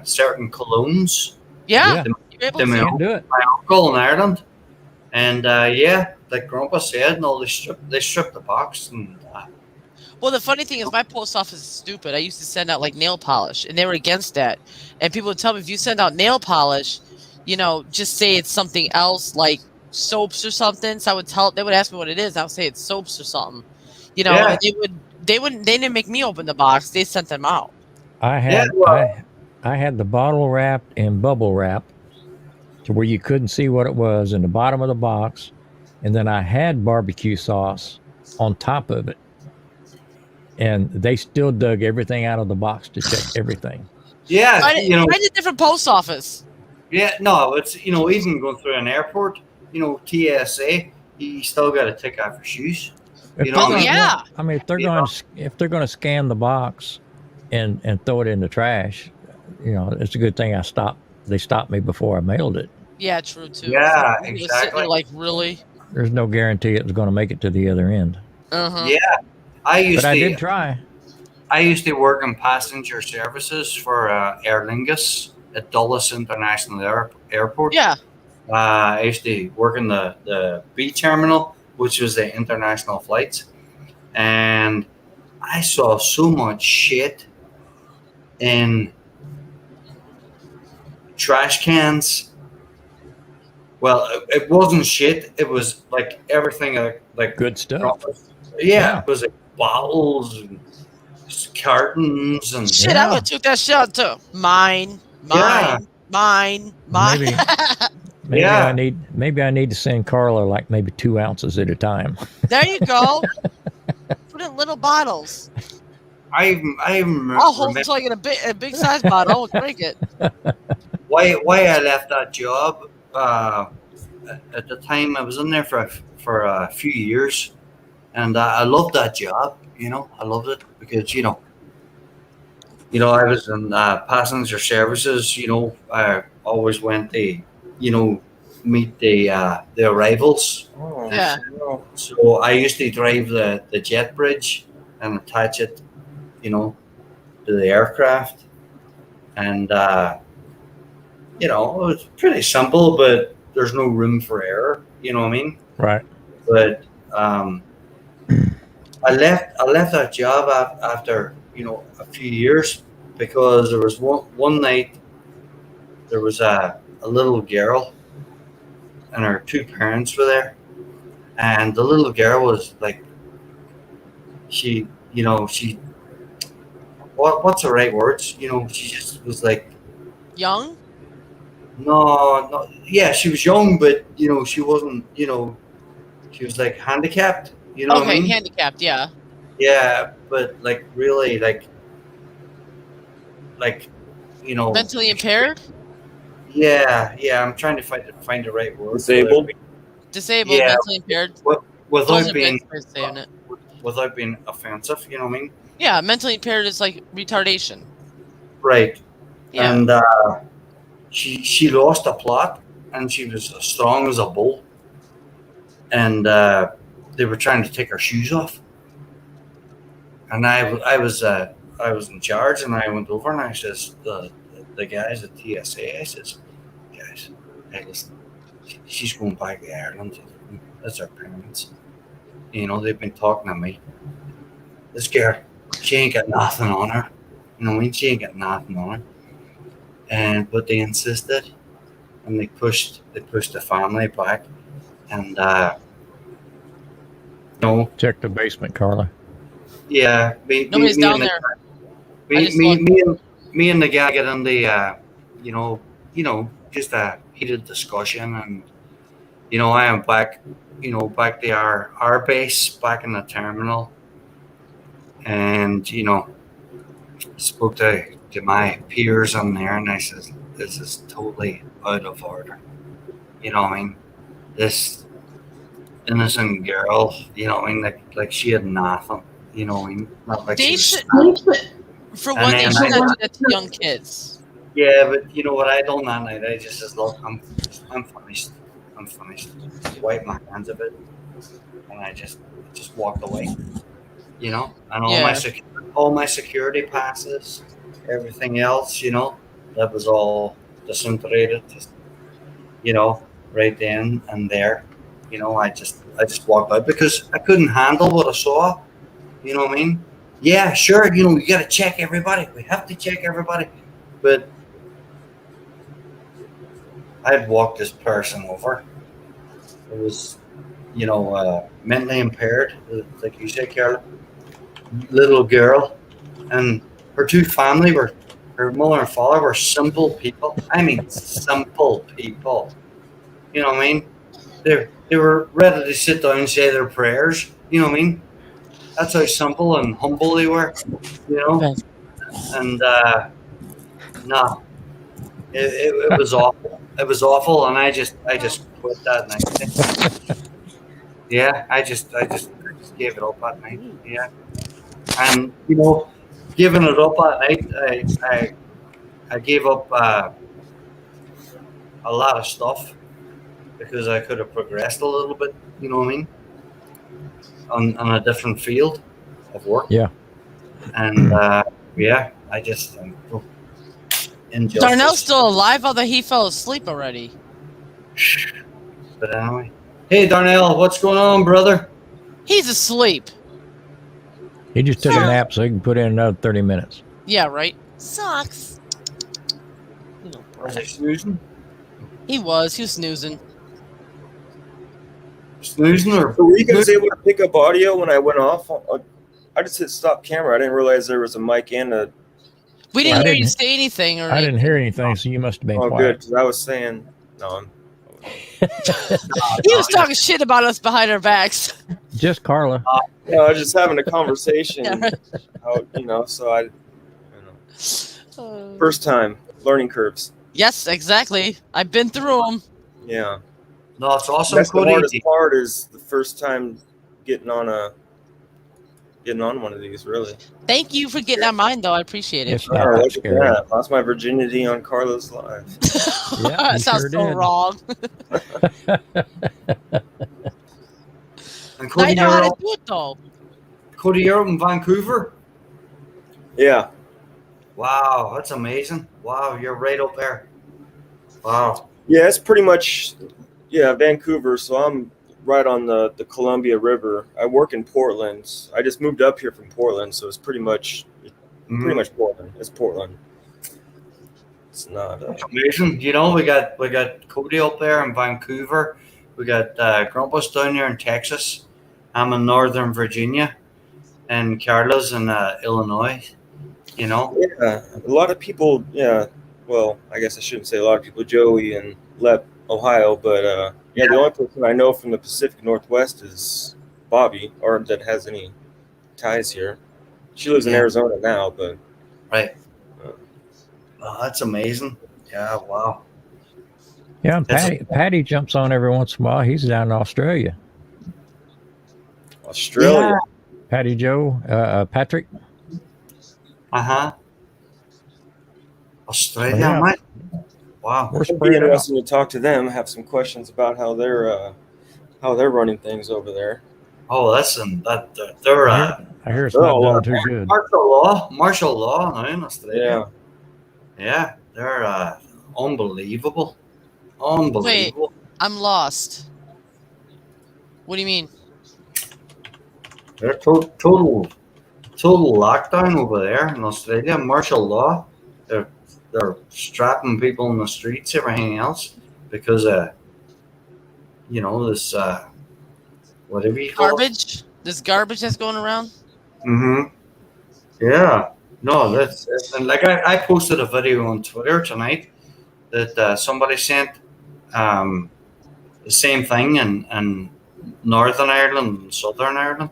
certain colognes Yeah, Yeah. you're able to my to. Can't do it. uncle in Ireland. And like Grandpa said, no, they stripped the box. And Well, the funny thing is, my post office is stupid. I used to send out like nail polish, and they were against that. And people would tell me, if you send out nail polish, just say it's something else, like soaps or something. So they would ask me what it is. I would say it's soaps or something. Yeah. And they didn't make me open the box. They sent them out. I had I had the bottle wrapped in bubble wrap to where you couldn't see what it was in the bottom of the box, and then I had barbecue sauce on top of it, and they still dug everything out of the box to check everything. yeah, Find a different post office. yeah, no, it's even going through an airport, TSA, you still got to take off your shoes. If You they're know, gonna- yeah. I mean, if they're Yeah. going to scan the box and throw it in the trash, it's a good thing they stopped me before I mailed it. Yeah, true too. Yeah, You're sitting exactly. there like, really? There's no guarantee it was going to make it to the other end. Uh-huh. Yeah, I But I did try. I used to work in passenger services for Aer Lingus at Dulles International Airport. Yeah. I used to work in the B terminal, which was the international flights, and I saw so much shit in trash cans. Well, it wasn't shit. It was like everything, like Good stuff. yeah, it was like bottles and cartons and Shit, I Yeah. would have took that shot too. Mine. Yeah. Maybe. Yeah. Maybe I need to send Carla like maybe 2 ounces at a time. There you go. Put it in little bottles. I remember I'll hold until I get a big size bottle and drink it. why I left that job. At the time, I was in there for a few years, and I loved that job. I loved it because I was in passenger services. I always went to meet the arrivals. Oh, Yeah. So I used to drive the jet bridge and attach it, to the aircraft, and it was pretty simple, but there's no room for error. You know what I mean? Right. But I left that job after a few years because there was one night there was a little girl and her 2 parents were there, and the little girl was like, she what's the right words? She just was like, Young? no, yeah, she was young, but she wasn't, she was like handicapped. You know what I Okay, mean? handicapped, yeah. Yeah, but like really, like Mentally impaired? Yeah, I'm trying to find the right word. Disabled? Disabled, Yeah. mentally impaired. Without Those are being big ways of saying it. without being offensive. You know what I mean? Yeah, mentally impaired is like retardation. Right. Yeah. And she lost a plot, and she was as strong as a bull. And they were trying to take her shoes off, and I was in charge, and I went over and I says the guys at TSA, I says, guys, hey, listen, she's going back to Ireland. That's her parents. They've been talking to me. This girl, she ain't got nothing on her. You know what I mean? She ain't got nothing on her. But they insisted, and they pushed the family back, and Check the basement, Carla. yeah, Nobody's down there. I just me and the guy get in the just a heated discussion, and I am back back to our base, back in the terminal, and spoke to my peers on there, and I said, this is totally out of order. You know what I mean? This innocent girl, like she had nothing. You know what I mean? Not like They she was should- stabbed. For one, they And should then not do that to young kids. Yeah, but you know what I done that night? I just said, look, I'm finished. I'm finished. Wipe my hands a bit, and I just walked away. You know, and Yeah. all my security passes, everything else, you know, that was all disintegrated. Just, you know, right then and there. You know, I just walked out because I couldn't handle what I saw. You know what I mean? Yeah, sure. You know, we got to check everybody. We have to check everybody. But I'd walked this person over. It was, you know, mentally impaired, like you said, Carla. Little girl, and her two family were, her mother and father were simple people. I mean, simple people. You know what I mean? They were ready to sit down and say their prayers. You know what I mean? That's how simple and humble they were. You know, and no, it was awful. It was awful, and I just quit that night. Yeah, I just gave it up that night. Yeah, and you know, giving it up that night, I gave up a lot of stuff because I could have progressed a little bit. You know what I mean? On a different field of work. Yeah. And yeah, I just injustice. Darnell's still alive, although he fell asleep already. But anyway, hey Darnell, what's going on, brother? He's asleep. He just took a nap so he can put in another 30 minutes. Yeah, right. Sucks. Was he snoozing? He was snoozing. Snoozing or? So were you guys able to pick up audio when I went off? I just hit stop camera. I didn't realize there was a mic and a. We didn't hear you say anything. Or I didn't hear anything, so you must have been Oh, quiet. good, because I was saying no. He was talking shit about us behind our backs. Just Carla. No, I was just having a conversation. Yeah, right. You know, so I, you know, first time learning curves. Yes, exactly. I've been through them. Yeah. No, it's awesome. That's the Cody. hardest part is the first time getting on one of these. Really. Thank you for getting on mine, though. I appreciate it. It's Oh, not that look at scary. that. Lost my virginity on Carlos Live. Yeah, That you sounds sure so did. wrong. And I Cody, know how you're to do it, though. Cody, you're out in Vancouver. Yeah. Wow, that's amazing. Wow, you're right up there. Wow. Yeah, it's pretty much Vancouver. So I'm right on the Columbia River. I work in Portland. I just moved up here from Portland, so it's pretty much Portland. It's Portland. It's not. That's amazing. You know, we got Cody up there in Vancouver. We got Grumpus down there in Texas. I'm in Northern Virginia, and Carla's in Illinois. You know. Yeah, a lot of people. Yeah, well, I guess I shouldn't say a lot of people. Joey and Lep, Ohio, but the only person I know from the Pacific Northwest is Bobby, or that has any ties here. She lives in Arizona now, but right. Oh, that's amazing. Yeah. Wow. Yeah, and Patty jumps on every once in a while. He's down in Australia. Australia. Patty Joe, Patrick. Australia, Yeah. mate. Wow. We're It'd be spread out. interesting to talk to them. Have some questions about how they're running things over there. Oh, they're I hear it's they're not all doing up too good. martial law now in Australia. Yeah, they're unbelievable. Unbelievable. I'm lost. What do you mean? They're total lockdown over there in Australia. Martial law. They're strapping people in the streets, everything else, because you know, this whatever you call it. Garbage? This garbage that's going around? Mm-hmm. Yeah. No, that's and like I posted a video on Twitter tonight that somebody sent the same thing in Northern Ireland and Southern Ireland.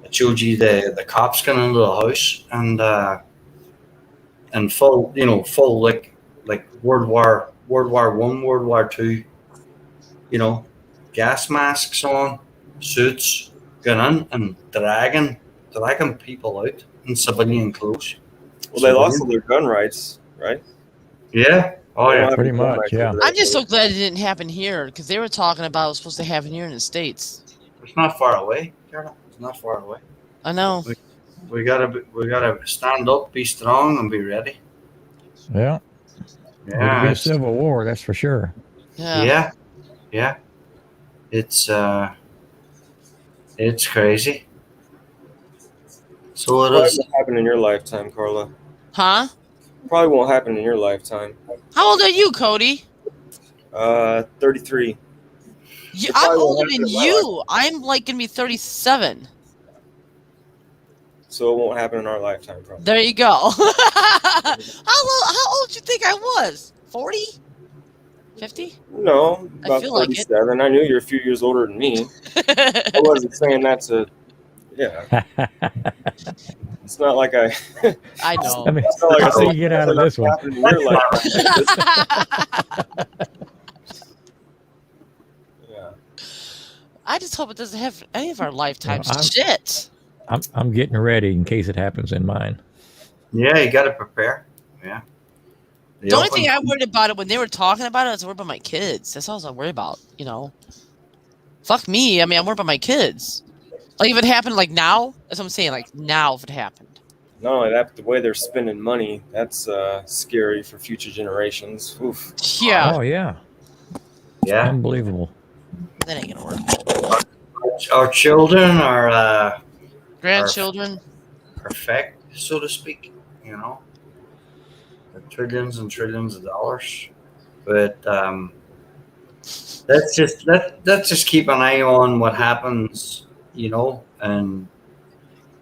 It showed you the cops going into the house and full like World War One, World War Two, you know, gas masks on, suits, going in and dragging people out in civilian clothes. Well, they lost all their gun rights, right? Yeah. Oh They don't yeah. have Pretty any gun much, rights yeah. over there, I'm just so- so glad it didn't happen here because they were talking about it was supposed to happen here in the States. It's not far away, Carla. It's not far away. I know. We gotta stand up, be strong, and be ready. Yeah. It'll Yeah. be a It's, civil war, that's for sure. Yeah. yeah. It's crazy. So it Probably is. won't happen in your lifetime, Carla. Huh? Probably won't happen in your lifetime. How old are you, Cody? 33. You, It I'm probably won't older happen than in my you. I'm like gonna be 37. So it won't happen in our lifetime, probably. There you go. How old do you think I was? 40? 50? No, I about feel like it. 37. I knew you're a few years older than me. I wasn't saying that to. Yeah, it's not like I. I know. I mean, It's not like I how do said you get out of that's this one? happening in your lifetime. Yeah. I just hope it doesn't have any of our lifetimes. I'm- Shit. I'm getting ready in case it happens in mine. Yeah, you gotta prepare. Yeah. The only thing I worried about it when they were talking about it, I was worried about my kids. That's all I was worried about, you know. Fuck me. I mean, I'm worried about my kids. Like, if it happened, like, now, that's what I'm saying. Like, now, if it happened. Not only that, but the way they're spending money, that's scary for future generations. Oof. Yeah. Oh yeah, Yeah. unbelievable. That ain't going to work. Our children are Grandchildren. perfect, so to speak. You know, the trillions and trillions of dollars. But let's just keep an eye on what happens. You know, and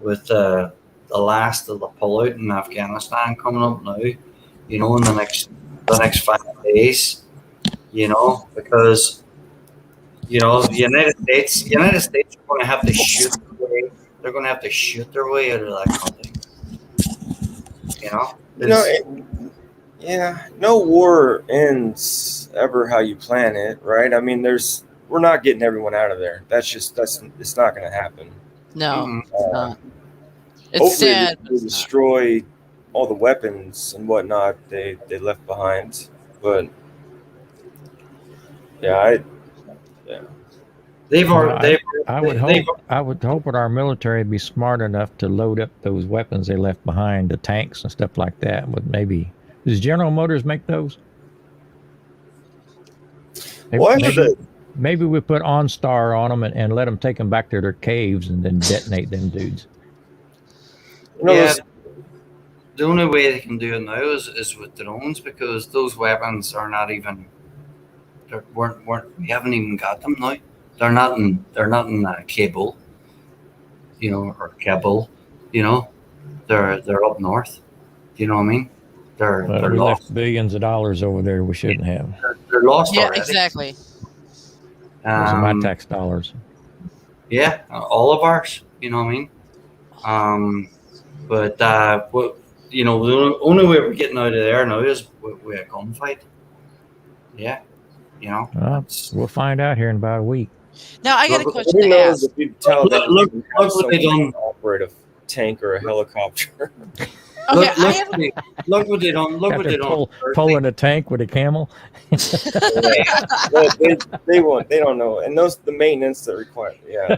with the last of the pullout in Afghanistan coming up now, you know, in the next 5 days, you know, because you know the United States are going to have to shoot their way. They're going to have to shoot their way out of that country. You know, Yeah, no war ends ever how you plan it, right? I mean, we're not getting everyone out of there. It's not going to happen. No, Mhm. it's not. It's Hopefully sad. but they it's not. destroy all the weapons and whatnot they left behind. But yeah, they've already. I would hope that our military would be smart enough to load up those weapons they left behind, the tanks and stuff like that. With maybe does General Motors make those? Maybe we put OnStar on them and let them take them back to their caves and then detonate them dudes. Yeah, the only way they can do it now is with drones because those weapons are not even. We haven't even got them now. They're not in Kabul, you know, or Kabul, you know. They're up north. You know what I mean? They're We lost. left billions of dollars over there we shouldn't have. They're lost Yeah, already. exactly. Those are my tax dollars. Yeah, all of ours. You know what I mean? But what you know, the only way we're getting out of there now is with a gunfight. Yeah, you know. We'll find out here in about a week. Now, I got a Look- question who to knows ask. if you tell Look- them look- you have look what they someone done. operate a tank or a helicopter. Okay, Look I have what they done. Look what After they done. pulling a tank with a camel. Well, they won't. They don't know, and the maintenance that require. Yeah,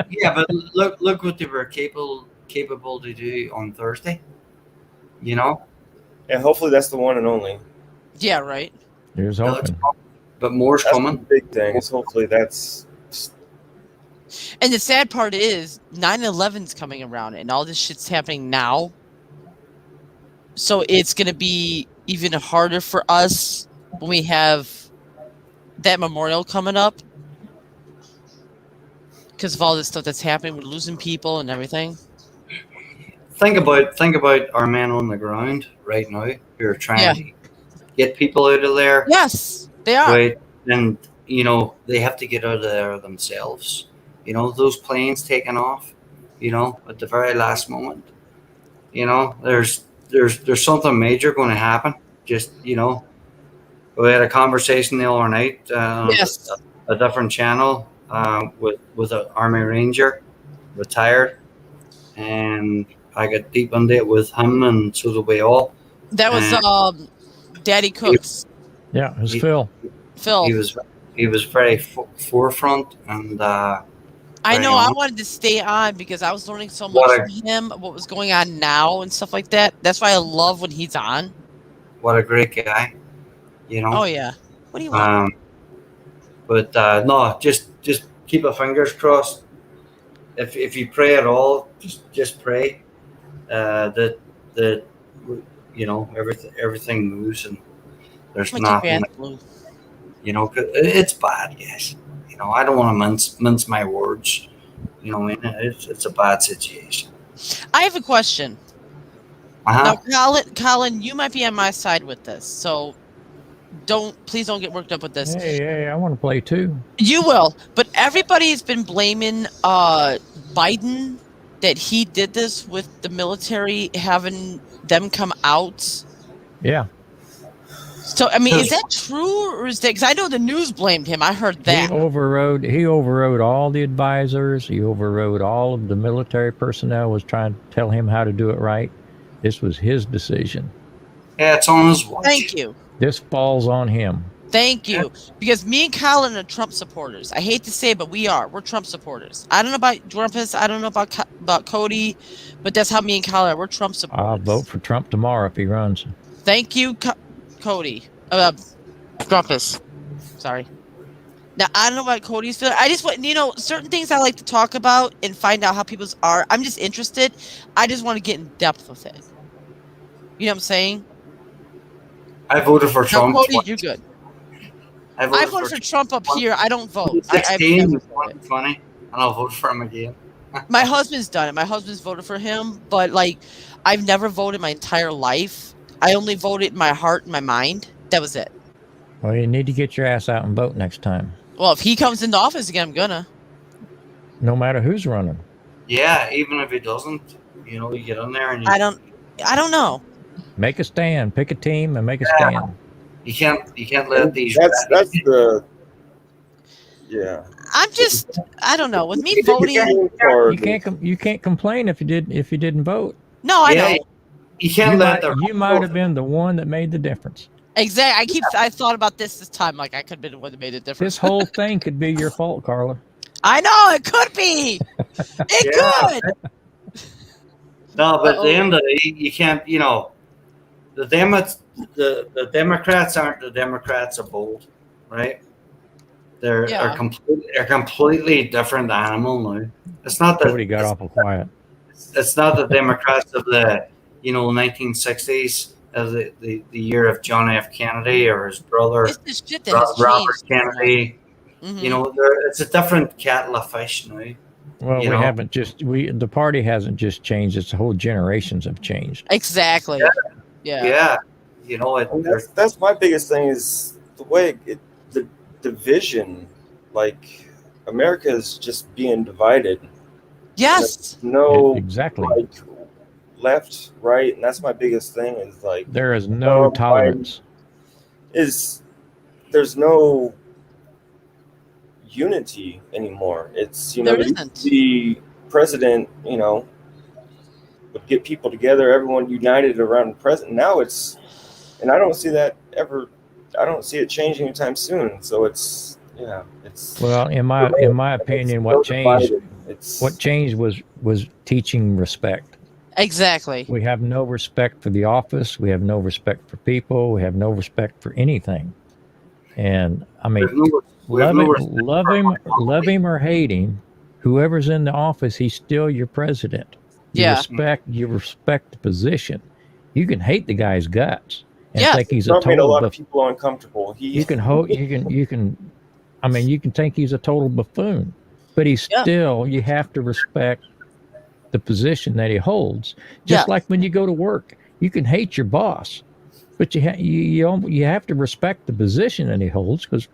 Yeah, but look what they were capable to do on Thursday. You know, and hopefully that's the one and only. Yeah, right. Here's hoping. but more's That's coming. the big thing. Is hopefully that's. And the sad part is 9/11's coming around and all this shit's happening now. So it's going to be even harder for us when we have that memorial coming up. Because of all this stuff that's happening, we're losing people and everything. Think about our men on the ground right now who are trying to get people out of there. Yes, they are. Right, and you know they have to get out of there themselves. You know those planes taking off. You know at the very last moment. You know there's something major going to happen. Just you know, we had a conversation the other night. Yes. A different channel with an Army Ranger, retired, and I got deep into it with him, and so did we all. That was Daddy Cooks, Yeah, it was He- Phil. Phil. He was very forefront, and I know. Right I on. wanted to stay on because I was learning so much What a- from him, what was going on now and stuff like that. That's why I love when he's on. what a great guy, you know. Oh yeah. What do you want? But no, just keep your fingers crossed. If you pray at all, just pray that you know everything moves and there's I'm gonna keep nothing. it blue. You know, 'cause it's bad, yes. You know, I don't want to mince my words. You know, it's a bad situation. I have a question. Uh-huh. Now, Colin, you might be on my side with this, so please don't get worked up with this. Hey, I want to play too. You will, but everybody's been blaming Biden that he did this with the military, having them come out. Yeah. So, I mean, is that true, or is that? Because I know the news blamed him. I heard that. He overrode all the advisors. He overrode all of the military personnel was trying to tell him how to do it right. This was his decision. Yeah, it's on his watch. Thank you. This falls on him. Thank you. Because me and Colin are Trump supporters. I hate to say it, but we are. We're Trump supporters. I don't know about Drumpus. I don't know about Cody, but that's how me and Colin are. We're Trump supporters. I'll vote for Trump tomorrow if he runs. Thank you, Cody. Drumpus. Sorry. Now, I don't know about Cody's feeling. I just want, certain things I like to talk about and find out how people's are. I'm just interested. I just want to get in depth with it. You know what I'm saying? I voted for Now, Trump. Cody, you're good. I I voted for Trump up here. I don't vote. I've 16, never voted. 20, and I'll vote for him again. My husband's done it. My husband's voted for him, but I've never voted my entire life. I only voted in my heart and my mind. That was it. Well, you need to get your ass out and vote next time. Well, if he comes into office again, I'm gonna. No matter who's running. Yeah, even if he doesn't, you get in there and I don't know. Make a stand. Pick a team and make a stand. you can't let these. That's the. Yeah. I don't know. With me voting, You can't complain if you didn't vote. no, I know. You can't let You might have been the one that made the difference. Exactly. I thought about this time. Like I could have been the one that made a difference. This whole thing could be your fault, Carla. I know it could be. It could. No, but at the end of the day, you can't. The Democrats aren't the Democrats of old, right? They're completely different animal now. It's not that Cody got awful quiet. It's not the Democrats of the 1960s, of the year of John F. Kennedy or his brother It's the shit that has Robert changed. Kennedy. Mhm. It's a different kettle of fish now. Well, You know? the party hasn't just changed. It's the whole generations have changed. Exactly. Yeah. Yeah, And that's my biggest thing is the way the division, like America is just being divided. Yes. No, Exactly. left, right, and that's my biggest thing is There is no tolerance. There's no unity anymore. It's There isn't. the president, would get people together, everyone united around the president. Now and I don't see that ever. I don't see it changing anytime soon. So it's. Well, in my opinion, what changed was teaching respect. Exactly. We have no respect for the office. We have no respect for people. We have no respect for anything. And I mean, love him or hate him, whoever's in the office, he's still your president. You respect the position. You can hate the guy's guts and think he's made a lot of people uncomfortable. You can think he's a total buffoon, but he's still. You have to respect the position that he holds. Just like when you go to work, you can hate your boss, but you have to respect the position that he holds because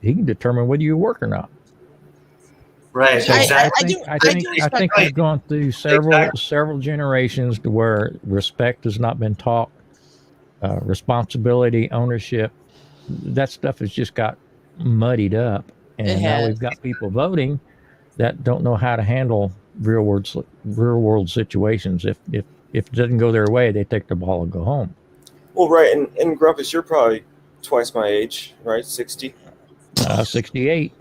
he can determine whether you work or not. Right. So Exactly. I think we've gone through several generations to where respect has not been taught, responsibility, ownership. That stuff has just got muddied up, and now we've got people voting that don't know how to handle real world situations. If it doesn't go their way, they take the ball and go home. Well, right, and Grumpus, you're probably twice my age, right? 60. 68.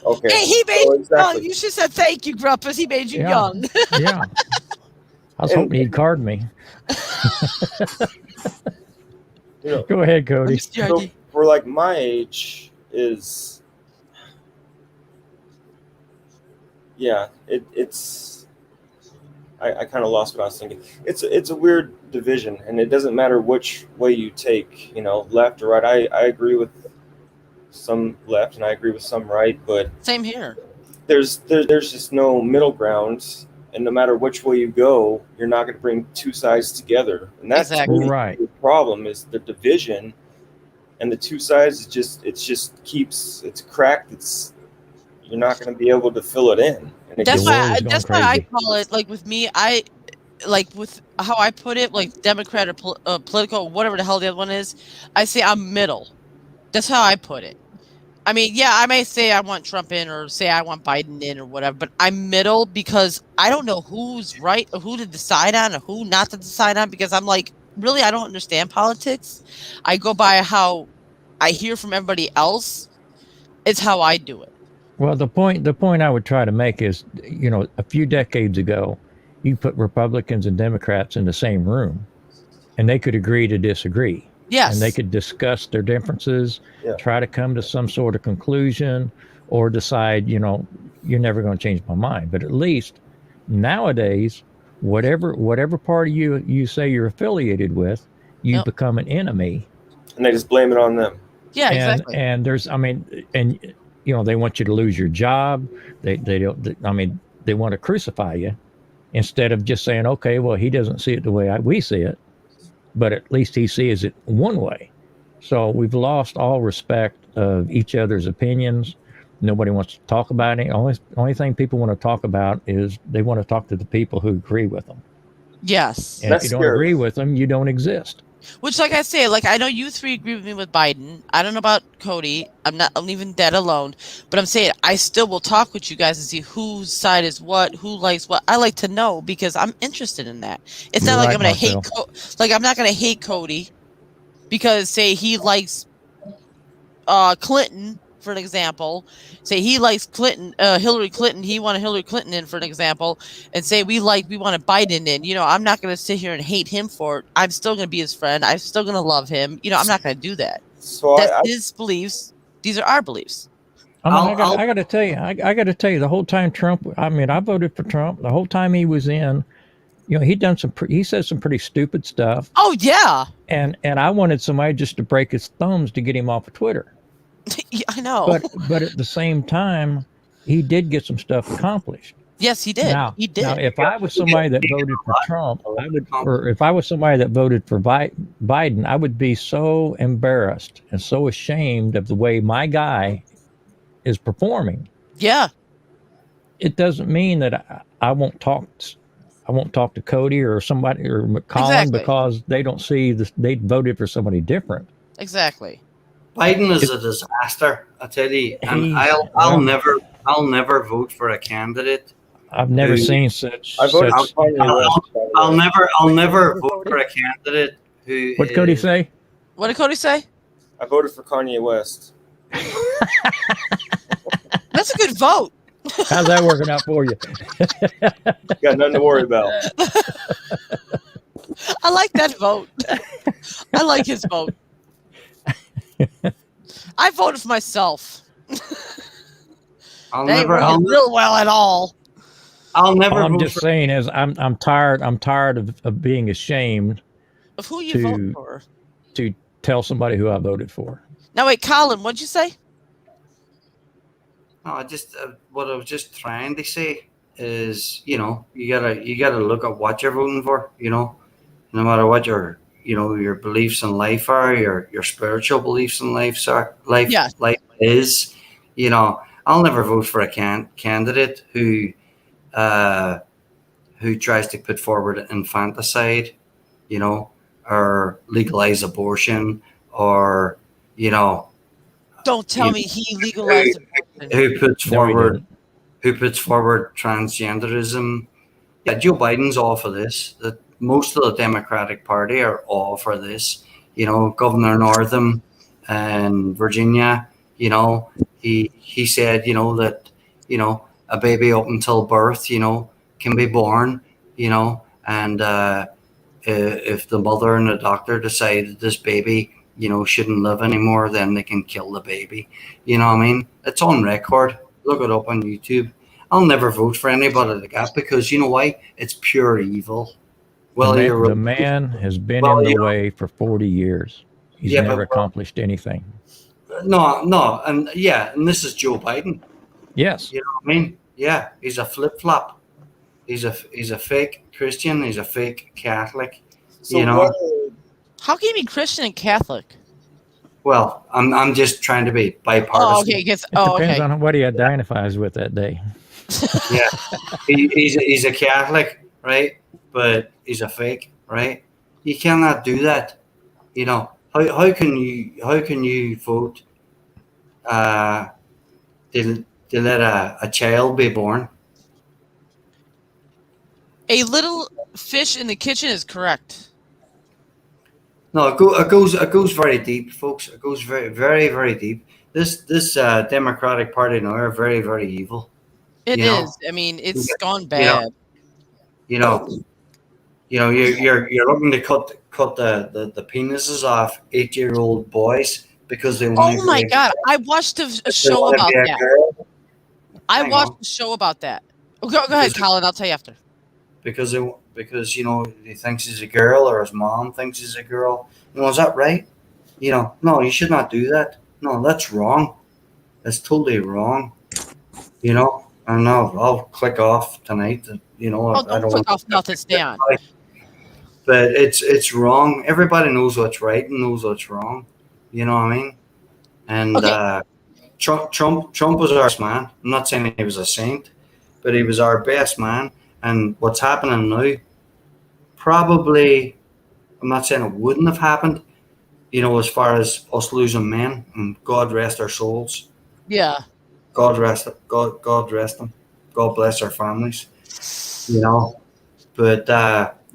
Okay. Hey, he made So you young. exactly. You should have said thank you, Grumpus. He made you Yeah. young. Yeah. I was And- hoping he'd card me. You know, Go ahead, Cody. so for like my age is, yeah, it's. I kind of lost what I was thinking. It's a weird division, and it doesn't matter which way you take, left or right. I agree with some left, and I agree with some right, but Same here. there's just no middle ground, and no matter which way you go, you're not going to bring two sides together, and that's Exactly. really Right. the problem is the division, and the two sides. It's cracked. You're not going to be able to fill it in. And That's The why. war is going That's why I crazy. call it like with me. I like with how I put it, like Democrat or political, whatever the hell the other one is. I say I'm middle. That's how I put it. I mean, yeah, I may say I want Trump in or say I want Biden in or whatever, but I'm middle because I don't know who's right or who to decide on or who not to decide on because I'm like, really, I don't understand politics. I go by how I hear from everybody else. It's how I do it. Well, the point I would try to make is, a few decades ago, you put Republicans and Democrats in the same room, and they could agree to disagree. Yes. And they could discuss their differences, Yeah. try to come to some sort of conclusion, or decide, you're never going to change my mind. But at least nowadays, whatever party you say you're affiliated with, you Yep. become an enemy. they just blame it on them. Yeah, and exactly. and there's, they want you to lose your job. They don't. They want to crucify you instead of just saying, okay, well, he doesn't see it the way we see it, but at least he sees it one way. So we've lost all respect of each other's opinions. Nobody wants to talk about it. Only thing people want to talk about is they want to talk to the people who agree with them. Yes. And That's if you don't scary. agree with them, you don't exist. Which, like I say, like I know you three agree with me with Biden. I don't know about Cody. I'm leaving that alone. But I'm saying I still will talk with you guys and see whose side is what, who likes what. I like to know because I'm interested in that. It's You're not like right, I'm gonna Marcel. hate. I'm not gonna hate Cody because say he likes Clinton, for an example. Say he likes Hillary Clinton. He wanted Hillary Clinton in, for an example, and say we wanted Biden in. I'm not going to sit here and hate him for it. I'm still going to be his friend. I'm still going to love him. I'm not going to do that. So That's his beliefs. These are our beliefs. I got to tell you, I got to tell you, the whole time I voted for Trump. The whole time he was in, he said some pretty stupid stuff, Oh yeah, and I wanted somebody just to break his thumbs to get him off of Twitter. Yeah, I know. But at the same time, he did get some stuff accomplished. Yes, he did. He did. Now, if I was somebody that voted for Trump, or if I was somebody that voted for Biden, I would be so embarrassed and so ashamed of the way my guy is performing. Yeah. It doesn't mean that I won't talk. I won't talk to Cody or somebody or Colin Exactly. because they don't see this. They voted for somebody different. Exactly. Biden is a disaster, I tell you, and I'll never vote for a candidate. I've never seen such. I voted such for Kanye West, by the way. I'll never vote for a candidate who. what Cody say? What did Cody say? I voted for Kanye West. That's a good vote. How's that working out for you? Got nothing to worry about. I like that vote. I like his vote. I voted for myself. I'll They never. worked I'll, real well at all. I'll never. All I'm vote just for, saying is I'm tired of being ashamed Of who you To- vote for. to tell somebody who I voted for. Now wait, Colin, what'd you say? No, I just what I was just trying to say is, you gotta look at what you're voting for. No matter what your beliefs in life are, your spiritual beliefs in life Yes. life is. I'll never vote for a candidate who tries to put forward infanticide, or legalize abortion, or Don't tell me he legalized abortion. who puts No, he forward didn't. who puts forward transgenderism. Yeah, Joe Biden's all for this. That most of the Democratic Party are all for this. You know, Governor Northam in Virginia, you know, he said, you know, that, you know, a baby up until birth, you know, can be born, you know, and if the mother and the doctor decide that this baby, you know, shouldn't live anymore, then they can kill the baby. You know what I mean? It's on record. Look it up on YouTube. I'll never vote for anybody like that because you know why? It's pure evil. Well, the man has been in the way for 40 years. He's never accomplished anything. No, and this is Joe Biden. Yes. You know what I mean? Yeah, he's a flip flop. He's a fake Christian. He's a fake Catholic. So you know. How can you be Christian and Catholic? Well, I'm just trying to be bipartisan. Oh, okay. Depends on what he identifies with that day. Yeah, he's a Catholic, right? But he's a fake, right? You cannot do that. You know, how can you vote to let a child be born? A little fish in the kitchen is correct. No, it goes very deep, folks. It goes very, very, very deep. This Democratic Party now are very, very evil. It is. I mean, it's gone bad. You're looking to cut the penises off 8-year-old boys because they want. Oh my God! I watched a show about that. I watched a show about that. Go ahead, Colin. I'll tell you after. Because you know he thinks he's a girl or his mom thinks he's a girl. You know, is that right? You know, no, you should not do that. No, that's wrong. That's totally wrong. You know, and I'll click off tonight. You know, I don't click off nothing. Stay on. But it's wrong. Everybody knows what's right and knows what's wrong. You know what I mean? And Trump was our best man. I'm not saying he was a saint, but he was our best man. And what's happening now, probably, I'm not saying it wouldn't have happened, you know, as far as us losing men, and God rest our souls. Yeah. God rest them. God bless our families, you know. But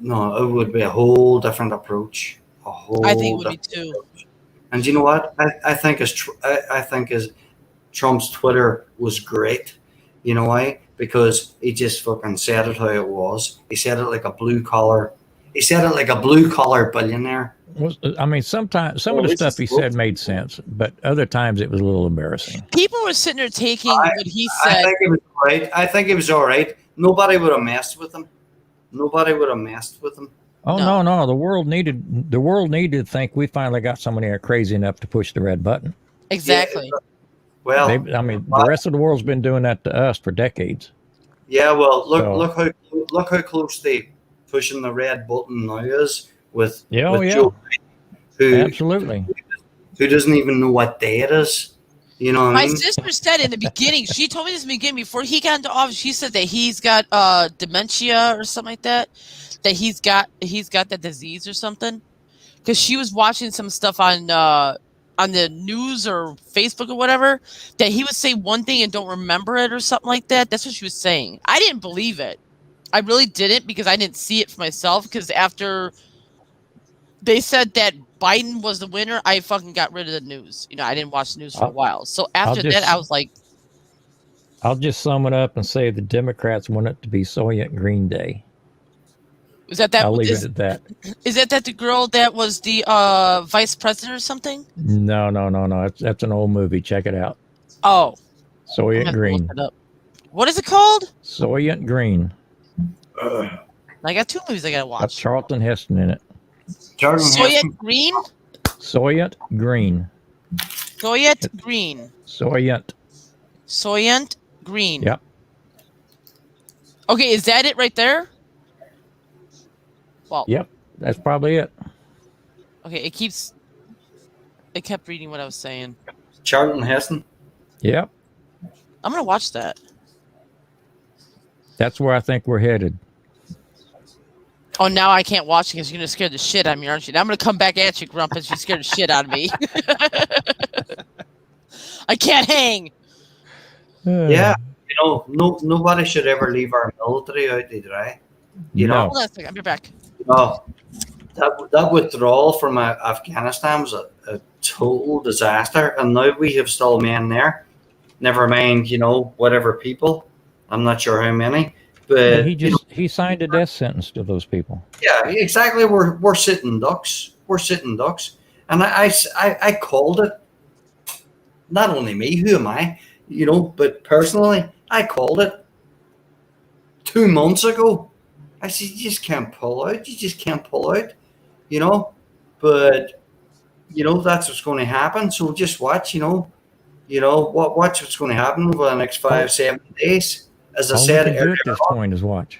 no, it would be a whole different approach. I think it would be too. Approach. And you know what? I think as Trump's Twitter was great. You know why? Because he just fucking said it how it was. He said it like a blue collar. He said it like a blue collar billionaire. I mean, sometimes some of the stuff he said made sense, but other times it was a little embarrassing. People were sitting there taking what he said. I think it was right. I think it was all right. Nobody would have messed with him. Oh no! The world needed to think we finally got somebody there crazy enough to push the red button. Exactly. Yeah. Well, the rest of the world's been doing that to us for decades. Yeah, well, look how close they pushing the red button now is with Joe Biden, who doesn't even know what day it is. You know what I mean? My sister said in the beginning, she told me this in the beginning before he got into office. She said that he's got dementia or something like that. That he's got that disease or something. Because she was watching some stuff on the news or Facebook or whatever, that he would say one thing and don't remember it or something like that. That's what she was saying. I didn't believe it. I really didn't because I didn't see it for myself. Because after they said that Biden was the winner, I fucking got rid of the news. You know, I didn't watch the news for a while. So after that, I was like, I'll just sum it up and say the Democrats want it to be Soylent Green Day. Is that I'll leave it at that. Is that the girl that was the vice president or something? No. That's an old movie. Check it out. Oh. Soylent Green. What is it called? Soylent Green. I got 2 movies I gotta watch. Got Charlton Heston in it. Soylent Green? Soylent Green. Soylent Green. Soylent Green. Yep. Okay, is that it right there? Well. Yep, that's probably it. Okay, it kept reading what I was saying. Charlton Heston? Yep. I'm gonna watch that. That's where I think we're headed. Oh, now I can't watch it because you're gonna scare the shit out of me, aren't you? Now I'm gonna come back at you, Grumpus. You scared the shit out of me. I can't hang. Yeah, you nobody should ever leave our military out to dry. You No. know, Hold on a second. I'll be back. no, that withdrawal from Afghanistan was a total disaster, and now we have still men there. Never mind, whatever people. I'm not sure how many, but He signed a death sentence to those people. yeah, exactly. We're sitting ducks. We're sitting ducks, and I called it. Not only me, who am I? But personally, I called it 2 months ago. I said, you just can't pull out. You just can't pull out, But that's what's going to happen. So just watch, watch what's going to happen over the next 5-7 days. As I All we said can do earlier at this on, point is watch.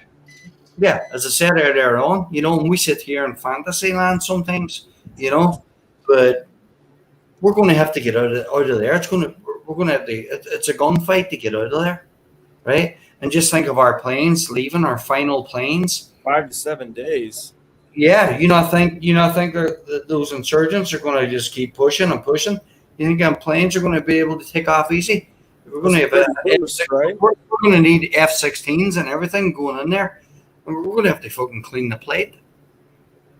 yeah, as I said earlier on, and we sit here in fantasy land sometimes, but we're going to have to get out of there. We're going to have to. It's a gunfight to get out of there, right? And just think of our planes leaving, our final planes. 5 to 7 days. Yeah, think that those insurgents are going to just keep pushing and pushing. You think our planes are going to be able to take off easy? We're going to have Right? we're going to need F-16s and everything going in there, and we're going to have to fucking clean the plate.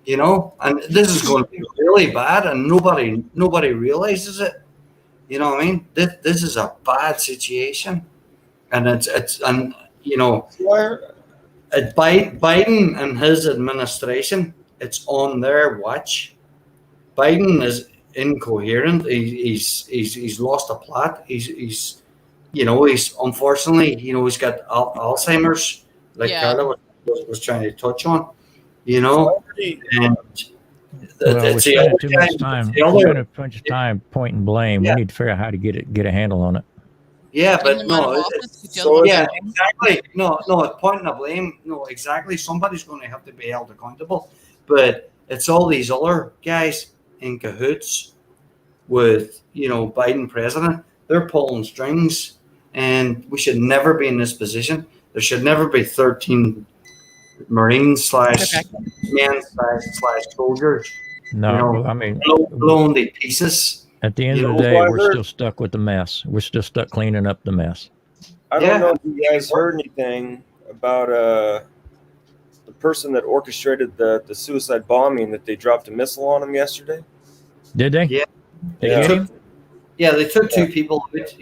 And this is going to be really bad, and nobody realizes it. You know what I mean? This is a bad situation, and Biden and his administration, it's on their watch. Biden is incoherent. He's lost a plot. He's unfortunately, he's got Alzheimer's, like Yeah. Carla was trying to touch on, and Well, we're it's the spending other too much guy- time. the We're other- spending too much time pointing blame. Yeah. We need to figure out how to get a handle on it. Yeah, Getting but them out of no, office, it's, get them yeah, out. exactly. No, it's pointing the blame. No, exactly. Somebody's going to have to be held accountable. But it's all these other guys in cahoots with, Biden president. They're pulling strings, and we should never be in this position. There should never be 13 Marines / men / soldiers No, I mean, blown to pieces. at the end You of know the day, what I we're heard? still stuck with the mess. We're still stuck cleaning up the mess. I don't Yeah. know if you guys heard anything about the person that orchestrated the suicide bombing, that they dropped a missile on him yesterday. Did they? Yeah. They Yeah. get him? Yeah, they took 2 people out.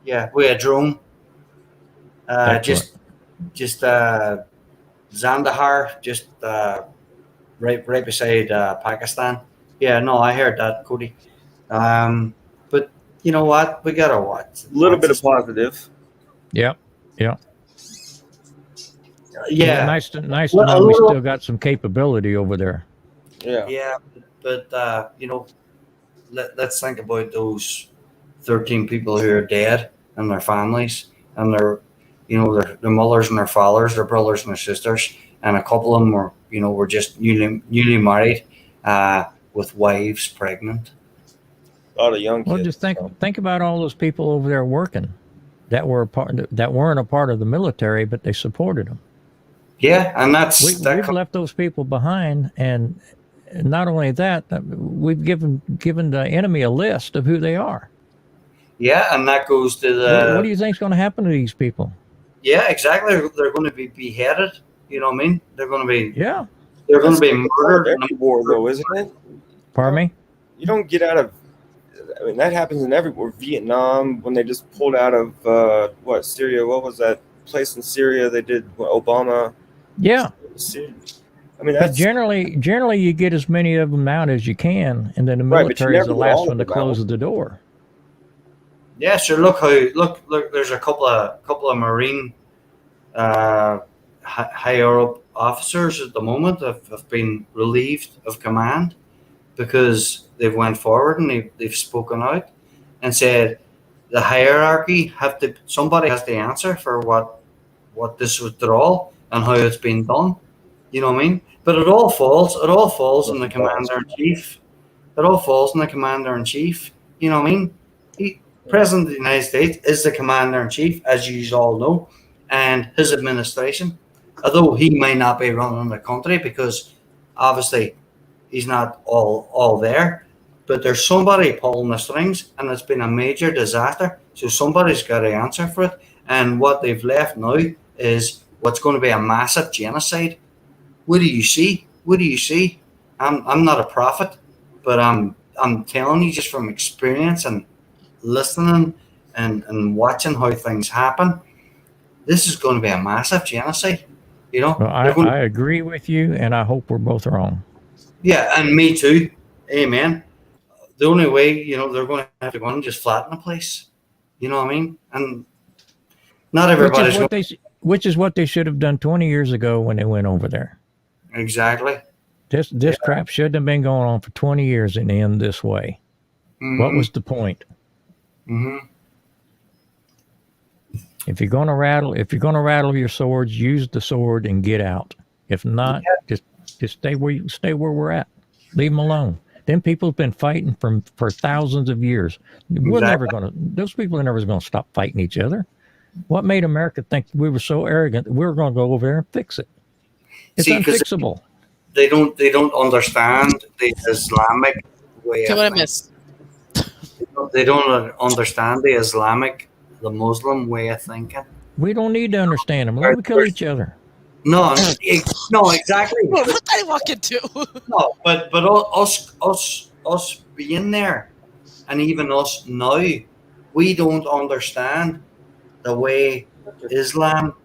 Yeah, with a drone. Excellent. Just Zandahar, just right beside Pakistan. Yeah, no, I heard that, Cody. But you know what? We gotta watch. A little bit of positive. Yep. Yeah, Nice to Well, know a we little- still got some capability over there. Yeah. yeah, but let's think about those 13 people who are dead and their families and their mothers and their fathers, their brothers and their sisters, and a couple of them were just newly married, with wives pregnant. A lot of young kids. Well, just think about all those people over there working that weren't a part of the military, but they supported them. Yeah, and We've left those people behind, and not only that, we've given the enemy a list of who they are. yeah, and that goes to the. What do you think is going to happen to these people? Yeah, exactly. They're going to be beheaded. You know what I mean? They're going to be. Yeah. They're going to be That's murdered. every war, though, isn't it? Pardon me? You don't get out of. I mean, that happens in every war. Vietnam, when they just pulled out of Syria. What was that place in Syria? They did Obama. Yeah. I mean, But that's generally, you get as many of them out as you can, and then the Right, but you military is never the get all last of one to them out. close the door. Yeah, sure. Look. There's a couple of Marine higher up officers at the moment have been relieved of command because they've went forward and they've spoken out and said the hierarchy somebody has to answer for what this withdrawal and how it's been done. You know what I mean? But it all falls on the commander in chief. It all falls on the commander in chief. You know what I mean? President of the United States is the commander in chief, as you all know, and his administration. Although he may not be running the country because obviously he's not all there, but there's somebody pulling the strings, and it's been a major disaster. So somebody's got to answer for it, And what they've left now is what's going to be a massive genocide. What do you see? What do you see? I'm not a prophet, but I'm telling you just from experience and listening and watching how things happen. This is going to be a massive genocide. You know. Well, I agree with you, and I hope we're both wrong. Yeah, and me too. Amen. The only way, you know, they're going to have to go and just flatten the place. You know what I mean? And not everybody's Which is what they should have done 20 years ago when they went over there. Exactly. This crap shouldn't have been going on for 20 years and end this way. Mm-hmm. What was the point? Mm-hmm. If you're gonna rattle your swords, use the sword and get out. If not, just stay where we're at. Leave them alone. Them people's been fighting for thousands of years. Those people are never gonna stop fighting each other. What made America think we were so arrogant that we were gonna go over there and fix it? It's unfixable. They don't understand the Islamic way. See what I missed? They don't understand the Muslim way of thinking. We don't need to understand them. Let them kill each other. No, exactly. What did I walk into? No, but us being there, and even us now, we don't understand the way Islam,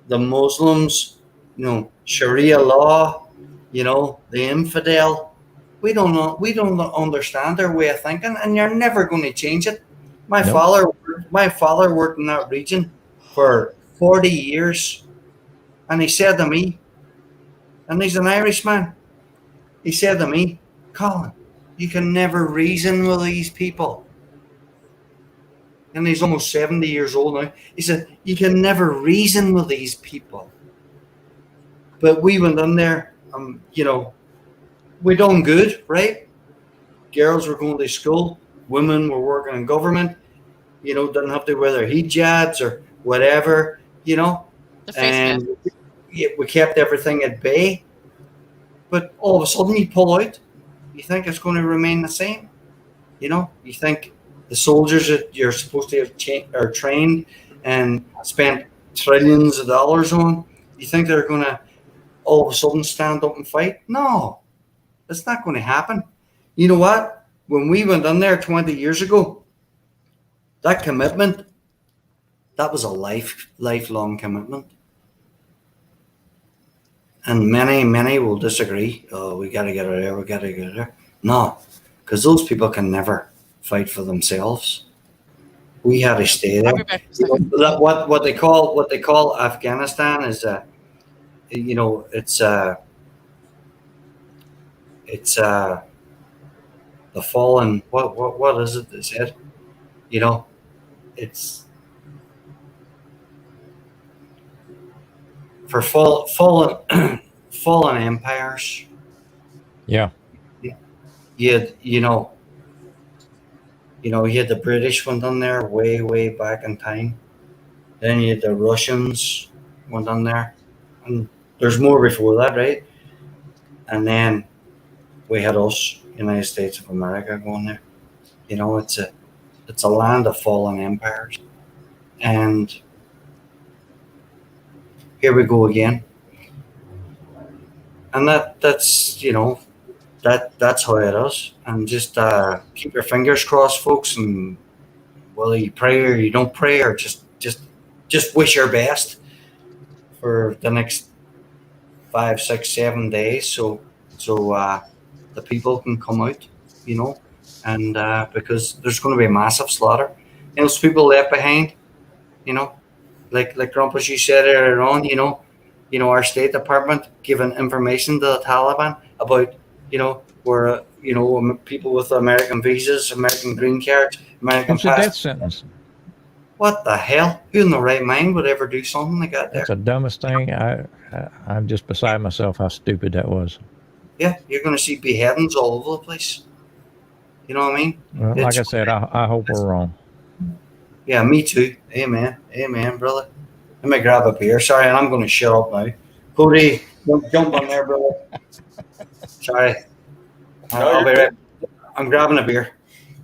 the Muslims, you know, Sharia law, you know, the infidel. We don't understand their way of thinking, and you're never going to change it. My father worked in that region for 40 years, and he said to me, and he's an Irishman, he said to me, Colin, you can never reason with these people. And he's almost 70 years old now. He said, you can never reason with these people. But we went in there, you know, we done good, right? Girls were going to school, women were working in government, you know, didn't have to wear their hijabs or whatever, you know. And we kept everything at bay. But all of a sudden you pull out, you think it's going to remain the same. You know, you think the soldiers that you're supposed to have are trained and spent trillions of dollars on, you think they're going to all of a sudden stand up and fight? No, it's not going to happen. You know what? When we went in there 20 years ago, that commitment, that was a lifelong commitment. And many will disagree. Oh, we got to get out of there. We got to get out of there. No, because those people can never fight for themselves. We had to stay there. What they call Afghanistan is you know, it's the fallen. What is it they said? You know, it's for fallen empires. Yeah. You know, you had the British went on there way back in time. Then you had the Russians went on there, and there's more before that, right? And then we had us, United States of America, going there. You know, it's a land of fallen empires, and here we go again. And that's you know, that's how it is. And just keep your fingers crossed, folks. And whether you pray or you don't pray, or just wish your best for the next 5, 6, 7 days, so the people can come out, you know, and because there's going to be a massive slaughter. You know, those people left behind, you know, like Grumpus, you said earlier on, you know, our State Department giving information to the Taliban about, you know, where, you know, people with American visas, American green cards, American It's a death sentence. What the hell? Who in the right mind would ever do something like that there? That's the dumbest thing. I'm just beside myself how stupid that was. Yeah, you're going to see beheadings all over the place. You know what I mean? Well, like I said, I hope we're wrong. Yeah, me too. Amen, brother. Let me grab a beer. Sorry, and I'm going to shut up now. Cody, jump on there, brother. Sorry. I'll be right. I'm grabbing a beer.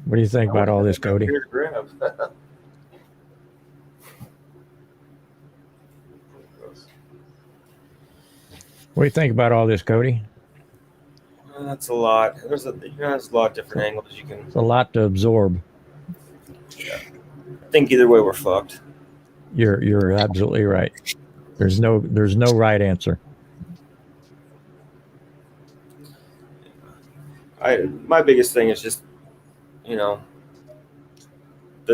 What do you think about all this, Cody? What do you think about all this, Cody? That's a lot. There's a lot of different angles you can. It's a lot to absorb. I think either way we're fucked. You're absolutely right. There's no right answer. My biggest thing is just, the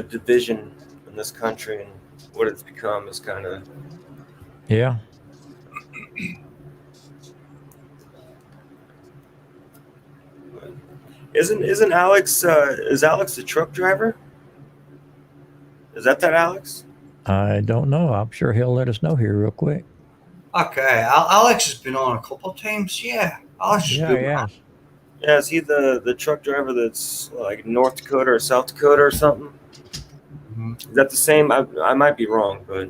division in this country and what it's become is kind of. Yeah. Isn't Alex? Is Alex the truck driver? Is that Alex? I don't know. I'm sure he'll let us know here real quick. Okay, Alex has been on a couple of times. Yeah, Alex is good. Yeah. Yeah, is he the truck driver that's like North Dakota or South Dakota or something? Mhm. Is that the same? I might be wrong, but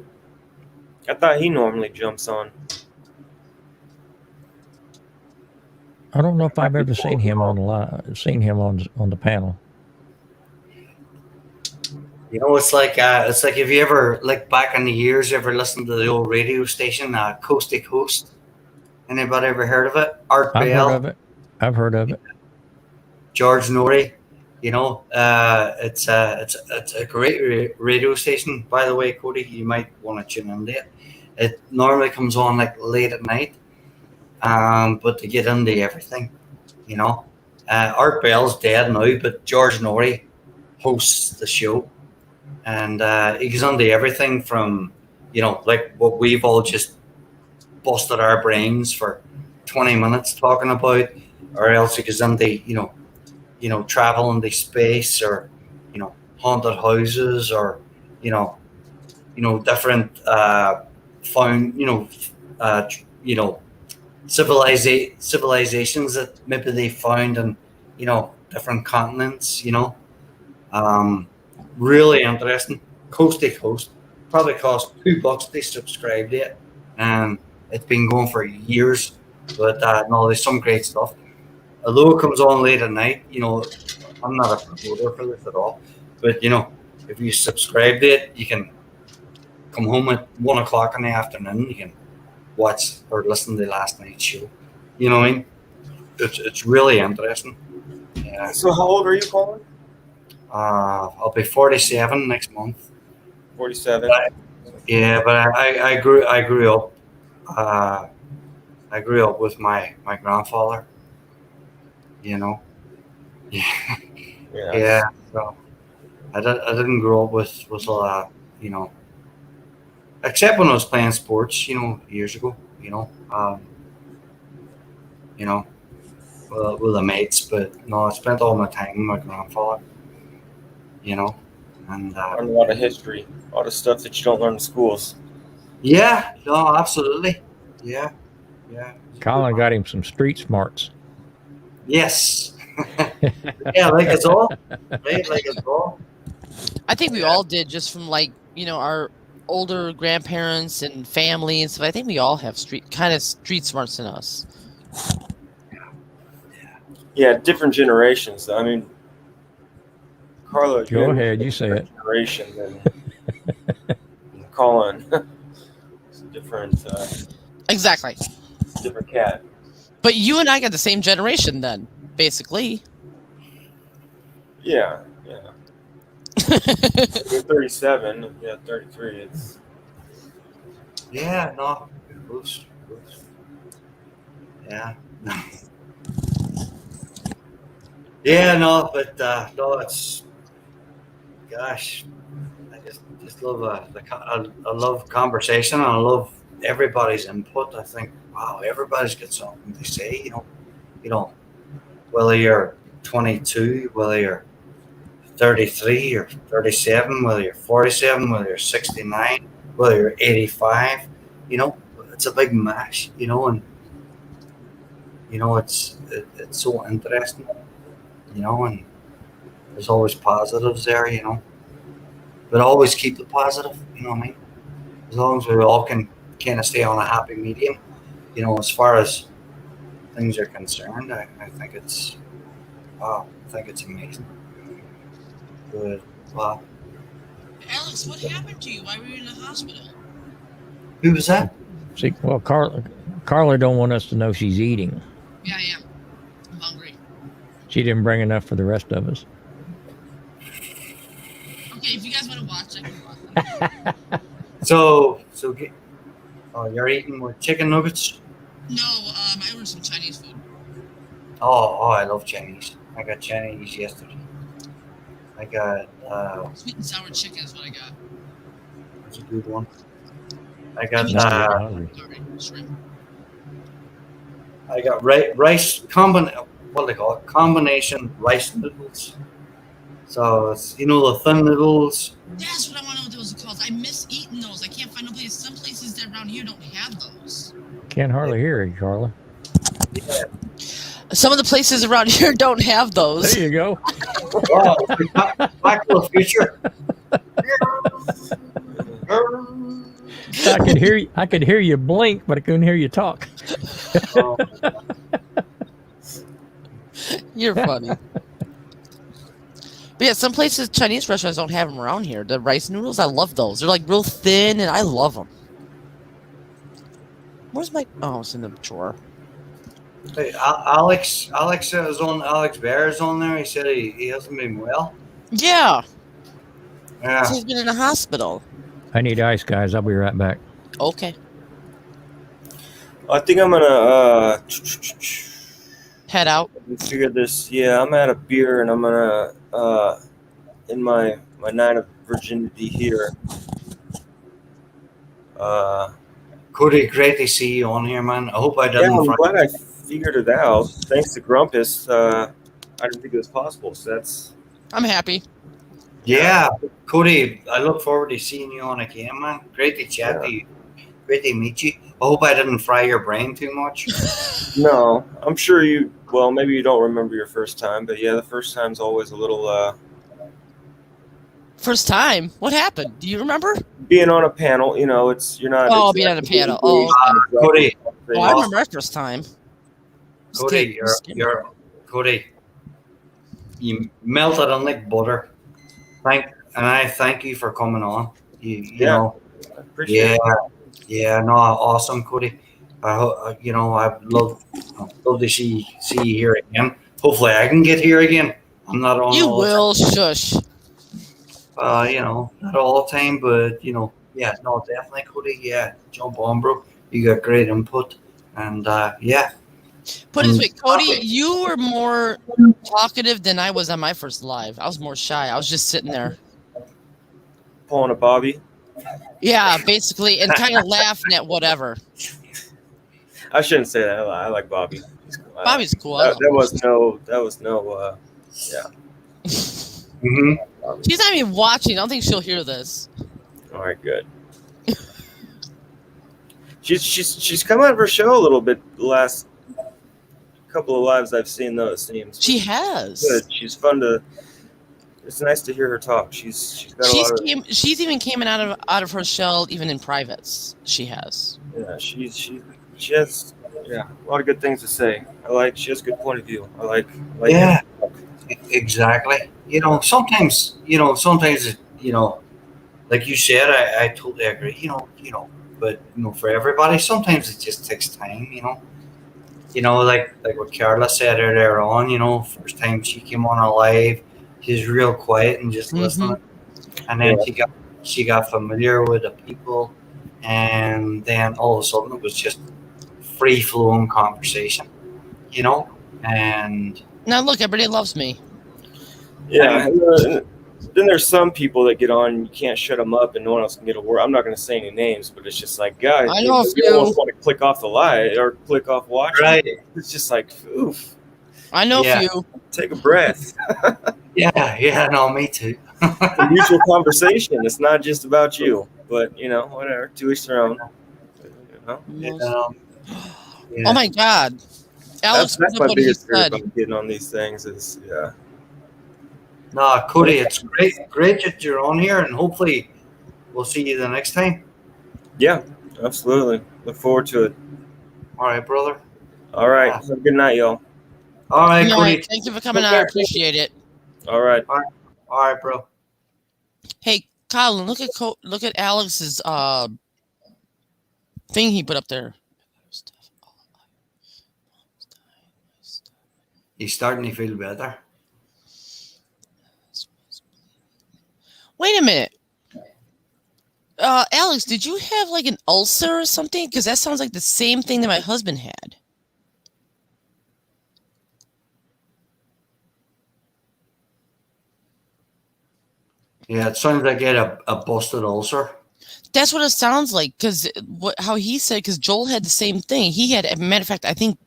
I thought he normally jumps on. I don't know if I've ever seen him on the panel. It's like if you ever, like back in the years, ever listened to the old radio station, Coast to Coast. Anybody ever heard of it? Art Bell. I've heard of it. George Norrie. It's a great radio station. By the way, Cody, you might want to tune into it. It normally comes on like late at night, but to get into everything, Art Bell's dead now, but George Norrie hosts the show, and he goes into everything from, like what we've all just busted our brains for 20 minutes talking about, or else he goes into, travel into space, or, haunted houses, or, different civilizations that maybe they found in, different continents, really interesting. Coast to Coast. Probably cost $2 to subscribe to it. And it's been going for years. But no, there's some great stuff. Although it comes on late at night, I'm not a promoter for this at all. But, if you subscribe to it, you can come home at 1 o'clock in the afternoon. You can watch or listen to last night's show. You know what I mean? It's really interesting. Yeah. So how old are you, Colin? I'll be 47 next month. 47. Yeah, but I grew up. I grew up with my grandfather. Yeah. Yeah. So I didn't grow up with a lot, except when I was playing sports, years ago. With the mates, but no, I spent all my time with my grandfather. And Learn a lot of history, a lot of stuff that you don't learn in schools. yeah, no, absolutely, yeah. Colin got him some street smarts. Yes. Yeah, like it's all. Right, like it's all. I think we all did, just from our older grandparents and family and stuff. I think we all have street smarts in us. Yeah, different generations. I mean, Carlo, Go ahead, you say it. Generation than Colin. It's a different. Exactly. Different cat. But you and I got the same generation then, basically. Yeah. You're 37. Yeah, 33. It's. Yeah, no, close. Yeah. Yeah, no, but no, it's. Gosh, I just love I love conversation, and I love everybody's input. I think, wow, everybody's got something to say. Whether you're 22, whether you're 33 or 37, whether you're 47, whether you're 69, whether you're 85, it's a big mash, and it's so interesting, and there's always positives there, but always keep the positive, you know what I mean? As long as we all can kind of stay on a happy medium, as far as things are concerned, I think it's amazing. Good. Wow. Alex, what happened to you? Why were you in the hospital? Who was that? See, well, Carla don't want us to know she's eating. Yeah, I am. I'm hungry. She didn't bring enough for the rest of us. Okay, if you guys want to watch, I can watch. So you're eating with chicken nuggets? No, I ordered some Chinese food. Oh, I love Chinese. I got Chinese yesterday. I got Sweet and sour chicken is what I got. that's a good one. I got Now I'm getting hungry. Sorry, shrimp. I got rice what do they call it? Combination rice noodles. So it's the thin noodles. That's what I want to know what those are called. I miss eating those. I can't find no place. Some places that around here don't have those. Can't hardly hear you, Carla. Yeah. Some of the places around here don't have those. There you go. Oh, Back to the Future. I could hear you blink, but I couldn't hear you talk. You're funny. But yeah, some places, Chinese restaurants don't have them around here. The rice noodles, I love those. They're like real thin, and I love them. Where's my? Oh, it's in the drawer. Hey, Alex is on. Alex Bear is on there. He said he hasn't been well. Yeah, Yeah. he's been in the hospital. I need ice, guys. I'll be right back. Okay, I think I'm gonna head out. figure this. Yeah, I'm out of beer, and I'm gonna in my night of virginity here. Cody, great to see you on here, man. I hope I Yeah, didn't. I'm glad I figured it out. Thanks to Grumpus, I didn't think it was possible. So that's I'm happy. Yeah, Cody, I look forward to seeing you on again, man. Great to chat to you. Great to meet you. I hope I didn't fry your brain too much. no. I'm sure you. Well, maybe you don't remember your first time, but yeah, the first time's always a little. First time. What happened? Do you remember? Being on a panel, you're not. Oh, being on a panel. Oh, okay. Cody, Oh, I remember our first time. Cody, Cody. You melted on like butter. I thank you for coming on. You know. I appreciate it. Yeah, no, awesome, Cody. I'd love to see you here again. Hopefully, I can get here again. I'm not on. You all the will. Shush. not all the time, but yeah, no, definitely, Cody. Yeah, jump on, bro. You got great input, and yeah. Put it this way, Cody, you were more talkative than I was on my first live. I was more shy. I was just sitting there. Pulling a Bobby. Yeah, basically, and kind of laughing at whatever. I shouldn't say that. I like Bobby. He's cool. Bobby's cool. I That love was no. Yeah. Mm-hmm. She's not even watching. I don't think she'll hear this. All right, good. she's come out of her show a little bit the last couple of lives I've seen, though, it seems. She has. Good. She's fun to. It's nice to hear her talk. She's got a lot of. She's even came out of her shell even in privates. She has. Yeah, she has a lot of good things to say. She has a good point of view. I like Yeah, exactly. Sometimes like you said, I totally agree. But for everybody, sometimes it just takes time. Like what Carla said earlier on. First time she came on a live, she's real quiet and just listening, and then she got familiar with the people, and then all of a sudden it was just free flowing conversation. And Now look, everybody loves me. Yeah. Then there's some people that get on and you can't shut them up and no one else can get a word. I'm not going to say any names, but it's just like, guys, I know a you don't few. want to click off the live or click off watching. Right. It's just like, oof, I know Yeah. a few. take a breath. yeah, no, me too. It's a mutual conversation. It's not just about you, but whatever. To each their own. Yeah. Oh my God, Alex, That's look my what he biggest fear said. about getting on these things is No, Cody, it's great that you're on here, and hopefully we'll see you the next time. Yeah, absolutely. Look forward to it. All right, brother. All right. Yeah. Have a good night, y'all. All right, All Cody. right, thank you for coming Take on. I care. appreciate it. All right. All right, bro. Hey, Colin, look at Alex's thing he put up there. he's starting to feel better. Wait a minute. Alex, did you have like an ulcer or something? Because that sounds like the same thing that my husband had. Yeah, it sounds like he had a busted ulcer. That's what it sounds like. Because how he said, because Joel had the same thing. He had, as a matter of fact, I think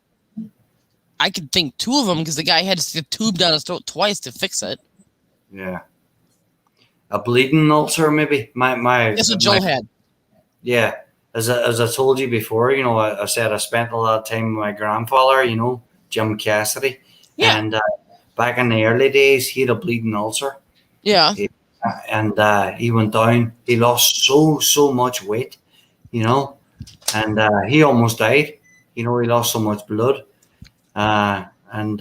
I could think two of them because the guy had to stick a tube down his throat twice to fix it. Yeah. A bleeding ulcer, maybe. That's what Joel had. Yeah. As I told you before, you know, I said I spent a lot of time with my grandfather, you know, Jim Cassidy. Yeah. And back in the early days, he had a bleeding ulcer. Yeah. And he went down. He lost so much weight, you know, and he almost died. You know, he lost so much blood. And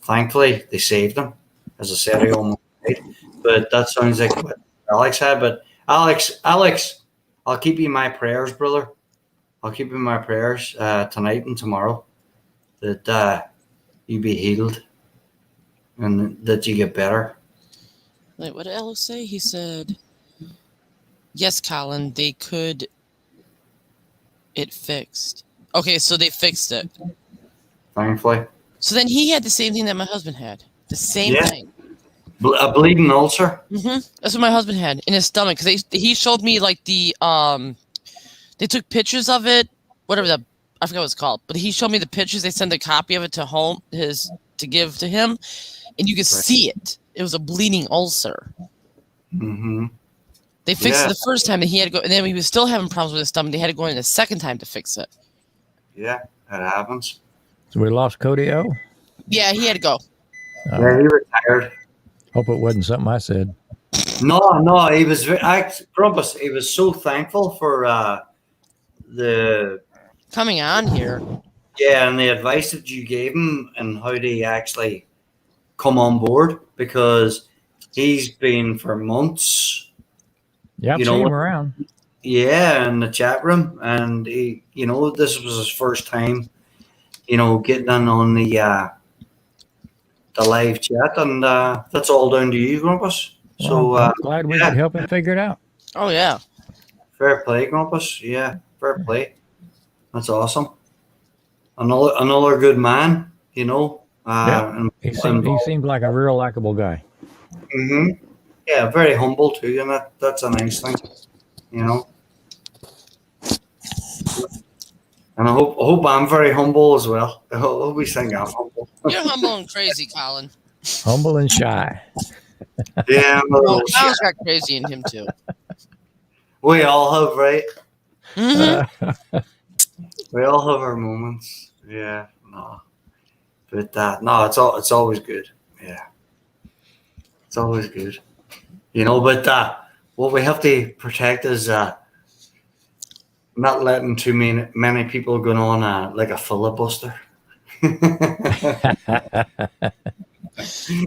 thankfully, they saved him. As I said, he almost died. But that sounds like what Alex had. But Alex, I'll keep you in my prayers, brother. I'll keep you in my prayers tonight and tomorrow that you be healed and that you get better. Wait, what did Alex say? He said, yes, Colin, they could. It fixed. Okay, so they fixed it. Thankfully. So then he had the same thing that my husband had. The same thing. A bleeding ulcer. That's what my husband had in his stomach. Because he showed me like the they took pictures of it, whatever I forgot what it's called. But he showed me the pictures. They sent a copy of it to home to give to him, and you could see it. It was a bleeding ulcer. Mm-hmm. They fixed it the first time, and he had to go. And then he was still having problems with his stomach. They had to go in the second time to fix it. Yeah, that happens. So we lost Cody O. Yeah, he had to go. Yeah, he retired. Hope it wasn't something I said. No, he was Grumpus. He was so thankful for the coming on here. Yeah, and the advice that you gave him and how to actually come on board, because he's been for months. Yeah, I've seen him around. Yeah, in the chat room, and he, you know, this was his first time, you know, getting in on the live chat, and that's all down to you, Grumpus. Well, So I'm glad we could help him figure it out. Oh yeah, fair play, Grumpus. Yeah, fair play. That's awesome. Another good man, you know. Yeah. He seemed like a real likable guy. Mm-hmm. Yeah, very humble too, and that's a nice thing, you know. And I hope I'm very humble as well. I hope we think I'm humble. You're humble and crazy, Colin. Humble and shy. Yeah, I'm a little Colin's got crazy in him too. We all have, right? Mm-hmm. We all have our moments. Yeah, no, but no, it's always good. Yeah, it's always good. You know, but what we have to protect is not letting too many people go on like a filibuster.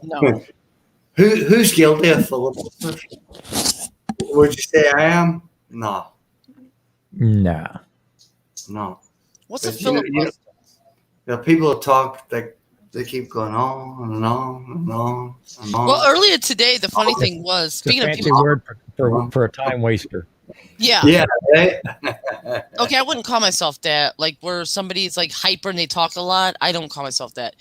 No. Who's guilty of filibuster? Would you say I am? No. Nah. No. What's a But filibuster? The people that talk, they keep going on and on and on and on. Well, earlier today, the funny thing was, It's a speaking of fancy people, word for a time waster. yeah, Yeah, right? okay, I wouldn't call myself that. Like where somebody's like hyper and they talk a lot, I don't call myself that.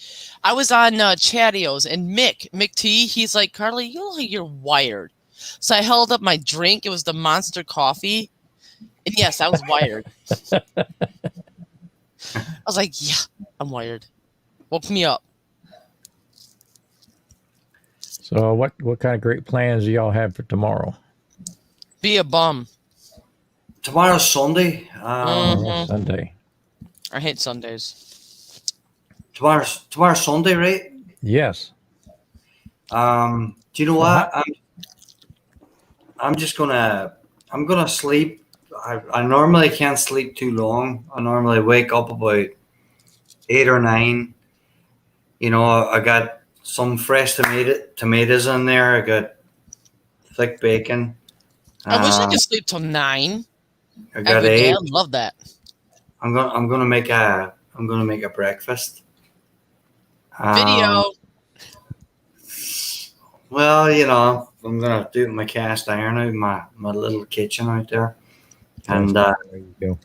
I was on Chattios and Mick T. He's like, Carly, you look like you're wired. So I held up my drink. It was the Monster Coffee, and yes, I was wired. I was like, yeah, I'm wired. Woke me up. So what kind of great plans do y'all have for tomorrow? Be a bum. Tomorrow's Sunday. Sunday. I hate Sundays. Tomorrow's Sunday, right? Yes. Do you know what? I'm gonna sleep. I normally can't sleep too long. I normally wake up about 8 or 9. You know, I got some fresh tomatoes in there. I got thick bacon. I wish I could sleep till 9. I got Every day. I eggs. love that. I'm gonna make a breakfast. Video. Well, you know, I'm gonna do my cast iron out in my little kitchen out there, and There you go.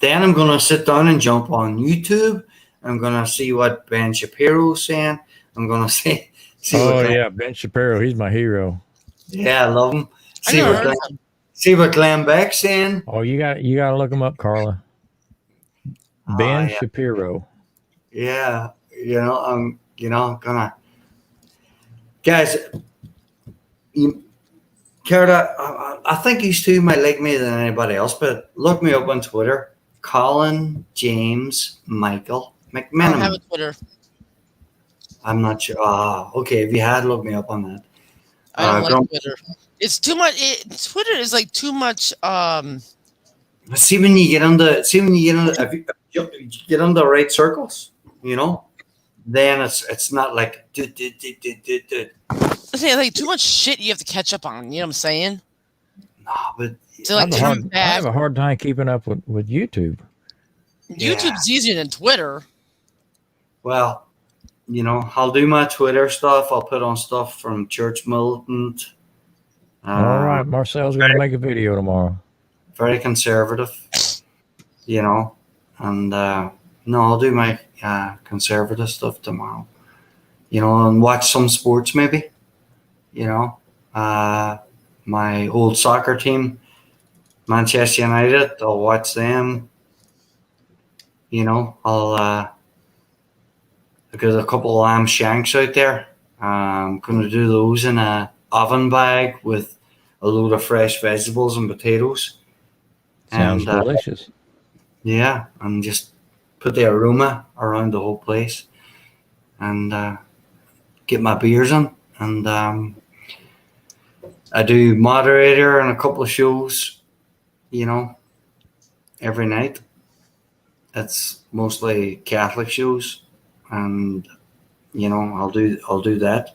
then I'm gonna sit down and jump on YouTube. I'm gonna see what Ben Shapiro's saying. I'm gonna see. Oh what yeah, Ben Shapiro. He's my hero. Yeah, I love him. I never heard of him. See what Glenn Beck's saying. Oh, you got to look him up, Carla. Ben yeah. Shapiro. Yeah, you know, I'm gonna guys. Carla, I think these two might like me than anybody else, but look me up on Twitter. Colin James Michael I don't have McMenamin. a Twitter. I'm not sure. Okay. If you had, look me up on that. I don't Grump- like Twitter. It's too much. Twitter is like too much. See when you get on the if you get on the right circles, you know, then it's not like I say like too much shit you have to catch up on. You know what I'm saying? no, but To like I turn have back. a hard time keeping up with YouTube. YouTube's easier than Twitter. well, you know, I'll do my Twitter stuff. I'll put on stuff from Church Militant. All right, Marcel's going to make a video tomorrow. Very conservative, you know, and no, I'll do my conservative stuff tomorrow, you know, and watch some sports maybe, you know, my old soccer team, Manchester United, I'll watch them, you know, because a couple of lamb shanks out there. I'm going to do those in a oven bag with a load of fresh vegetables and potatoes. Sounds And, delicious. yeah, and just put the aroma around the whole place, and get my beers in. And I do moderator and a couple of shows, you know, every night. It's mostly Catholic shows, and you know, I'll do that.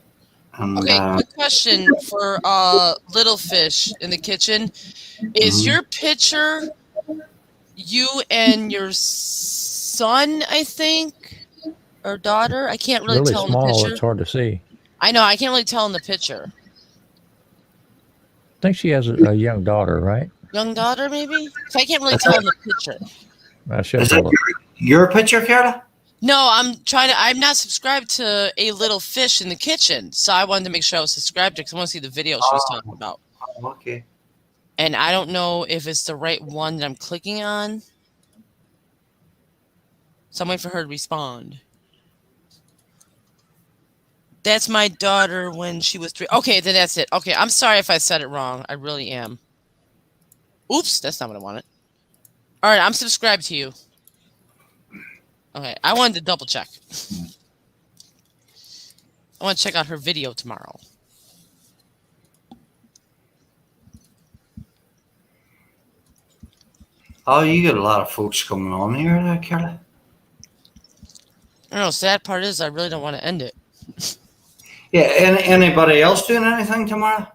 And Okay, quick question for Little Fish in the kitchen. Is your picture you and your son, I think, or daughter? I can't really Really tell in the small. picture. It's hard to see. I know, I can't really tell in the picture. I think she has a young daughter, right? Young daughter, maybe? So I can't really tell in the picture. I should is have that your picture, Carla? No, I'm not subscribed to A Little Fish in the Kitchen, so I wanted to make sure I was subscribed to because I want to see the video she was talking about. Okay. And I don't know if it's the right one that I'm clicking on. So I'm waiting for her to respond. That's my daughter when she was 3. Okay, then that's it. Okay, I'm sorry if I said it wrong. I really am. Oops, that's not what I wanted. All right, I'm subscribed to you. Okay, I wanted to double check. I want to check out her video tomorrow. Oh, you got a lot of folks coming on here, Carla. I don't know. Sad part is I really don't want to end it. Yeah, and anybody else doing anything tomorrow?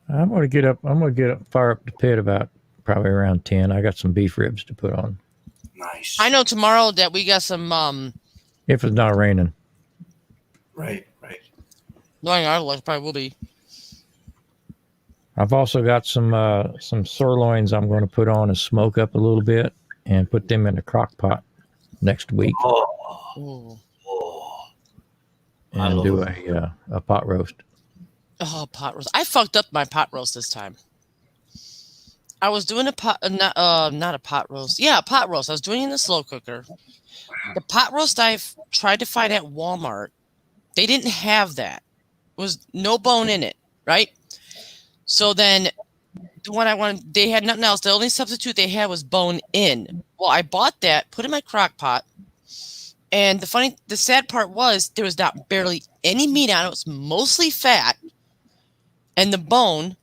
I'm gonna get up. Fire up the pit about probably around 10. I got some beef ribs to put on. Nice. I know tomorrow that we got some If it's not raining. Right. knowing our luck probably will be. I've also got some sirloins I'm going to put on and smoke up a little bit and put them in the crock pot next week Oh, Ooh. and do a pot roast. Oh, pot roast. I fucked up my pot roast this time. I was doing a pot, not a pot roast. Yeah, a pot roast. I was doing it in the slow cooker. The pot roast I've tried to find at Walmart, they didn't have that. It was no bone in it, right? So then the one I wanted, they had nothing else. The only substitute they had was bone in. Well, I bought that, put it in my crock pot. And the sad part was there was not barely any meat on it. It was mostly fat and the bone,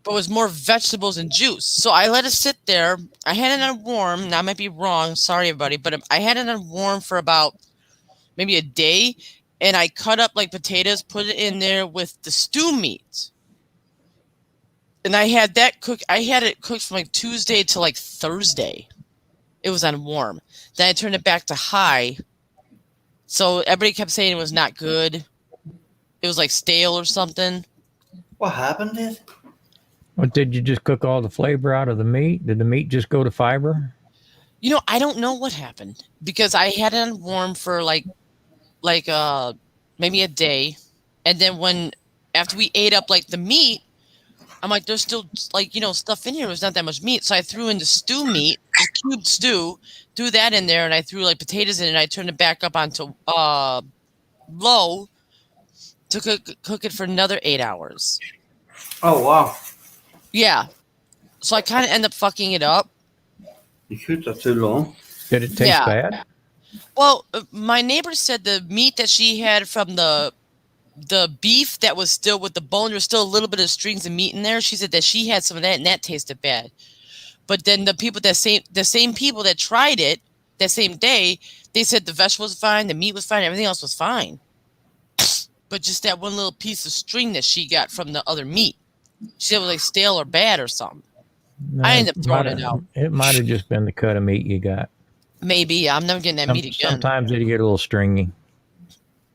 but it was more vegetables and juice. So I let it sit there. I had it on warm. Now I might be wrong. Sorry, everybody. But I had it on warm for about maybe a day. And I cut up like potatoes, put it in there with the stew meat. And I had that cook. I had it cooked from like Tuesday to like Thursday. It was on warm. Then I turned it back to high. So everybody kept saying it was not good. It was like stale or something. What happened? Did? Well, did you just cook all the flavor out of the meat? Did the meat just go to fiber? You know, I don't know what happened because I had it on warm for like maybe a day, and then after we ate up like the meat, I'm like, there's still like stuff in here. There's not that much meat, so I threw in the stew meat, the cubed stew, threw that in there, and I threw like potatoes in it. And I turned it back up onto low to cook it for another 8 hours. Oh wow! Yeah, so I kind of end up fucking it up. You cooked it too long. Did it taste bad? Well, my neighbor said the meat that she had from the beef that was still with the bone, there's still a little bit of strings of meat in there. She said that she had some of that and that tasted bad. But then the same people that tried it that same day, they said the vegetables was fine, the meat was fine, everything else was fine. But just that one little piece of string that she got from the other meat, she said it was like stale or bad or something. No, I ended up throwing it out. It might have just been the cut of meat you got. Maybe. I'm never getting that meat again. Sometimes it get a little stringy.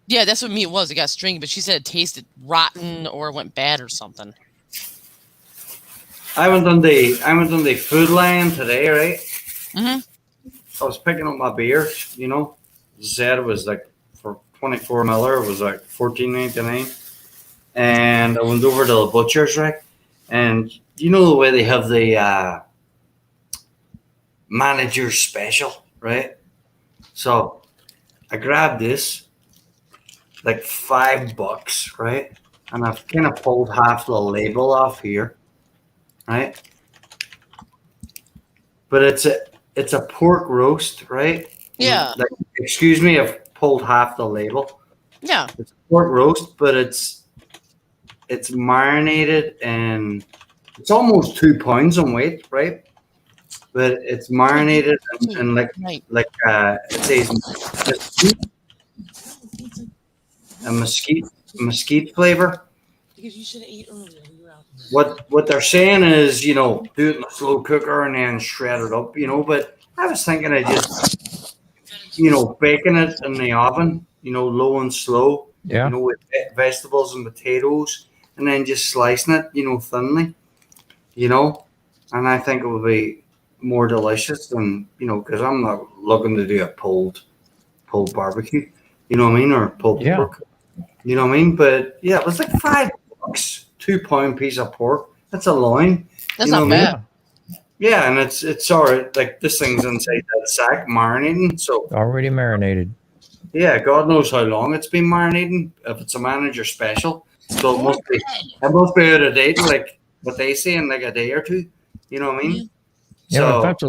Yeah, that's what meat was. It got stringy, but she said it tasted rotten or went bad or something. I went on the food line today, right? Mm-hmm. I was picking up my beer, you know. As I said, it was like for 24 miller, it was like $14.99. And I went over to the butcher's, right? And you know the way they have the manager's special, right? So I grabbed this, like $5, right? And I've kind of pulled half the label off here, right? But it's a pork roast, right? Yeah. Like, excuse me, I've pulled half the label. Yeah. It's a pork roast, but it's marinated and it's almost 2 pounds in weight, right? But it's marinated and like it says mesquite flavor. Because you should have ate earlier. What they're saying is, do it in a slow cooker and then shred it up, But I was thinking of just, baking it in the oven, low and slow, with vegetables and potatoes, and then just slicing it, thinly, and I think it would be more delicious than, because I'm not looking to do a pulled barbecue, you know what I mean, or pulled pork, you know what I mean. But yeah, it was like $5, 2 pound piece of pork. That's a loin. That's not bad. Yeah, and it's alright. Like this thing's inside that sack marinating, so already marinated. Yeah, God knows how long it's been marinating. If it's a manager special, so it must be out of date, like what they say, in like a day or two. You know what I mean? Yeah, so, if that's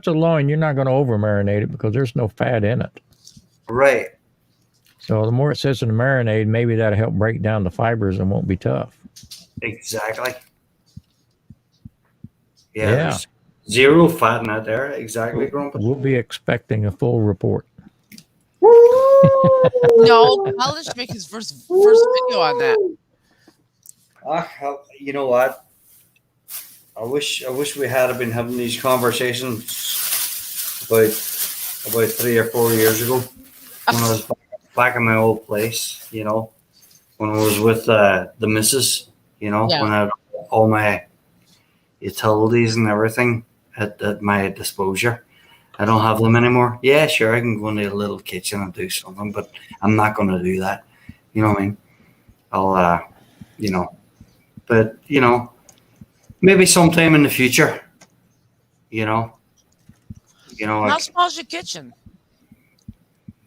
a loin, you're not going to over marinate it because there's no fat in it. Right. So the more it sits in the marinade, maybe that'll help break down the fibers and won't be tough. Exactly. Yeah. There's zero fat in it there. Exactly, Grumpus. We'll be expecting a full report. No, I'll just make his first video on that. You know what? I wish we had been having these conversations about 3 or 4 years ago when I was back in my old place. When I was with the missus. When I had all my utilities and everything at my disposal. I don't have them anymore. Yeah, sure, I can go into a little kitchen and do something, but I'm not going to do that. You know what I mean? I'll, but, maybe sometime in the future, How small's your kitchen?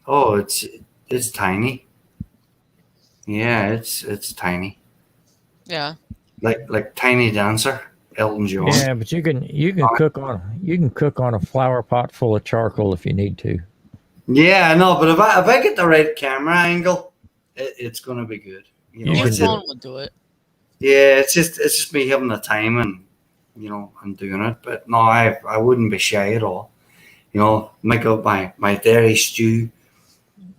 Oh, it's tiny. Yeah, it's tiny. Yeah. Like Tiny Dancer. Elton John. Yeah, but you can cook on a flower pot full of charcoal if you need to. Yeah, I know, but if I get the right camera angle, it's going to be good. Your phone would do it. Yeah, it's just me having the time and and doing it. But no, I wouldn't be shy at all. Make up my dairy stew.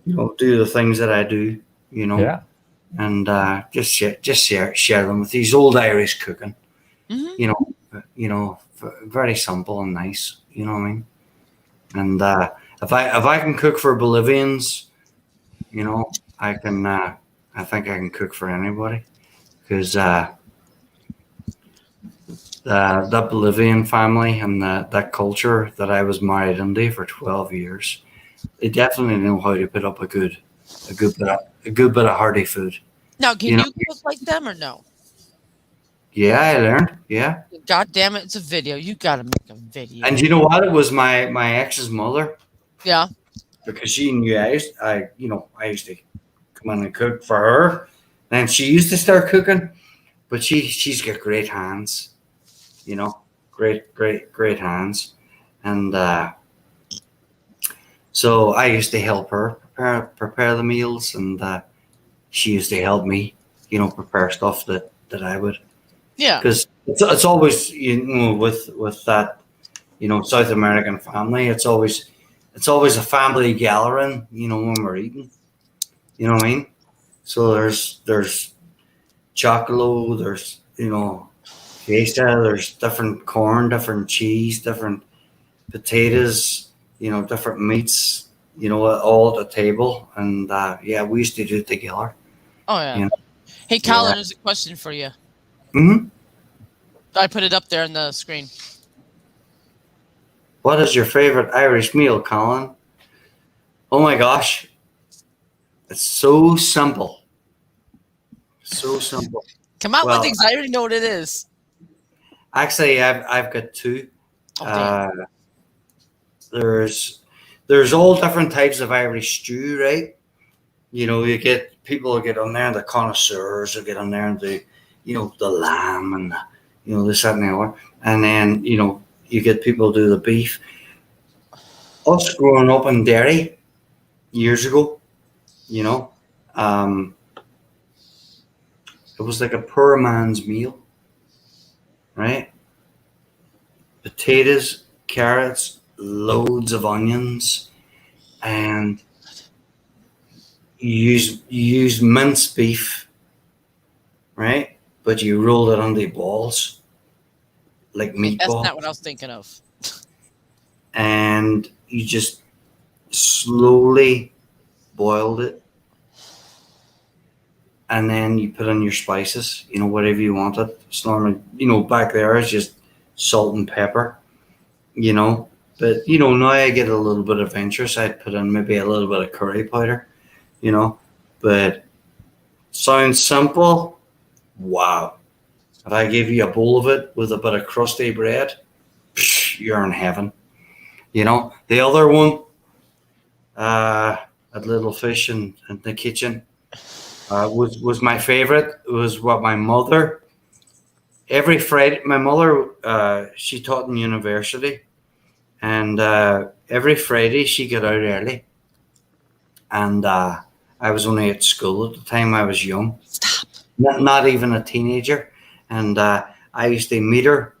Do the things that I do. Yeah. And just share them with these old Irish cooking. Mm-hmm. Very simple and nice. You know what I mean? And if I can cook for Bolivians, You know, I can. I think I can cook for anybody because that Bolivian family and that culture that I was married into for 12 years, they definitely know how to put up a good bit of hearty food. Now, can You know, you cook like them or no? Yeah, I learned. Yeah, God damn it, it's a video. You gotta make a video. and you know what? It was my ex's mother Yeah. because she knew I used to come in and cook for her, and she used to start cooking, but she's got great hands, you know, great hands, and so I used to help her prepare the meals, and she used to help me, you know, prepare stuff that I would. Yeah. Because it's always, you know, with that, you know, South American family, it's always a family gathering, you know, when we're eating. You know what I mean? So there's chocolate, there's, you know, fiesta, there's different corn, different cheese, different potatoes, you know, different meats, you know, all at the table. And yeah, we used to do it together. Oh yeah. You know? Hey, Colin, Yeah. there's a question for you. Mm-hmm. I put it up there on the screen. What is your favorite Irish meal, Colin? Oh my gosh. It's so simple. So simple. Come out Well, with things. I already know what it is. Actually, I've got two. Oh, damn. There's all different types of Irish stew, right? You know, you get people who get on there, and the connoisseurs who get on there and do, you know, the lamb and the, you know, this, that, and the other. And then, you know, you get people who do the beef. Us growing up in Derry years ago, you know, it was like a poor man's meal, right? Potatoes, carrots, loads of onions, and you use minced beef, right? But you roll it on the balls, like That's meatballs, not what I was thinking of. and you just slowly boiled it, and then you put in your spices, you know, whatever you wanted. It's normally, you know, back there it's just salt and pepper, you know. But, you know, now I get a little bit adventurous. I'd put in maybe a little bit of curry powder, you know. But sounds simple. Wow. If I give you a bowl of it with a bit of crusty bread, you're in heaven. You know, the other one, at Little Fish in the kitchen, was my favorite. It was what my mother, every Friday, my mother, she taught in university, and every Friday she got out early, and I was only at school at the time. I was young, not even a teenager, and I used to meet her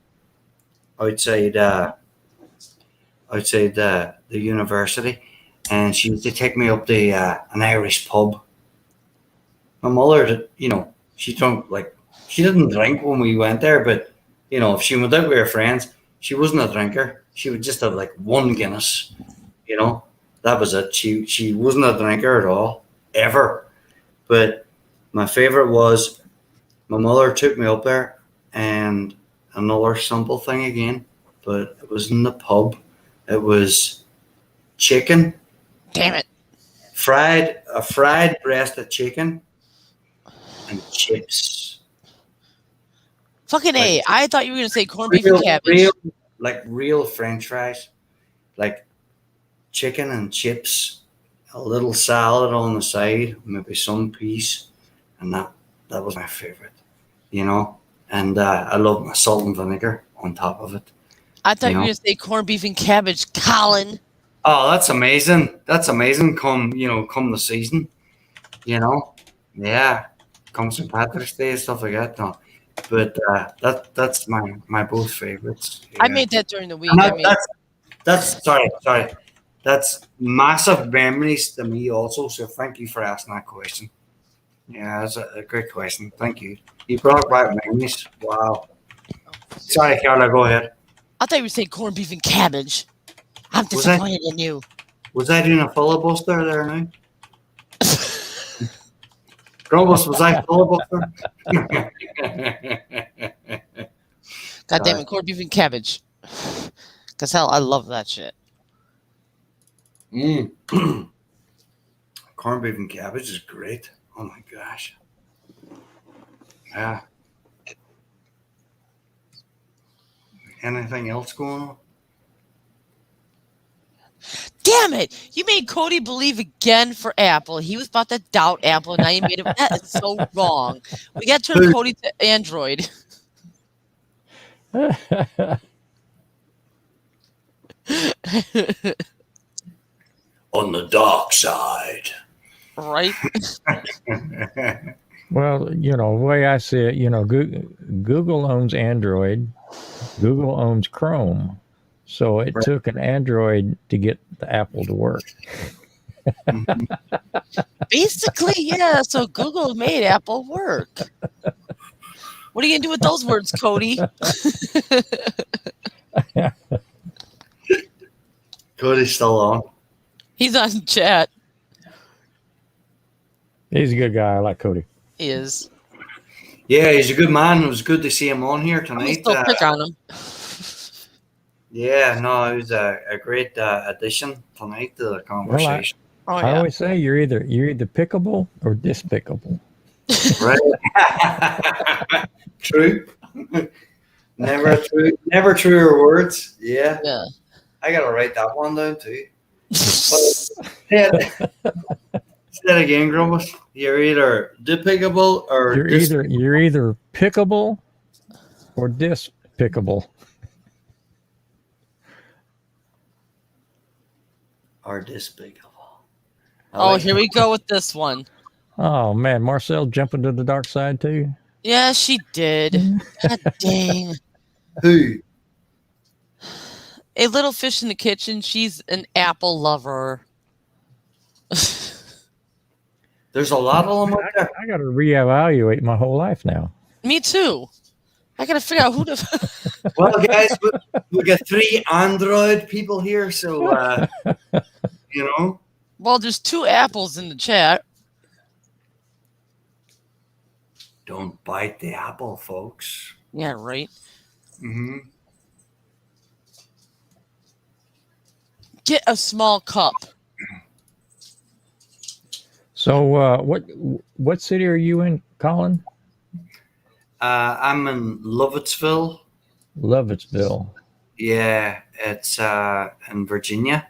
outside the university, and she used to take me up to an Irish pub. My mother, you know, she didn't drink when we went there, but, you know, if she went out with her friends, she wasn't a drinker. She would just have like one Guinness, you know, that was it. She wasn't a drinker at all, ever. But my favorite was my mother took me up there, and another simple thing again, but it was in the pub. It was chicken. Damn it. A fried breast of chicken and chips. Fucking A. Like, I thought you were going to say corned beef and cabbage. Real French fries, like chicken and chips, a little salad on the side, maybe some peas, and that was my favorite, you know. And I love my salt and vinegar on top of it. I thought you know? were going to say corned beef and cabbage, Colin. Oh, that's amazing! That's amazing. Come the season, you know. Yeah, come St. Patrick's Day and stuff like that. No. But that's my both favorites. Yeah. I made that during the week. And that's sorry. That's massive memories to me also. So thank you for asking that question. Yeah, that's a great question. Thank you. You brought back memories. Wow. Sorry, Carla, go ahead. I thought you were saying corned beef and cabbage. I'm Was I- disappointed in you. Was I doing a filibuster there now? Grumbus, was I filibuster? God damn it, corned beef and cabbage. Cause hell, I love that shit. Corned beef and cabbage is great. Oh my gosh. Yeah. Anything else going on? Damn it! You made Cody believe again for Apple. He was about to doubt Apple, and now you made him. That is so wrong. We got to turn Cody to Android. On the dark side. Right? Well, the way I see it, Google owns Android, Google owns Chrome. So it took an Android to get the Apple to work. Basically, yeah. So Google made Apple work. What are you going to do with those words, Cody? Cody's still on. He's on chat. He's a good guy. I like Cody. He is. Yeah, he's a good man. It was good to see him on here I'm tonight. still pick on him. Yeah, no, it was a great addition tonight to the conversation. Oh, I yeah. always say you're either pickable or despicable. Right? True. Never truer words. Yeah. Yeah. I gotta write that one down too. Say that again, Grumbus. You're either despicable or You're either pickable or despicable. or despicable. Here we go with this one. Oh man, Marcel jumping to the dark side too. Yeah, she did. God dang. Who? A little fish in the kitchen. She's an Apple lover. There's a lot of them out there. I got to reevaluate my whole life now. Me too. I gotta figure out who to. Well, guys, we got 3 Android people here, so Well, there's 2 apples in the chat. don't bite the apple, folks. Yeah, right. Mm-hmm. Get a small cup. So, what city are you in, Colin? I'm in Lovettsville. Lovettsville. Yeah, it's in Virginia,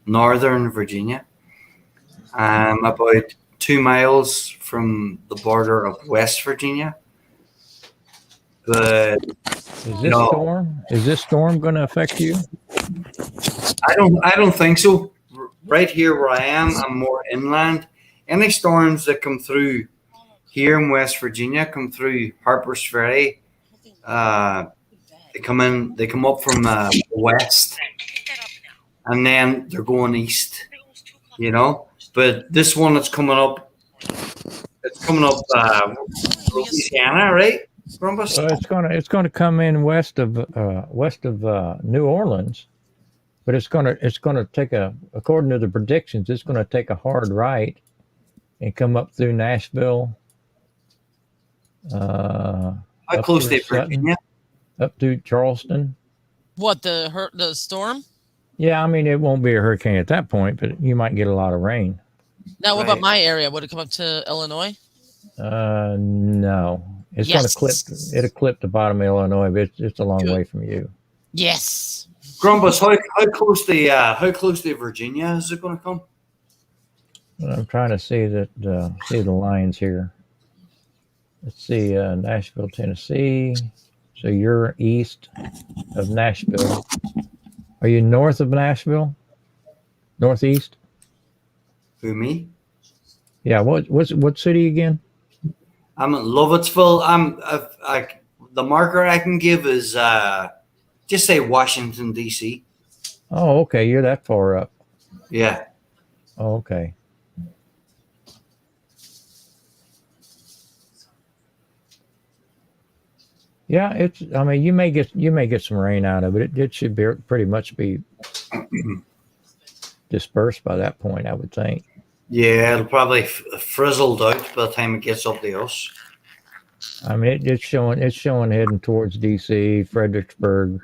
Northern Virginia. I'm about 2 miles from the border of West Virginia. But Is this storm going to affect you? I don't think so. Right here where I am, I'm more inland. Any storms that come through here in West Virginia come through Harper's Ferry. They come up from the west, and then they're going east. But this one that's coming up, Louisiana, right? Grumbus? It's gonna come in west of New Orleans, but it's gonna take according to the predictions, it's gonna take a hard right and come up through Nashville. How close to Virginia? Up to Charleston. What, the storm? Yeah, I mean it won't be a hurricane at that point, but you might get a lot of rain. Now, what about my area? Would it come up to Illinois? No. It's Yes. gonna clip. It'll clip the bottom of Illinois, but it's a long way from you. Yes. Grumbus, how close to Virginia is it going to come? I'm trying to see the lines here. Let's see, Nashville, Tennessee. So you're east of Nashville. Are you north of Nashville? Northeast? Who, me? Yeah. What city again? I'm in Lovettsville. The marker I can give is just say Washington, D.C. Oh, okay. You're that far up. Yeah. Oh, okay. Yeah, I mean, you may get some rain out of it. It should pretty much be dispersed by that point, I would think. Yeah, it'll probably frizzled out by the time it gets up to us. I mean, it's showing heading towards DC, Fredericksburg,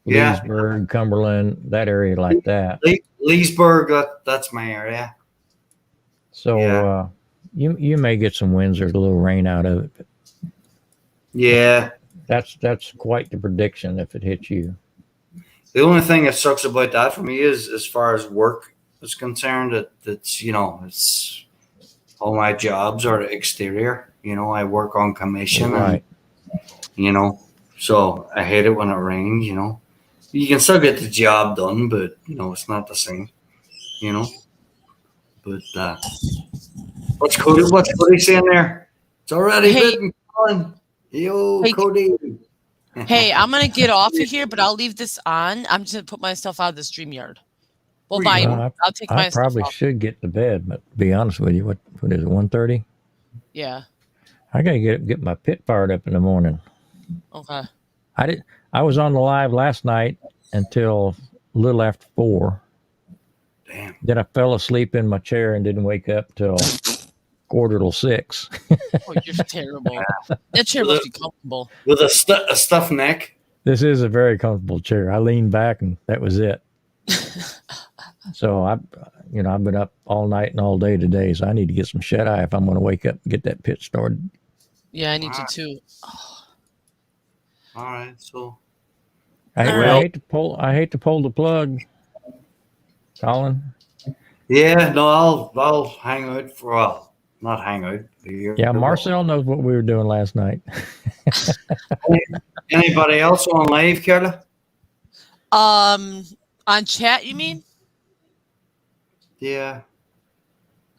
Yeah. Leesburg, Cumberland, that area like that. Leesburg, that's my area. So Yeah. you may get some winds or a little rain out of it. But Yeah. that's quite the prediction if it hits you. The only thing that sucks about that for me is, as far as work is concerned, it's it's all my jobs are exterior. I work on commission, Right. and so I hate it when it rains. You can still get the job done, but it's not the same. But what's Cody saying there? It's already Hey. bitten, Colin. Yo, Hey. Cody. Hey, I'm gonna get off of here, but I'll leave this on. I'm just gonna put myself out of the StreamYard. Well, Where you I'll take I myself probably off. should get to bed, but to be honest with you, what is it, 1:30? Yeah. I gotta get my pit fired up in the morning. Okay. I was on the live last night until a little after 4. Damn. Then I fell asleep in my chair and didn't wake up till 5:45. Oh, you're terrible. That chair must be comfortable. With a stuffed neck. This is a very comfortable chair. I leaned back and that was it. So I've been up all night and all day today, so I need to get some shut eye if I'm going to wake up and get that pit started. Yeah, I need to too. All right, so I All hate to pull the plug, Colin. yeah, no, I'll hang out for not hang out. Yeah, Marcel knows what we were doing last night. Anybody else on live, Carla? On chat, you mean? Yeah.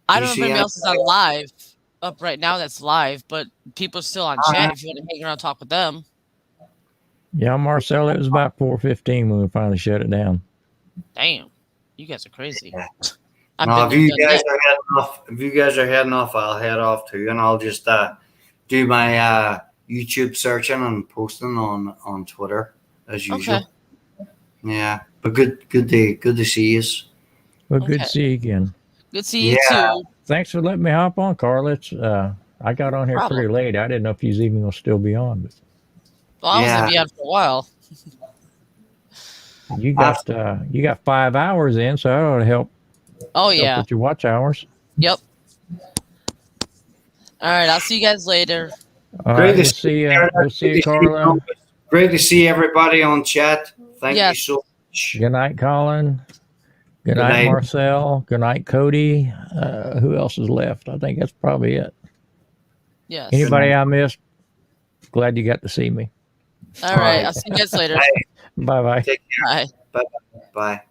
I You don't know if see anybody else is on live up right now that's live, but people are still on chat if you want to hang around and talk with them. Yeah, Marcel, it was about 4:15 when we finally shut it down. Damn. You guys are crazy. Yeah. I've No, been if you there, done guys that. are heading off, I'll head off too, and I'll just do my YouTube searching and posting on Twitter as usual. Okay. Yeah, but good to see you. Well, good Okay. to see you again. Good to see you Yeah. too. Thanks for letting me hop on, Carl. I got on here Problem. pretty late. I didn't know if you was even going to still be on, but Well, I was Yeah. gonna be on for a while. you got 5 hours in, so that ought to help Oh yeah. with your watch hours. Yep. All right. I'll see you guys later. All Great right, to we'll see see you. Carla. We'll see you, Carla. Great to see everybody on chat. Thank Yes. you so much. Good night, Colin. Good Good night, night. Marcel. Good night, Cody. Who else is left? I think that's probably it. Yes. Anybody I missed? Glad you got to see me. All right. I'll see you guys later. Bye. Bye bye. Take care. Bye. Bye.